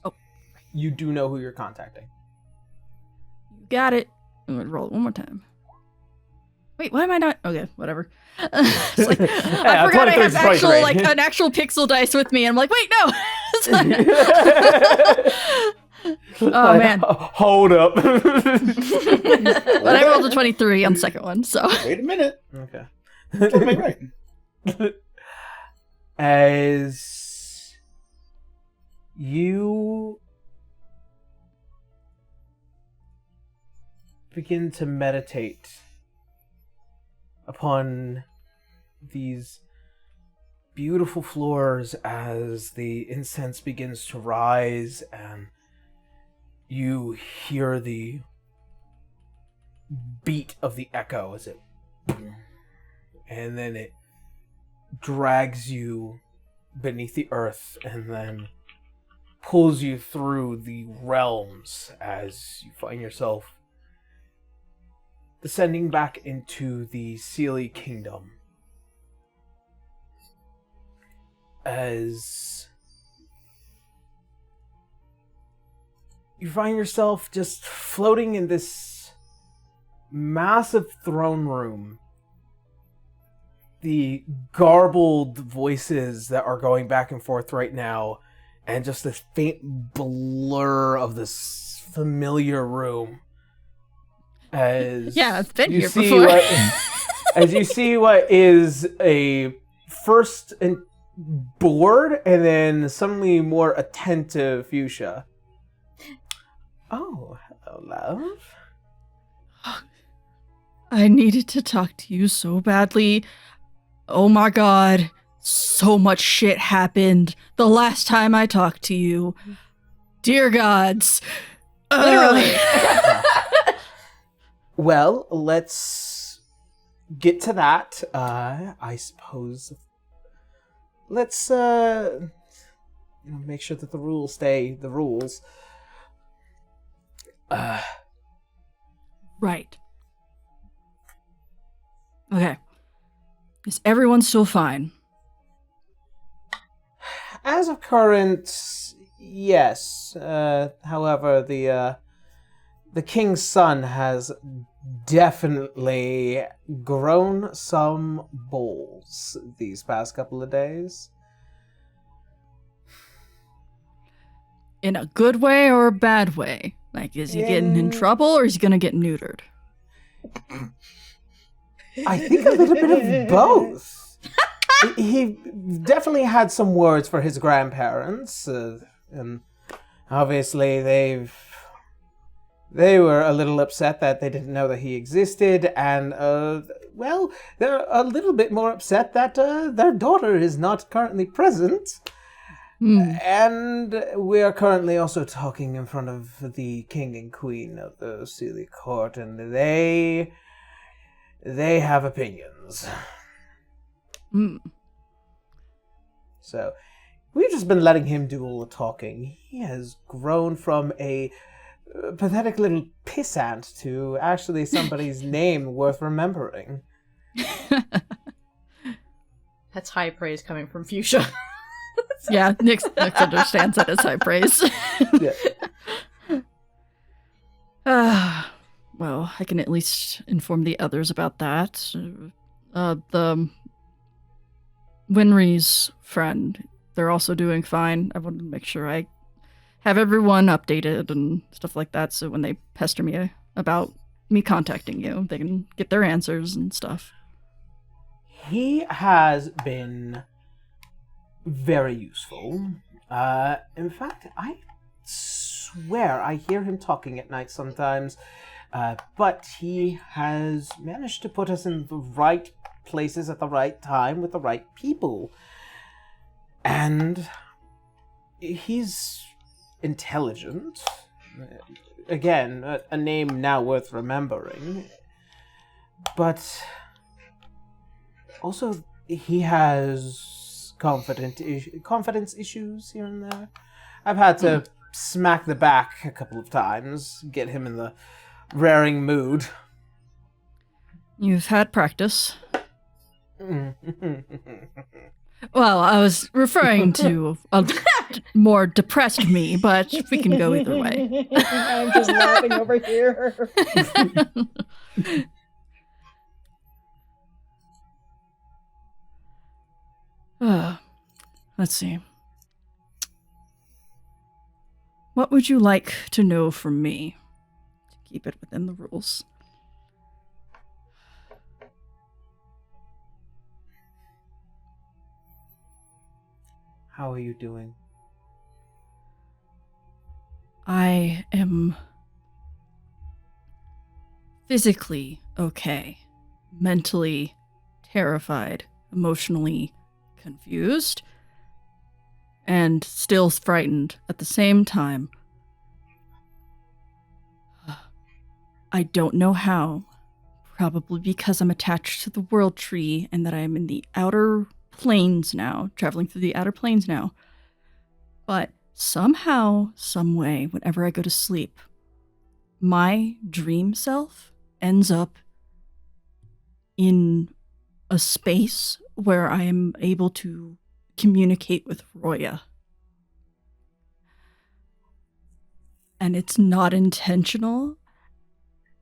you do know who you're contacting. Got it. I'm gonna roll it one more time. Wait, why am I not? Okay, whatever. It's like, I forgot I have an actual pixel dice with me. And I'm like, wait, no. Oh man. Hold up. But I rolled a 23 on the second one, so. Wait a minute. Okay. What am I writing? As you begin to meditate upon these beautiful floors as the incense begins to rise and you hear the beat of the echo as it and then it drags you beneath the earth and then pulls you through the realms as you find yourself descending back into the Sealy Kingdom. As you find yourself just floating in this massive throne room. The garbled voices that are going back and forth right now, and just this faint blur of this familiar room. As I've been you here see before. as you see what is a first bored and then suddenly more attentive Fuchsia. Oh, hello, love. I needed to talk to you so badly. Oh my god. So much shit happened the last time I talked to you. Dear gods. Literally. Well, let's get to that. I suppose. Let's make sure that the rules stay the rules. Right. Okay. Is everyone still fine? As of current, yes. However, the king's son has definitely grown some balls these past couple of days. In a good way or a bad way? Like, is he getting in trouble or is he gonna get neutered? I think a little bit of both. He definitely had some words for his grandparents, and obviously they were a little upset that they didn't know that he existed, and well, they're a little bit more upset that their daughter is not currently present. And we are currently also talking in front of the king and queen of the Sealy court, and they have opinions. So, we've just been letting him do all the talking. He has grown from a pathetic little pissant to actually somebody's name worth remembering. That's high praise coming from Fuchsia. Yeah, Nyx understands that as high praise. Well, I can at least inform the others about that. The Winry's friend, they're also doing fine. I wanted to make sure I have everyone updated and stuff like that, so when they pester me about me contacting you, they can get their answers and stuff. He has been very useful. In fact, I swear I hear him talking at night sometimes. But he has managed to put us in the right places at the right time with the right people. And he's intelligent. Again, a name now worth remembering. But also, he has confidence issues here and there. I've had to smack the back a couple of times, get him in the raring mood. You've had practice. Well, I was referring to a more depressed me, but we can go either way. I'm just laughing over here. Let's see. What would you like to know from me? To keep it within the rules. How are you doing? I am physically okay, mentally terrified, emotionally confused, and still frightened at the same time. I don't know how, probably because I'm attached to the world tree and that I am in the outer planes now, traveling through the outer planes now. But somehow, some way, whenever I go to sleep, my dream self ends up in a space where I am able to communicate with Roya. And it's not intentional,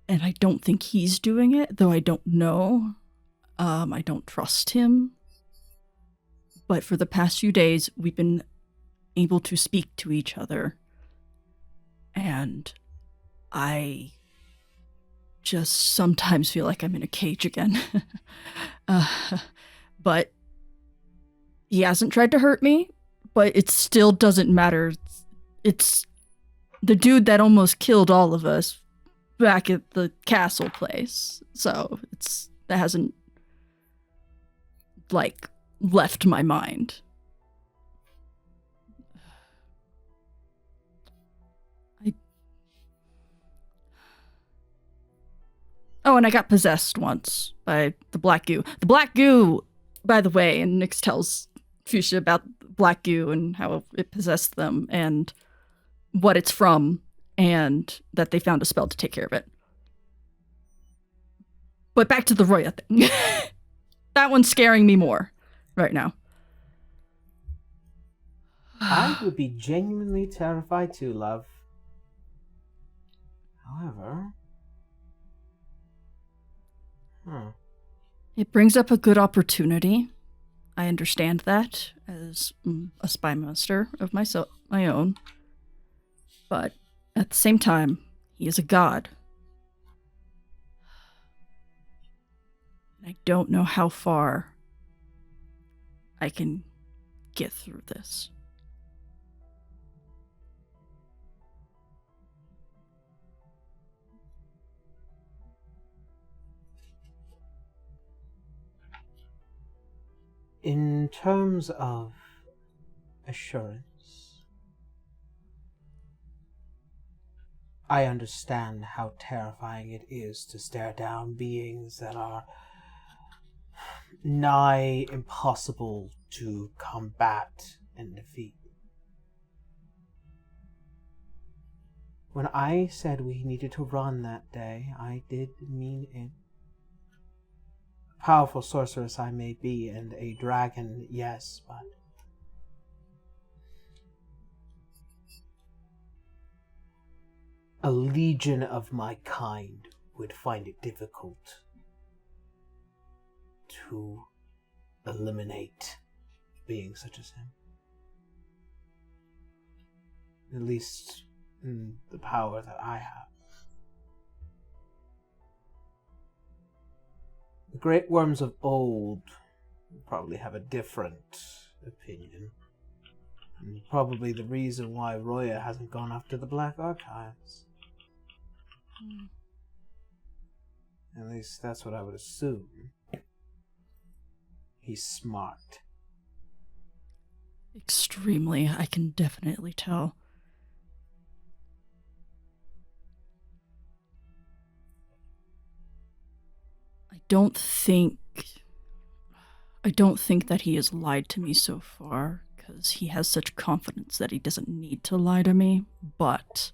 and I don't think he's doing it, though I don't know. I don't trust him. But for the past few days, we've been able to speak to each other. And I just sometimes feel like I'm in a cage again. But he hasn't tried to hurt me, but it still doesn't matter. It's the dude that almost killed all of us back at the castle place. So that hasn't, like, left my mind. Oh, and I got possessed once by the black goo. The black goo, by the way, and Nyx tells Fuchsia about black goo and how it possessed them and what it's from, and that they found a spell to take care of it. But back to the Roya thing. That one's scaring me more right now. I would be genuinely terrified too, love. However... It brings up a good opportunity. I understand that as a spy master of my own. But at the same time, he is a god. I don't know how far I can get through this. In terms of assurance, I understand how terrifying it is to stare down beings that are nigh impossible to combat and defeat. When I said we needed to run that day, I did mean it. Powerful sorceress I may be, and a dragon, yes, but a legion of my kind would find it difficult to eliminate beings such as him. At least in the power that I have. The great worms of old probably have a different opinion. And probably the reason why Roya hasn't gone after the Black Archives. At least that's what I would assume. He's smart. Extremely, I can definitely tell. I don't think that he has lied to me so far, because he has such confidence that he doesn't need to lie to me, but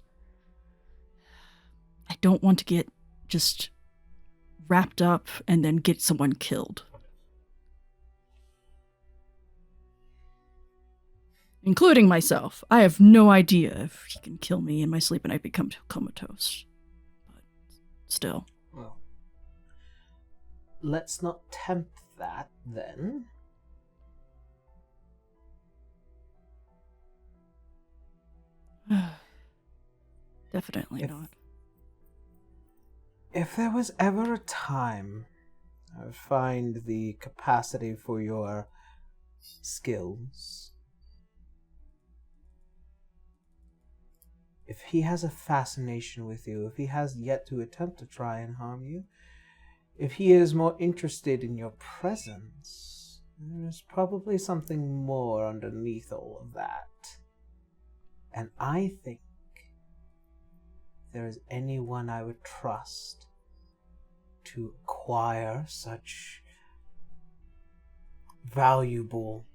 I don't want to get just wrapped up and then get someone killed. Including myself. I have no idea if he can kill me in my sleep and I become comatose. But still. Well, let's not tempt that, then. Definitely not. If there was ever a time I would find the capacity for your skills, if he has a fascination with you, if he has yet to attempt to try and harm you, if he is more interested in your presence, there's probably something more underneath all of that. And I think if there is anyone I would trust to acquire such valuable,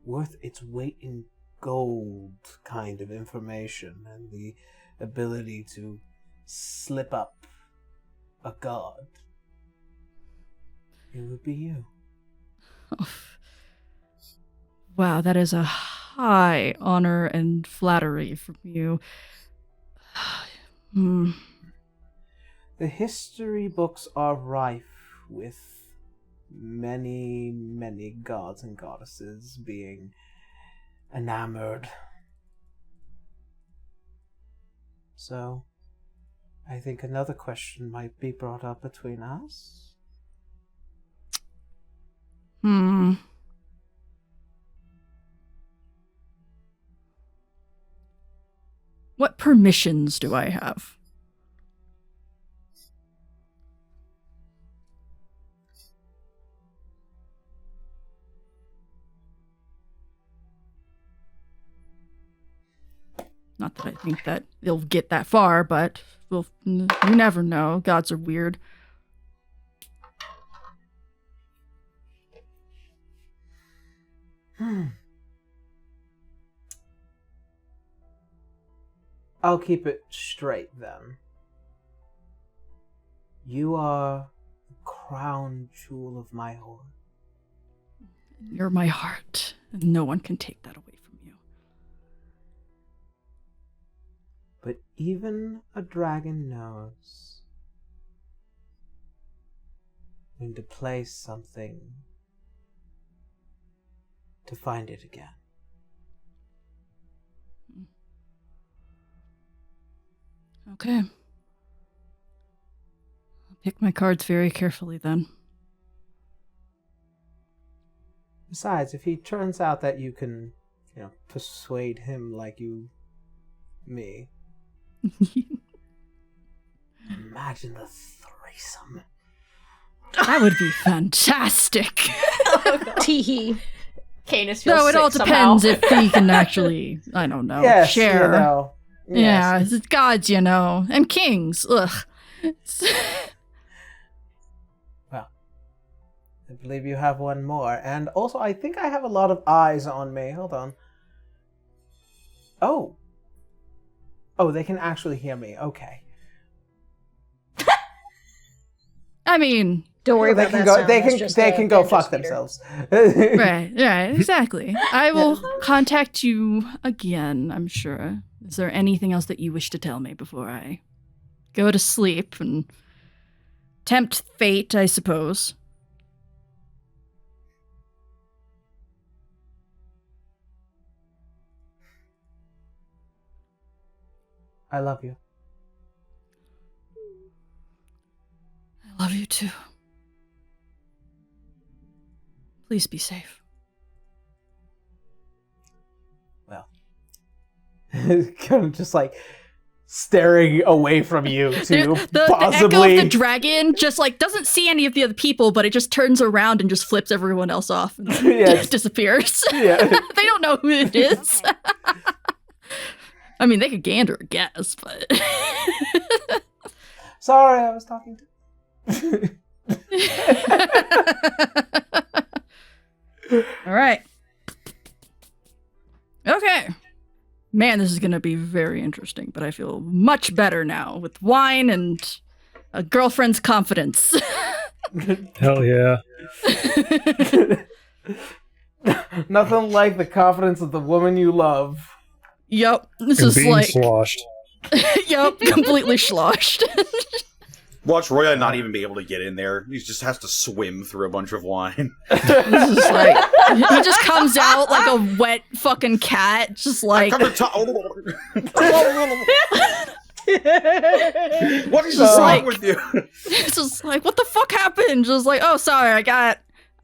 worth its weight in gold kind of information and the ability to slip up a god, it would be you. Wow, that is a high honor and flattery from you. The history books are rife with many, many gods and goddesses being enamored. So, I think another question might be brought up between us. What permissions do I have? Not that I think that they'll get that far, but you never know. Gods are weird. I'll keep it straight then. You are the crown jewel of my hoard. You're my heart, and no one can take that away from you. But even a dragon knows when to place something to find it again. Okay. I'll pick my cards very carefully then. Besides, if he turns out that you can, persuade him like me. Imagine the threesome. That would be fantastic. Teehee. Canis feels No, it all sick somehow. depends if he can actually, I don't know, Yes, share. Yeah, Yes. it's gods, and kings. Ugh. Well, I believe you have one more. And also, I think I have a lot of eyes on me. Hold on. Oh, they can actually hear me. Okay. I mean, Don't worry They about can that go. sound. They That's can. just They a can go banjo fuck speeder. themselves. right, exactly. I will contact you again, I'm sure. Is there anything else that you wish to tell me before I go to sleep and tempt fate, I suppose? I love you. I love you too. Please be safe. kind of just like staring away from you to The possibly echo of the dragon just like doesn't see any of the other people, but it just turns around and just flips everyone else off and disappears. Yeah. They don't know who it is. I mean, they could gander a guess, but Sorry, I was talking to. All right. Okay. Man, this is going to be very interesting, but I feel much better now with wine and a girlfriend's confidence. Hell yeah. Nothing like the confidence of the woman you love. Yep. This And is being like sloshed. yep, completely sloshed. Watch Roya not even be able to get in there. He just has to swim through a bunch of wine. This is like he just comes out like a wet fucking cat, just like What is wrong like- with you? it's just like, what the fuck happened? Just like, oh, sorry, I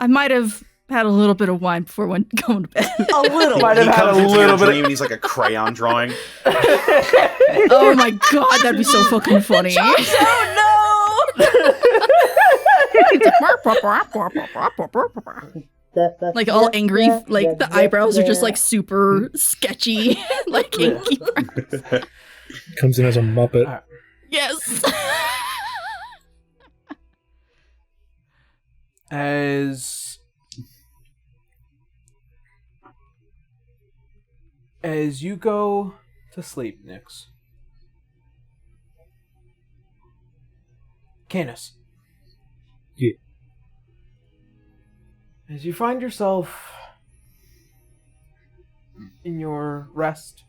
might have had a little bit of wine before going to bed. A little. Might have He had comes a into little your bit. dream and he's like a crayon drawing. Oh my god, that'd be so fucking funny. Like all angry, like the eyebrows are just like super sketchy, like inky. Comes in as a Muppet. Yes. As you go to sleep, Nyx. Canis. Yeah. As you find yourself in your rest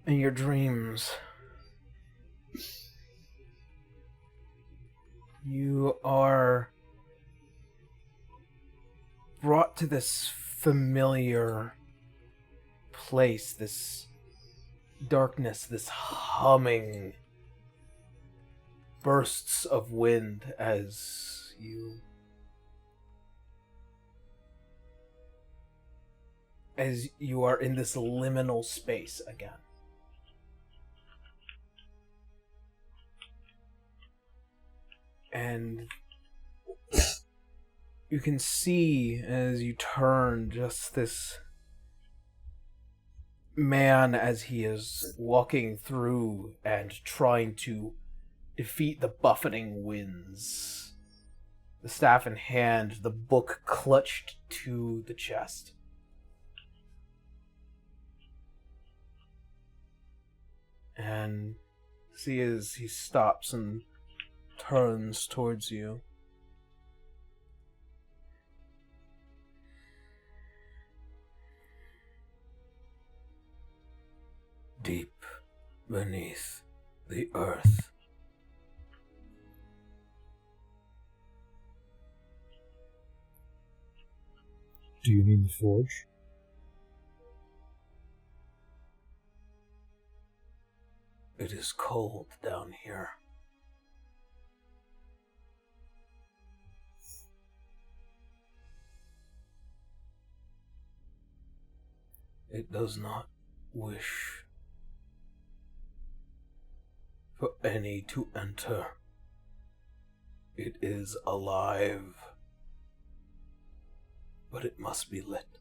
and your dreams, you are brought to this familiar place, this darkness, this humming bursts of wind as you are in this liminal space again. And you can see as you turn just this man as he is walking through and trying to defeat the buffeting winds. The staff in hand, the book clutched to the chest. And see as he stops and turns towards you. Deep beneath the earth. Do you mean the forge? It is cold down here. It does not wish for any to enter. It is alive, but it must be lit.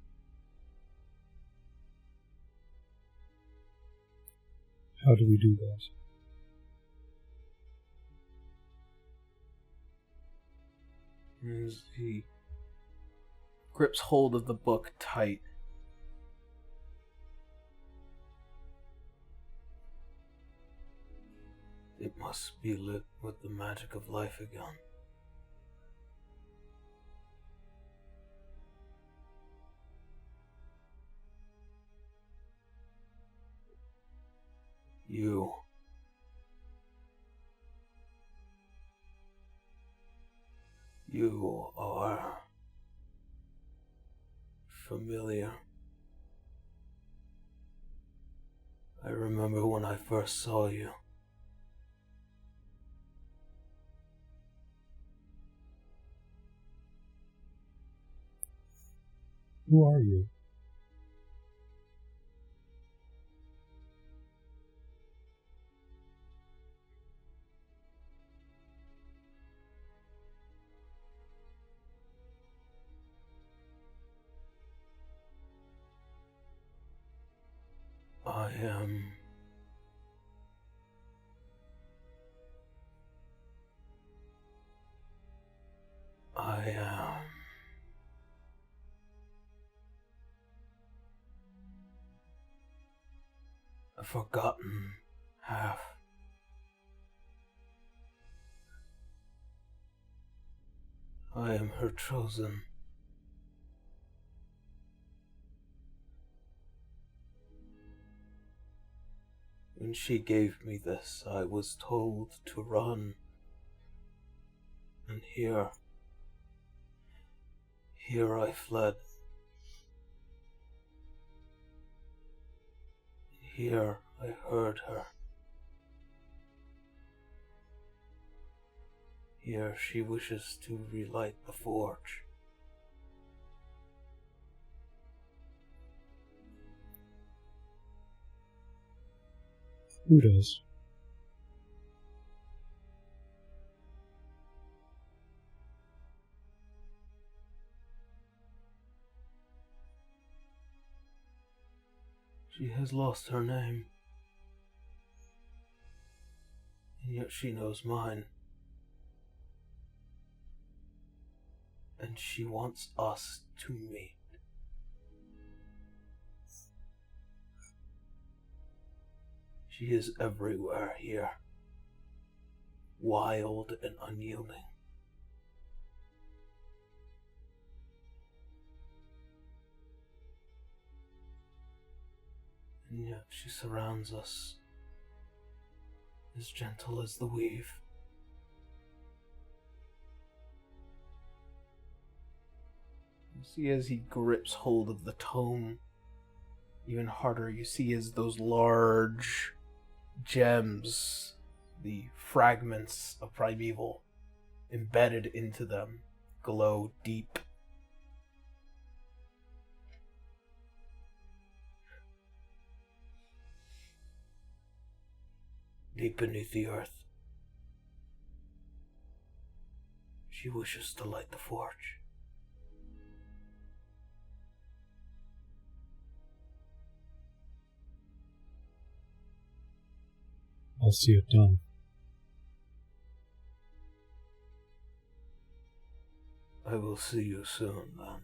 How do we do that? As he grips hold of the book tight. It must be lit with the magic of life again. You are familiar. I remember when I first saw you. Who are you? I am... a forgotten half. I am her chosen. When she gave me this, I was told to run. And here I fled. Here I heard her. Here she wishes to relight the forge. Who does? She has lost her name. And yet she knows mine. And she wants us to meet. She is everywhere here. Wild and unyielding. And yet she surrounds us, as gentle as the weave. You see as he grips hold of the tome, even harder you see as those large gems, the fragments of primeval, embedded into them, glow deep. Deep beneath the earth. She wishes to light the forge. I'll see it done. I will see you soon, then.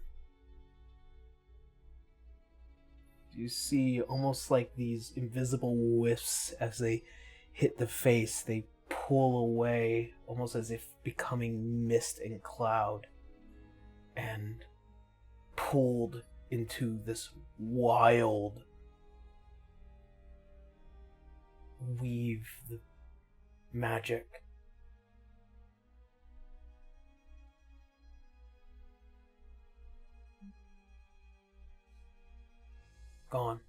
You see almost like these invisible whiffs as they hit the face, they pull away, almost as if becoming mist and cloud, and pulled into this wild weave, the magic. Gone.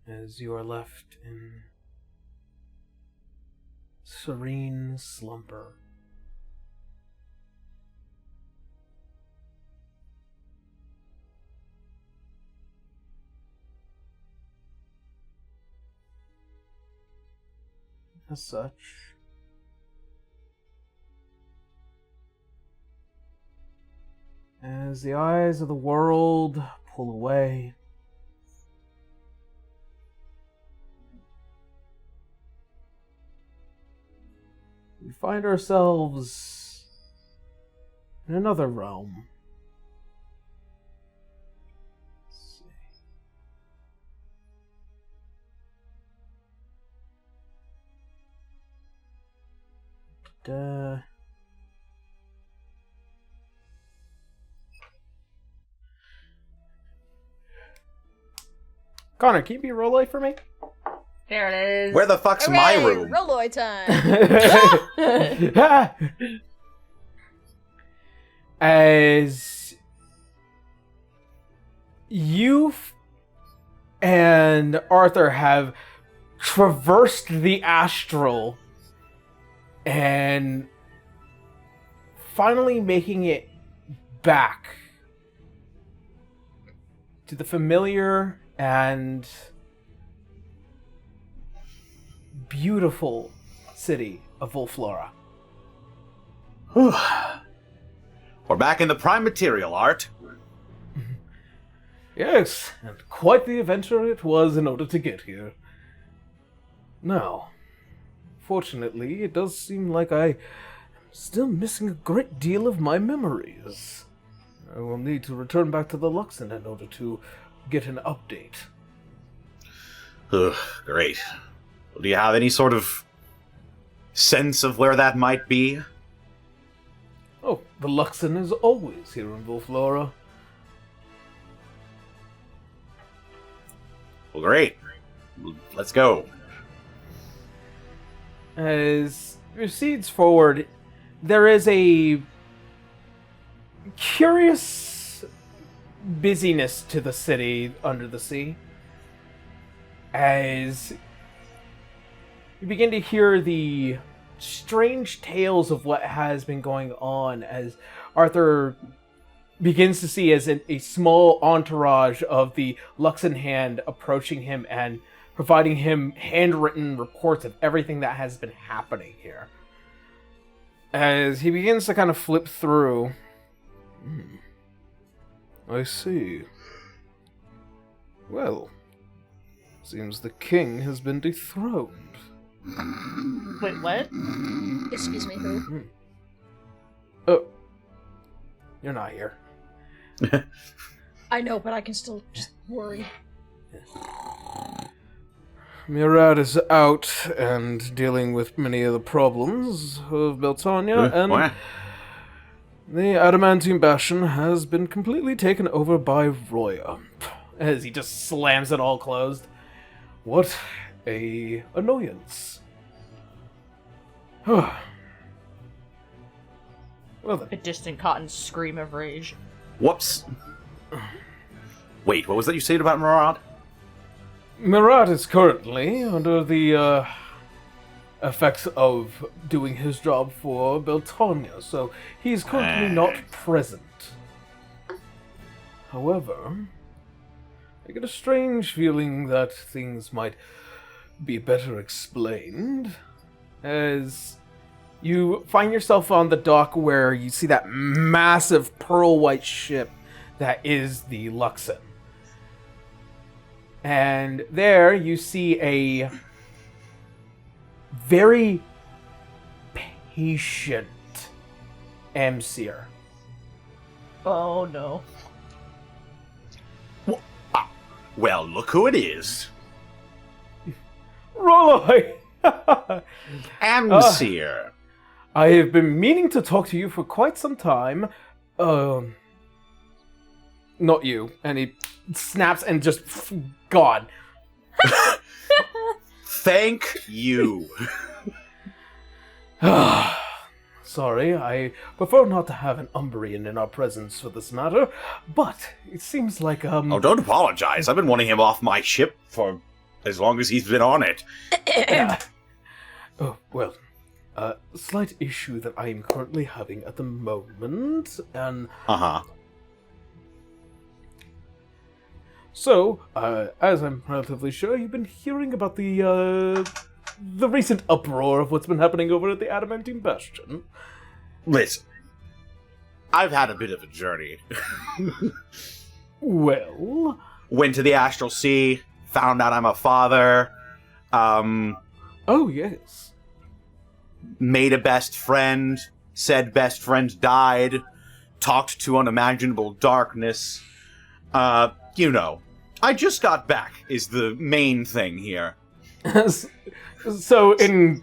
As you are left in serene slumber. As such, as the eyes of the world pull away, we find ourselves in another realm. Let's see. Connor, can you be roll light for me? There it is. Where the fuck's my Hooray, room? Rolloy time! As you and Arthur have traversed the astral and finally making it back to the familiar and beautiful city of Volflora. We're back in the prime material, Art. Yes, and quite the adventure it was in order to get here. Now, fortunately, it does seem like I am still missing a great deal of my memories. I will need to return back to the Luxon in order to get an update. Ugh, great. Well, do you have any sort of sense of where that might be? Oh, the Luxon is always here in Volflora. Well, great. Let's go. As it proceeds forward, there is a curious busyness to the city under the sea. As you begin to hear the strange tales of what has been going on, as Arthur begins to see as a small entourage of the Luxon Hand approaching him and providing him handwritten reports of everything that has been happening here. As he begins to kind of flip through. I see. Well, seems the king has been dethroned. Wait, what? Excuse me, who? Oh, you're not here. I know, but I can still just worry. Murad is out and dealing with many of the problems of Beltania, and What? the Adamantine Bastion has been completely taken over by Roya. As he just slams it all closed. What a annoyance. Well then. A distant cotton scream of rage. Whoops. Wait, what was that you said about Murad? Murad is currently under the effects of doing his job for Beltania, so he's currently not present. However, I get a strange feeling that things might be better explained, as you find yourself on the dock where you see that massive pearl white ship that is the Luxon. And there you see a very patient Amsir. Oh no. Well, look who it is. Roloi! Amsir. I have been meaning to talk to you for quite some time. Not you. And he snaps and just gone. Thank you. Sorry, I prefer not to have an Umbrian in our presence for this matter, but it seems like, Oh, don't apologize. I've been wanting him off my ship for as long as he's been on it. Oh, well, slight issue that I am currently having at the moment, and... Uh-huh. So, as I'm relatively sure, you've been hearing about the recent uproar of what's been happening over at the Adamantine Bastion. Listen, I've had a bit of a journey. Well... Went to the Astral Sea, found out I'm a father, Oh, yes. made a best friend, said best friend died, talked to unimaginable darkness. You know, I just got back is the main thing here. So, in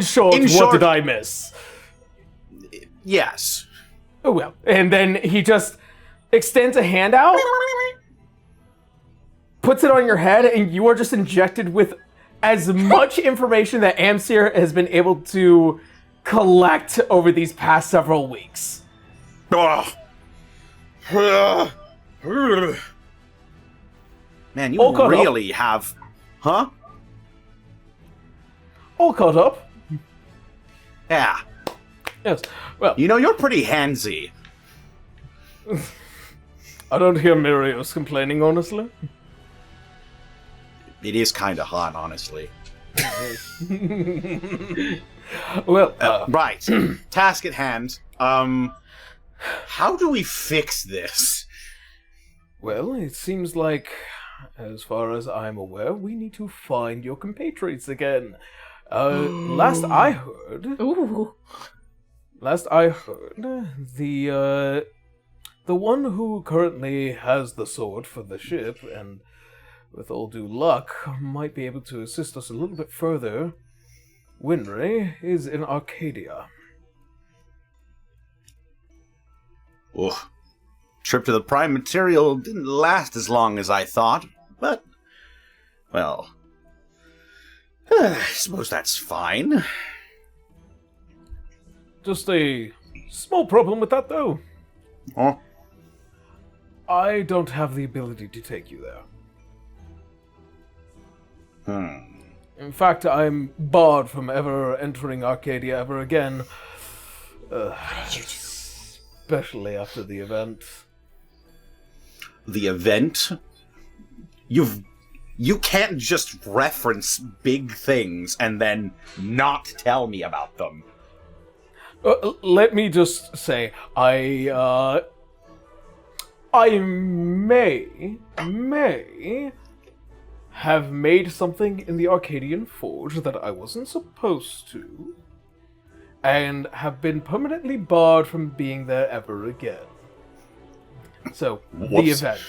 short, In what short- did I miss? Yes. Oh, well. And then he just extends a hand out, puts it on your head, and you are just injected with as much information that Amsir has been able to collect over these past several weeks. Ugh. Man, you All caught up. really have... Huh? All caught up. Yeah. Yes. Well, You know, you're pretty handsy. I don't hear Mirios complaining, honestly. It is kind of hot, honestly. Well, Right. Task at hand. How do we fix this? Well, it seems like, as far as I'm aware, we need to find your compatriots again. Last I heard, Ooh. the one who currently has the sword for the ship, and with all due luck, might be able to assist us a little bit further, Winry, is in Arcadia. Ugh. Trip to the prime material didn't last as long as I thought, but, well, I suppose that's fine. Just a small problem with that, though. Oh, I don't have the ability to take you there. In fact, I'm barred from ever entering Arcadia ever again. What did you do? Especially after the event. the event? You can't just reference big things and then not tell me about them. Let me just say, I may have made something in the Arcadian Forge that I wasn't supposed to, and have been permanently barred from being there ever again. So, the Whoops. event.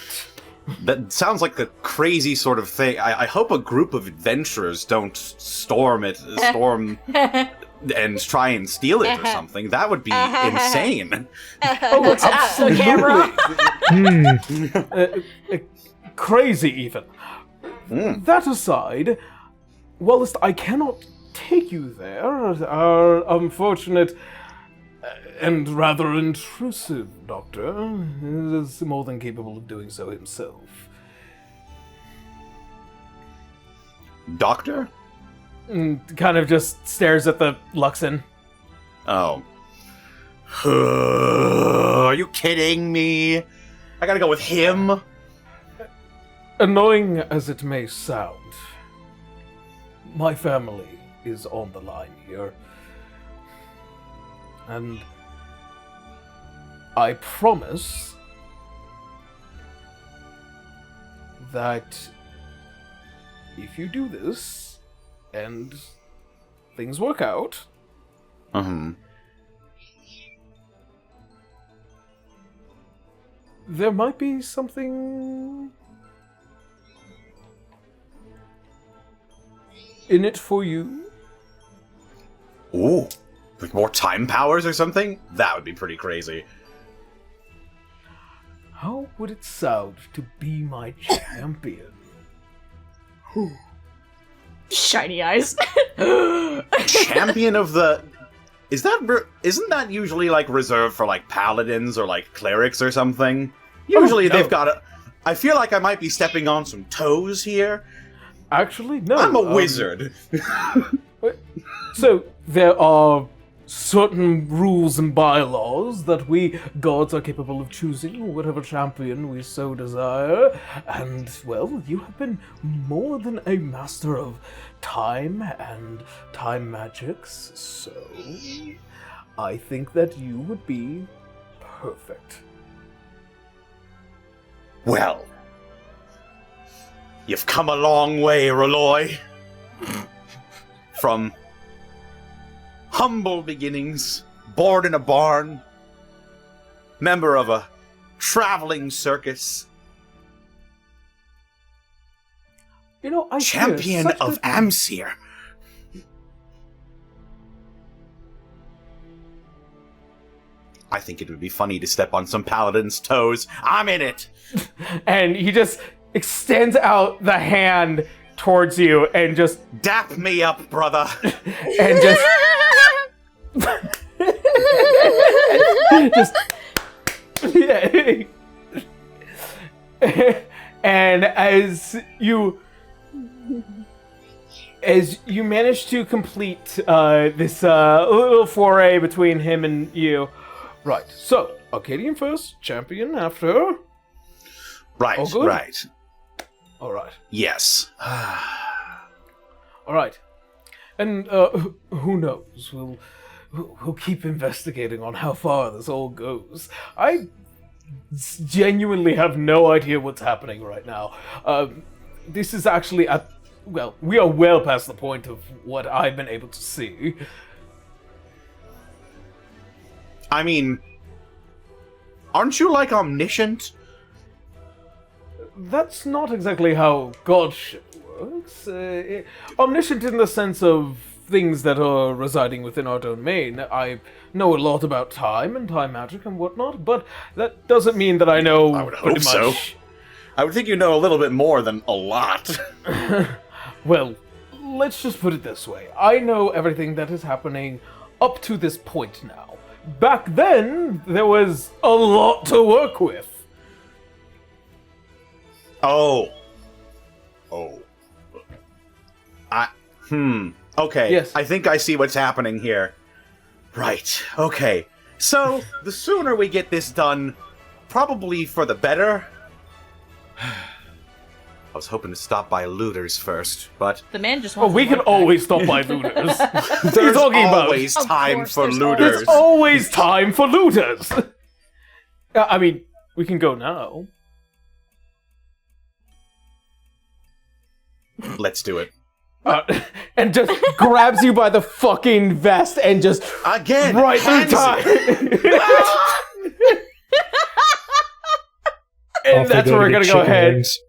That sounds like a crazy sort of thing. I hope a group of adventurers don't storm and try and steal it or something. That would be insane. Oh, The camera. Crazy, even. That aside, whilst I cannot take you there, our unfortunate and rather intrusive doctor is more than capable of doing so himself. Doctor? Kind of just stares at the Luxon. Oh. Are you kidding me? I gotta go with him? Annoying as it may sound, my family is on the line here. And I promise that if you do this and things work out, there might be something in it for you. Ooh. Like more time powers or something? That would be pretty crazy. How would it sound to be my champion? Shiny eyes. Champion of the... Isn't that usually like reserved for like paladins or like clerics or something? Usually they've got a... I feel like I might be stepping on some toes here. Actually, no. I'm a wizard. So, there are certain rules and bylaws that we gods are capable of choosing whatever champion we so desire. And, well, you have been more than a master of time and time magics, so I think that you would be perfect. Well, you've come a long way, Raloy. From humble beginnings, born in a barn, member of a traveling circus, You know, I champion hear such of good- Amsir. I think it would be funny to step on some paladin's toes. I'm in it! And he just extends out the hand towards you and just Dap me up, brother! and just yeah. And as you manage to complete this little foray between him and you, right? So Arcadian first, champion after. Right, All good? right. All right. Yes. All right, and who knows? We'll keep investigating on how far this all goes. I genuinely have no idea what's happening right now. This is actually we are well past the point of what I've been able to see. I mean, aren't you like omniscient? That's not exactly how godship works. Omniscient in the sense of things that are residing within our domain. I know a lot about time and time magic and whatnot, but that doesn't mean that I know I would hope pretty so. much. I would think you know a little bit more than a lot. Well, let's just put it this way. I know everything that is happening up to this point now. Back then, there was a lot to work with. Oh. Okay. Yes. I think I see what's happening here. Right. Okay. So, the sooner we get this done, probably for the better. I was hoping to stop by looters first, but The man just Oh, wants we to can work always stop by looters. there's talking about? always Of time course for there's looters. There's always time for looters. I mean, we can go now. Let's do it. And just grabs you by the fucking vest and just Again! right through hands time. Off And they that's where we're to gonna get go chicken ahead. wings.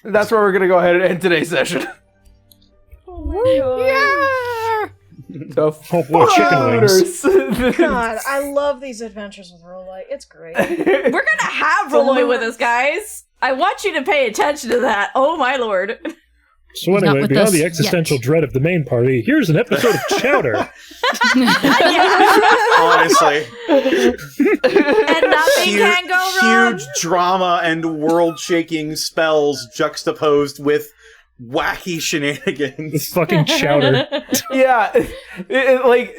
That's where we're gonna go ahead and end today's session. The Oh boy, chicken wings. looters. God, I love these adventures with Rollight. It's great. We're gonna have Rolloy with us, guys. I want you to pay attention to that. Oh my lord. So He's not anyway, with beyond us the existential yet. dread of the main party, here's an episode of Chowder. Honestly. And nothing can go wrong. Huge drama and world-shaking spells juxtaposed with wacky It's shenanigans. fucking Chowder. Yeah, like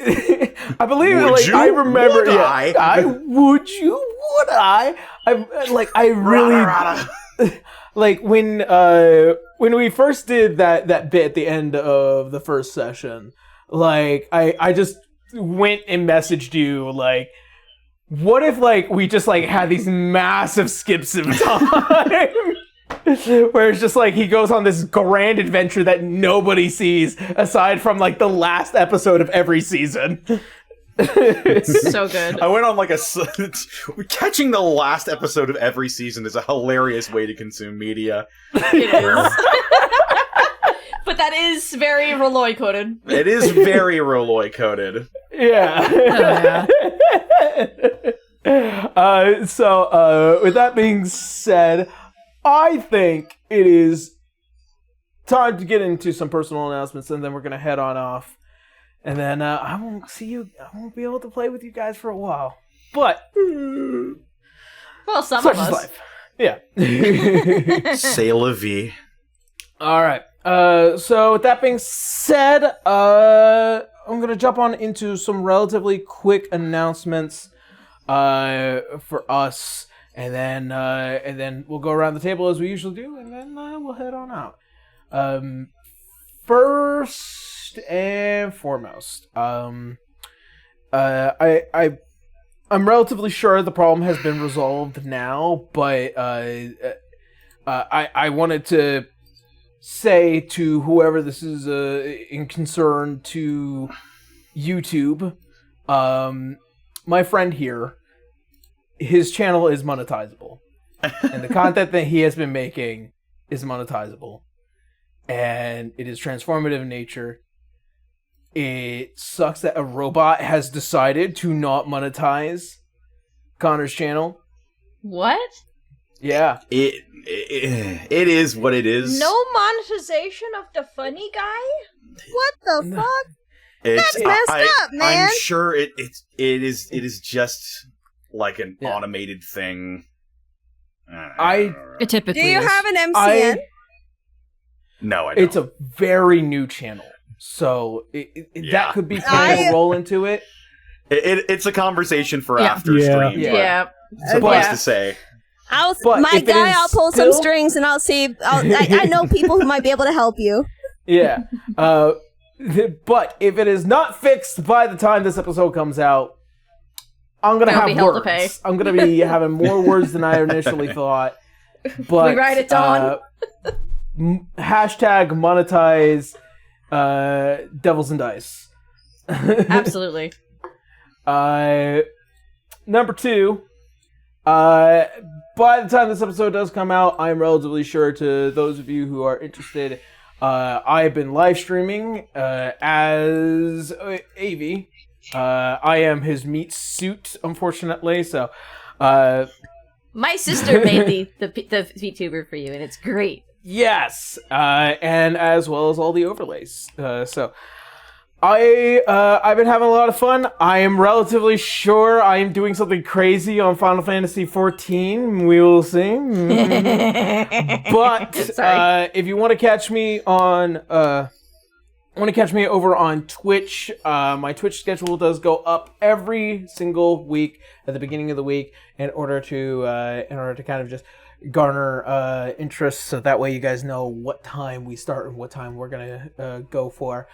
I believe, Would like you? I remember. Would Yeah, I? would you? Would I? I really Rah, rah. like when we first did that bit at the end of the first session. Like I just went and messaged you like, what if like we just like had these massive skips of time? Where it's just like he goes on this grand adventure that nobody sees aside from like the last episode of every season. So good. I went on like catching the last episode of every season is a hilarious way to consume media. It is. But that is very Rolloy coded. It is very Rolloy coded. Yeah. So with that being said, I think it is time to get into some personal announcements, and then we're gonna head on off. And then I won't be able to play with you guys for a while. But Well, some such of is us. life. Yeah. C'est la vie. All right. So with that being said, I'm gonna jump on into some relatively quick announcements for us, and then we'll go around the table as we usually do, and then we'll head on out. First and foremost, I'm relatively sure the problem has been resolved now, but I wanted to say to whoever this is in concern to YouTube, my friend here, his channel is monetizable, and the content that he has been making is monetizable, and it is transformative in nature. It sucks that a robot has decided to not monetize Connor's channel. What? Yeah. It is what it is. No monetization of the funny guy? What the fuck? It's, That's messed up, man. I'm sure it is just like an Yeah. automated thing. It typically Do you is. have an MCN? No, I don't. It's a very new channel, so Yeah. that could be kind of a roll into it. It's a conversation for Yeah. after Yeah. stream. Yeah. Suffice Yeah. to say. But My if it guy, is I'll pull some still- strings and I'll see. I know people who might be able to help you. Yeah. But if it is not fixed by the time this episode comes out, I'm gonna Gonna be have hell to words. pay. I'm gonna be having more words than I initially thought. But We ride at dawn. Hashtag monetize Devils and Dice. Absolutely. Number 2. By the time this episode does come out, I'm relatively sure to those of you who are interested, I've been live streaming as Avi. I am his meat suit, unfortunately, so... My sister made the VTuber for you, and it's great. Yes, and as well as all the overlays. So I've been having a lot of fun. I am relatively sure I am doing something crazy on Final Fantasy XIV. We will see. But if you want to catch me on, over on Twitch, my Twitch schedule does go up every single week at the beginning of the week in order to kind of just garner interest, so that way you guys know what time we start and what time we're gonna go for.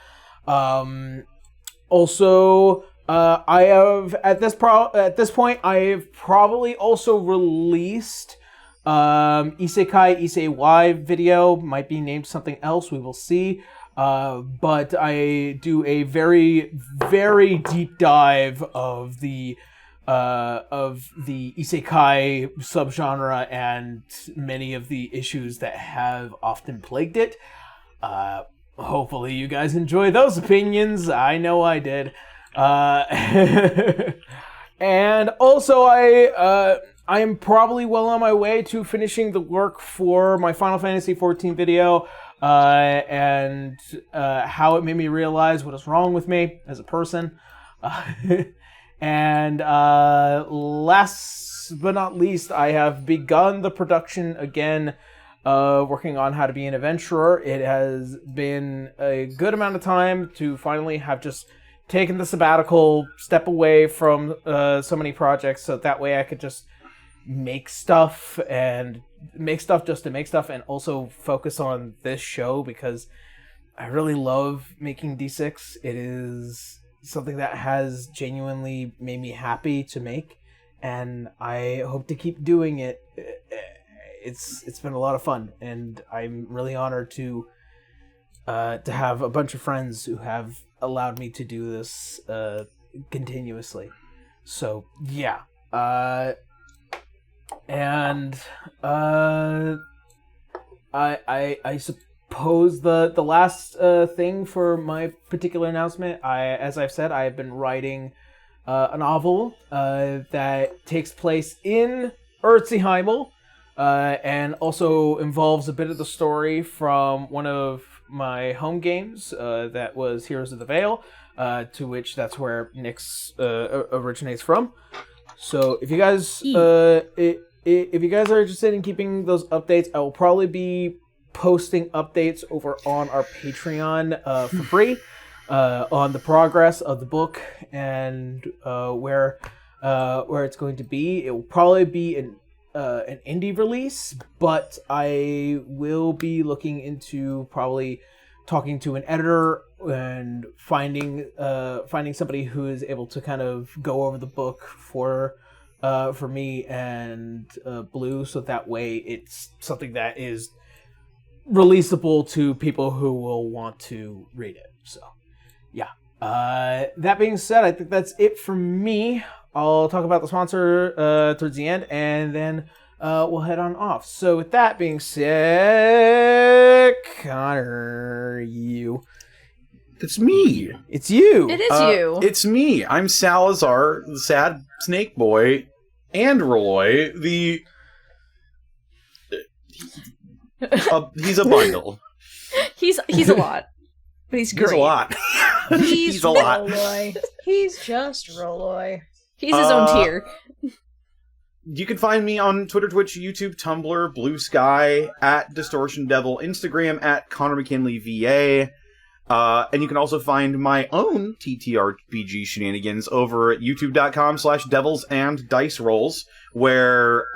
Also, I have at this point I have probably also released Isekai Isei video, might be named something else, we will see. But I do a very, very deep dive of the isekai subgenre and many of the issues that have often plagued it. Hopefully you guys enjoy those opinions. I know I did. And also I am probably well on my way to finishing the work for my Final Fantasy XIV video, and how it made me realize what is wrong with me as a person. And last but not least, I have begun the production again, working on How to Be an Adventurer. It has been a good amount of time to finally have just taken the sabbatical, step away from so many projects, so that way I could just make stuff just to make stuff, and also focus on this show because I really love making D6. It is something that has genuinely made me happy to make, and I hope to keep doing it. It's been a lot of fun, and I'm really honored to have a bunch of friends who have allowed me to do this continuously. So yeah, and I suppose the last thing for my particular announcement, as I've said, I have been writing a novel that takes place in Erzheimel, and also involves a bit of the story from one of my home games, that was Heroes of the Veil, to which that's where Nyx originates from. So if you guys if you guys are interested in keeping those updates, I will probably be posting updates over on our Patreon for free on the progress of the book and where it's going to be. It will probably be an indie release, but I will be looking into probably talking to an editor and finding somebody who is able to kind of go over the book for me and Blue, so that way it's something that is releasable to people who will want to read it. So yeah, that being said, I think that's it for me. I'll talk about the sponsor towards the end, and then we'll head on off. So with that being said, Connor, It's me. It's you. It is you. It's me. I'm Salazar, the sad snake boy, and Roy, the... he's a bundle. He's a lot. But he's great. He's a lot. He's a lot. Roloy. He's just Roloy. He's his own tier. You can find me on Twitter, Twitch, YouTube, Tumblr, Blue Sky, at Distortion Devil, Instagram, at Connor McKinley VA. And you can also find my own TTRPG shenanigans over at youtube.com/devils-and-dice-rolls, where,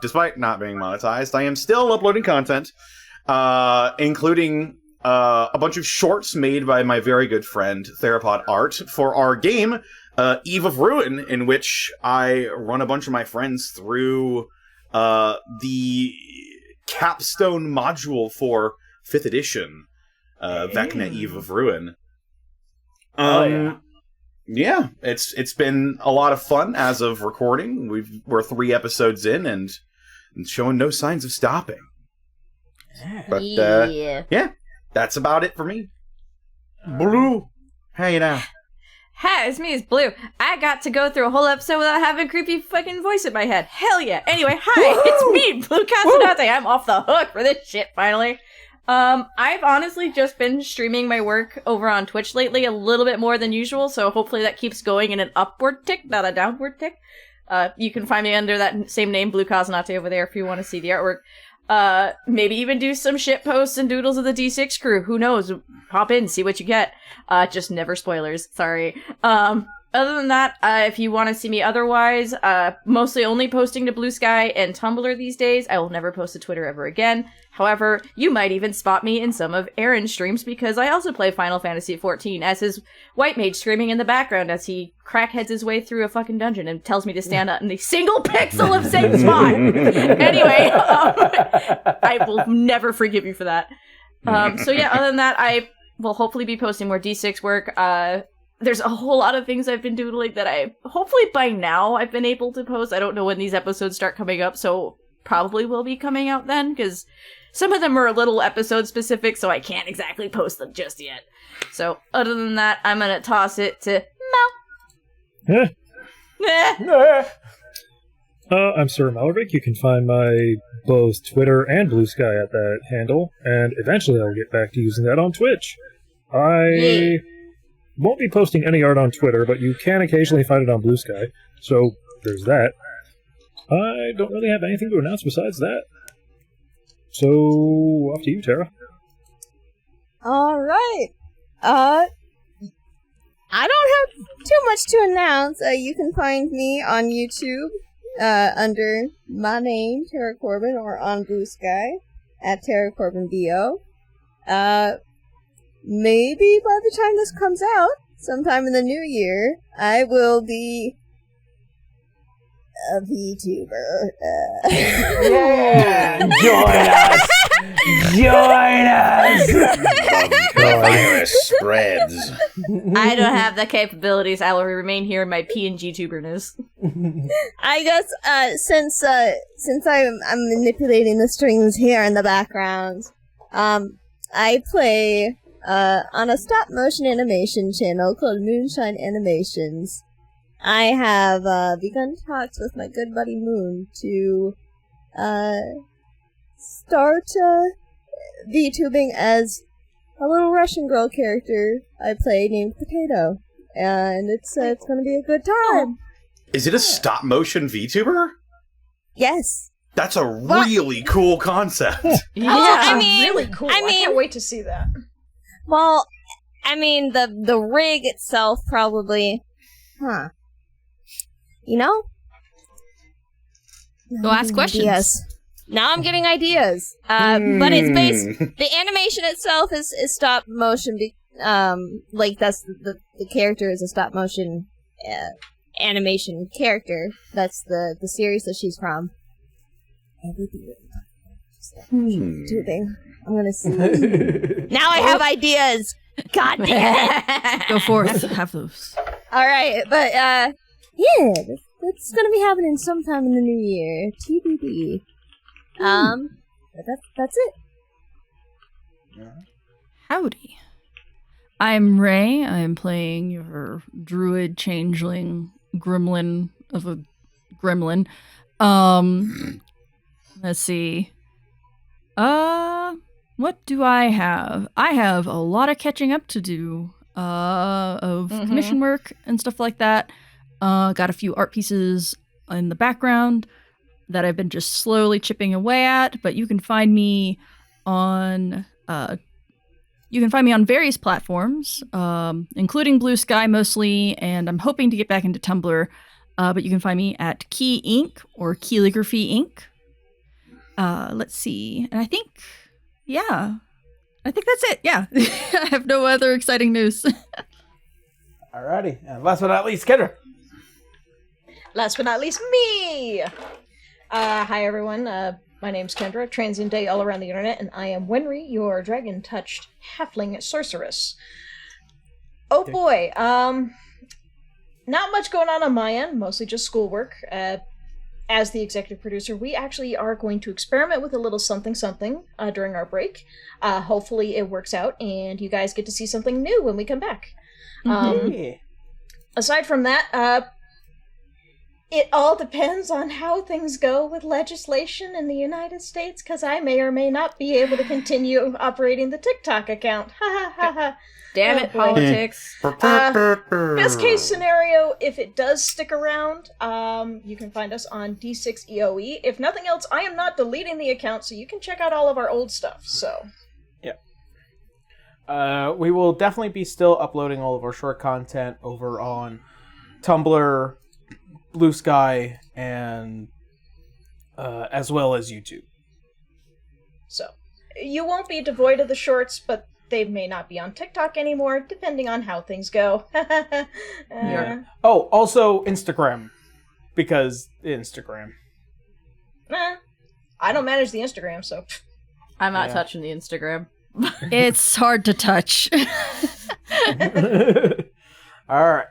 despite not being monetized, I am still uploading content, including a bunch of shorts made by my very good friend Therapod Art for our game, Eve of Ruin, in which I run a bunch of my friends through the capstone module for 5th edition, Vecna Eve of Ruin. Yeah, it's been a lot of fun as of recording. We're 3 episodes in and showing no signs of stopping. But yeah, that's about it for me. Blue, hey now. Hi, it's me, it's Blue. I got to go through a whole episode without having a creepy fucking voice in my head. Hell yeah. Anyway, hi, it's me, Blue Casanate. I'm off the hook for this shit, finally. I've honestly just been streaming my work over on Twitch lately a little bit more than usual, so hopefully that keeps going in an upward tick, not a downward tick. You can find me under that same name, Blue Casanate, over there if you want to see the artwork. Maybe even do some shit posts and doodles of the D6 crew. Who knows? Pop in, see what you get. Just never spoilers. Sorry. Other than that, if you want to see me otherwise, mostly only posting to Blue Sky and Tumblr these days. I will never post to Twitter ever again. However, you might even spot me in some of Aaron's streams because I also play Final Fantasy XIV as his white mage screaming in the background as he crackheads his way through a fucking dungeon and tells me to stand up in the single pixel of same spot. Anyway, I will never forgive you for that. So yeah, other than that, I will hopefully be posting more D6 work. There's a whole lot of things I've been doodling that hopefully by now I've been able to post. I don't know when these episodes start coming up, so probably will be coming out then, because some of them are a little episode specific, so I can't exactly post them just yet. So, other than that, I'm gonna toss it to Mel. I'm Sir Malric. You can find my both Twitter and Blue Sky at that handle, and eventually I'll get back to using that on Twitch. I won't be posting any art on Twitter, but you can occasionally find it on Blue Sky, so there's that. I don't really have anything to announce besides that. So, off to you, Tara. Alright. I don't have too much to announce. You can find me on YouTube under my name, Tara Corbin, or on Blue Sky at Tara Corbin BO. Maybe by the time this comes out, sometime in the new year, I will be a VTuber. Yeah! Join us! Join us! The virus spreads. I don't have the capabilities. I will remain here in my PNG tuberness. I guess since I'm manipulating the strings here in the background, I play on a stop motion animation channel called Moonshine Animations. I have begun talks with my good buddy Moon to start VTubing as a little Russian girl character I play named Potato, and it's gonna be a good time. Is it a stop motion VTuber? Yes. That's a really cool concept. Yeah, I mean, really cool. I can't wait to see that. Well, I mean, the rig itself probably, you know? Go ask questions. Ideas. Now I'm getting ideas. But it's the animation itself is stop motion. Like that's the character is a stop motion animation character. That's the series that she's from. Tubing. I'm gonna see. Now I have ideas. God damn it! Go forth, have those. All right, but yeah, that's gonna be happening sometime in the new year. TBD. But that's it. Howdy. I'm Ray. I'm playing your druid changeling gremlin of a gremlin. Let's see. What do I have? I have a lot of catching up to do of commission work and stuff like that. Got a few art pieces in the background that I've been just slowly chipping away at, but you can find me on various platforms, including Blue Sky mostly, and I'm hoping to get back into Tumblr, but you can find me at Key Inc. or Calligraphy Inc. Let's see, and I think that's it. Yeah, I have no other exciting news. Alrighty. And last but not least, Kendra. Last but not least, me! Hi everyone, my name's Kendra, transient day all around the internet, and I am Wenry, your dragon-touched halfling sorceress. Oh boy, not much going on my end, mostly just schoolwork. As the executive producer, we actually are going to experiment with a little something during our break. Hopefully it works out, and you guys get to see something new when we come back. Aside from that, it all depends on how things go with legislation in the United States, because I may or may not be able to continue operating the TikTok account. Ha ha ha ha. Damn it, politics. Best case scenario, if it does stick around, you can find us on D6EOE. If nothing else, I am not deleting the account, so you can check out all of our old stuff, so. Yeah. We will definitely be still uploading all of our short content over on Tumblr, Blue Sky, and as well as YouTube. So, you won't be devoid of the shorts, but they may not be on TikTok anymore, depending on how things go. Yeah. Oh, also Instagram, because Instagram. I don't manage the Instagram, so. I'm not touching the Instagram. It's hard to touch. Alright.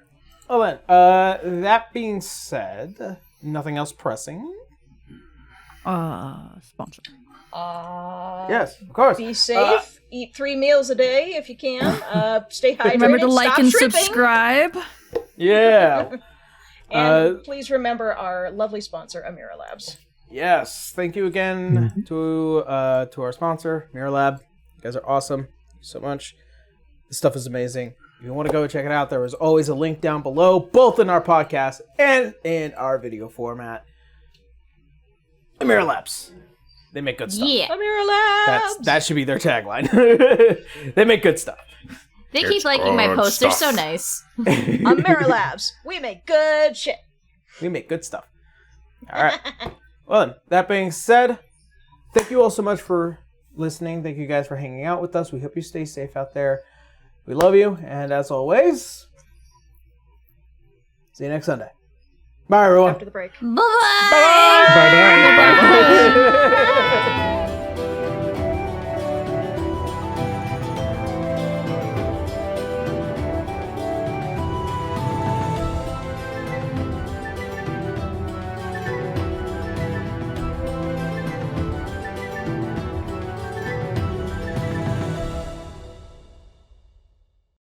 Well then, that being said, nothing else pressing. Sponsor. Yes, of course. Be safe. Eat 3 meals a day if you can. Stay hydrated. Remember to like stop and tripping. subscribe. Yeah. And please remember our lovely sponsor, Amira Labs. Yes. Thank you again to our sponsor, Mirror Lab. You guys are awesome. Thank you so much. This stuff is amazing. If you want to go check it out, there is always a link down below, both in our podcast and in our video format. Amira Labs. They make good stuff. Yeah. Amira Labs! That should be their tagline. They make good stuff. They keep liking my posts. They're so nice. Amira Labs. We make good shit. We make good stuff. All right. Well, then, that being said, thank you all so much for listening. Thank you guys for hanging out with us. We hope you stay safe out there. We love you, and as always, see you next Sunday. Bye, everyone. After the break. Bye-bye. Bye-bye. Bye-bye.